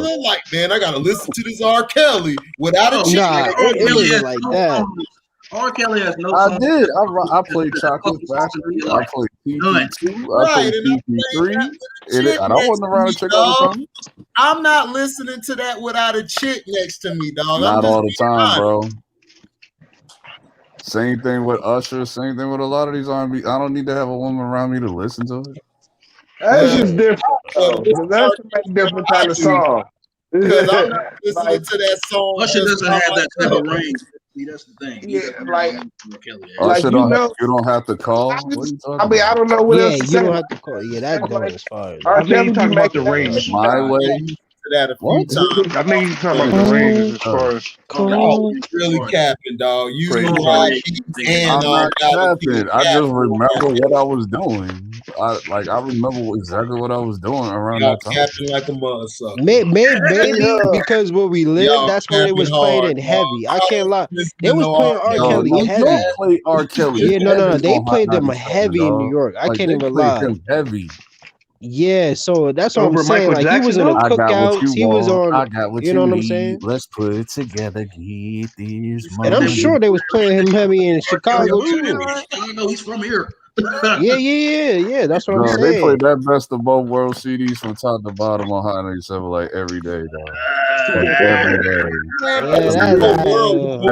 Like, man, I gotta listen to this R. Kelly without a chick. Nah, it ain't like that. R. Kelly has no I song. did. I played Chocolate Factory. I played TP2. I played TP3. I don't want to run a chick all the time. I'm not listening to that without a chick next to me, dog. Not all the time, bro. Same thing with Usher. Same thing with a lot of these R&B. I don't need to have a woman around me to listen to it. That's just different. That's a different kind of song. Because I'm not listening to that song. Usher doesn't have that type of range. See, that's the thing. Yeah, like Usher you know, you don't have to call. What are you talking I mean, I don't know what else to you say. don't have to call. Yeah, that don't as far as. I think you're talking about the range. My way. That a few times. I think you're talking about the range as far as. Y'all really capping, dog. You ride beats and I'm not reality. capping. I just remember what I was doing. I remember exactly what I was doing around Y'all that time. capping like a motherfucker. Maybe because where we live, Y'all that's where they was capping playing hard, it heavy. I can't lie. Listen They to was no playing R. Kelly You heavy. don't play R. Kelly. Yeah, no. They on played Hot them 97, heavy in New dog. York. I Like, can't they even played lie. him heavy. Yeah, so that's what I'm Over saying. Michael Like he was in Jackson, the I got what cookouts. you He was want. on. I got what You you know what I'm need. saying? Let's put it together. Get these And I'm money. sure they was playing him heavy in Chicago too. I know he's from here. Yeah. That's what I'm Bro, they saying. play that best of both world CDs from top to bottom on Hot 97 like every day, dog. Like every day.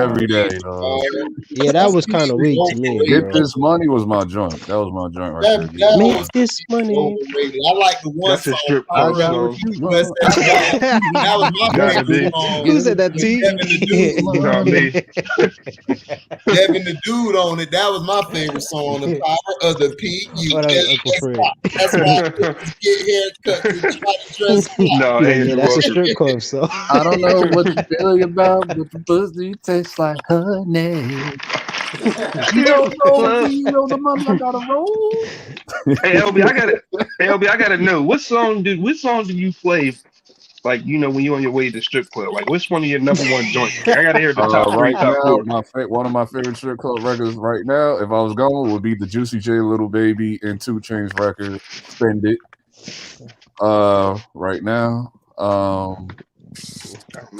Every day, dog. Yeah, that was kind of weak to me. Get Bro. This Money was my joint. That was my joint right there. Make this money. Overrated. I like the one That's a song. strip I club got song. what you That was my Gotta be. favorite song. Who said that, T? Devin the Dude. Not me. Devin the Dude on it. That was my favorite song. The Power of the P.U. Oh, that was Uncle Fred. That's why bitches get haircuts and try to dress up. No, Yeah, that's a strip club song. I don't know what you feel about, but the pussy tastes like honey. You don't know me, you know the money I gotta roll. Hey LB, I gotta know what song do you play? Like, you know, when you're on your way to the strip club, like which one of your number one joints? I gotta hear the top three, Right top now, four. one of my favorite strip club records right now, if I was going, would be the Juicy J Little Baby and 2 Chainz record, Spend It. Right now,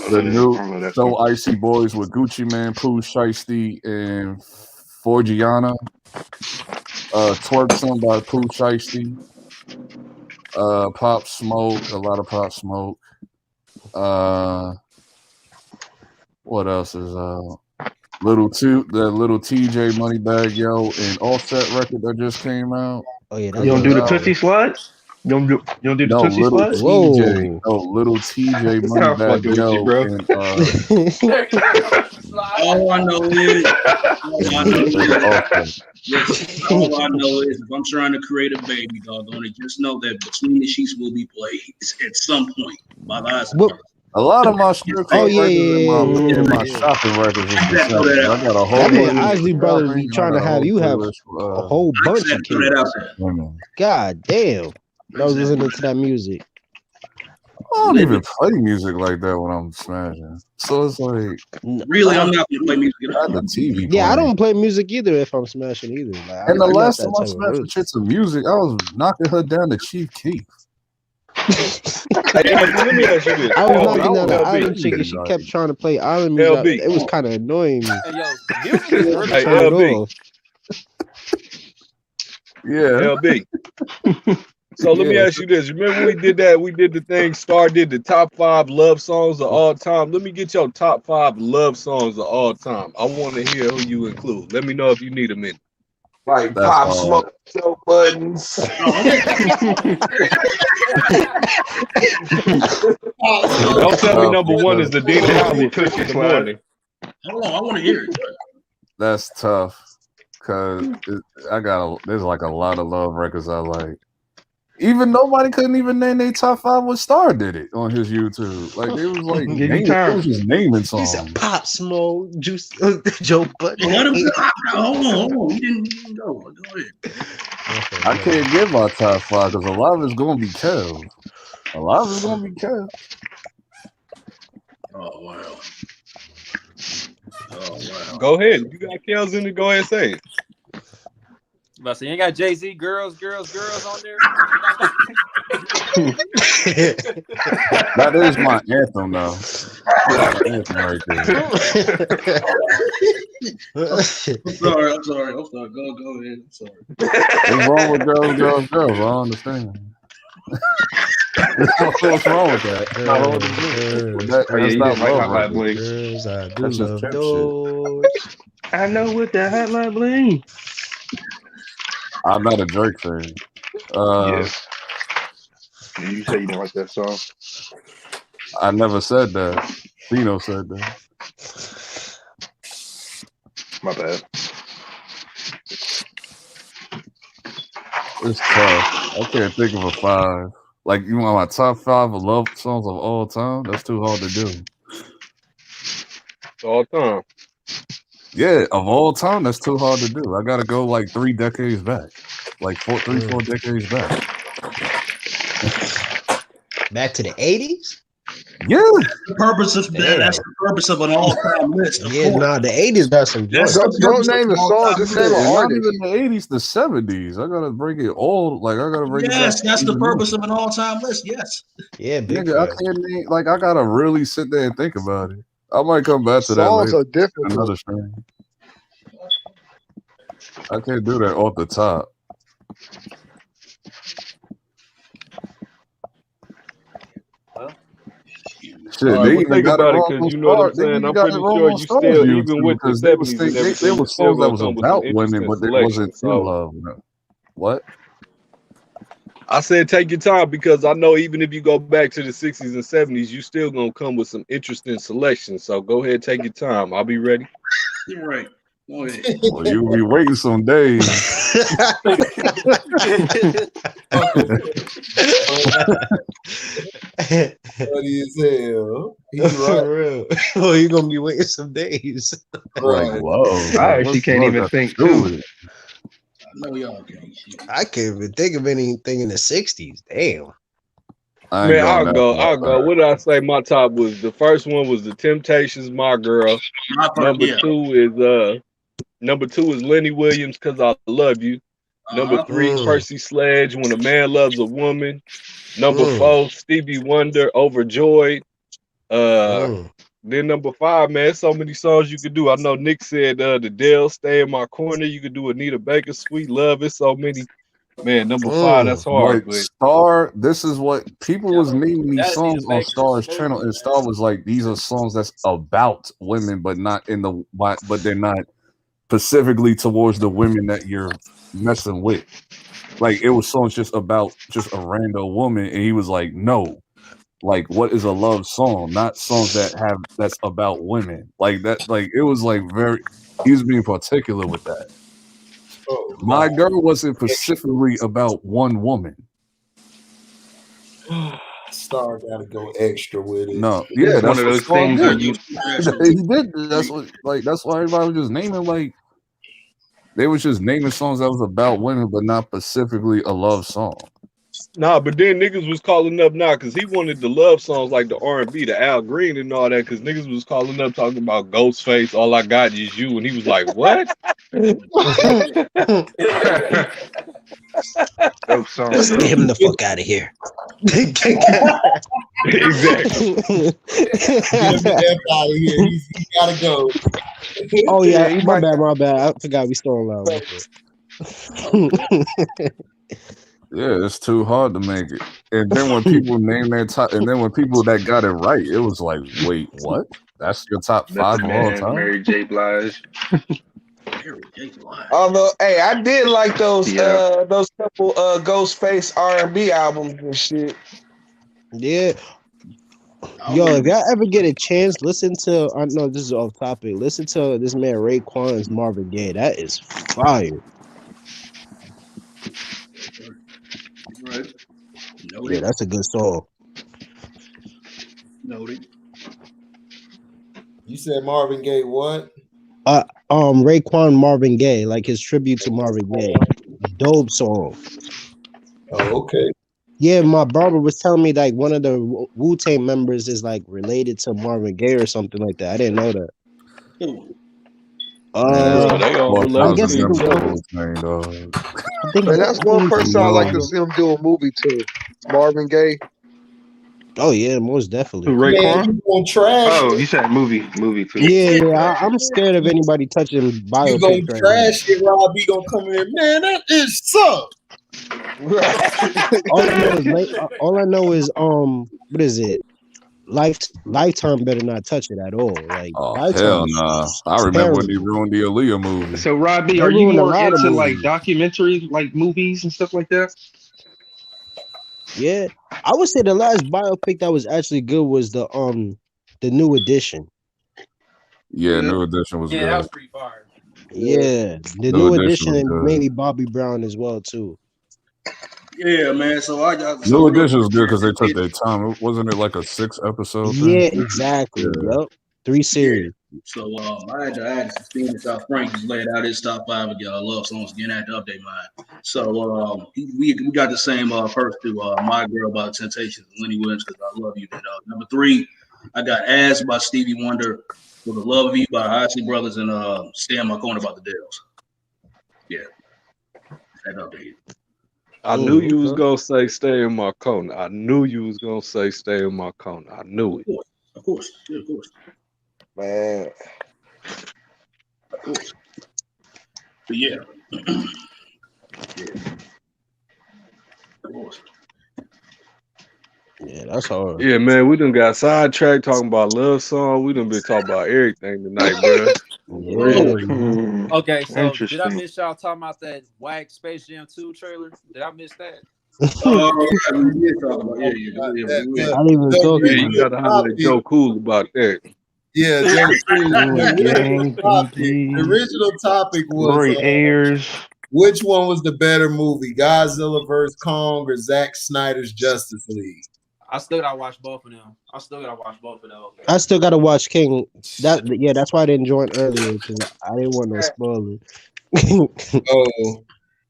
the new So Icy Boys with Gucci Man, Pooh Shiesty, and Forgiana. Twerk Some by Pooh Shiesty. Pop Smoke, a lot of Pop Smoke. What else is Little TJ Moneybag Yo and Offset record that just came out. Oh yeah, You don't do the Tootsie Slide? You don't do the Tootsie Little Slide? TJ. No, Little TJ Moneybag Yo bro. and All I know is all I know is if I'm trying to create a baby, doggone it, just know that Between the Sheets will be played at some point. My last a lot of my strip club records and my shopping records is the same. I got a whole That man Isley brother be trying to have you have a whole bunch of kids. God damn. I was listening to that music. I don't even play music like that when I'm smashing. So it's like, really, I'm not gonna play music. Not the TV. Yeah, I don't play music either if I'm smashing either. Like, And the I'm last not time that I type of smashed person. the shit to music, I was knocking her down to Chief Keef. Let me ask you this. I was knocking down the LB. island chick and she kept trying to play island music. LB. It was kind of annoying me. Hey, yo, music is really Hey, Turn it LB. off. Yeah. LB. So let me ask you this. Remember we did that? We did the thing. Star did the top 5 love songs of all time. Let me get your top 5 love songs of all time. I want to hear who you include. Let me know if you need a minute. Like That's Pop hard. Smoke, Joe Buttons. Don't tell me number 1 is the Dina album in the morning. Hold on, I want to hear it. That's tough because there's like a lot of love records I like. Even nobody couldn't even name their top 5 when Star did it on his YouTube. Like they was like it was just naming songs. Pop Smoke, Juice, Joe Button. Let him hold on. He didn't go. Go ahead. I can't give my top 5 because a lot of it's gonna be Kev. A lot of it's gonna be Kev. Oh wow. Oh wow. Go ahead. You got Kels in it. Go ahead and say it. But so you ain't got Jay-Z, girls on there. That is my anthem though. That's my anthem right there. I'm sorry. Go ahead. I'm sorry. What's wrong with girls? I don't understand. What's wrong with that? That's not love right there. Girls, I do That's just love pimp those. shit. I know what the hotline bling. I'm not a Drake fan. Yes. You say you didn't like that song. I never said that. Dino said that. My bad. It's tough. I can't think of a 5. Like, you want my top 5 of love songs of all time? That's too hard to do. All time. Yeah, of all time, that's too hard to do. I gotta go like 3 decades back. Like 4 decades back. Back to the 80s? Yeah. The purpose of that's the purpose of an all-time list. Yeah, nah, the 80s got some joints. Don't name the song, just name an Not artist. even the 80s, the 70s. I gotta bring it all. Like I gotta bring it back. Yes, that's the purpose of an all-time list. Yes. Yeah, big Nigga, I can't name, like I gotta really sit there and think about it. I might come back to that Songs later. are difficult. Another stream. I can't do that off the top. Shit, All right, they well, even think got it about it wrong because on you know what I'm Star. They saying. even I'm got pretty it wrong sure on you Star still, View even too, with the because they was 70s and think everything, they you was still songs that gonna was come with about some women, interesting but it selection. wasn't in So love. What? I said take your time because I know even if you go back to the 60s and 70s, you still gonna come with some interesting selections. So go ahead, take your time. I'll be ready. You're right. Go ahead. Well, you'll be waiting some days. Funny as hell. He's For right. real. Oh, you're gonna be waiting some days. Like, whoa. I actually can't even think too. I know y'all can't. I can't even think of anything in the 60s. Damn. Man, I'll go. What did I say? My top was the first one was the Temptations, My Girl. Number two is Lenny Williams, Cause I Love You. Number 3, Percy Sledge, When a Man Loves a Woman. Number 4, Stevie Wonder, Overjoyed. Then number 5, man, so many songs you could do. I know Nick said the Dell, Stay in My Corner. You could do Anita Baker, Sweet Love. It's so many. Man, number 5, that's hard. But Star, this is what people was naming these songs on Star's channel, and Star was like, these are songs that's about women, but not in the but they're not specifically towards the women that you're messing with. Like it was songs just about just a random woman, and he was like, no, like what is a love song? Not songs that's about women. Like that, like it was like he was being particular with that. My Girl wasn't specifically about one woman. Star gotta go extra with it. No, yeah, that's one of what those Star things did. you He did. That's what, like, that's why everybody was just naming, like, they was just naming songs that was about women, but not specifically a love song. Nah, but then niggas was calling up now because he wanted the love songs like the R&B, the Al Green and all that. Because niggas was calling up talking about Ghostface, All I Got Is You, and he was like, "What?" Dope song. Let's get him the fuck out of here. Exactly. Get him the F out of here. He gotta go. Oh yeah, my bad. I forgot we still alive. Yeah, it's too hard to make it. And then when people name their top, and then when people that got it right, it was like, wait, what? That's your top 5 of all time? Mary J. Blige. Although, hey, I did like those couple Ghostface R&B albums and shit. Yeah. Yo, if y'all ever get a chance, listen to, I know this is off topic, listen to this man Raekwon's Marvin Gaye. That is fire. Right. Yeah, that's a good song. Noted. You said Marvin Gaye what? Raekwon Marvin Gaye, like his tribute to Marvin Gaye. Dope song. Oh, okay. Yeah, my barber was telling me like one of the Wu-Tang members is like related to Marvin Gaye or something like that. I didn't know that. I guess it's I think that's one person I like to see him do a movie too. Marvin Gaye. Oh yeah, most definitely. Raekwon? You trash. Oh, you said movie too. Yeah. I'm scared of anybody touching biopics. You gonna trash it, Rob? You gonna come in, man? That is suck. All I know is what is it? Lifetime better not touch it at all. Like Oh Lifetime hell is nah! I remember when they terrible. ruined the Aaliyah movie. So Robbie, They are you ruined a more lot of into like movies. documentary like movies and stuff like that? Yeah, I would say the last biopic that was actually good was the New Edition. Yeah, New Edition was Yeah, good. that was pretty fire. Yeah, the New New Edition Edition was and good. maybe Bobby Brown as well too. Yeah, man. So New real Edition was good quick, because they took their time. Wasn't it like a 6-episode thing? Yeah, exactly. Yeah. Yep, 3 series. So I had to see this. Frank just laid out his top 5 of y'all love songs again. I had to update mine. So we got the same first two. My Girl by Temptations and Lenny Williams because I Love You. And, number 3, I got As by Stevie Wonder, For the Love of You by Isley Brothers, and Stay in My Corner by the Dells. Yeah, that update. I knew you was gonna say stay in my corner. I knew you was gonna say stay in my corner. I knew it. Of course. Yeah, of course. Man. Of course. But yeah. Yeah. Of course. Yeah, that's hard. Yeah, man, we done got sidetracked talking about love song. We done been talking about everything tonight, bro. Okay, so did I miss y'all talking about that whack Space Jam 2 trailer? Did I miss that? I didn't even talk Yeah, you gotta holler at Joe Cool about that. Yeah, Joe Cool. The original topic was Roy Ayers. Which one was the better movie, Godzilla vs. Kong or Zack Snyder's Justice League? I still gotta watch both of them. I still gotta watch King. That's why I didn't join earlier because I didn't want no spoiler. Oh,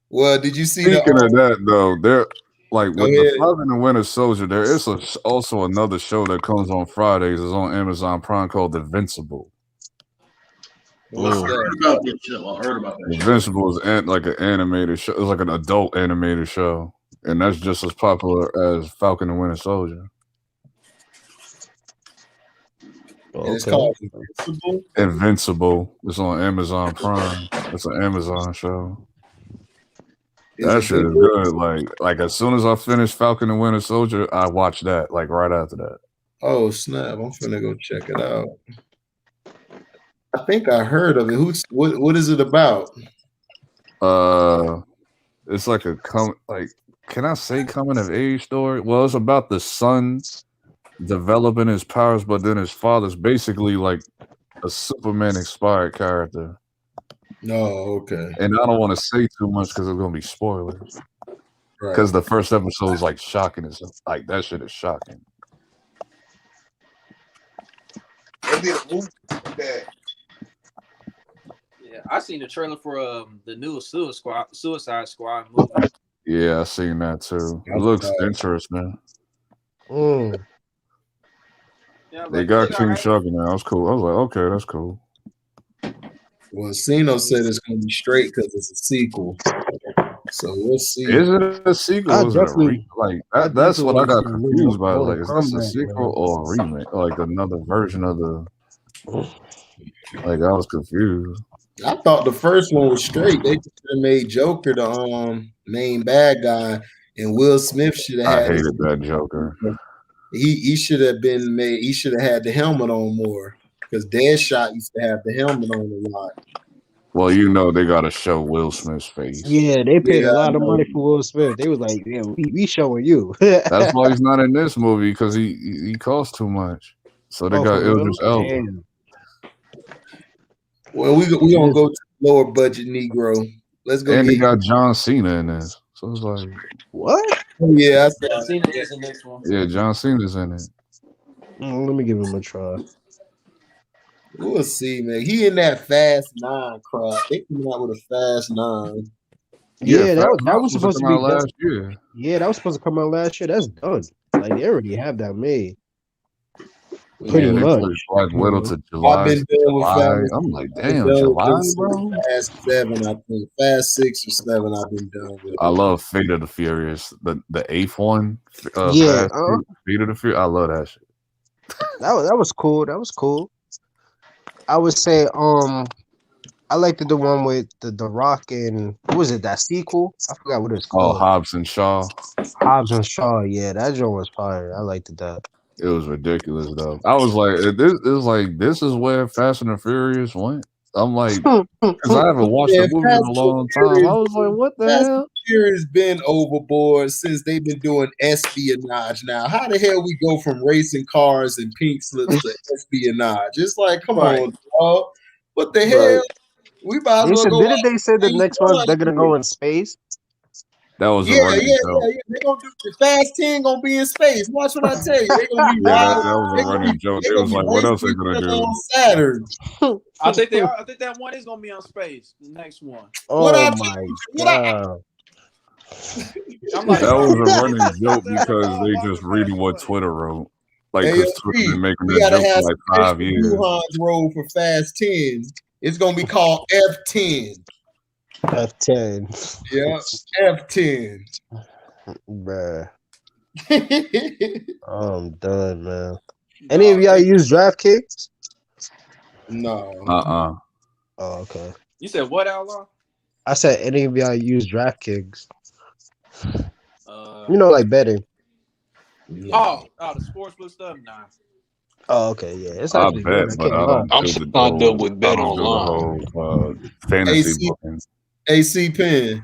well, did you see? Speaking of that, though, there like Go with ahead. the Falcon and Winter Soldier, there is also another show that comes on Fridays. It's on Amazon Prime called Invincible. I heard about this show. I heard about that show. Invincible is like an animated show. It's like an adult animated show, and that's just as popular as Falcon and Winter Soldier. And it's called Invincible. Invincible. It's on Amazon Prime. It's an Amazon show. That shit is good. Like as soon as I finish Falcon and Winter Soldier, I watch that like right after that. Oh snap! I'm finna go check it out. I think I heard of it. What is it about? It's like can I say coming of age story? Well, it's about the son developing his powers, but then his father's basically like a Superman inspired character. No, okay. And I don't want to say too much because it's gonna be spoilers. Because the first episode is like shocking. It's like that shit is shocking. Yeah, I seen the trailer for the new Suicide Squad movie. Yeah, I seen that too. It looks interesting. Yeah, they got King Shark in there. That was cool. I was like, okay, that's cool. Well, Sino said it's gonna be straight because it's a sequel. So we'll see. Is it a sequel? Or is it a that's what I got confused by. Like, is this a sequel or a remake? Like another version of the? Like, I was confused. I thought the first one was straight. They should have made Joker the main bad guy, and Will Smith should have I had. hated that Joker. He should have been made. He should have had the helmet on more because Deadshot used to have the helmet on a lot. Well, you know they got to show Will Smith's face. Yeah, they paid a lot of money for Will Smith. They was like, "Yeah, we showing you." That's why he's not in this movie because he costs too much. So they got Idris Elba. Well, we gonna go to the lower budget Negro. Let's go. And they got John Cena in this. So it's like, what? Yeah, I saw Cena is in this one. Yeah, John Cena's in it. Let me give him a try. We'll see, man. He in that Fast 9 crowd. They coming out with a Fast 9. Yeah, that was supposed to be last year. Yeah, that was supposed to come out last year. That's done. Like they already have that made. Pretty much. Like Widow to July. I've been done with Fast. I'm like, damn, July, bro. Fast 7, I think. Fast 6 or 7. I've been done with. I love Fate of the Furious, the 8th one. Fate of the Furious. I love that shit. That was cool. That was cool. I would say, I liked the one with the Rock and what was it? That sequel? I forgot what it's called. Oh, Hobbs and Shaw. Hobbs and Shaw. Yeah, that joint was fire. I liked that. It was ridiculous though. I was like, this is where Fast and the Furious went. I'm like, because I haven't watched the movie in a long time. I was like, what the hell? Furious been overboard since they've been doing espionage now. How the hell we go from racing cars and pink slips to espionage? It's like, come on, dog. What the hell? We might as well go. Didn't they say the next one they're gonna go in space? That was yeah. They're gonna do the Fast 10 gonna be in space. Watch what I tell you. They're gonna be that was a running joke. It was like, what else are they gonna do? On Saturn. I think that one is gonna be on space. The next one. Oh my god. That was a running joke because they just reading what Twitter wrote. Like, because Twitter's been making that joke for like 5 years. Wuhan's road for Fast 10. It's gonna be called F10. F10. Yeah, F10. Bruh. I'm done, man. Any of y'all use DraftKings? No. Oh, okay. You said what, Outlaw? I said any of y'all use DraftKings? You know, like betting. Oh, the sportsbook stuff? Nah. Oh, okay, yeah. It's I actually bet, good. but I don't. I'm signed up with Bet Online. Fantasy booking. AC Pen.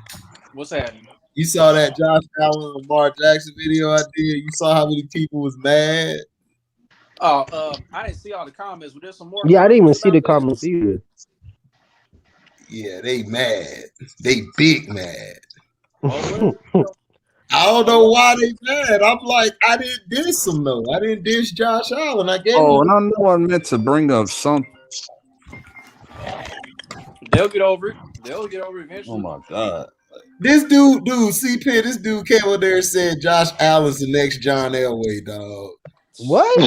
What's happening? You saw that Josh Allen and Lamar Jackson video I did. You saw how many people was mad. Oh, I didn't see all the comments. But there's some more. Yeah, I didn't even see the comments either. Yeah, they mad. They big mad. Oh, I don't know why they mad. I'm like, I didn't diss them though. I didn't diss Josh Allen. I gave him. And I know I meant to bring up something. They'll get over it. They'll get over it eventually. Oh my god. This dude, C-Pen, this dude came over there and said Josh Allen's the next John Elway, dog. What?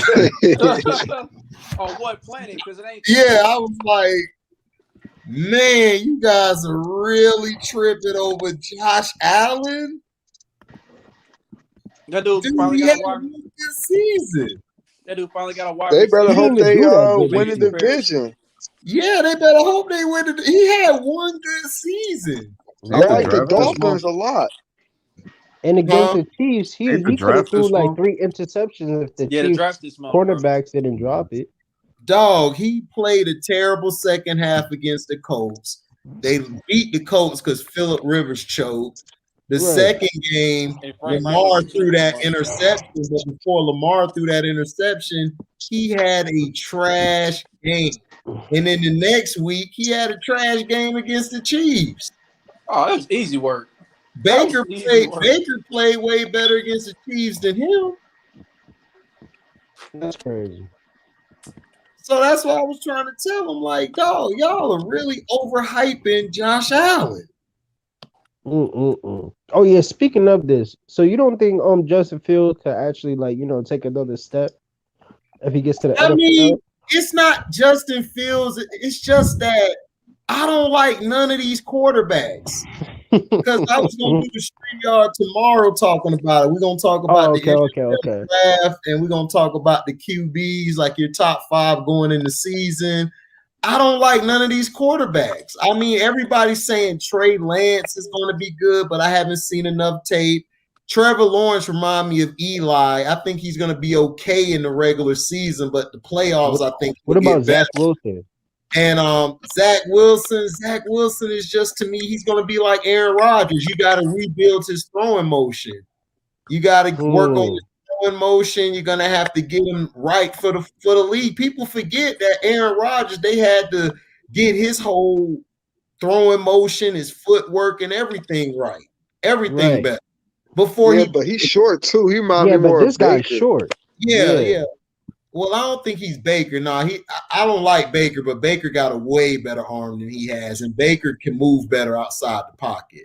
On what planet? Because it ain't. Yeah, I was like, man, you guys are really tripping over Josh Allen. That dude finally got a wide this season. That dude finally got a wide. They better hope they win the division. Yeah, they better hope they win it. He had one good season. I like the Dolphins a lot. And against the Chiefs, he could have threw like 3 interceptions if the Chiefs cornerbacks didn't drop it. Dog, he played a terrible second half against the Colts. They beat the Colts because Phillip Rivers choked. The second game, Lamar threw that interception, but before Lamar threw that interception, he had a trash game. And then the next week, he had a trash game against the Chiefs. Oh, that was easy work. Baker played way better against the Chiefs than him. That's crazy. So that's why I was trying to tell him, like, dog, y'all are really overhyping Josh Allen. Oh yeah, speaking of this, so you don't think Justin Fields could actually take another step if he gets to the NFL? I mean, it's not Justin Fields. It's just that I don't like none of these quarterbacks. Because I was going to do the StreamYard tomorrow talking about it. We're going to talk about the draft, and we're going to talk about the QBs, like your top 5 going in the season. I don't like none of these quarterbacks. I mean, everybody's saying Trey Lance is going to be good, but I haven't seen enough tape. Trevor Lawrence reminds me of Eli. I think he's going to be okay in the regular season, but the playoffs, I think. What about Zach Wilson? And Zach Wilson is just, to me, he's going to be like Aaron Rodgers. You got to rebuild his throwing motion. You got to work on his throwing motion. You're going to have to get him right for the league. People forget that Aaron Rodgers, they had to get his whole throwing motion, his footwork, and everything right. Everything better. But he's short too. He reminds me more of this guy's short. Yeah. Well, I don't think he's Baker. No, I don't like Baker, but Baker got a way better arm than he has, and Baker can move better outside the pocket.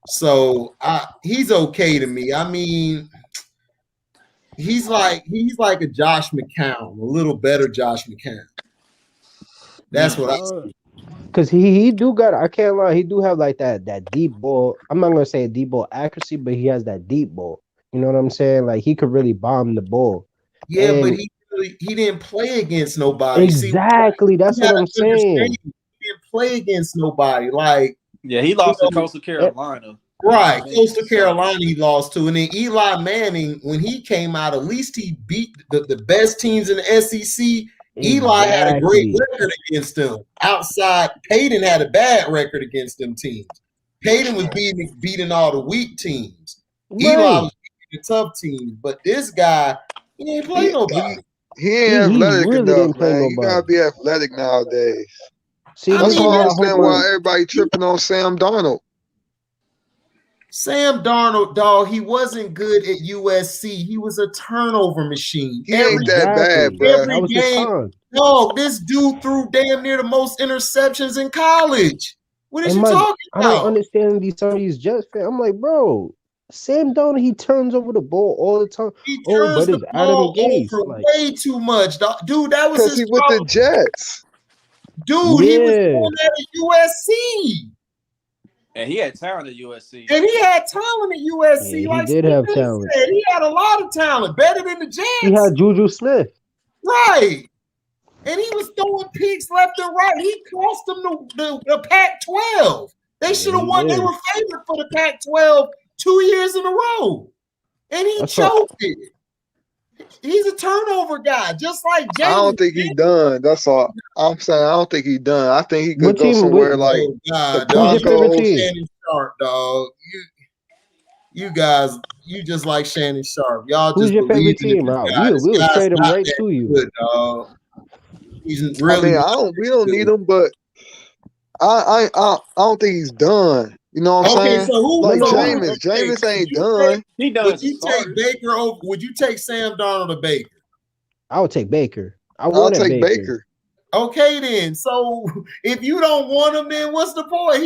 So he's okay to me. I mean, he's like a Josh McCown, a little better Josh McCown. That's what I say. Because he do got, I can't lie, he do have like that deep ball. I'm not gonna say deep ball accuracy, but he has that deep ball. You know what I'm saying? Like he could really bomb the ball. Yeah, but he didn't play against nobody. Exactly, that's what I'm saying. He didn't play against nobody. Like, he lost to Coastal Carolina. Right, Coastal Carolina he lost to, and then Eli Manning, when he came out, at least he beat the best teams in the SEC. Eli had a great record against them. Outside, Peyton had a bad record against them teams. Peyton was beating all the weak teams. Right. Eli was beating the tough teams, but this guy, he ain't play nobody. He ain't athletic enough, man. You gotta be athletic nowadays. See, that's why I understand why everybody tripping on Sam Darnold. Sam Darnold, dog, he wasn't good at USC. He was a turnover machine. He ain't that bad, bro. Every game, dog, this dude threw damn near the most interceptions in college. What is you talking about? I don't understand some of these Jets fans. I'm like, bro, Sam Darnold, he turns over the ball all the time. He turns the ball over way too much, dog. Dude, that was his with the Jets. Dude, he was doing that at USC. And he had talent at USC. And he had talent at USC. Yeah, he did have talent. He had a lot of talent, better than the Jets. He had Juju Smith. Right. And he was throwing picks left and right. He cost them the Pac-12. They should have won. They were favored for the Pac-12 2 years in a row. And he choked it. He's a turnover guy, just like James. I don't think he's done. That's all I'm saying. I don't think he's done. I think he could go somewhere like the Broncos. Shannon Sharp, dog. You guys, you just like Shannon Sharp. Y'all who's just your favorite team? We'll trade him right to you. Good, dog. He's really. I mean, we don't need him, but I don't think he's done. You know what I'm saying? So who like Jameis ain't done. He done. Would you take Baker over? Would you take Sam Darnold or Baker? I would take Baker. I'll take Baker. Okay, then. So if you don't want him, then what's the point?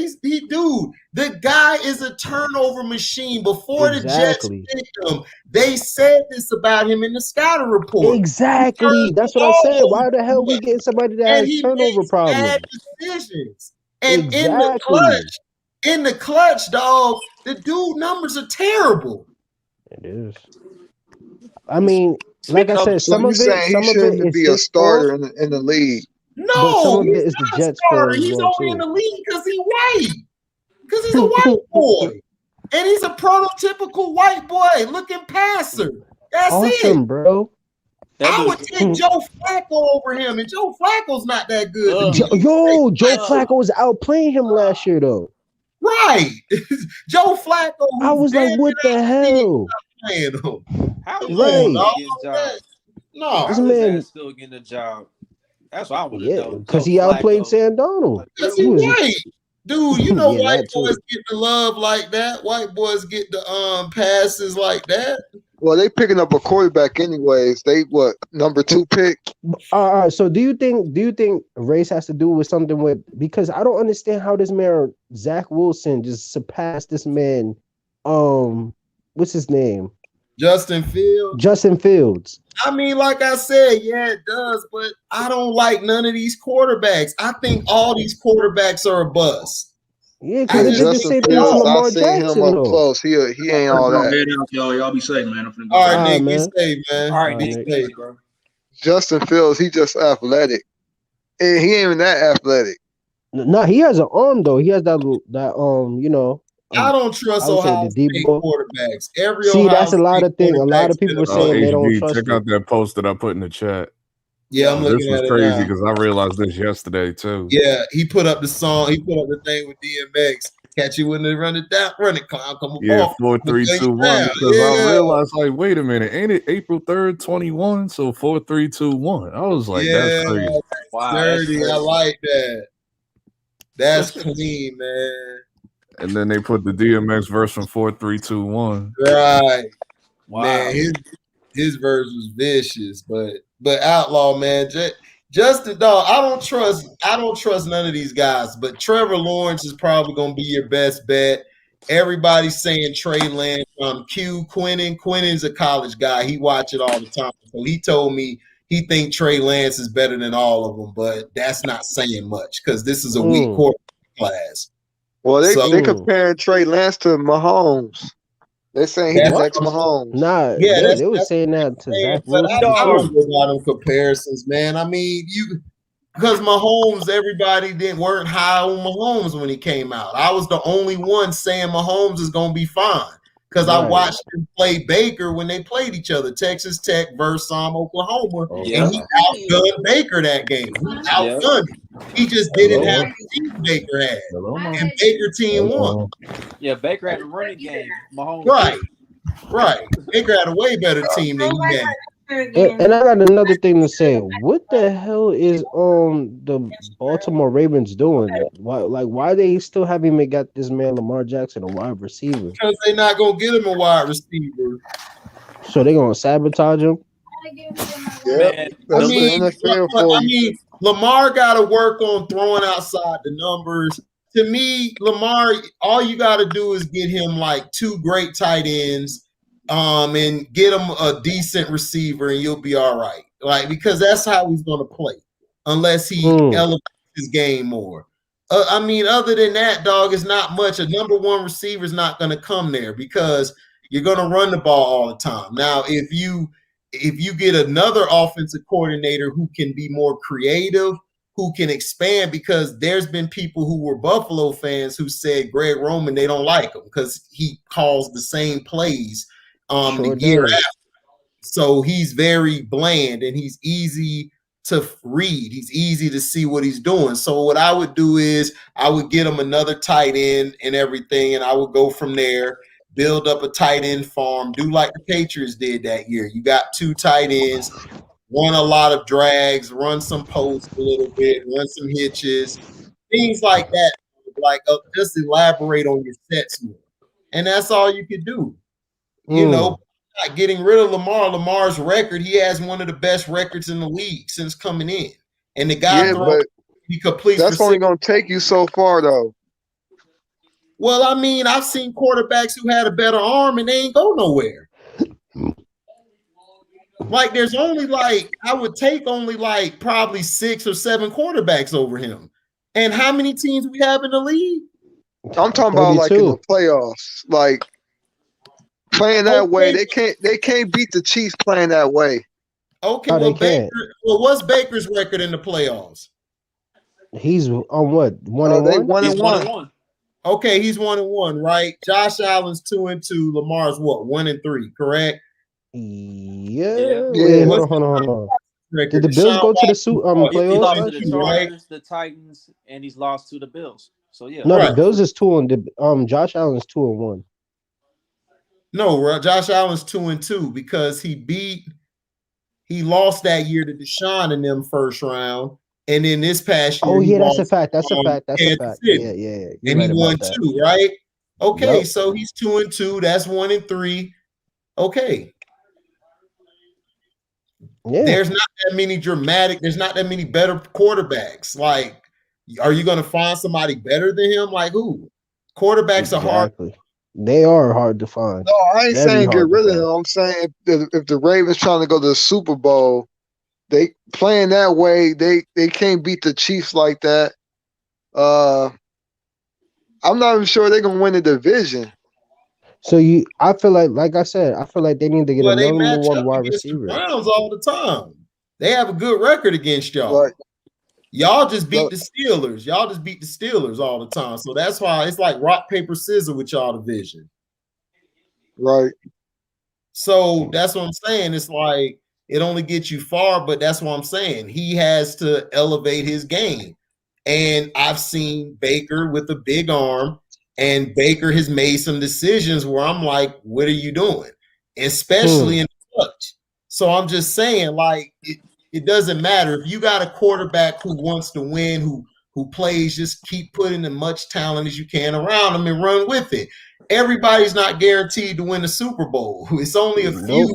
Dude. The guy is a turnover machine. Before the Jets picked him, they said this about him in the scouting report. Exactly. That's what I said. Why the hell we getting somebody that has turnover problems? Bad decisions. And in the clutch, dog, the dude numbers are terrible. It is. I mean, like I said, some of it shouldn't be a starter in the league. No, he's not the Jets starter. He's only in the league because he's white. Because he's a white boy. And he's a prototypical white boy looking passer. That's awesome, it. Bro. I would take Joe Flacco over him, and Joe Flacco's not that good. Joe Flacco was outplaying him last year, though. Right. Joe Flacco. I was like, what the hell? How is right. No. How is that still getting a job? That's what I want to know. Because he outplayed Sam Darnold. Because he's white. Dude, you know white boys get the love like that. White boys get the passes like that. Well, they picking up a quarterback anyways. They number 2 pick? So do you think race has to do with something with, because I don't understand how this man Zach Wilson just surpassed this man. What's his name? Justin Fields. I mean, like I said, yeah, it does, but I don't like none of these quarterbacks. I think all these quarterbacks are a bust. Yeah, because they did the same thing to Lamar Jackson. Him up close. He ain't all that. Y'all be safe, man. All right, Nick, be safe, man. All right, be safe, bro. Justin Fields, he just athletic. And he ain't even that athletic. No, he has an arm though. He has that you know. I don't trust Ohio State quarterbacks. That's a lot of things. A lot of people are saying they don't trust. Check out that post that I put in the chat. Yeah, I'm looking at it. This was crazy because I realized this yesterday too. Yeah, he put up the song. He put up the thing with DMX. Catch you when they run it down, run it, clown. Come on. Yeah, 4, 3, 2, 1. Because I realized, like, wait a minute, ain't it April 3rd, 21? So 4, 3, 2, 1. I was like, that's crazy. Wow, dirty. I like that. That's clean, man. And then they put the DMX verse from 4, 3, 2, 1. Right. Wow. Man, his verse was vicious, but Outlaw, man, Justin, dog, I don't trust none of these guys, but Trevor Lawrence is probably gonna be your best bet. Everybody's saying Trey Lance, Quinnen's a college guy. He watch it all the time. So he told me he think Trey Lance is better than all of them, but that's not saying much because this is a weak quarterback class. Well, they comparing Trey Lance to Mahomes. They're saying he's the next Mahomes. Nah, yeah, they were saying that to Zach Wilson. I don't know about them comparisons, man. I mean, Because Mahomes, everybody weren't high on Mahomes when he came out. I was the only one saying Mahomes is gonna be fine. Because I watched him play Baker when they played each other, Texas Tech versus Oklahoma, and he outgunned Baker that game. He outgunned him. He just didn't have the team Baker had, and Baker team won. Yeah, Baker had a running game. Mahomes right. Baker had a way better team than he had. And I got another thing to say. What the hell is the Baltimore Ravens doing? Why they still haven't even got this man Lamar Jackson a wide receiver? Because they're not gonna get him a wide receiver. So they're gonna sabotage him. Yeah, I mean, Lamar got to work on throwing outside the numbers. To me, Lamar, all you got to do is get him like 2 great tight ends. And get him a decent receiver, and you'll be all right. Like, because that's how he's going to play, unless he elevates his game more. I mean, other than that, dog, is not much. A number 1 receiver is not going to come there because you're going to run the ball all the time. Now, if you get another offensive coordinator who can be more creative, who can expand, because there's been people who were Buffalo fans who said Greg Roman, they don't like him because he calls the same plays the year after. So he's very bland and he's easy to read. He's easy to see what he's doing. So what I would do is I would get him another tight end and everything, and I would go from there, build up a tight end farm, do like the Patriots did that year. You got 2 tight ends, run a lot of drags, run some posts a little bit, run some hitches, things like that. Like just elaborate on your sets more. And that's all you could do. You know, not getting rid of Lamar. Lamar's record, he has one of the best records in the league since coming in. And the guy he completes. That's only going to take you so far, though. Well, I mean, I've seen quarterbacks who had a better arm and they ain't go nowhere. Like, there's only I would take only probably 6 or 7 quarterbacks over him. And how many teams we have in the league? I'm talking about like in the playoffs, like playing that way. They can't beat the Chiefs playing that way. Okay, what's Baker's record in the playoffs? He's on what? 1-1? 1-1. Okay, he's 1-1, right? Josh Allen's 2-2. Lamar's what? 1-3, correct? Yeah. Wait, hold on. Did the Bills go to the playoffs? He lost to the Chargers, the Titans, and he's lost to the Bills. So yeah. No, the Bills is 2-1. Josh Allen's 2-1. No, Josh Allen's 2-2 because he lost that year to Deshaun in them first round. And then this past year, that's a fact. That's a fact. Yeah. And he won 2, right? Okay, so he's 2-2. That's 1-3. Okay. Yeah. There's not that many there's not that many better quarterbacks. Like, are you going to find somebody better than him? Like who? Quarterbacks are hard. They are hard to find. No, I ain't saying get rid of him. I'm saying if the Ravens trying to go to the Super Bowl, they playing that way, they can't beat the Chiefs like that. I'm not even sure they're gonna win the division. So I feel like I said, I feel like they need to get a number 1 wide receiver. The Browns all the time. They have a good record against y'all. Right. Y'all just beat the Steelers. Y'all just beat the Steelers all the time. So that's why it's like rock, paper, scissors with y'all division. Right. So that's what I'm saying. It's like it only gets you far, but that's what I'm saying. He has to elevate his game. And I've seen Baker with a big arm, and Baker has made some decisions where I'm like, what are you doing? Especially in the touch. So I'm just saying, like, it doesn't matter. If you got a quarterback who wants to win, who plays, just keep putting as much talent as you can around him and run with it. Everybody's not guaranteed to win the Super Bowl. It's only a few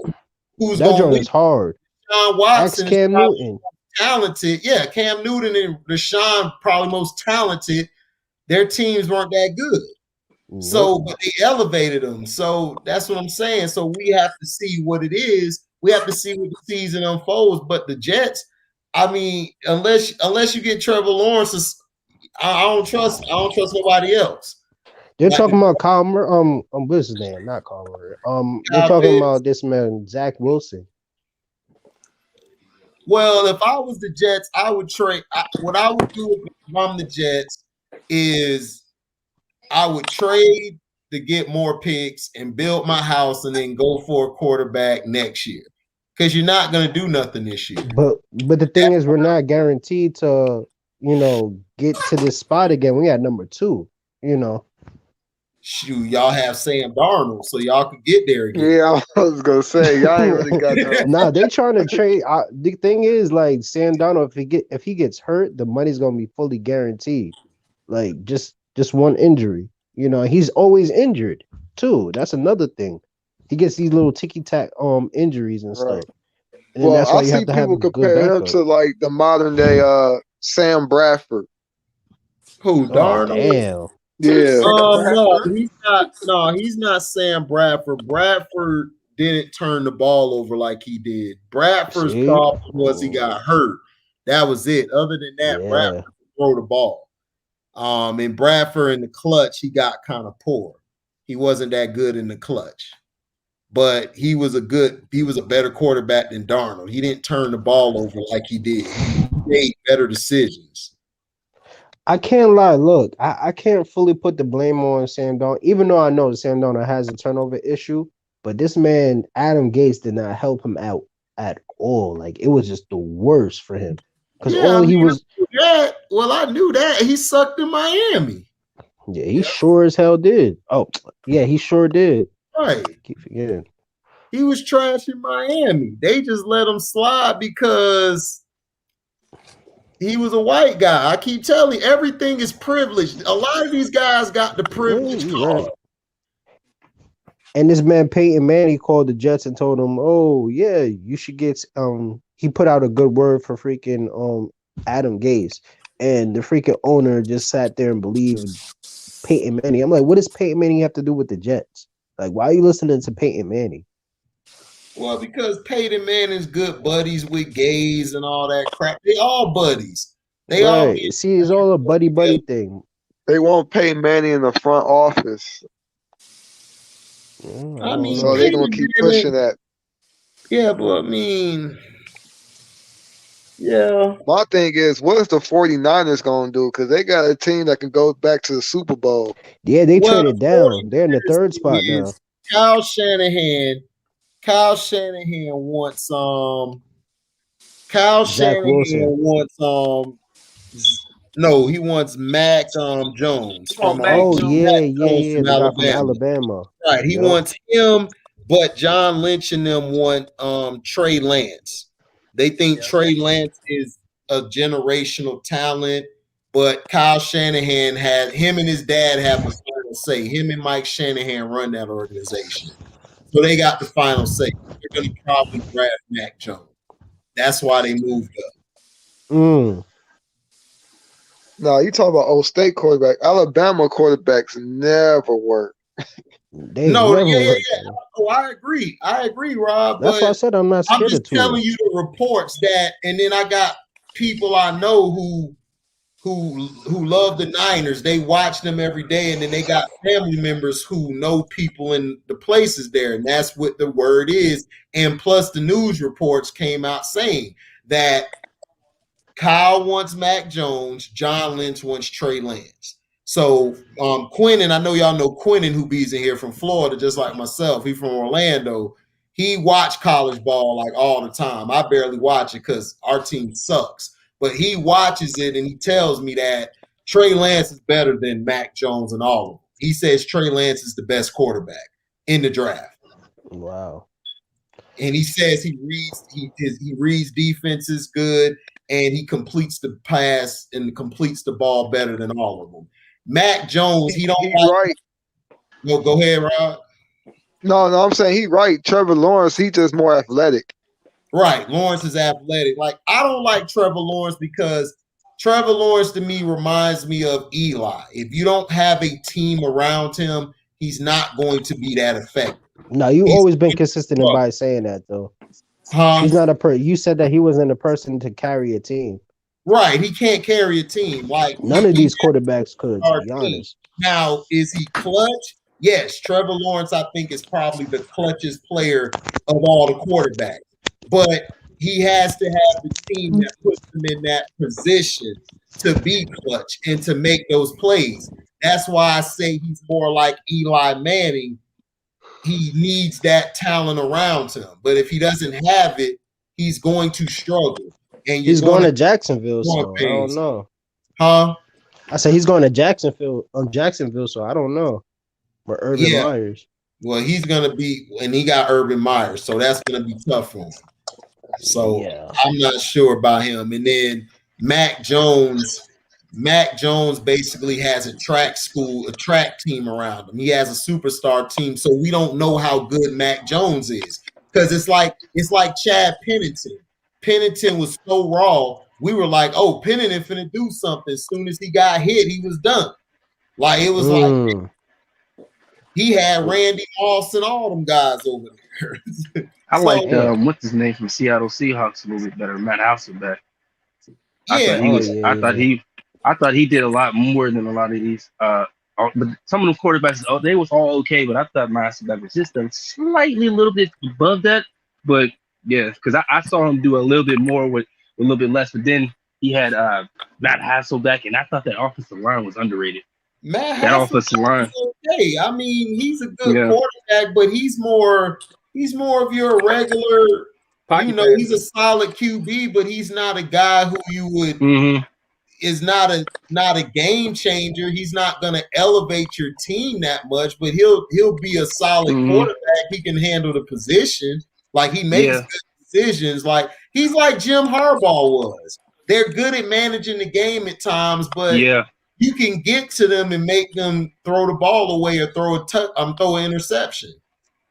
who's going to win. Is hard. Deshaun Watson Cam Newton. Talented. Yeah, Cam Newton and Deshaun probably most talented. Their teams weren't that good. So, but they elevated them. So that's what I'm saying. So we have to see what it is. We have to see what the season unfolds. But the Jets, I mean, unless you get Trevor Lawrence, I don't trust nobody else. They're talking about Kyle Murray. What's his name? Not Kyle Murray. They're talking about this man, Zach Wilson. Well, if I was the Jets, I would trade. What I would do if I'm the Jets is I would trade to get more picks and build my house and then go for a quarterback next year. Because you're not going to do nothing this year. But the thing is, we're not guaranteed to, get to this spot again. We got number 2, Shoot, y'all have Sam Darnold, so y'all could get there again. Yeah, I was gonna say y'all ain't really got that. Nah, they trying to trade. The thing is, like Sam Darnold, if he gets hurt, the money's gonna be fully guaranteed. Like just one injury, he's always injured too. That's another thing. He gets these little ticky tack injuries and stuff. And well, that's why I you see have to have people a good compare him backup. to like the modern day Sam Bradford. Who, Darnold? Damn. Yeah. No, he's not Sam Bradford. Bradford didn't turn the ball over like he did. Bradford's problem was he got hurt. That was it. Other than that, Bradford could throw the ball. And Bradford in the clutch, he got kind of poor. He wasn't that good in the clutch. But he was a better quarterback than Darnold. He didn't turn the ball over like he did. He made better decisions. I can't lie. Look, I can't fully put the blame on Sam Darnold, even though I know that Sam Darnold has a turnover issue. But this man, Adam Gase, did not help him out at all. Like, it was just the worst for him. Because I knew that. He sucked in Miami. Yeah, he sure as hell did. Oh, yeah, he sure did. Right. Keep forgetting. He was trash in Miami. They just let him slide because he was a white guy. I keep telling you, everything is privileged. A lot of these guys got the privilege card. Right. And this man Peyton Manning called the Jets and told him, "Oh yeah, you should get." He put out a good word for freaking Adam Gase, and the freaking owner just sat there and believed Peyton Manning. I'm like, what does Peyton Manning have to do with the Jets? Like, why are you listening to Peyton Manning? Well, because Peyton Manning's good buddies with gays and all that crap. They all buddies. They all see, it's all a buddy thing. They want Peyton Manning in the front office. I mean, so they're gonna keep pushing that. Yeah, but I mean, yeah. My thing is, what is the 49ers gonna do? Because they got a team that can go back to the Super Bowl. Yeah, they traded down. They're in the 3rd spot now. Kyle Shanahan wants no, he wants Mac Jones from Alabama. Right, he wants him, but John Lynch and them want Trey Lance. They think Trey Lance is a generational talent, but Kyle Shanahan him and his dad have the final say. Him and Mike Shanahan run that organization. So they got the final say. They're going to probably draft Mac Jones. That's why they moved up. No, you talk about old state quarterback. Alabama quarterbacks never work. Oh, I agree, Rob. That's why I said I'm not scared of. I'm just telling you the reports that, and then I got people I know who love the Niners. They watch them every day, and then they got family members who know people in the places there, and that's what the word is. And plus, the news reports came out saying that Kyle wants Mac Jones, John Lynch wants Trey Lance. So Quinnen, I know y'all know Quinnen, who bees in here from Florida, just like myself. He's from Orlando. He watched college ball like all the time. I barely watch it because our team sucks. But he watches it and he tells me that Trey Lance is better than Mac Jones and all of them. He says Trey Lance is the best quarterback in the draft. Wow. And he says he reads defenses good and he completes the pass and completes the ball better than all of them. Mac Jones, he's right. No, go ahead, Rob. No, I'm saying he's right. Trevor Lawrence, he's just more athletic. Right. Lawrence is athletic. Like, I don't like Trevor Lawrence because Trevor Lawrence to me reminds me of Eli. If you don't have a team around him, he's not going to be that effective. No, you've always been consistent by saying that, though. He's not you said that he wasn't a person to carry a team. Right. He can't carry a team. Like none of these quarterbacks could, to be honest. Now, is he clutch? Yes. Trevor Lawrence, I think, is probably the clutchest player of all the quarterbacks. But he has to have the team that puts him in that position to be clutch and to make those plays. That's why I say he's more like Eli Manning. He needs that talent around him. But if he doesn't have it, he's going to struggle. And he's going to Jacksonville, so I don't know. Huh? I said he's going to Jacksonville, so I don't know. But Urban Myers. Well, he's gonna be, and he got Urban Myers, so that's gonna be tough for him. So I'm not sure about him. And then Mac Jones basically has a track team around him. He has a superstar team, so we don't know how good Mac Jones is because it's like Chad Pennington. Pennington was so raw. We were like, oh, Pennington finna do something. As soon as he got hit, he was done. Like it was like he had Randy Moss and all them guys over there. I like what's his name from Seattle Seahawks a little bit better, Matt Hasselbeck. I thought he did a lot more than a lot of these. But some of the quarterbacks, they was all okay, but I thought Matt Hasselbeck was just a little bit above that. But yeah, because I saw him do a little bit more with a little bit less. But then he had Matt Hasselbeck, and I thought that offensive line was underrated. That offensive line. Okay, I mean he's a good quarterback, but he's more of your regular. He's a solid QB, but he's not a guy who you would is not a game changer. He's not going to elevate your team that much, but he'll be a solid quarterback. He can handle the position. Like he makes good decisions. Like he's like Jim Harbaugh was. They're good at managing the game at times, but you can get to them and make them throw the ball away or throw an interception.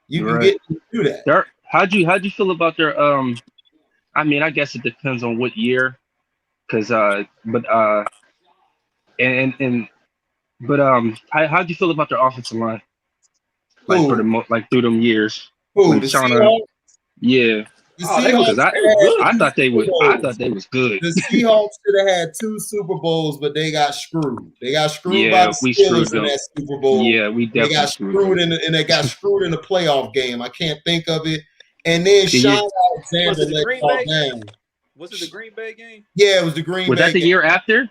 You can get to do that. How'd you feel about their I mean, I guess it depends on what year, because how'd you feel about their offensive line? Like through them years. Who, the Seahawks? Yeah. I thought they was good. The Seahawks should have had 2 Super Bowls, but they got screwed. They got screwed by the Steelers in that Super Bowl. Yeah, we definitely got screwed and they got screwed in the playoff game. I can't think of it. And then Sean Alexander let y'all down. Was it the Green Bay game? Yeah, it was the Green Bay. Was that the year after?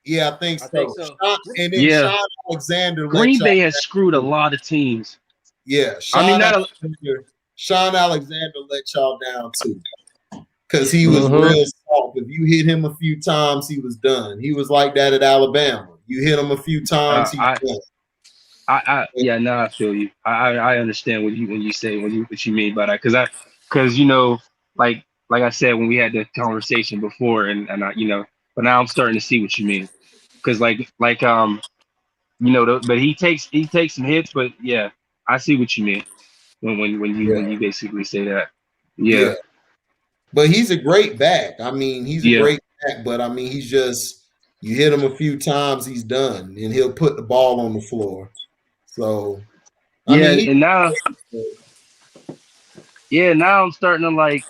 Yeah, I think so. And then Sean Alexander. Green Bay has screwed a lot of teams. Yeah, Sean Alexander let y'all down too, because he was real soft. If you hit him a few times, he was done. He was like that at Alabama. You hit him a few times, he was done. I feel you. I understand what you mean by that, because like I said when we had the conversation before, and I, but now I'm starting to see what you mean, because but he takes some hits, but yeah, I see what you mean. When you basically say that, yeah. But he's a great back. I mean, he's a great back, but I mean, he's just you hit him a few times, he's done, and he'll put the ball on the floor. So, now I'm starting to like.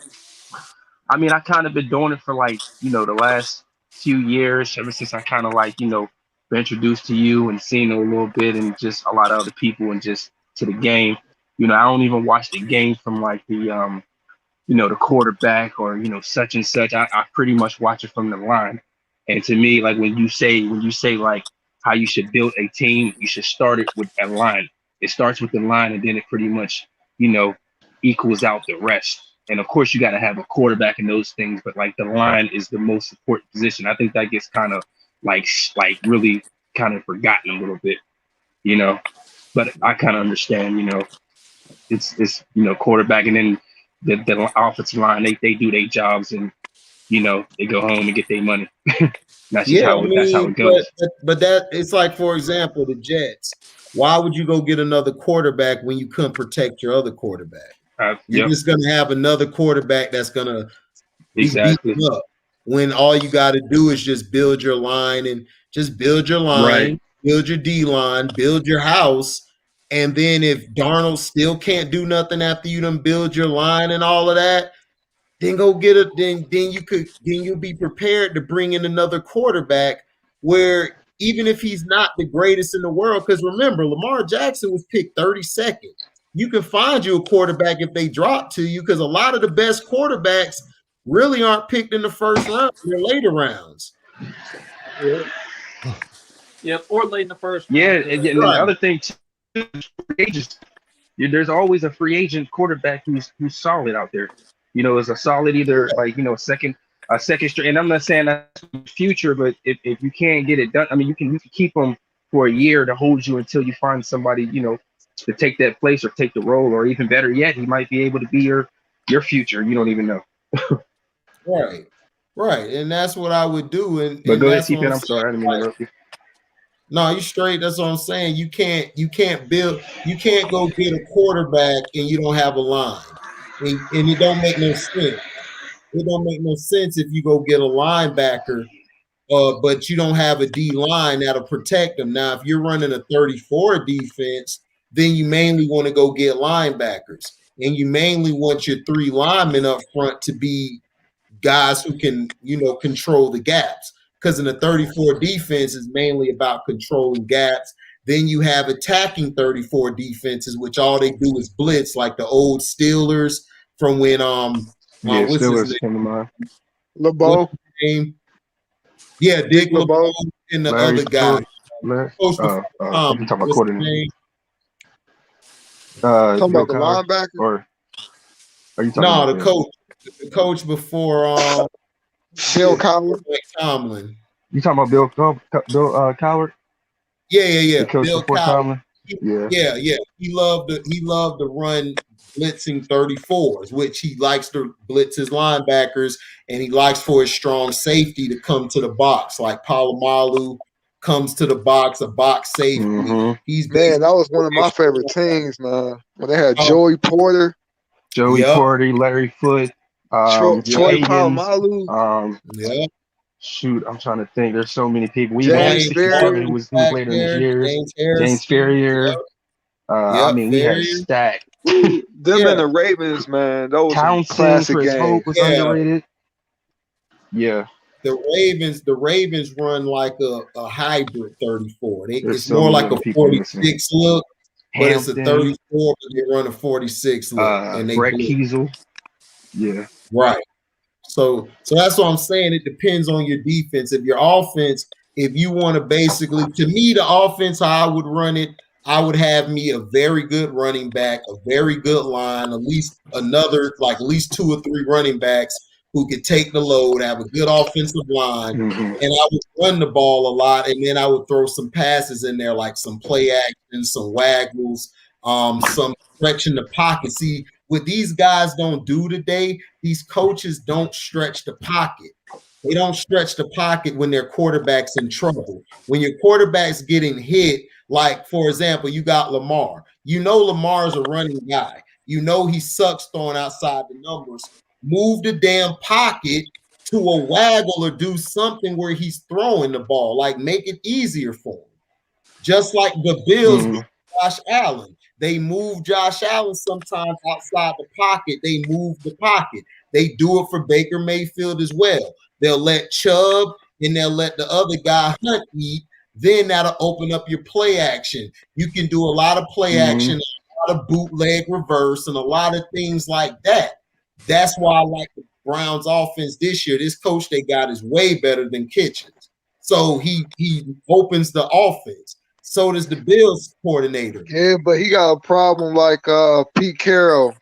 I mean, I kind of been doing it for the last few years, ever since I kind of been introduced to you and seen a little bit, and just a lot of other people, and just to the game. I don't even watch the game from the the quarterback or such and such. I pretty much watch it from the line. And to me, like when you say like how you should build a team, you should start it with a line. It starts with the line, and then it pretty much equals out the rest. And of course, you got to have a quarterback and those things, but the line is the most important position. I think that gets kind of really kind of forgotten a little bit, But I kind of understand, it's quarterback, and then the offensive line, they do their jobs, and they go home and get their money. That's how it goes. But that it's like, for example, the Jets. Why would you go get another quarterback when you couldn't protect your other quarterback? You're just gonna have another quarterback that's gonna be beaten up, when all you got to do is just build your line, and just build your line, build your D line, build your house. And then if Darnold still can't do nothing after you done build your line and all of that, then go get it. Then you'll be prepared to bring in another quarterback, where even if he's not the greatest in the world, because remember, Lamar Jackson was picked 32nd. You can find you a quarterback if they drop to you, because a lot of the best quarterbacks really aren't picked in the first round, in the later rounds. Yep, or late in the first round. Yeah, and the other thing too, there's always a free agent quarterback who's solid out there. You know, is a solid either like a second straight. And I'm not saying that's the future, but if you can't get it done, I mean, you can keep them for a year to hold you until you find somebody to take that place or take the role, or even better yet, he might be able to be your future. You don't even know. Right, and that's what I would do. But go ahead, that's what I'm sorry, I didn't mean to interrupt you. No, you straight. That's what I'm saying. You can't go get a quarterback and you don't have a line, and it don't make no sense. It don't make no sense if you go get a linebacker, but you don't have a D line that'll protect them. Now, if you're running a 34 defense, then you mainly want to go get linebackers, and you mainly want your 3 linemen up front to be guys who can, control the gaps. Because in the 34 defense is mainly about controlling gaps. Then you have attacking 34 defenses, which all they do is blitz, like the old Steelers from when what's Steelers his came to mind. LeBeau. Yeah, Dick LeBeau and the Larry other guy. I'm talking about coordinator. Talking about the linebacker? Or are you talking about the coach? The coach before Bill Cowher. Tomlin. You talking about Bill Cowher? Yeah. The coach Bill before Tomlin. Yeah. He loved to run blitzing 34s, which he likes to blitz his linebackers, and he likes for his strong safety to come to the box, like Palomalu comes to the box, a box safety. Mm-hmm. That was one of my favorite teams, man. When they had Joey Porter, Porter, Larry Foote, Troy Polamalu. Shoot, I'm trying to think. There's so many people. We James Ferrier, who later in his years. James Ferrier. I mean, we had Stack. Them and the Ravens, man. Those classic games. Hope was underrated. Yeah. The Ravens run like a hybrid 34. It's so more like a 46 missing. look, but Hampton, it's a 34, but they run a 46 look. And they Brett Kiesel. Yeah. Right. So that's what I'm saying. It depends on your defense. If your offense, if you want to basically, to me, the offense, how I would run it, I would have me a very good running back, a very good line, at least 2 or 3 running backs who could take the load, have a good offensive line, and I would run the ball a lot, and then I would throw some passes in there, like some play action, some waggles, some stretch in the pocket. See, what these guys don't do today, these coaches don't stretch the pocket. They don't stretch the pocket when their quarterback's in trouble. When your quarterback's getting hit, like, for example, you got Lamar. You know Lamar's a running guy. You know he sucks throwing outside the numbers. Move the damn pocket to a waggle or do something where he's throwing the ball. Like, make it easier for him. Just like the Bills with Josh Allen. They move Josh Allen sometimes outside the pocket. They move the pocket. They do it for Baker Mayfield as well. They'll let Chubb and they'll let the other guy Hunt eat. Then that'll open up your play action. You can do a lot of play action, a lot of bootleg reverse, and a lot of things like that. That's why I like the Browns offense this year. This coach they got is way better than Kitchens. So he opens the offense. So does the Bills coordinator. Yeah, but he got a problem like Pete Carroll.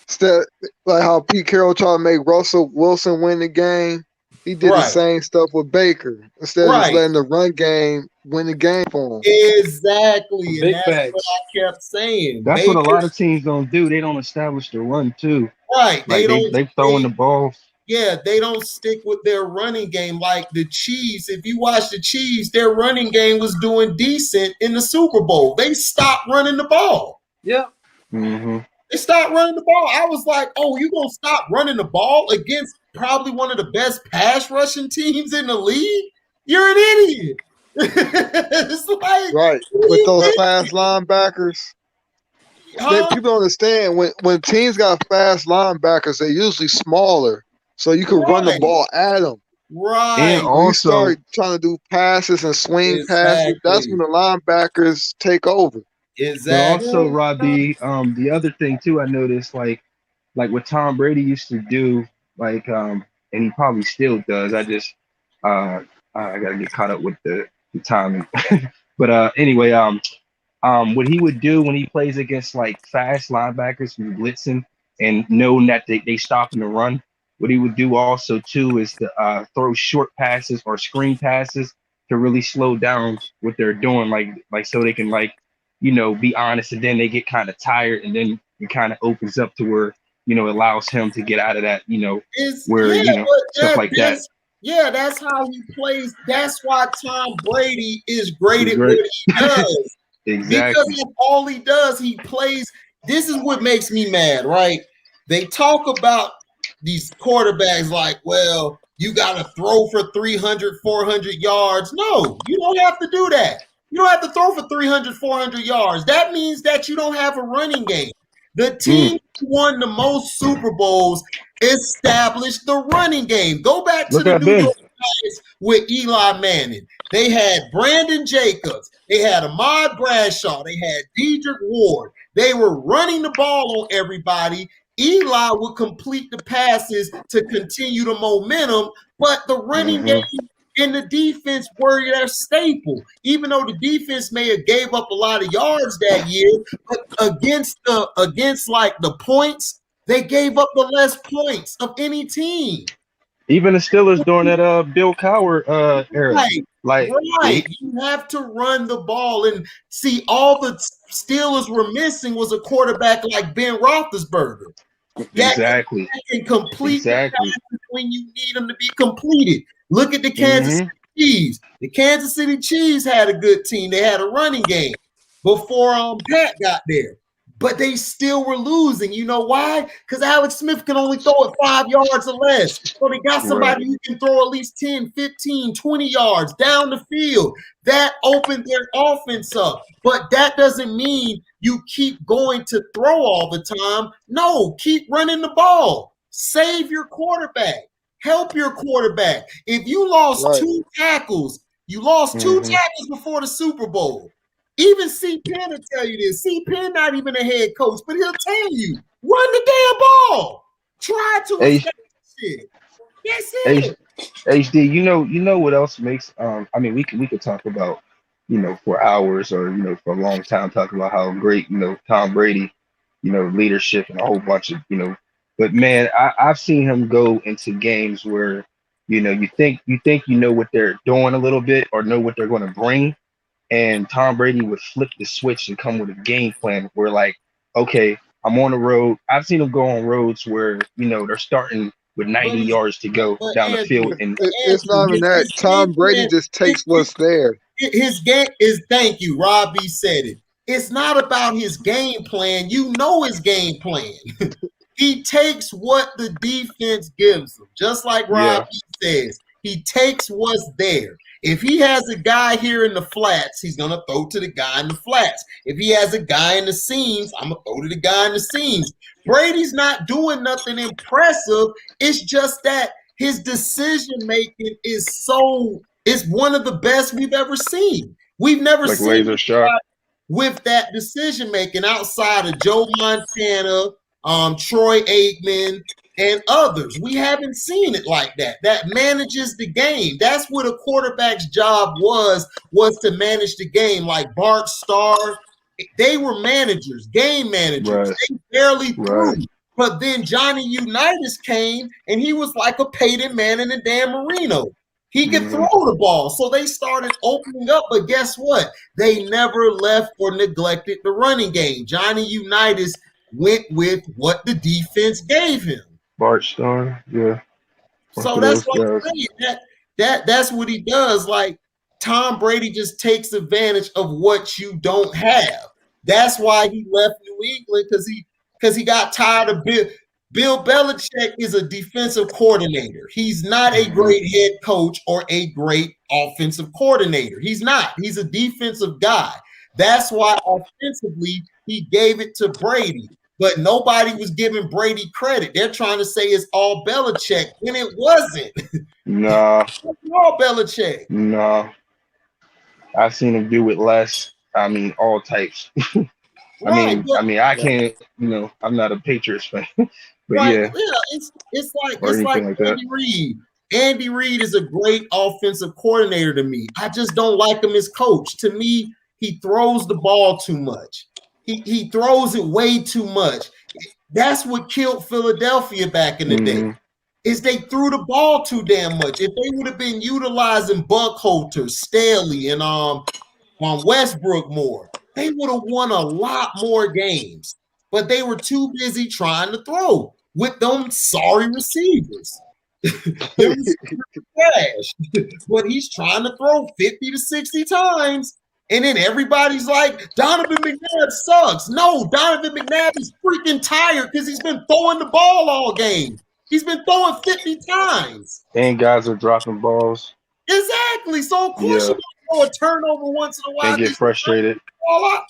Instead, like how Pete Carroll tried to make Russell Wilson win the game. He did the same stuff with Baker. Instead of just letting the run game win the game for him. Exactly. Big and that's facts. what I kept saying. That's Baker, what a lot of teams don't do. They don't establish the run too. Right. Like they throwing the ball. Yeah, they don't stick with their running game like the Chiefs. If you watch the Chiefs, their running game was doing decent in the Super Bowl. They stopped running the ball. Yeah. They stopped running the ball. I was like, oh, you going to stop running the ball against probably one of the best pass rushing teams in the league? You're an idiot. It's like, right. With those fast linebackers. People don't understand when teams got fast linebackers, they're usually smaller. So you can run the ball at them. Right. And when you also start trying to do passes and swing passes, that's when the linebackers take over. Exactly. But also, Robbie, the other thing too, I noticed like what Tom Brady used to do like and he probably still does. I gotta get caught up with the timing. But anyway, what he would do when he plays against like fast linebackers who blitzing and knowing that they stop in the run, what he would do also too is to throw short passes or screen passes to really slow down what they're doing, like so they can be honest, and then they get kind of tired, and then it kind of opens up to where allows him to get out of that where stuff like that. Yeah, that's how he plays. That's why Tom Brady is great at what he does. Exactly. Because of all he does, he plays. This is what makes me mad, right? They talk about these quarterbacks like, well, you got to throw for 300, 400 yards. No, you don't have to do that. You don't have to throw for 300, 400 yards. That means that you don't have a running game. The team who won the most Super Bowls established the running game. Go back to the New York Giants with Eli Manning. They had Brandon Jacobs. They had Ahmad Bradshaw. They had Dedrick Ward. They were running the ball on everybody. Eli would complete the passes to continue the momentum, but the running game and the defense were their staple. Even though the defense may have gave up a lot of yards that year, but against like the points, they gave up the less points of any team. Even the Steelers during that Bill Cowher era. Right. You have to run the ball. And see, all the Steelers were missing was a quarterback like Ben Roethlisberger. Exactly. That can complete the passes when you need them to be completed. Look at the Kansas City Chiefs. The Kansas City Chiefs had a good team. They had a running game before Pat got there. But they still were losing. You know why? Because Alex Smith can only throw it 5 yards or less. So they got somebody who can throw at least 10, 15, 20 yards down the field. That opened their offense up. But that doesn't mean you keep going to throw all the time. No, keep running the ball. Save your quarterback. Help your quarterback. If you lost 2 tackles, you lost 2 tackles before the Super Bowl. Even C. Penn will tell you this. C. Penn not even a head coach, but he'll tell you, run the damn ball. Try to escape shit. That's it. HD, you know what else makes I mean we could talk about, for hours or for a long time talking about how great, Tom Brady, leadership and a whole bunch of, but man, I've seen him go into games where, you think you know what they're doing a little bit or know what they're going to bring. And Tom Brady would flip the switch and come with a game plan where, like, okay, I'm on the road. I've seen him go on roads where, they're starting with 90 yards to go down the field. And it's not even that. Tom Brady just takes what's there. His game is, thank you, Robbie said it. It's not about his game plan. You know his game plan. He takes what the defense gives him, just like Robbie says. He takes what's there. If he has a guy here in the flats, he's going to throw to the guy in the flats. If he has a guy in the seams, I'm going to throw to the guy in the seams. Brady's not doing nothing impressive. It's just that his decision-making is one of the best we've ever seen. We've never seen laser sharp with that decision-making outside of Joe Montana, Troy Aikman, and others. We haven't seen it like that. That manages the game. That's what a quarterback's job was to manage the game. Like Bart Starr, they were managers, game managers. They barely threw. But then Johnny Unitas came, and he was like a Peyton Manning and Dan Marino. He could throw the ball. So they started opening up. But guess what? They never left or neglected the running game. Johnny Unitas went with what the defense gave him. Bart Starr, yeah. So that's what I'm saying. That's what he does. Like, Tom Brady just takes advantage of what you don't have. That's why he left New England, because he got tired of Bill Belichick is a defensive coordinator. He's not a great head coach or a great offensive coordinator. He's not. He's a defensive guy. That's why offensively he gave it to Brady. But nobody was giving Brady credit. They're trying to say it's all Belichick, when it wasn't. No. It's all Belichick. No. I've seen him do it less. I mean, all types. Right, I can't. I'm not a Patriots fan, but right. yeah, Yeah, it's or like anything like that. Andy Reid. Andy Reid is a great offensive coordinator to me. I just don't like him as coach. To me, he throws the ball too much. He throws it way too much. That's what killed Philadelphia back in the day. Is they threw the ball too damn much. If they would have been utilizing Buckholter, Staley, and Westbrook more, they would have won a lot more games. But they were too busy trying to throw with them sorry receivers. Them trash. But he's trying to throw 50 to 60 times. And then everybody's like, Donovan McNabb sucks. No, Donovan McNabb is freaking tired because he's been throwing the ball all game. He's been throwing 50 times. And guys are dropping balls. Exactly. So of course you're gonna throw a turnover once in a while. And get frustrated.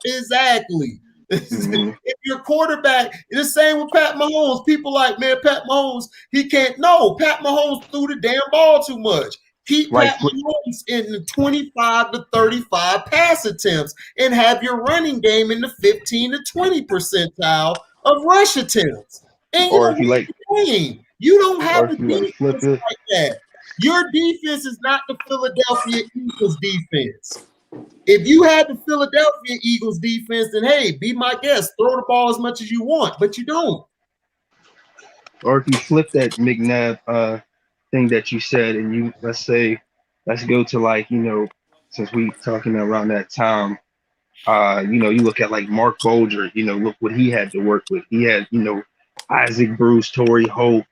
Exactly. If your quarterback, it's the same with Pat Mahomes. People like, man, Pat Mahomes, he can't. No, Pat Mahomes threw the damn ball too much. Keep Pat Mahomes in the 25 to 35 pass attempts and have your running game in the 15 to 20 percentile of rush attempts. And or if you like, you don't have a defense like that. Your defense is not the Philadelphia Eagles defense. If you had the Philadelphia Eagles defense, then hey, be my guest. Throw the ball as much as you want, but you don't. Or if you flip that McNabb thing that you said, and you let's go to like, since we talking around that time, you look at like Mark Bolger, look what he had to work with. He had, Isaac Bruce, Torrey Holt,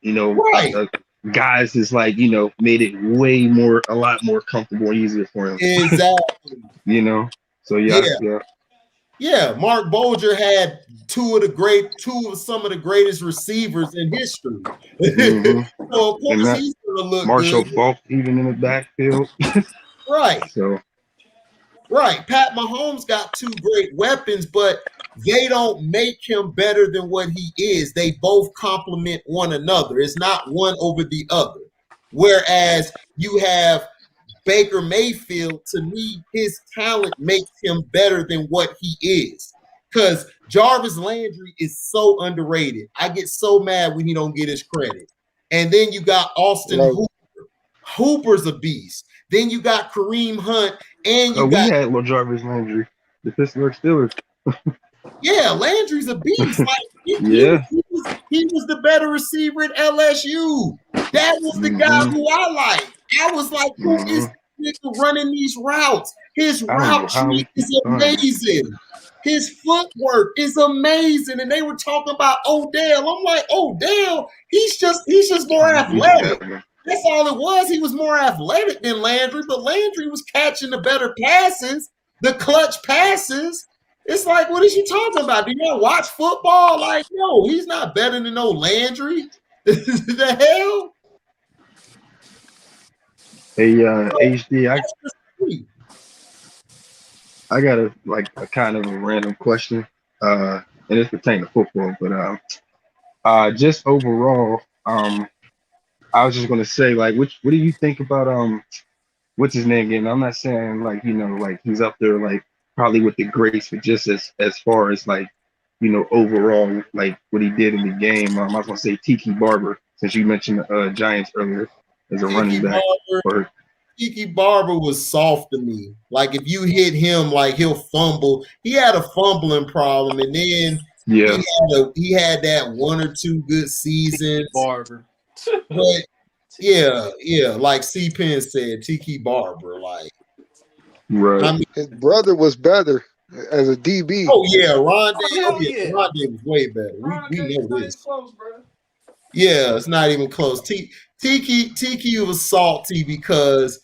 guys is like, made it a lot more comfortable and easier for him. Exactly. So yeah. Mark Bolger had two of some of the greatest receivers in history. So of course he's gonna look Marshall good. Faulk even in the backfield. Right. So right. Pat Mahomes got two great weapons, but they don't make him better than what he is. They both complement one another. It's not one over the other. Whereas you have Baker Mayfield, to me, his talent makes him better than what he is. Because Jarvis Landry is so underrated. I get so mad when he don't get his credit. And then you got Austin Hooper. Hooper's a beast. Then you got Kareem Hunt, and we had Jarvis Landry, the Pittsburgh Steelers. Yeah, Landry's a beast. Like, he was the better receiver at LSU. That was the guy who I liked. I was like, who is this nigga running these routes? His route tree is amazing. His footwork is amazing. And they were talking about Odell. I'm like, Odell, he's just more athletic. That's all it was. He was more athletic than Landry, but Landry was catching the better passes, the clutch passes. It's like, what is you talking about? Do you watch football? Like, no, he's not better than no Landry. The hell? Hey, HD, I got a kind of a random question, and it's pertaining to football, but just overall, I was just gonna say, like, what do you think about what's his name again? I'm not saying like like he's up there like probably with the greats, but just as far as like overall like what he did in the game. I was gonna say Tiki Barber, since you mentioned Giants earlier as a running back. Tiki Barber was soft to me. Like if you hit him, like he'll fumble. He had a fumbling problem, and then he had that one or two good seasons. Barber. But yeah, like C Penn said, Tiki Barber, like right. I mean, his brother was better as a DB. Oh yeah, Rondé was way better. We know this. Close, bro. Yeah, it's not even close. Tiki was salty because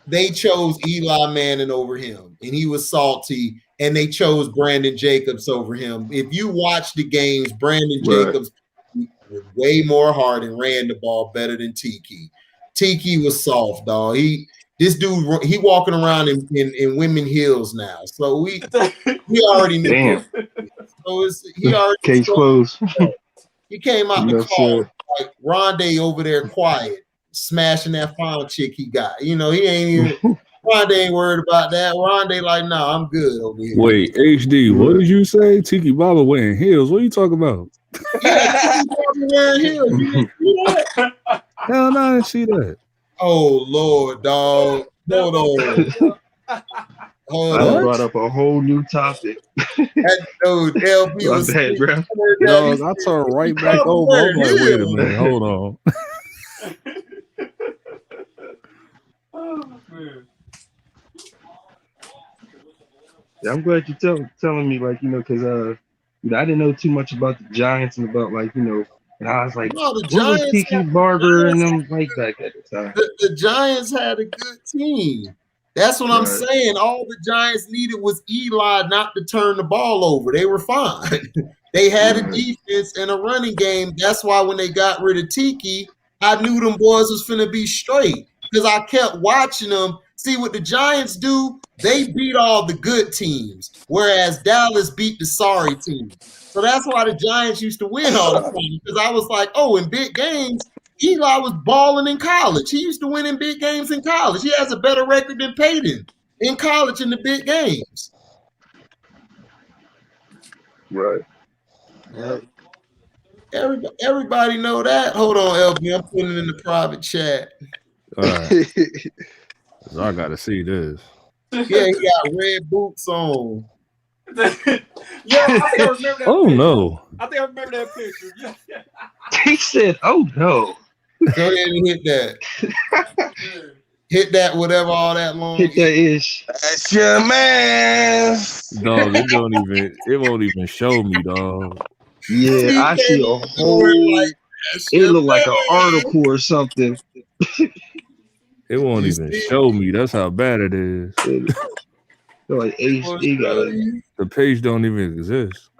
they chose Eli Manning over him, and he was salty, and they chose Brandon Jacobs over him. If you watch the games, Brandon Jacobs was way more hard and ran the ball better than Tiki. Tiki was soft, dog. He walking around in women heels now. So we already knew. Damn. So he already case closed. He came out the car like Rondé over there quiet, smashing that final chick he got. He ain't even Rondé ain't worried about that. Rondé like, nah, I'm good over here. Wait, HD, what did you say? Tiki Baba wearing heels. What are you talking about? Yeah, Tiki Baba wearing heels. You didn't see that? Hell no, I didn't see that. Oh Lord, dog. Hold on. Hold I on. brought up a whole new topic. That dude, LB was bad, bro. Dog, I turned right back over. I'm like, wait a minute, hold on. Oh, man. Yeah, I'm glad you're telling me, like, because I didn't know too much about the Giants and about, like, and I was like, No, the what was Giants Tiki Barber and them like back at the time? The Giants had a good team. That's what I'm Right. saying. All the Giants needed was Eli not to turn the ball over. They were fine. They had a defense and a running game. That's why when they got rid of Tiki, I knew them boys was finna be straight because I kept watching them. See what the Giants do? They beat all the good teams, whereas Dallas beat the sorry teams. So that's why the Giants used to win all the time because I was like, oh, in big games, Eli was balling in college. He used to win in big games in college. He has a better record than Peyton in college in the big games. Right. Everybody know that. Hold on, LB. I'm putting it in the private chat. All right. So I got to see this. Yeah, he got red boots on. Yeah, I think I remember that Oh, picture. no. I think I remember that picture. Yeah. He said, oh, no. Go ahead and hit that. Hit that, whatever all that long. Hit that ish. That's your man. Dog, it won't even show me, dog. Yeah, I see a whole. It looked like an article or something. It won't even show me. That's how bad it is. Like HD got it. The page don't even exist.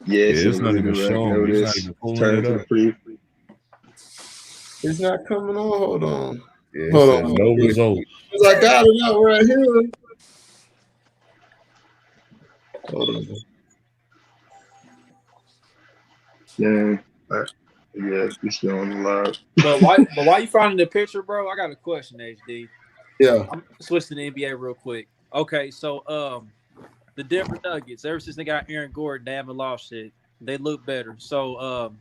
Yeah, it's not even showing me. It's not even pulling it up. It's not coming on. Hold on. Yeah, Hold on. No result. I got it out right here. Hold on. Yeah, it's still on the live. But why you finding the picture, bro? I got a question, HD. Yeah. I'm switching to the NBA real quick. Okay, so the Denver Nuggets, ever since they got Aaron Gordon, they haven't lost it. They look better. So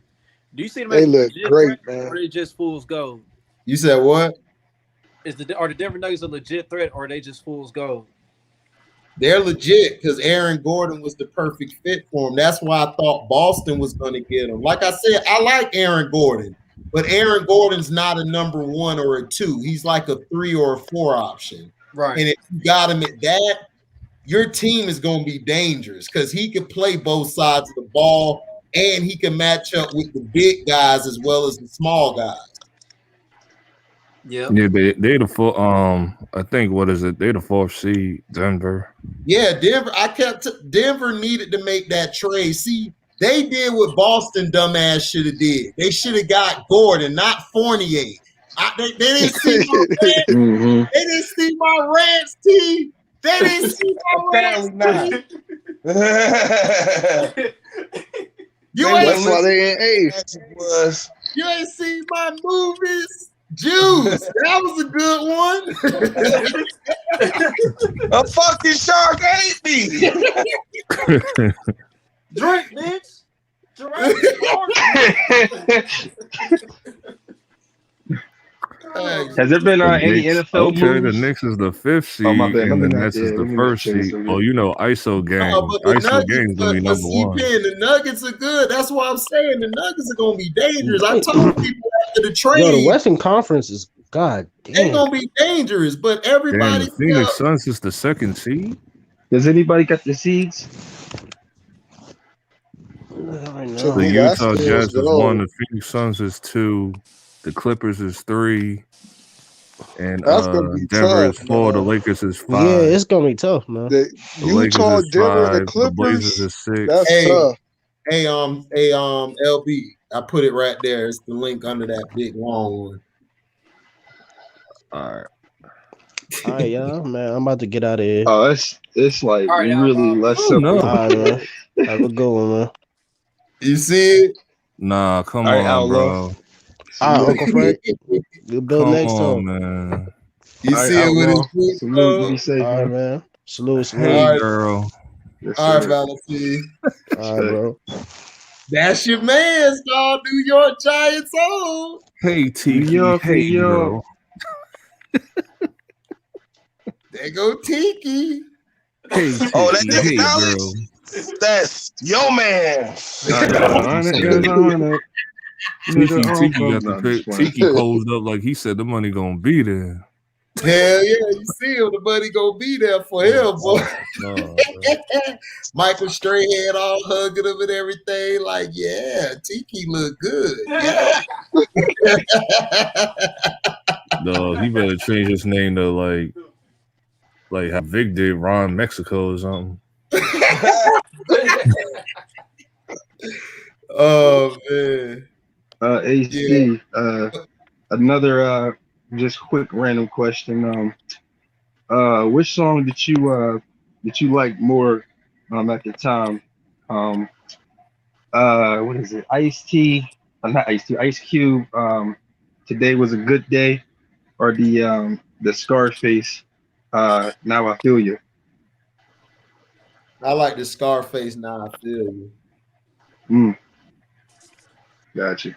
do you see them? They look great, man. Or are they just fool's gold? You said what? Are the Denver Nuggets a legit threat, or are they just fool's gold? They're legit because Aaron Gordon was the perfect fit for him. That's why I thought Boston was going to get him. Like I said, I like Aaron Gordon, but Aaron Gordon's not a number 1 or a 2. He's like a 3 or a 4 option. Right. And if you got him at that, your team is going to be dangerous because he can play both sides of the ball and he can match up with the big guys as well as the small guys. Yeah, they the fourth. I think what is it? They the 4th seed, Denver. Yeah, Denver. Denver needed to make that trade. See, they did what Boston dumbass should have did. They should have got Gordon, not Fournier. They didn't see my rants. Mm-hmm. They didn't see my rants, T. They didn't see my rants, T. That's why they ain't ace. You ain't seen my movies. Juice, that was a good one. A fucking shark ate me. Drink, bitch. Has there been any NFL Okay, moves? the Knicks is the 5th seed, Oh, my bad. and the Nets is the 1st seed. Oh, you know, ISO game. ISO game's gonna be number 1. The Nuggets are good. That's why I'm saying the Nuggets are gonna be dangerous. I told people after the trade, Yo, the Western Conference is god damn. They're gonna be dangerous, but everybody. Damn, the Phoenix Suns is the 2nd seed. Does anybody got the seeds? The Utah Jazz is 1. The Phoenix Suns is 2. The Clippers is 3. And Denver is 4. The Lakers is 5. Yeah, it's gonna be tough, man. The Utah, Denver, the Clippers. The Blazers is 6. That's tough. Hey, LB, I put it right there. It's the link under that big long one. All right, y'all, man. I'm about to get out of here. Oh, it's like right, really less simple. All right, man. Have a good one, man. You see it? Nah, come All right, on, Outlaw. bro. Uncle Frank. We'll build Come next on, time. man. You All right, see it with his Outlaw. foot, Salute. Be safe, All right, man. man. Salute. Hey, All right, girl. Yes, all right, sir. Valentine. All right, bro. That's your man's dog, New York Giants on. Hey, Tiki. New Hey, York. girl. There go Tiki. Hey, Tiki. Oh, that nigga Hey, knowledge. girl. That's your man. Tiki got the pick. Tiki posed up like he said the money gonna be there. Hell yeah, you see him. The money gonna be there for him, boy. Michael Strahan all hugging him and everything. Like, yeah, Tiki look good. Yeah. No, he better change his name to like how Vic did Ron Mexico or something. Oh man. AC. Another just quick random question. Which song did you like more at the time? What is it? Not Ice-T, Ice Cube. Today Was a Good Day, or the Scarface. Now I Feel You. I like the Scarface. Now I Feel You. Gotcha.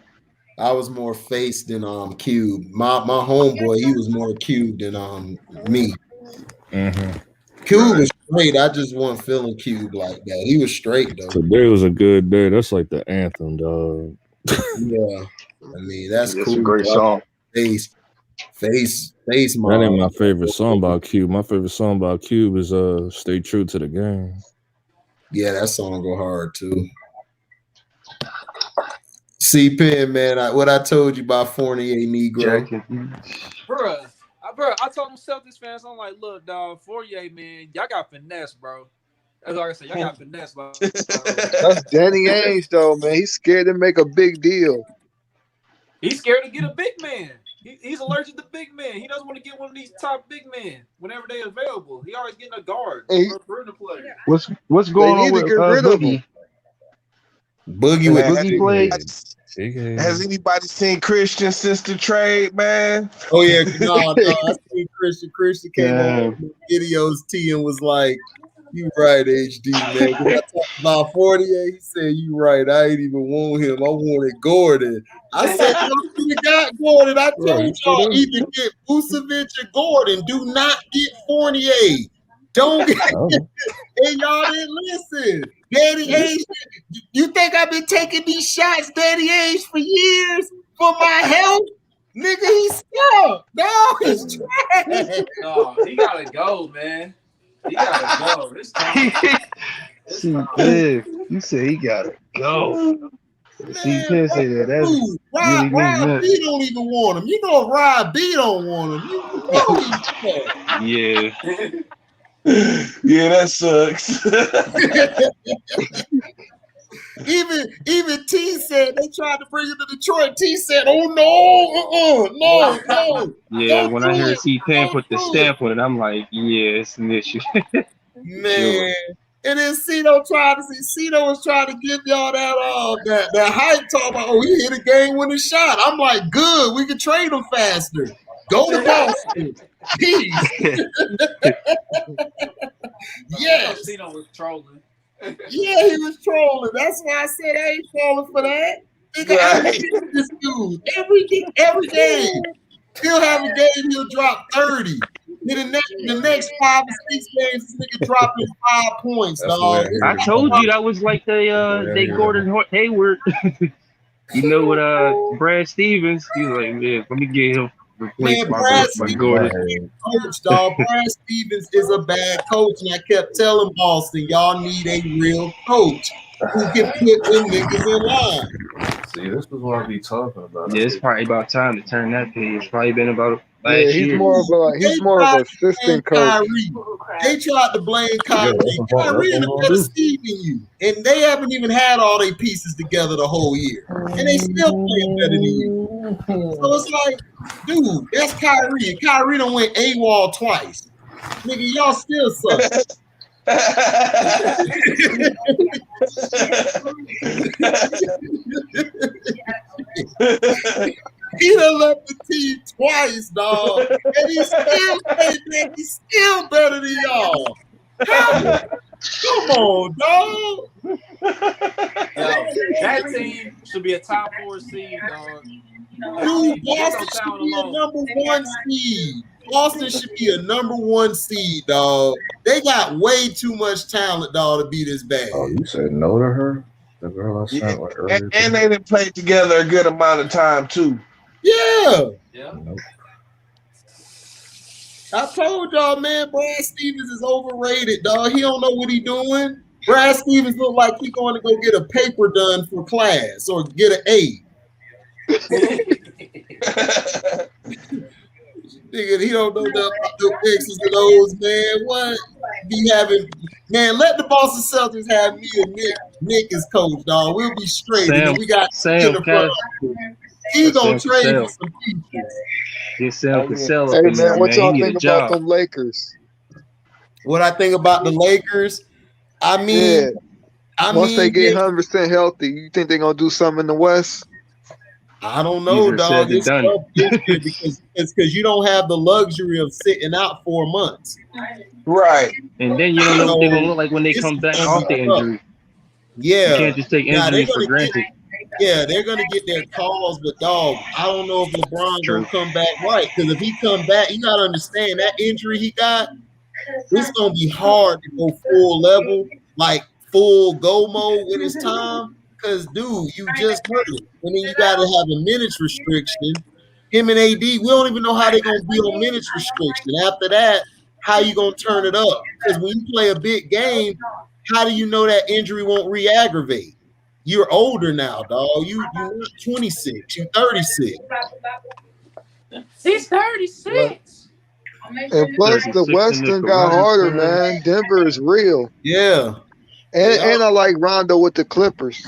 I was more Face than Cube. My homeboy, he was more Cube than me. Mm-hmm. Cube was straight. I just wasn't feeling Cube like that. He was straight though. Today Was a Good Day. That's like the anthem, dog. Yeah, I mean that's cool. A great song. Face. That ain't my favorite song about Cube. My favorite song about Cube is "Stay True to the Game." Yeah, that song go hard too. C-Pen, man, what I told you about Fournier Negro. Bruh, I told them Celtics fans, I'm like, look, dog, Fourier, man, y'all got finesse, bro. That's all I said. Y'all got finesse, bro. That's Danny Ainge, though, man. He's scared to make a big deal. He's scared to get a big man. He's allergic to big men. He doesn't want to get one of these top big men whenever they're available. He always getting a guard for the player. What's going on with Boogie? Boogie played. Has anybody seen Christian since the trade, man? Oh yeah, no, I seen Christian. Christian came on with videos. T and was like, "You right, HD man." When I talked about 48, he said, "You right. I ain't even want him. I wanted Gordon." I said, "Y'all could have got Gordon." I told y'all either get Vucevic or Gordon. Do not get Fournier. Don't get. And y'all didn't listen. Daddy Ainge, you think I've been taking these shots, Daddy Ainge, for years for my health? Nigga, he's stuck. No, he's trash. No, he gotta go, man. He gotta go. This time. You said he gotta go. C-Pen say that. That's Ryan B don't even want him. You know Ryan B don't want him. You know he's yeah. Yeah, that sucks. even T said they tried to bring him to Detroit. T said, "Oh no. Yeah, when I heard C-Pen put the stamp on it, I'm like, yeah, it's an issue. Man. And then Cito was trying to give y'all that hype talk about, oh, he hit a game-winning shot. I'm like, good, we can trade him faster. Go to Boston. Peace. Yes. Cito was trolling. Yeah, he was trolling. That's why I said I ain't falling for that. Nigga, I hate this dude. Every game. He'll have a game, he'll drop 30. In the next 5 or 6 games, this nigga dropping 5 points, dog. I told you that was like the Gordon Hayward. You know what? Brad Stevens. He's like, yeah, let me get him. Man, Brad Stevens, coach, dog. Brad Stevens is a bad coach, and I kept telling Boston, y'all need a real coach who can put them niggas in line. See, this is what I be talking about. Yeah, it's probably about time to turn that page. It's probably been about last he's year. more of an assistant coach. They tried to blame Kyrie. Kyrie is a better Steve than you, and they haven't even had all their pieces together the whole year, and they still playing better than you. So it's like, dude, that's Kyrie, and Kyrie done went AWOL twice. Nigga, y'all still suck. twice, dog. And he still think that he's still better than y'all. Come on, dog. Yo, that team should be a top 4 seed, dog. Dude, Boston should be a number 1 seed. Boston should be a number 1 seed, dog. They got way too much talent, dog, to be this bad. Oh, you said no to her? The girl I sent like earlier. And they didn't play together a good amount of time too. Yeah. Nope. I told y'all, man, Brad Stevens is overrated, dog. He don't know what he doing. Brad Stevens look like he going to go get a paper done for class or get an A. Nigga, he don't know nothing about the X's and O's, man. What? Be having, man, let the Boston Celtics have me and Nick as coach, dog. We'll be straight. And then we got in the front. He's gonna trade for some pieces. Get Sam Cassell. Hey man, what y'all think about them Lakers? What I think about the Lakers? I mean, once they get 100% healthy, you think they're gonna do something in the West? I don't know, dog. It's tough because you don't have the luxury of sitting out 4 months. Right. And then you don't know what they're gonna look like when they come back off the injury. Yeah. You can't just take injuries for granted. They're gonna get their calls, but dog, I don't know if LeBron gonna come back right. Because if he come back, you gotta understand that injury he got, it's gonna be hard to go full level, like full go mode when it's time. Because dude, you just hurt it. And then you gotta have a minutes restriction. Him and AD, we don't even know how they're gonna be on minutes restriction. After that, how you gonna turn it up? Because when you play a big game, how do you know that injury won't re-aggravate? You're older now, dog. You're not 26. You're 36. He's 36. And plus, the Western got harder, man. Denver is real. Yeah. And I like Rondo with the Clippers.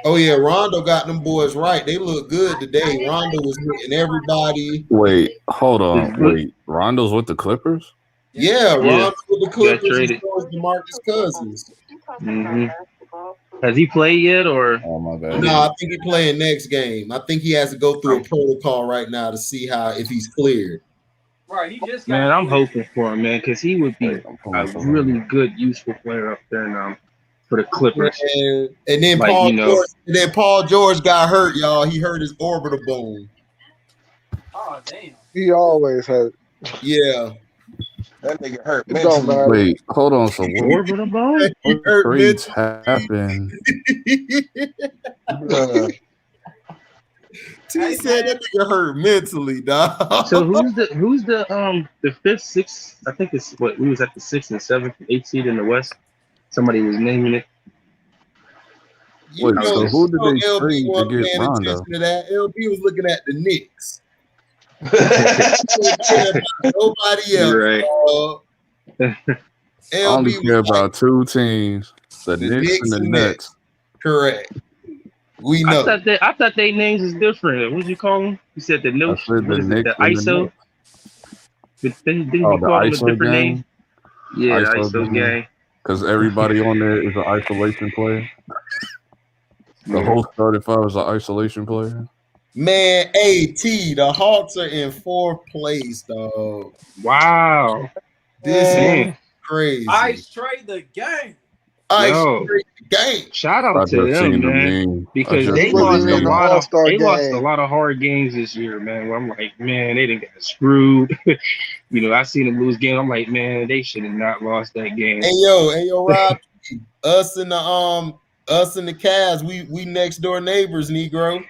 Oh, yeah. Rondo got them boys right. They look good today. Rondo was hitting everybody. Wait, hold on. Wait, Rondo's with the Clippers? Yeah, Rondo with the Clippers and DeMarcus Cousins. Mm-hmm. Has he played yet, or? Oh my bad. No, I think he's playing next game. I think he has to go through a protocol right now to see if he's cleared. Right, he just man, I'm hoping for him, man, because he would be a really good, useful player up there now for the Clippers. And then like, Paul George got hurt, y'all. He hurt his orbital bone. Oh damn. He always hurt. Yeah. That nigga hurt. Wait, hold on. So orbital bone? Trades happen. T said that nigga hurt mentally, dog. So who's the fifth, sixth? I think it's what we was at the 6th and 7th, 8th seed in the West. Somebody was naming it. Wait, so who did they trade to get Rondo? To that. LB was looking at the Knicks. Nobody else. Right. I only care about 2 teams: the Knicks and the Nets. Correct. We know. I thought they names is different. What did you call them? You said the Knicks. The ISO. Didn't you call them a different name? Yeah, the ISO gang. Because everybody on there is an isolation player. The whole starting 5 is an isolation player. Man, AT, the Hawks are in 4th place, dog. Wow. This is crazy. Ice trade the game. Ice trade the game. Shout out to them, man. Because they lost a lot of hard games this year, man. Where I'm like, man, they didn't get screwed. I seen them lose games. I'm like, man, they should have not lost that game. Hey yo, Rob, us and the Cavs, we next door neighbors, Negro.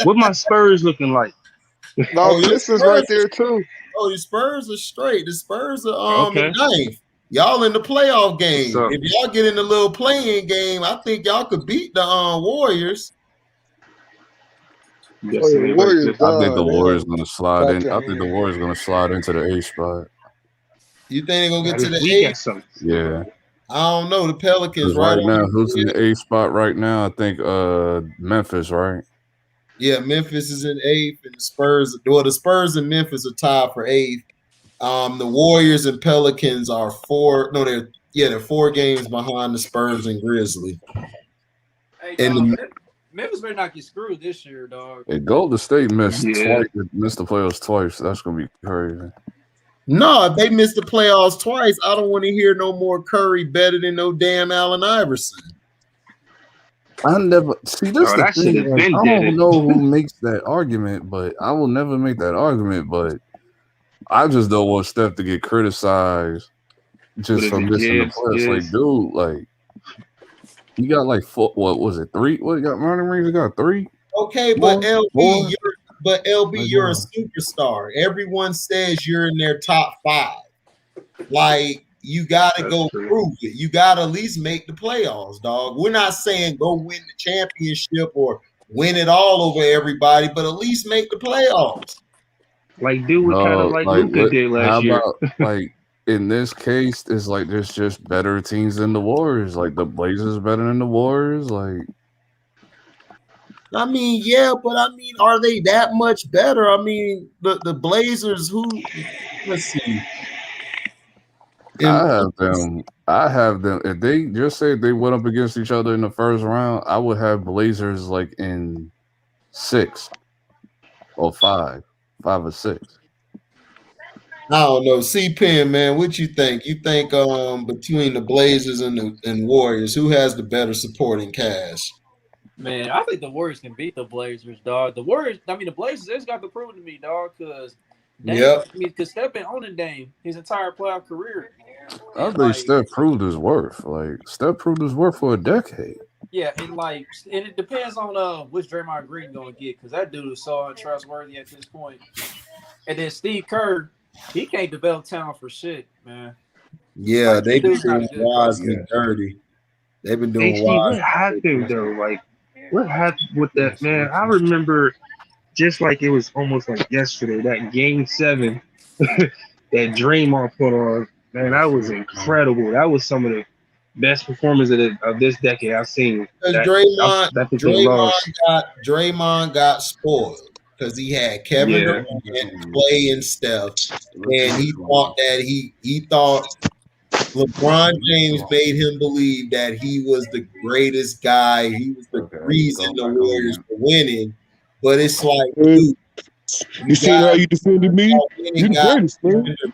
What my Spurs looking like? No, Pistons right there too. Oh, the Spurs are straight. The Spurs are the 9th. Y'all in the playoff game. If y'all get in the little playing game, I think y'all could beat the Warriors. I think the Warriors gonna slide in. I think the Warriors gonna slide into the 8th spot. You think they're gonna get to the 8th? Yeah. I don't know. The Pelicans right now. Who's in the 8th spot right now? I think Memphis, right? Yeah, Memphis is in 8th, and the Spurs. Well, the Spurs and Memphis are tied for 8th. The Warriors and Pelicans are 4. No, they're 4 games behind the Spurs and Grizzlies. Hey, Memphis better not get screwed this year, dog. Hey, Golden State missed the playoffs twice. That's gonna be crazy. No, if they missed the playoffs twice, I don't want to hear no more Curry better than no damn Allen Iverson. I never see this. The thing, like, I don't know who makes that argument, but I will never make that argument. But I just don't want Steph to get criticized just for missing the playoffs. Like, dude, like he got like what was it? 3? What he got? Running rings? He got 3. Okay, but LB, you're a superstar. Everyone says you're in their top 5. Like, you gotta go prove it. You gotta at least make the playoffs, dog. We're not saying go win the championship or win it all over everybody, but at least make the playoffs. Like, do what kind of like Luka did last year. Like in this case, it's like there's just better teams than the Warriors. Like the Blazers better than the Warriors. Like, I mean, yeah, but I mean, are they that much better? I mean, the Blazers. Let's see. I have them. If they just say they went up against each other in the first round, I would have Blazers like in 6 or 5 or 6. I don't know. C-Pen, man, what you think? You think between the Blazers and Warriors, who has the better supporting cast? Man, I think the Warriors can beat the Blazers, dog. The Blazers, they just got to prove it to me, dog, because Steph been owning Dame his entire playoff career. I think Steph proved his worth. Like, Steph proved his worth for a decade. Yeah, and it depends on which Draymond Green gonna get, because that dude is so untrustworthy at this point. And then Steve Kerr, he can't develop talent for shit, man. Yeah, they've been doing wisely dirty. They've been doing what happened though? Like, what happened with that, man? I remember just like it was almost like yesterday, that game 7 that Draymond put on. Man, that was incredible. That was some of the best performances of this decade I've seen. Draymond got spoiled because he had Kevin Durant, Clay, and Steph, and he thought LeBron James made him believe that he was the greatest guy. He was the reason the Warriors were winning. But it's like, dude, you see how you defended me? You the greatest,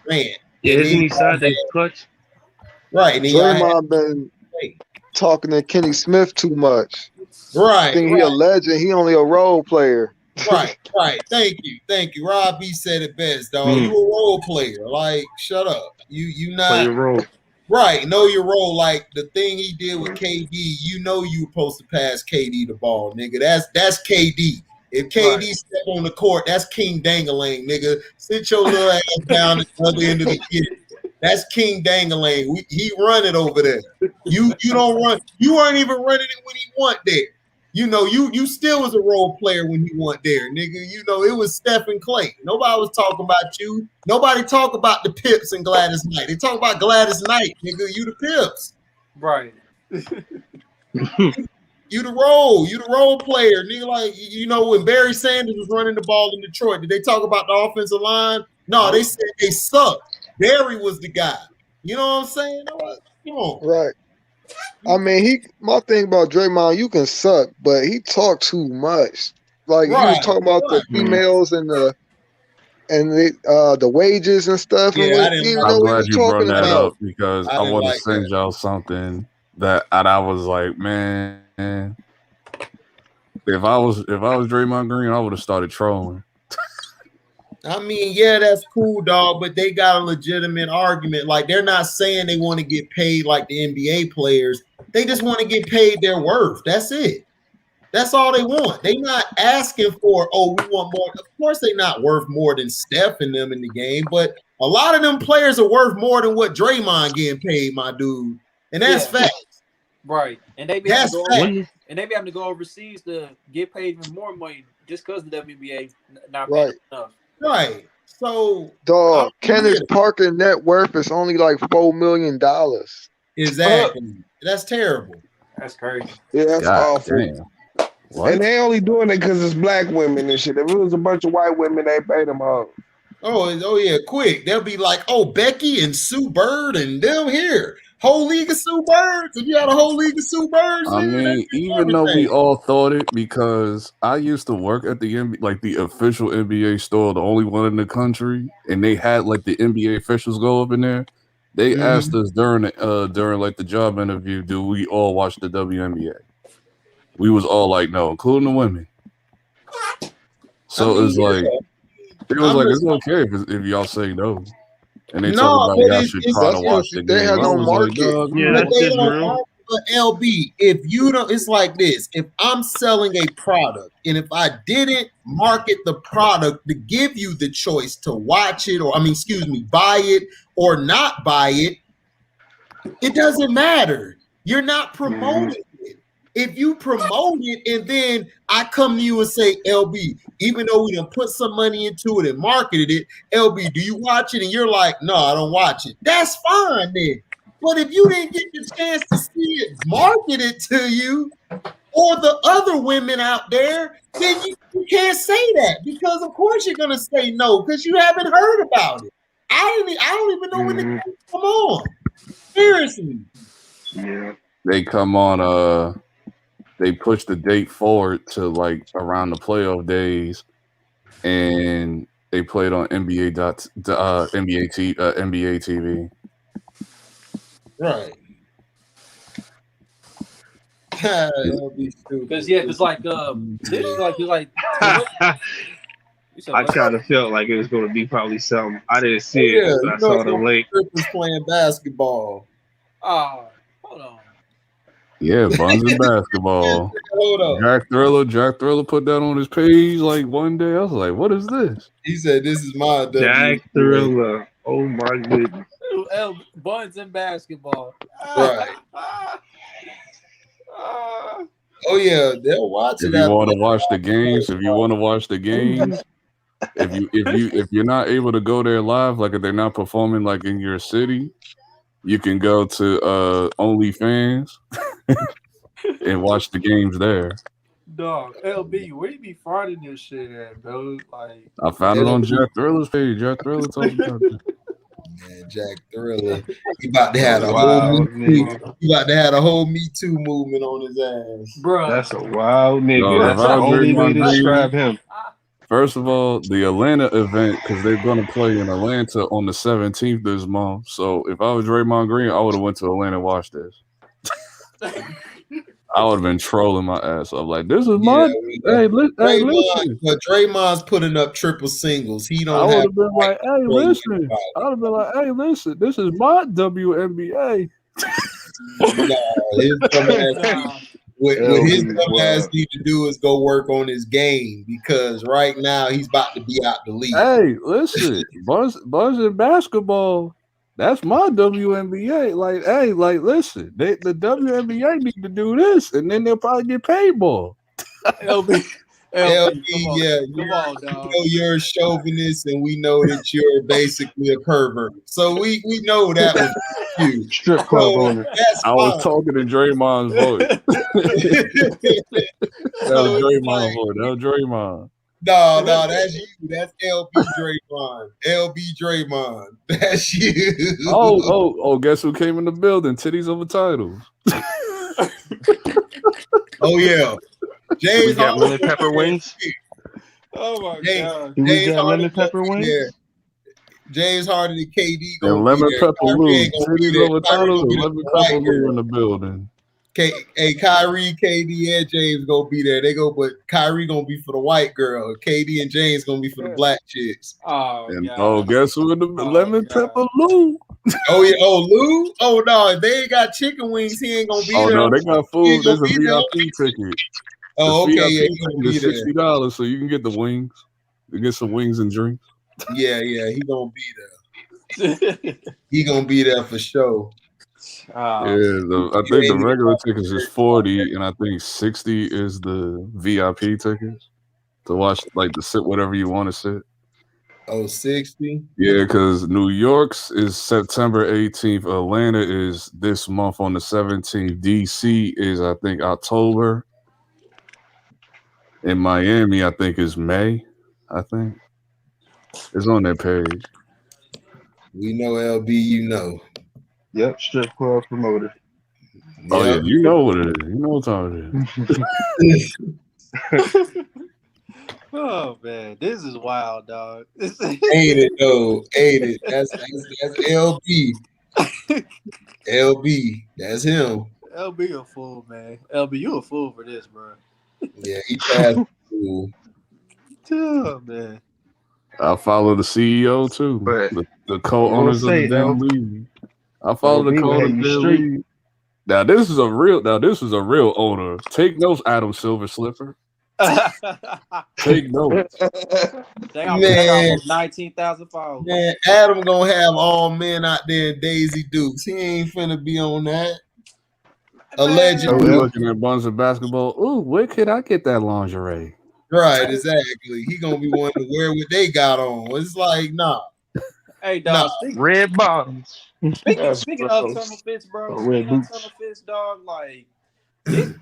man. Yeah, isn't he signed that clutch? Right. And Draymond been talking to Kenny Smith too much. Right. I think he a legend. He only a role player. Right. Thank you. Rob B said it best, dog. You a role player. Like, shut up. You not play your role. Right. Know your role. Like the thing he did with KD, you know you were supposed to pass KD the ball, nigga. That's KD. If KD step on the court, that's King Dangalang, nigga. Sit your little ass down at the other end of the kid. That's King Dangalang. He run it over there. You don't run. You weren't even running it when he went there. You know, you still was a role player when he went there, nigga. You know, it was Steph and Clay. Nobody was talking about you. Nobody talk about the Pips and Gladys Knight. They talk about Gladys Knight, nigga. You the Pips. Right. You the role player, nigga. Like, you know, when Barry Sanders was running the ball in Detroit, did they talk about the offensive line? No, they said they sucked. Barry was the guy. You know what I'm saying? Come on. Right. I mean, my thing about Draymond, you can suck, but he talked too much. Like he was talking about the females and the wages and stuff. Yeah, and I'm glad you brought that up because I want to send y'all something that I was like, man. If I was Draymond Green, I would have started trolling. I mean, yeah, that's cool, dog, but they got a legitimate argument. Like, they're not saying they want to get paid like the NBA players. They just want to get paid their worth. That's it. That's all they want. They're not asking for, we want more. Of course, they're not worth more than Steph and them in the game, but a lot of them players are worth more than what Draymond getting paid, my dude. And that's facts. Right. And they be having to go overseas to get paid even more money just because the WNBA not paying enough. Right. So, dog, Kenneth Parker net worth is only like $4 million. Exactly. That's terrible. That's crazy. Yeah, that's awful. And they only doing it because it's black women and shit. If it was a bunch of white women, they paid them off. Oh yeah, quick. They'll be like, Becky and Sue Bird and them here. Whole League of Sue Birds. If you had a whole League of Sue Birds, I mean, even though we all thought it, because I used to work at the like the official NBA store, the only one in the country, and they had like the NBA officials go up in there. They asked us during like the job interview, do we all watch the WNBA? We was all like, no, including the women. So it's like it was like it's okay if y'all say no. And they talk about y'all should try to watch the game. I was like, dog, But they don't market for LB. If you don't, it's like this. If I'm selling a product, and if I didn't market the product to give you the choice to watch it, or buy it or not buy it, it doesn't matter. You're not promoting it. If you promote it and then I come to you and say, LB, even though we done put some money into it and marketed it, LB, do you watch it? And you're like, no, I don't watch it. That's fine then. But if you didn't get the chance to see it marketed to you or the other women out there, then you can't say that, because of course you're gonna say no because you haven't heard about it. I don't even know when the come on. Seriously. Yeah. They come on they push the date forward to like around the playoff days, and they play it on NBA TV. Right. Because it's like this is like I kind of felt like it was going to be probably something. I didn't see it, but I saw the link. Playing basketball. Oh, hold on. Yeah, Buns and basketball. Jack Thriller put that on his page like one day. I was like, what is this? He said, this is my Jack Thriller. Oh my goodness. Buns and basketball. Right. Oh yeah, they'll watch it. If you want to watch the games, if you're not able to go there live, like if they're not performing like in your city, you can go to OnlyFans and watch the games there. Dog, LB, where you be finding this shit at, bro? Like, I found it on Jack Thriller's page. Jack Thriller told me about it. Man, Jack Thriller, he about to have a whole Me Too movement on his ass, bro. That's a wild nigga. No, That's the only way to describe him. First of all, the Atlanta event, because they're going to play in Atlanta on the 17th this month. So if I was Draymond Green, I would have went to Atlanta and watched this. I would have been trolling my ass off. Like, this is my listen. But Draymond's putting up triple singles. He don't. I would have been like, hey, listen. I would have been like, hey, listen. This is my WNBA. What his dumb ass need to do is go work on his game, because right now he's about to be out the league. Hey, listen, Buzz in basketball, that's my WNBA. Like, hey, like, listen, the WNBA need to do this, and then they'll probably get paid more. LB, yeah, we know you're a chauvinist, and we know that you're basically a pervert. So we know that was you. Strip club owner. I was talking to Draymond's voice. That was Draymond. No, that's you. That's LB Draymond. LB Draymond. That's you. Oh, guess who came in the building? Titties over titles. Oh yeah. James got lemon pepper wings. Oh my god. We got lemon pepper wings. Yeah. James Harden and KD and lemon pepper Lou. Titties over titles and lemon pepper Lou in the building. Kyrie, KD, and James gonna be there. But Kyrie gonna be for the white girl. KD and James gonna be for the black chicks. Guess who in the lemon pepper Lou? Oh yeah, Lou. Oh no, if they ain't got chicken wings, he ain't gonna be there. Oh no, they got food. There's a VIP ticket. Oh, okay, yeah, it's $60, so you can get the wings. You get some wings and drinks. Yeah, he gonna be there. He gonna be there for sure. I think the regular tickets is $40, and I think $60 is the VIP tickets to watch, like to sit whatever you want to sit. Oh, $60? Yeah, because New York's is September 18th. Atlanta is this month on the 17th. DC is, I think, October. In Miami, I think is May. I think it's on their page. We know LB, you know. Yep, strip club promoter. Oh yeah, you know what it is. You know what time it is. Oh man, this is wild, dog. Ain't it though? Ain't it? That's LB. LB. That's him. LB a fool, man. LB, you a fool for this, bro. Yeah, he passed the fool. Oh man. I follow the CEO too, But the co-owners of the damn league. I follow the co-owners of the league. Now this is a real owner. Take notes, Adam Silver Slipper. Take notes. They got 19,000 followers. Man, Adam gonna have all men out there in Daisy Dukes. He ain't finna be on that. Allegedly. Looking at bunch of basketball. Ooh, where could I get that lingerie? Right, exactly. He gonna be wanting to wear what they got on. It's like, nah. Hey, dog. Red bottoms. Speaking of tunnel fits, bro. Tunnel fits, dog. Like this,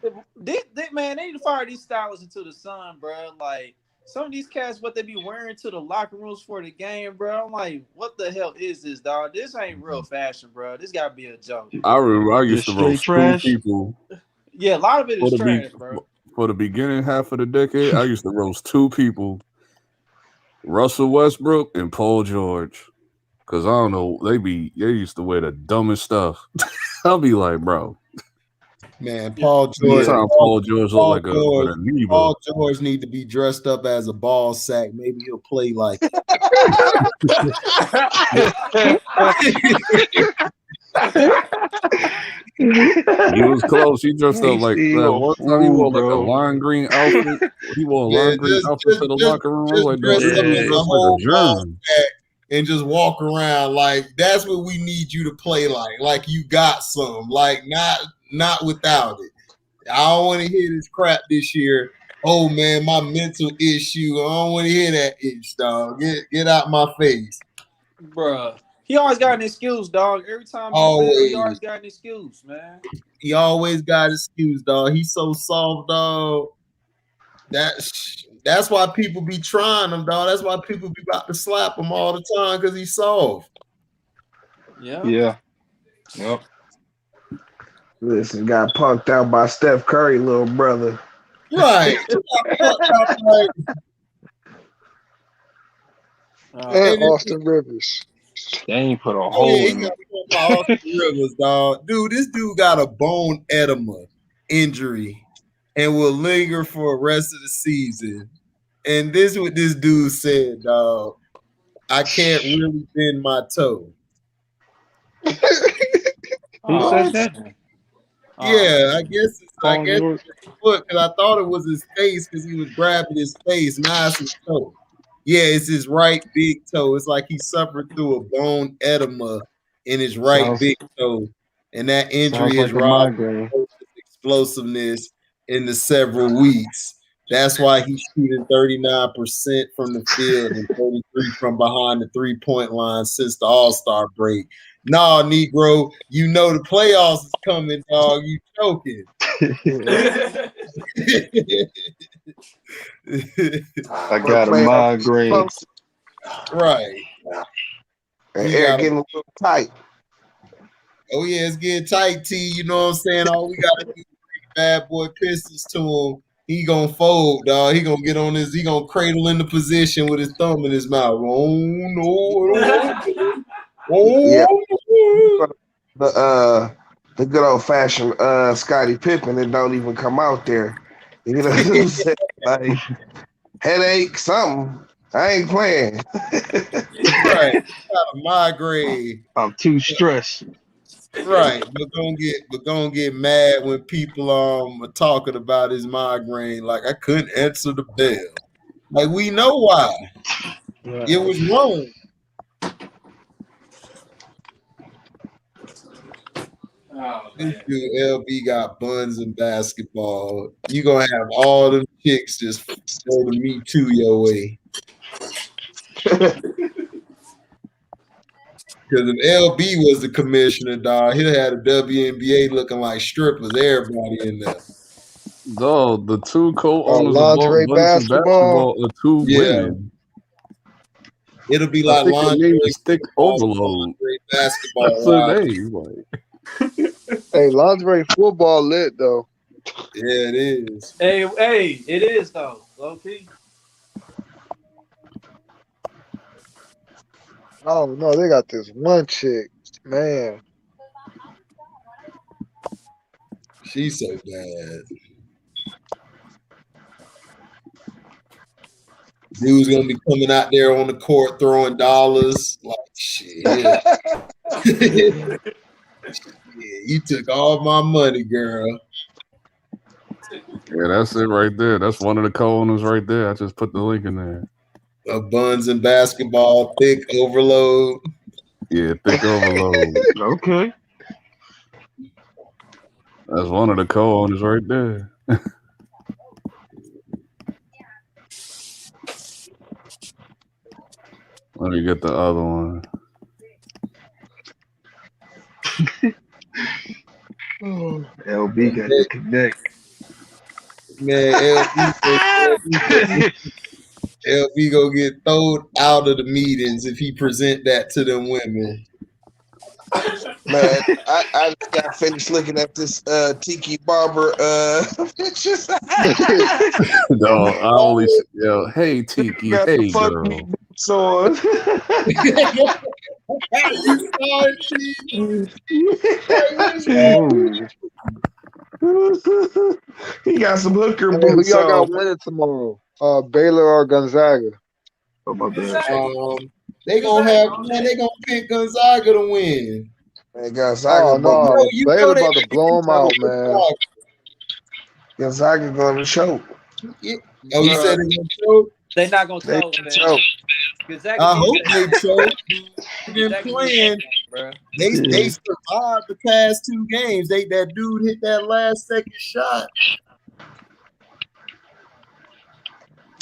man, they need to fire these stylists into the sun, bro. Like some of these cats, what they be wearing to the locker rooms for the game, bro. I'm like, what the hell is this, dog? This ain't real fashion, bro. This gotta be a joke. I remember I used to roast two people. Yeah, a lot of it is trash, bro. For the beginning half of the decade, I used to roast two people: Russell Westbrook and Paul George. Cause I don't know, they used to wear the dumbest stuff. I'll be like, bro. Man, Paul George. Paul George look like an amoeba. Paul George need to be dressed up as a ball sack. Maybe he'll play like it. He was close. He dressed up like that one time. He wore like a lime green outfit. He wore a lime green outfit to the locker room. I was like, dress up as a whole like a germ. And just walk around like that's what we need you to play like you got some, like not without it. I don't want to hear this crap this year. Oh man, my mental issue. I don't want to hear that itch, dog. Get out my face, bruh. He always got an excuse, dog. Every time he always got an excuse, man. He always got an excuse, dog. He's so soft, dog. That's why people be trying him, dog. That's why people be about to slap him all the time because he's soft. Yeah. Yeah. Yep. Listen, got punked out by Steph Curry, little brother. Right. And Austin Rivers. They ain't put a hole in it. Austin Rivers, dog. Dude, this dude got a bone edema injury and will linger for the rest of the season. And this is what this dude said, dog. I can't really bend my toe. Who said that? Yeah, I guess it's his foot because I thought it was his face because he was grabbing his face. Now it's his toe. Yeah, it's his right big toe. It's like he suffered through a bone edema in his right big toe, and that injury has robbed him of explosiveness in the several weeks. That's why he's shooting 39% from the field and 33% from behind the 3-point line since the All-Star break. Nah, Negro, you know the playoffs is coming, dog. You choking. I got a migraine. Right. And air getting a little tight. Oh, yeah, it's getting tight, T. You know what I'm saying? All we got to do is bring bad boy Pistons to him. He gonna fold, dog. He gonna get on his. He gonna cradle in the position with his thumb in his mouth. Oh no! Yeah. The good old fashioned Scottie Pippen that don't even come out there. You know what I'm saying? Like headache, something. I ain't playing. Right. Got a migraine. I'm too stressed. Right, but gonna get mad when people are talking about his migraine. Like I couldn't answer the bell. Like we know why. Yeah. It was wrong. This dude LB got buns in basketball. You gonna have all them chicks just throw the Me Too your way. Because if LB was the commissioner, dog, he'll have the WNBA looking like strippers, everybody in there. No, the two co-owners lingerie of basketball are two women. It'll be I like think her name lingerie is Thick football, Overload. lingerie That's basketball. her Right? name. Like, Hey, lingerie football lit though. Yeah, it is. Hey, it is though. Low key. I don't know. They got this one chick, man. She's so bad. Dude's gonna be coming out there on the court throwing dollars. Like shit. Yeah, you took all my money, girl. yeah, that's it right there. That's one of the co-owners right there. I just put the link in there. Buns and basketball, thick overload. Yeah, Thick Overload. Okay. That's one of the co-owners right there. Let me get the other one. LB got the connect. Man, LB go get thrown out of the meetings if he present that to them women. Man, I just got finished looking at this Tiki Barber pictures. No, I only hey Tiki, Got hey the fuck girl. me boots on. He got some hooker Hey, who boots y'all got on. winning tomorrow? Baylor or Gonzaga? Oh my bad. They gonna pick Gonzaga to win. Man, Gonzaga, Oh no, Bro, you Baylor know they about to blow them out, man. Gonzaga going to choke. Yeah. Oh, you said they gonna choke? They not gonna They choke, man. choke. Gonzaga I hope they choke. They've been Gonzaga playing. bro. They survived the past 2 games. That dude hit that last second shot.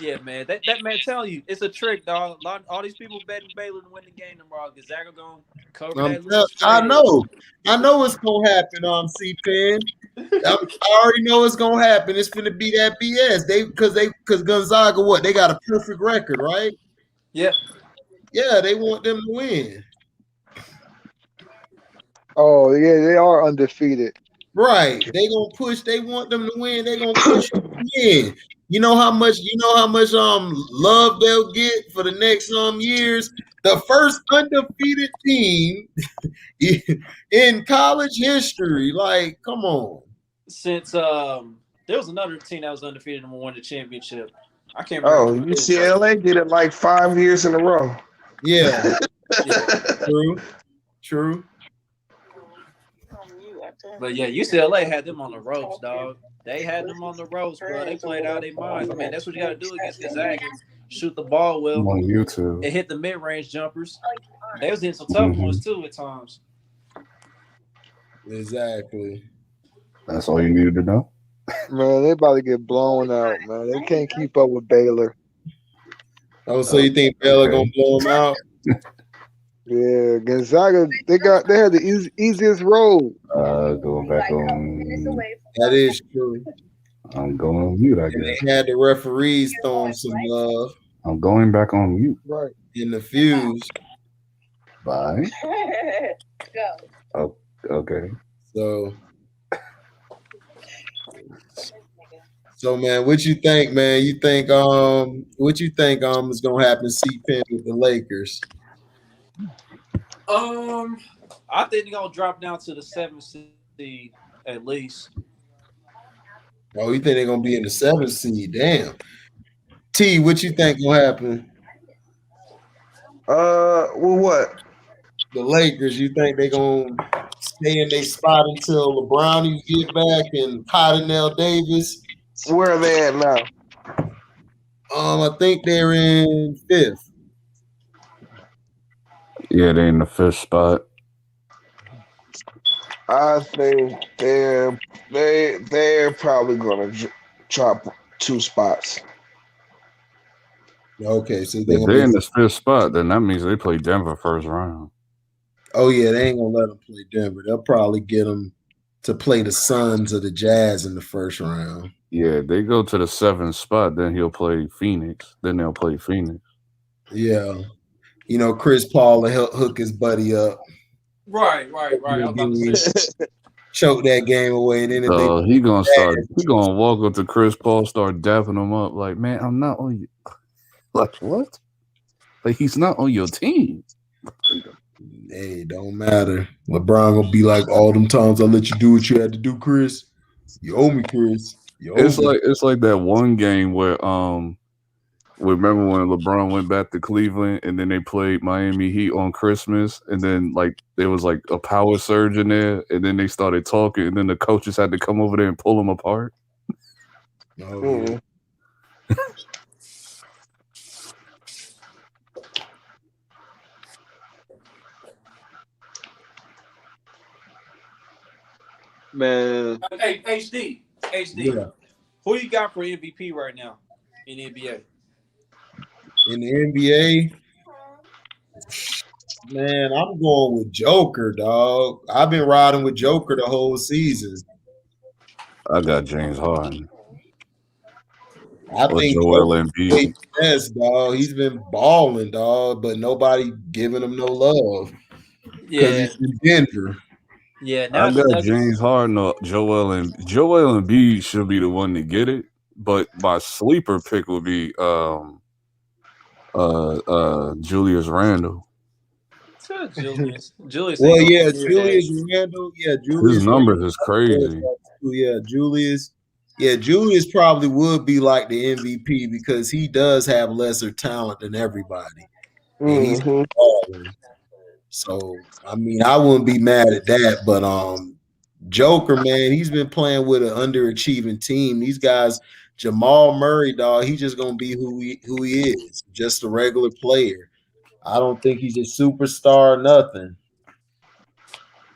Yeah, man. That man telling you it's a trick, dog. All these people betting Baylor to win the game tomorrow. Gonzaga gonna cover that losing I spread. know it's gonna happen. C-Pen. I already know it's gonna happen. It's gonna be that BS. Because Gonzaga, what they got a perfect record, right? Yeah. Yeah, they want them to win. Oh yeah, they are undefeated. Right. They gonna push. They want them to win. They gonna push them to win. You know how much love they'll get for the next years. The first undefeated team in college history. Like, come on. Since there was another team that was undefeated and won the championship. I can't remember. Oh, UCLA did it like 5 years in a row. Yeah. True. But yeah, UCLA had them on the ropes, dog. They had them on the ropes, bro. They played out their minds, man. That's what you got to do against Gonzaga. Shoot the ball well. I'm on YouTube. And hit the mid-range jumpers. They was hitting some tough ones too at times. Exactly. That's all you needed to know. Man, they about to get blown out, man. They can't keep up with Baylor. Oh, so you think Baylor gonna blow them out? Yeah, Gonzaga, they had the easiest road. Go back on. That is true. I'm going on mute, I And guess. they had the referees throwing some love. I'm going back on mute. Right. In the fuse. Bye. Go. Oh, okay. So man, what you think, man? What you think is gonna happen C-Pen with the Lakers? I think they're gonna drop down to the 7th seed at least. Oh, you think they're gonna be in the 7th seed? Damn. T, what you think gonna happen? Well, what? The Lakers, you think they gonna stay in their spot until LeBron get back and Cottonelle Davis? Where are they at now? I think they're in 5th. Yeah, they in the 5th spot. I think they're probably gonna drop 2 spots. Okay, so If they're in the 5th spot, then that means they play Denver first round. Oh yeah, they ain't gonna let them play Denver. They'll probably get them to play the Suns or the Jazz in the first round. Yeah, they go to the 7th spot, then he'll play Phoenix. Then they'll play Phoenix. Yeah. Chris Paul will help hook his buddy up. Right. I was about to say. Choke that game away, and then if they he gonna walk up to Chris Paul, start dapping him up like, man, I'm not on you. Like what? Like he's not on your team. Hey, don't matter. LeBron gonna be like, all them times I let you do what you had to do, Chris. You owe me, Chris. It's like that one game where remember when LeBron went back to Cleveland and then they played Miami Heat on Christmas and then like there was like a power surge in there and then they started talking and then the coaches had to come over there and pull them apart. Oh, yeah. Man. Hey, HD. Yeah. Who you got for MVP right now in the NBA? In the NBA, man, I'm going with Joker, dog. I've been riding with Joker the whole season. I got James Harden. I think Joel Embiid. Yes, dog. He's been balling, dog, but nobody giving him no love. Because he's in Denver. Yeah, I got James Harden or Joel Embiid should be the one to get it, but my sleeper pick would be Julius Randle. Julius. Well, yeah, Julius Randle. Yeah, Julius. His numbers is crazy. Yeah, Julius. Yeah, Julius probably would be like the MVP because he does have lesser talent than everybody. And he's balling. So, I mean, I wouldn't be mad at that. But Joker, man, he's been playing with an underachieving team. These guys, Jamal Murray, dog, he's just gonna be who he is, just a regular player. I don't think he's a superstar or nothing.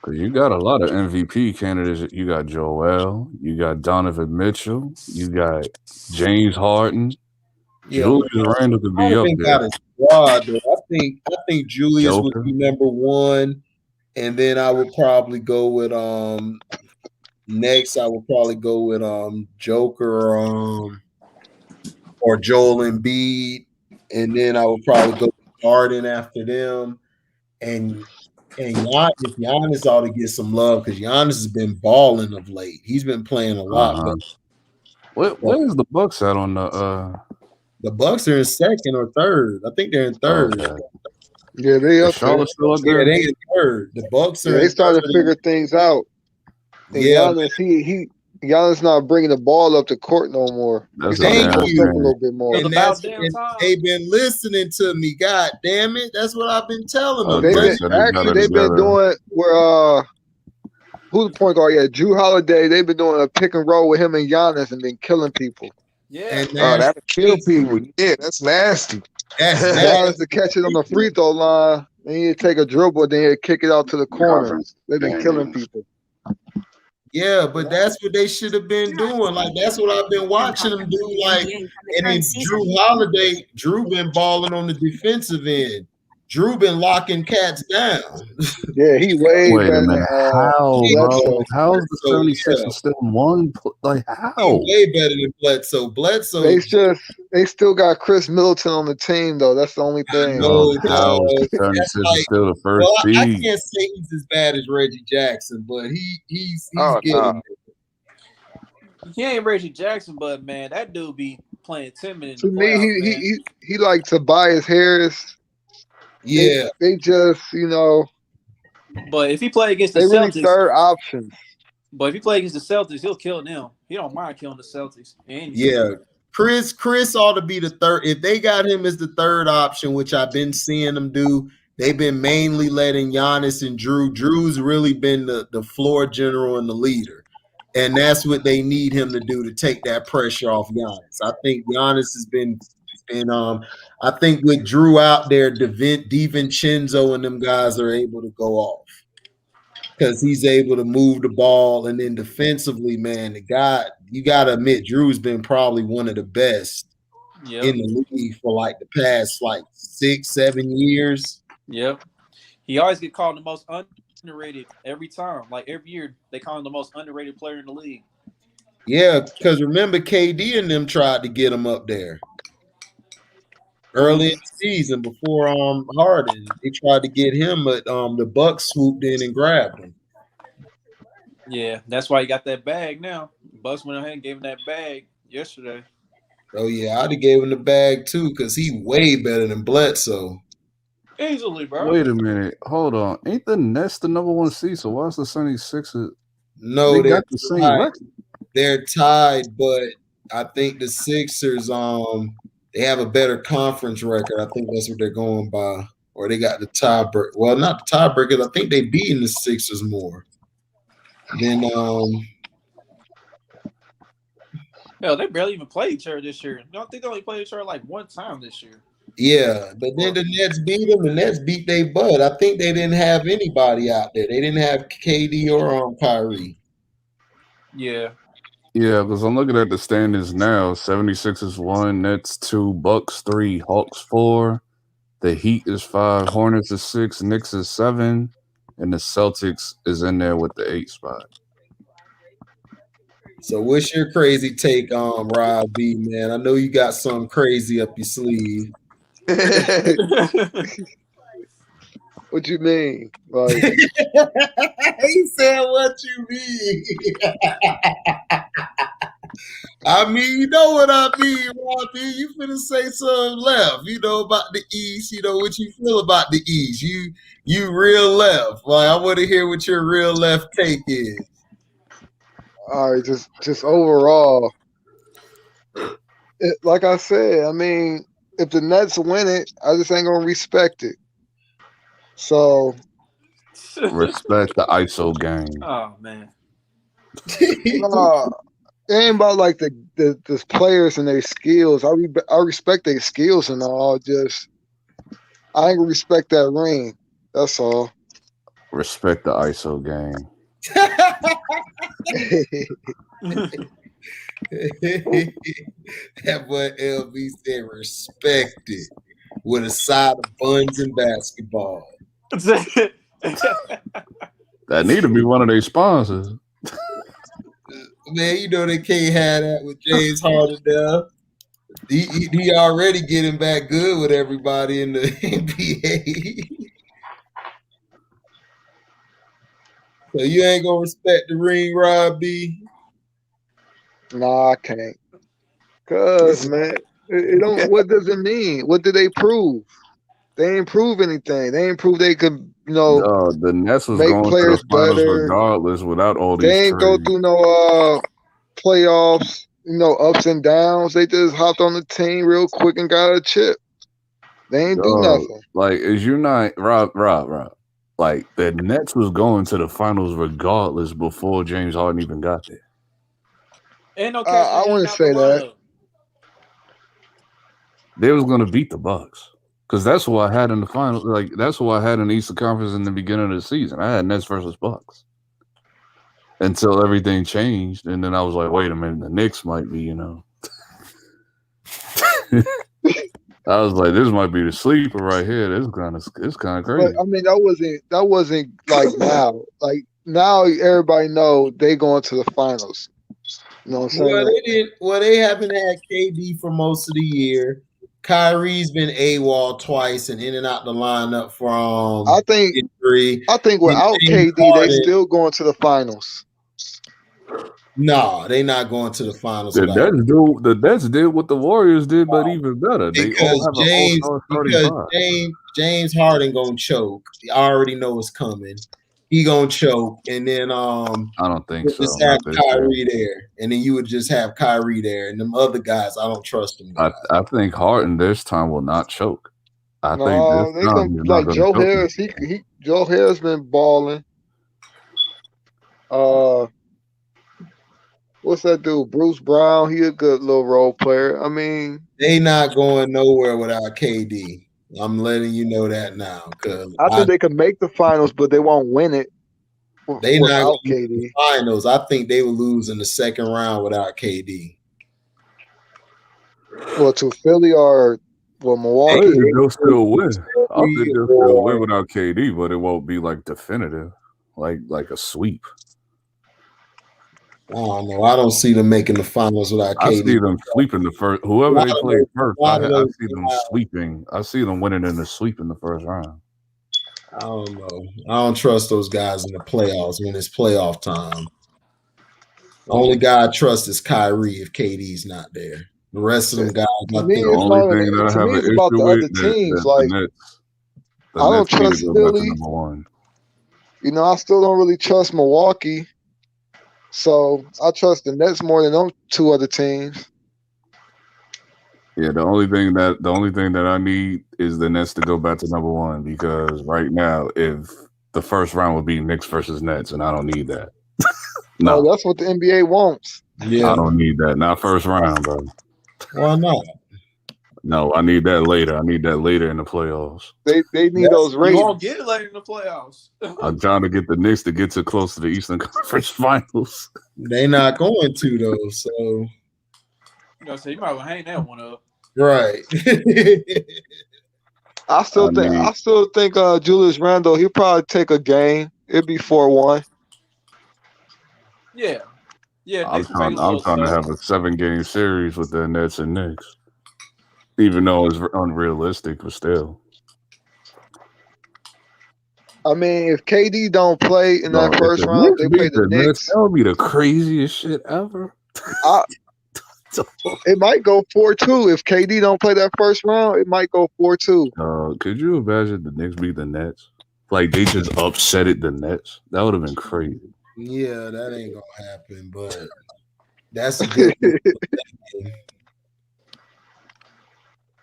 Cause you got a lot of MVP candidates. You got Joel, you got Donovan Mitchell, you got James Harden. Yeah, Julius Randle could be up there. Got a squad, though. I think Julius Joker would be number one, and then I would probably go with next. I would probably go with Joker or Joel Embiid, and then I would probably go with Harden after them, and Giannis ought to get some love because Giannis has been balling of late. He's been playing a lot better. Where's the Bucks at on the? The Bucks are in second or third. I think they're in third. Okay. Yeah, they up Charlotte still up there. Yeah, they in third. The Bucks are. They started to figure things out. And Giannis, Giannis not bringing the ball up the court no more. He's starting to a little bit more. And they've been listening to me. God damn it! That's what I've been telling them. They've been doing where who's the point guard? Yeah, Drew Holiday. They've been doing a pick and roll with him and Giannis and been killing people. Yeah, that'll kill people. Yeah, that's nasty. Giannis to catch it on the free throw line, and he'd take a dribble, then he'd kick it out to the corner. They've been killing people. Yeah, but that's what they should have been doing. Like that's what I've been watching them do. Like, and then Drew been balling on the defensive end. Drew been locking cats down. Yeah, he way Wait better a minute. than How, bro? How's the Bledsoe, 76ers still one? Like how? He way better than Bledsoe. They still got Chris Middleton on the team though. That's the only thing. How is the 76ers still the first seed? I can't say he's as bad as Reggie Jackson, but he's getting it. He ain't Reggie Jackson, but man, that dude be playing 10 minutes. To me, he like Tobias Harris. Yeah, they just But if he play against the they Celtics, really third option. But if he play against the Celtics, he'll kill them. He don't mind killing the Celtics. Yeah, Chris ought to be the third. If they got him as the third option, which I've been seeing them do, they've been mainly letting Giannis and Drew. Drew's really been the floor general and the leader, and that's what they need him to do to take that pressure off Giannis. I think Giannis has been. And I think with Drew out there, DiVincenzo and them guys are able to go off because he's able to move the ball. And then defensively, man, you got to admit, Drew's been probably one of the best in the league for like the past 6-7 years. Yep. He always get called the most underrated every time. Like every year, they call him the most underrated player in the league. Yeah, because remember, KD and them tried to get him up there. early in the season before Harden. They tried to get him, but the Bucks swooped in and grabbed him. Yeah, that's why he got that bag now. Bucks went ahead and gave him that bag yesterday. Oh yeah, I'd have gave him the bag too, because he way better than Bledsoe. Easily, bro. Wait a minute. Hold on. Ain't the Nets the number 1 seed? So why is the 76ers? No, they they're got the same tied. record. They're tied, but I think the Sixers they have a better conference record. I think that's what they're going by. Or they got the tiebreaker. Well, not the tiebreakers. I think they beating the Sixers more. Then Hell, they barely even played each other this year. I think they only played each other like one time this year. yeah, but then the Nets beat them. The Nets beat their butt. I think they didn't have anybody out there. They didn't have KD or Kyrie. Yeah. Yeah, because I'm looking at the standings now. 76ers 1, Nets 2, Bucks 3, Hawks 4. The Heat is 5, Hornets is 6, Knicks is 7, and the Celtics is in there with the 8 spot. So what's your crazy take on Rob B, man? I know you got something crazy up your sleeve. What you mean? Like he said, "What you mean?" I mean, you know what I mean, Robbie. You finna say something left, about the East. What you feel about the East. You real left. Like, I want to hear what your real left take is. All right, just overall, like I said, I mean, if the Nets win it, I just ain't gonna respect it. So respect the ISO game. Oh man. It ain't about like the players and their skills. I respect their skills and all. Just I ain't gonna respect that ring. That's all. Respect the ISO game. That what LB said, respect it with a side of buns and basketball. That need to be one of their sponsors. Man, they can't have that with James Harden there. He already getting back good with everybody in the NBA. So you ain't gonna respect the ring, Rob B? Nah, I can't. Cause man, it don't. What does it mean? What did they prove? They ain't prove anything. They ain't prove they could, the Nets was make going players to the finals better. regardless without all these They ain't go trades. through no playoffs, ups and downs. They just hopped on the team real quick and got a chip. They ain't do nothing. Like, is you not Rob? Like, the Nets was going to the finals regardless before James Harden even got there. Ain't no I wouldn't say that. They was going to beat the Bucks because that's who I had in the finals. Like, that's who I had in the Eastern Conference in the beginning of the season. I had Nets versus Bucks until everything changed, and then I was like, wait a minute, the Knicks might be, I was like, this might be the sleeper right here. It's kind of crazy. But I mean, that wasn't like now. Like now, everybody know they going to the finals. You know what I'm saying? They haven't had KD for most of the year. Kyrie's been AWOL twice and in and out the lineup from injury. I think without KD, they still going to the finals. No, they not going to the finals. The Nets did what the Warriors did, but even better. They all have an all-star starting five. James Harden gonna choke. I already know it's coming. He gonna choke, and then I don't think so. Just have Kyrie there, and then you would just have Kyrie there, and them other guys, I don't trust them. I think Harden this time will not choke. I think this time he's like not Joe choke. Harris. Joe Harris been balling. What's that dude? Bruce Brown. He a good little role player. I mean, they not going nowhere without KD. I'm letting you know that now. Cause I think they could make the finals, but they won't win it. They not KD. The finals. I think they will lose in the second round without KD. Well, to Philly or Milwaukee, they'll still win. I think they'll still win without KD, but it won't be like definitive, like a sweep. I don't know. I don't see them making the finals without I KD. see them sweeping the first. A Whoever lot they of play those, first, a lot of I those see them guys, sweeping. I see them winning in the sweep in the first round. I don't know. I don't trust those guys in the playoffs when it's playoff time. The only guy I trust is Kyrie if KD's not there. The rest of them guys, To I me, think. The it's only not. thing that I To have me, an it's about issue the with other teams. the Like Nets. The I don't Nets need to trust go back to Philly. number one. You know, I still don't really trust Milwaukee. So I trust the Nets more than them two other teams. Yeah, the only thing that I need is the Nets to go back to number one because right now, if the first round would be Knicks versus Nets, and I don't need that. Oh, No, that's what the NBA wants. I don't need that. Not first round, bro. Why not? No, I need that later. I need that later in the playoffs. They need those You ratings. won't get it later in the playoffs. I'm trying to get the Knicks to get to close to the Eastern Conference Finals. They not going to though. So You know, so you might well hang that one up. right. I still think Julius Randle, he'll probably take a game. It'd be 4-1. Yeah. Yeah, I'm Knicks will take a trying little to have stuff. a 7-game series with the Nets and Knicks, even though it's unrealistic, but still. I mean, if KD don't play in Bro, that if first the round, Knicks they play beat the the Nets, Knicks. that would be the craziest shit ever. It might go 4-2 if KD don't play that first round. It might go 4-2. Could you imagine the Knicks beat the Nets? Like they just upsetted the Nets. That would have been crazy. Yeah, that ain't gonna happen, but that's a good one.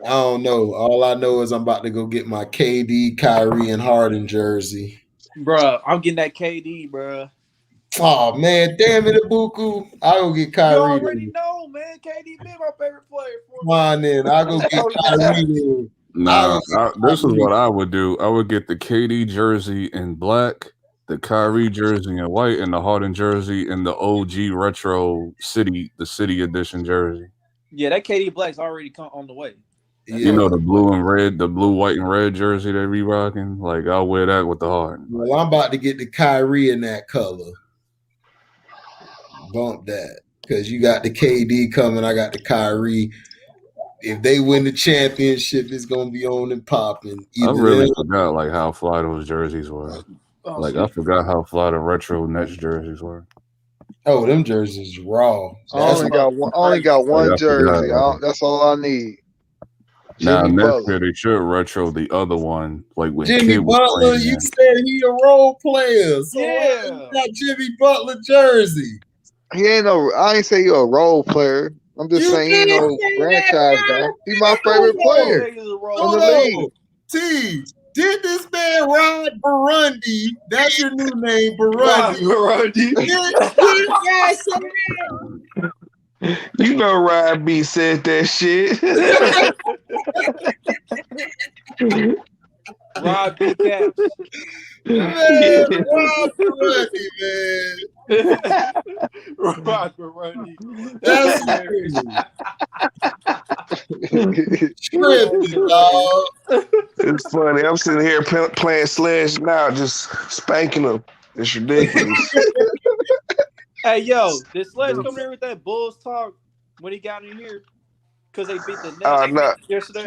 I don't know. All I know is I'm about to go get my KD, Kyrie, and Harden jersey. Bruh, I'm getting that KD, bruh. Oh man, damn it, Ibuku. I'll go get You Kyrie. already know, man. KD been my favorite player. Come on then. I'll go get Kyrie. Then. Nah, this is what I would do. I would get the KD jersey in black, the Kyrie jersey in white, and the Harden jersey in the OG retro the city edition jersey. Yeah, that KD Black's already come on the way. You know the blue and red, the blue, white, and red jersey they be rocking. Like I'll wear that with the Harden. Well, I'm about to get the Kyrie in that color. Bump that because you got the KD coming. I got the Kyrie. If they win the championship, it's gonna be on and popping. I really forgot like how fly those jerseys were. Like I forgot how fly the retro Nets jerseys were. Oh, them jerseys raw. I only got one jersey. That's all I need. Now Jimmy next Butler. year they should retro the other one, like when Jimmy Kid was Butler, playing you then. said he a role player. So yeah, you got Jimmy Butler jersey. He ain't no. I ain't say you a role player. I'm just saying he ain't no franchise guy. He's my favorite player in the league. T, did this man Rod Burundi? That's your new name, Burundi. You know Ryan B said that shit. Rod B Caps. Man, Rod Burundi, man. Rod Burundi. That's tripping, dog. It's funny. I'm sitting here playing Sledge now, just spanking them. It's ridiculous. Hey, yo, did Sledge come here with that Bulls talk when he got in here? Because they beat the Nets yesterday?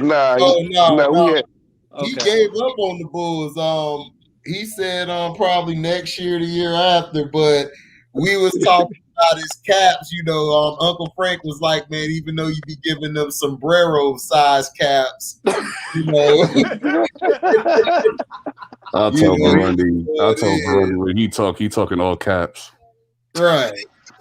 He gave up on the Bulls. He said probably next year, the year after, but we was talking about his caps. You know, Uncle Frank was like, man, even though you be giving them sombrero size caps, you know. I told Burundi when he talking all caps. Right.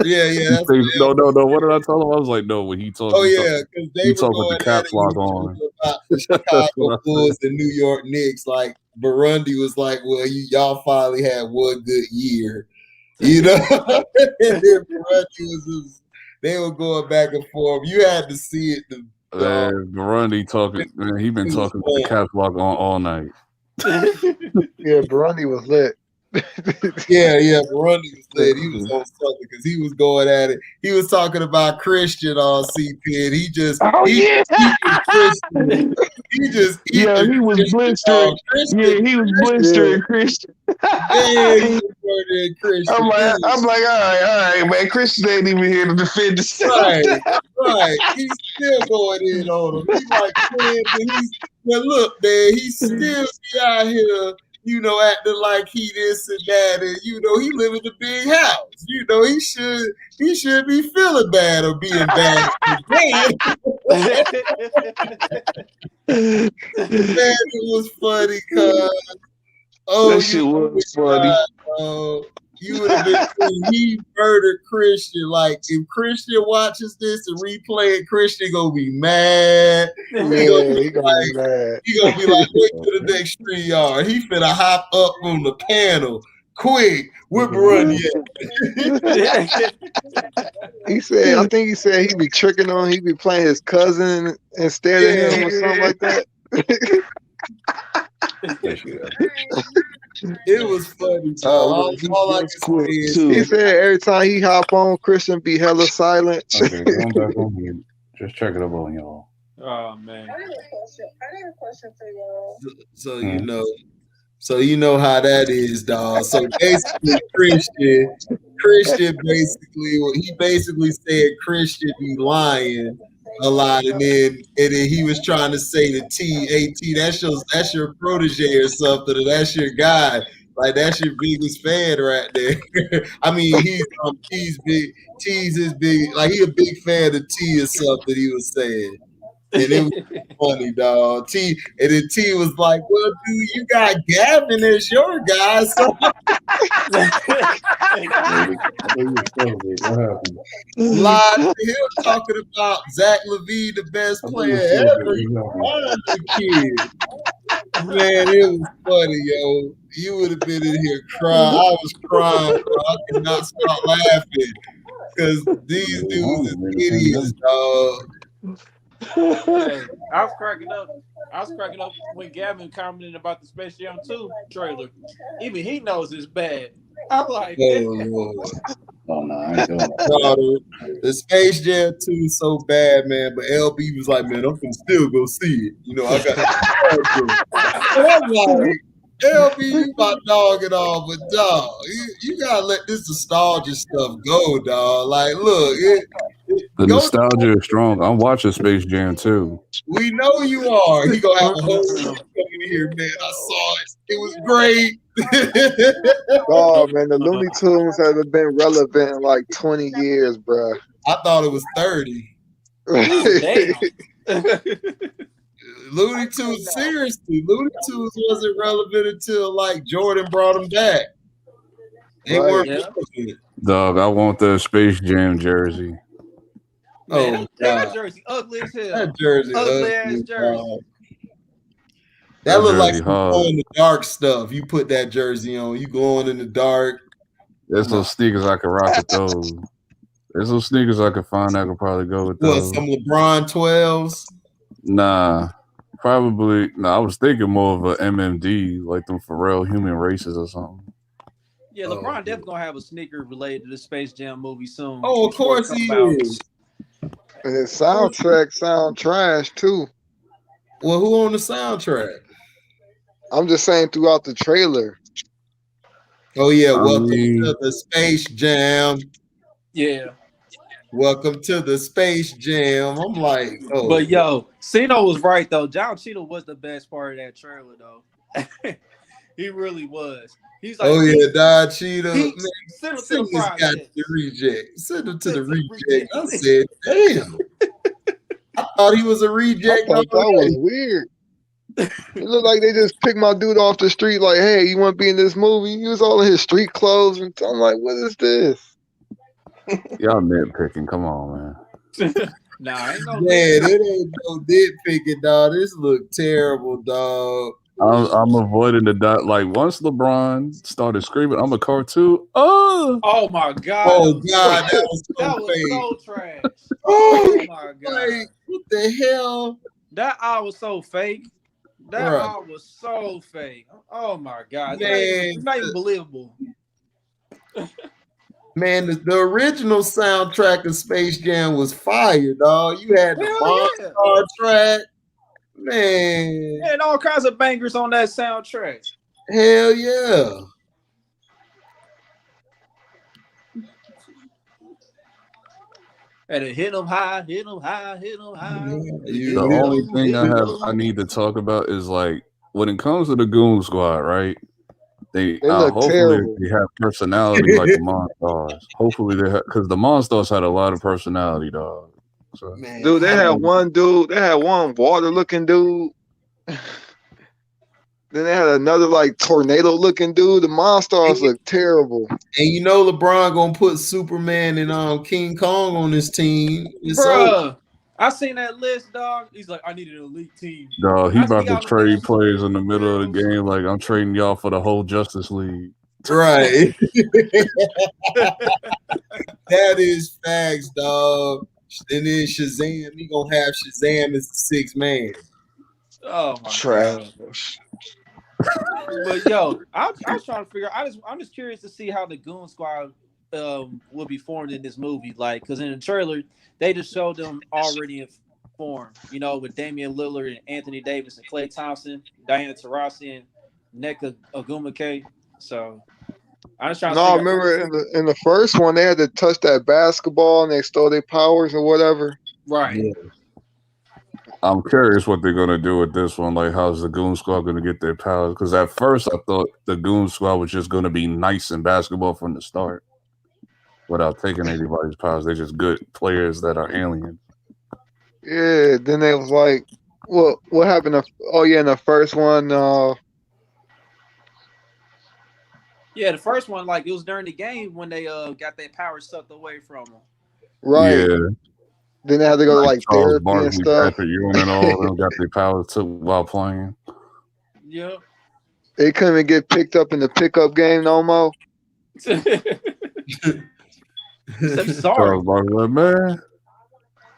Yeah. That's no. What did I tell him? I was like, no, when he talks. Oh yeah, because they were going with the caps lock on. About the Chicago Bulls and New York Knicks. Like Burundi was like, well, y'all finally had one good year, you know. And then Burundi was they were going back and forth. You had to see it. Burundi talking. He been talking with the caps lock on all night. Yeah, Burundi was lit. Yeah, Grundy was saying he was on something because he was going at it. He was talking about Christian on CP, and he just eating Christian. He just eating he was Christian. blistering. Christian, He was blistering Christian. Yeah, he was murdering Christian. I'm like, all right, man. Christian ain't even here to defend himself. Right. He's still going in on him. He's like, look, man, he still be out here, acting like he this and that, and he live in a big house. He should be feeling bad or being bad. Man, it was funny, cuz. Oh, that shit was funny. You would have been saying he murdered Christian. Like, if Christian watches this and replay it, Christian gonna be mad. He gonna be mad. He gonna be like, wait to the next 3 yard. He finna hop up on the panel. Quick, where Grundy at? I think he said he be tricking on, he be playing his cousin instead of him or something like that. It was funny. All I can say is he said every time he hop on, Christian be hella silent. Okay, going back on mute. Just check it up on y'all. Oh man. I got a question for y'all. So you know how that is, dog. So basically, Christian basically said Christian be lying a lot, and then he was trying to say to T, that's your protege or something, or that's your guy. Like, that's your biggest fan right there. I mean, T's big. T's is big. Like, he a big fan of T or something. He was saying, and it was funny, dog. T was like, "Well, dude, you got Gavin as your guy." So live to him talking about Zack LaVine, the best player ever. The kid. Man, it was funny, yo. You would have been in here crying. I was crying, bro. I could not stop laughing because these dudes is idiots, dog. Hey, I was cracking up when Gavin commented about the Space Jam 2 trailer. Even he knows it's bad. I'm like, oh no, I ain't doing that. The Space Jam 2 is so bad, man. But LB was like, man, I'm gonna still go see it. I got. I'm like, LB, you my dog and all, but dog, you gotta let this nostalgia stuff go, dog. Like, look, the nostalgia is strong. I'm watching Space Jam 2. We know you are. He gonna have a whole coming in here, man. I saw it. It was great. Oh man, the Looney Tunes haven't been relevant in like 20 years, bro. I thought it was 30. Looney Tunes, seriously, Looney Tunes wasn't relevant until like Jordan brought them back. They weren't relevant. Dog, I want the Space Jam jersey. Man, that jersey ugly as hell. That jersey ugly ass jersey. That look like some glow in the dark stuff. You put that jersey on, you glowing in the dark. There's some sneakers I could rock with those. There's some sneakers I could find I could probably go with those. What, some LeBron 12s? Nah. Probably, I was thinking more of a MMD, like them Pharrell Human Races or something. Yeah, LeBron definitely gonna have a sneaker related to the Space Jam movie soon. Oh, of course he is. And his soundtrack sound trash too. Well, who on the soundtrack? I'm just saying throughout the trailer. Oh yeah, welcome to the Space Jam. Yeah. Welcome to the Space Jam. I'm like, oh. But yo, Cino was right though. John Cheadle was the best part of that trailer though. He really was. He's like, oh yeah, Don Cheadle. Send him to the got the reject. Send him to the reject. I said, damn. I thought he was a reject. I thought that was weird. It looked like they just picked my dude off the street. Like, hey, you want to be in this movie? He was all in his street clothes, and I'm like, what is this? Y'all nitpicking. Come on, man. Nah, ain't no man, it ain't no nitpicking, dog. This look terrible, dog. I'm avoiding the dot. Like, once LeBron started screaming, I'm a cartoon. Oh my god. Oh god, that was so trash. Oh my god. Like, what the hell? That eye was so fake. That all was so fake. Oh my god, it's not even believable. Man, the original soundtrack of Space Jam was fire, dog. You had the Monster track, man. And all kinds of bangers on that soundtrack. Hell yeah. And it hit them high, hit them high, hit them high. The only thing I need to talk about is like when it comes to the Goon Squad, right? They look hopefully terrible. they have personality like the Monstars. Hopefully they have, because the Monstars had a lot of personality, dog. So. Dude, they had one dude. They had one water-looking dude. Then they had another like tornado-looking dude. The Monstars look terrible. And you know LeBron gonna put Superman and King Kong on his team. Bruh, I seen that list, dog. He's like, I need an elite team. Dog, he about to trade players in the middle of the game. Like, I'm trading y'all for the whole Justice League. Right. That is facts, dog. And then Shazam, he gonna have Shazam as the sixth man. Oh my Trash. god. But yo, I was trying to figure out. I'm just curious to see how the Goon Squad will be formed in this movie. Like, because in the trailer they just showed them already in form. You know, with Damian Lillard and Anthony Davis and Klay Thompson, Diana Taurasi and Nneka Ogwumike. So I was trying to. No, I remember in the first one they had to touch that basketball and they stole their powers or whatever. Right. Yeah. I'm curious what they're gonna do with this one. Like, how's the Goon Squad gonna get their powers? Because at first I thought the Goon Squad was just gonna be nice in basketball from the start, without taking anybody's powers. They're just good players that are aliens. Yeah. Then they was like, what happened? In the first one. Yeah, the first one, like it was during the game when they got their power sucked away from them. Right. Yeah. Then they had to go to like Charles therapy Barkley, and stuff. Patrick Ewing, and all of them got their powers took while playing. Yeah. They couldn't even get picked up in the pickup game no more. Charles Barkley, like, man.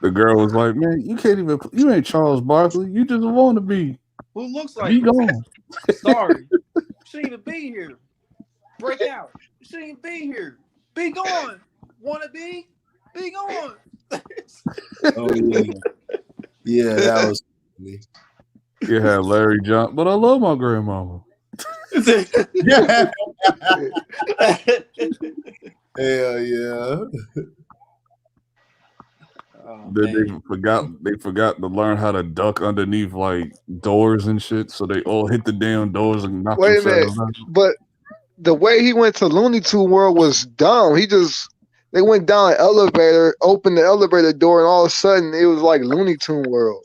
The girl was like, man, you ain't Charles Barkley. You just want to be. Who looks like Be gone. Sorry. Shouldn't even be here. Break out. Shouldn't even be here. Be gone. Wanna be? Be gone. Oh yeah. Yeah, that was funny. You had Larry Johnson, but I love my grandmama. Hell yeah. Then they forgot to learn how to duck underneath like doors and shit, so they all hit the damn doors and knocked Wait a minute, themselves out. but the way he went to Looney Tune World was dumb. They went down an elevator, opened the elevator door, and all of a sudden it was like Looney Tune World.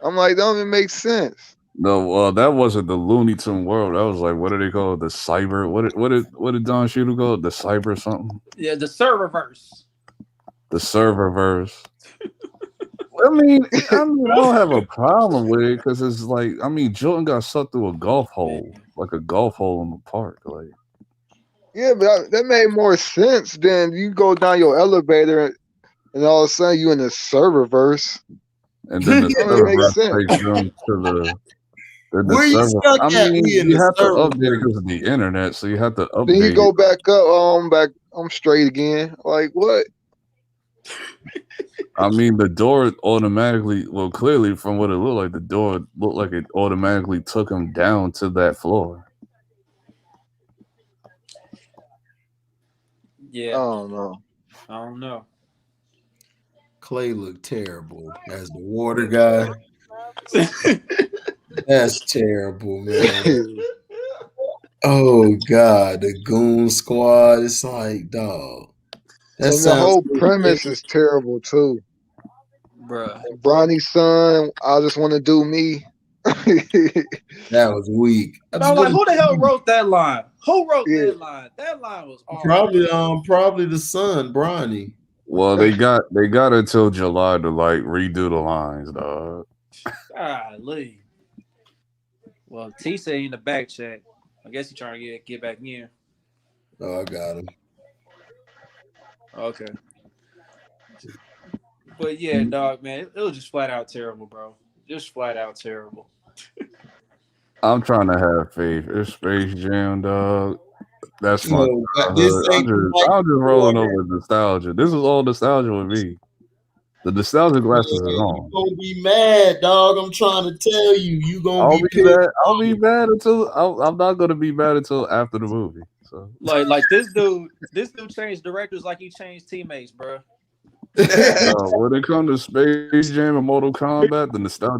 I'm like, that don't even make sense. No, that wasn't the Looney Tune World. That was like, what do they call it? The cyber. What did Don Shooter call it? The cyber something? Yeah, the serververse. The serververse. I mean, I don't have a problem with it because it's like, I mean, Jordan got sucked through a golf hole, like a golf hole in the park. Like, Yeah, but that made more sense than you go down your elevator and all of a sudden you in the serververse. and then the That don't make serververse sense. takes them to the Where you server. stuck I at? mean, We in you the have to server. update it because of the internet, so you have to Then you update go it. back up, I'm straight again. Like what? I mean, the door automatically, well, clearly from what it looked like, the door looked like it automatically took him down to that floor. Yeah. I don't know. Clay looked terrible as the water guy. That's terrible, man. Oh God, the Goon Squad. It's like, dog. That And the sounds whole so premise good. is terrible too. Bruh. Bronny's son, I just want to do me. That was weak. No, like who the hell wrote that line? Who wrote that line? That line was awful. Probably the son, Bronny. Well, they got until July to like redo the lines, dog. Golly. Well, T say in the back chat. I guess he's trying to get back in. Oh, I got him. Okay. But yeah, dog, man, it was just flat out terrible, bro. Just flat out terrible. I'm trying to have faith. It's Space Jam, dog. That's my So this childhood. ain't like I'm just rolling over nostalgia. This is all nostalgia with me. The nostalgia glasses is you on. gonna be mad, dog. I'm trying to tell you, you gonna I'll be be pissed. mad. I'll be mad until I'm not gonna be mad until after the movie. So Like this dude changed directors like he changed teammates, bro. when it comes to Space Jam and Mortal Kombat, the nostalgia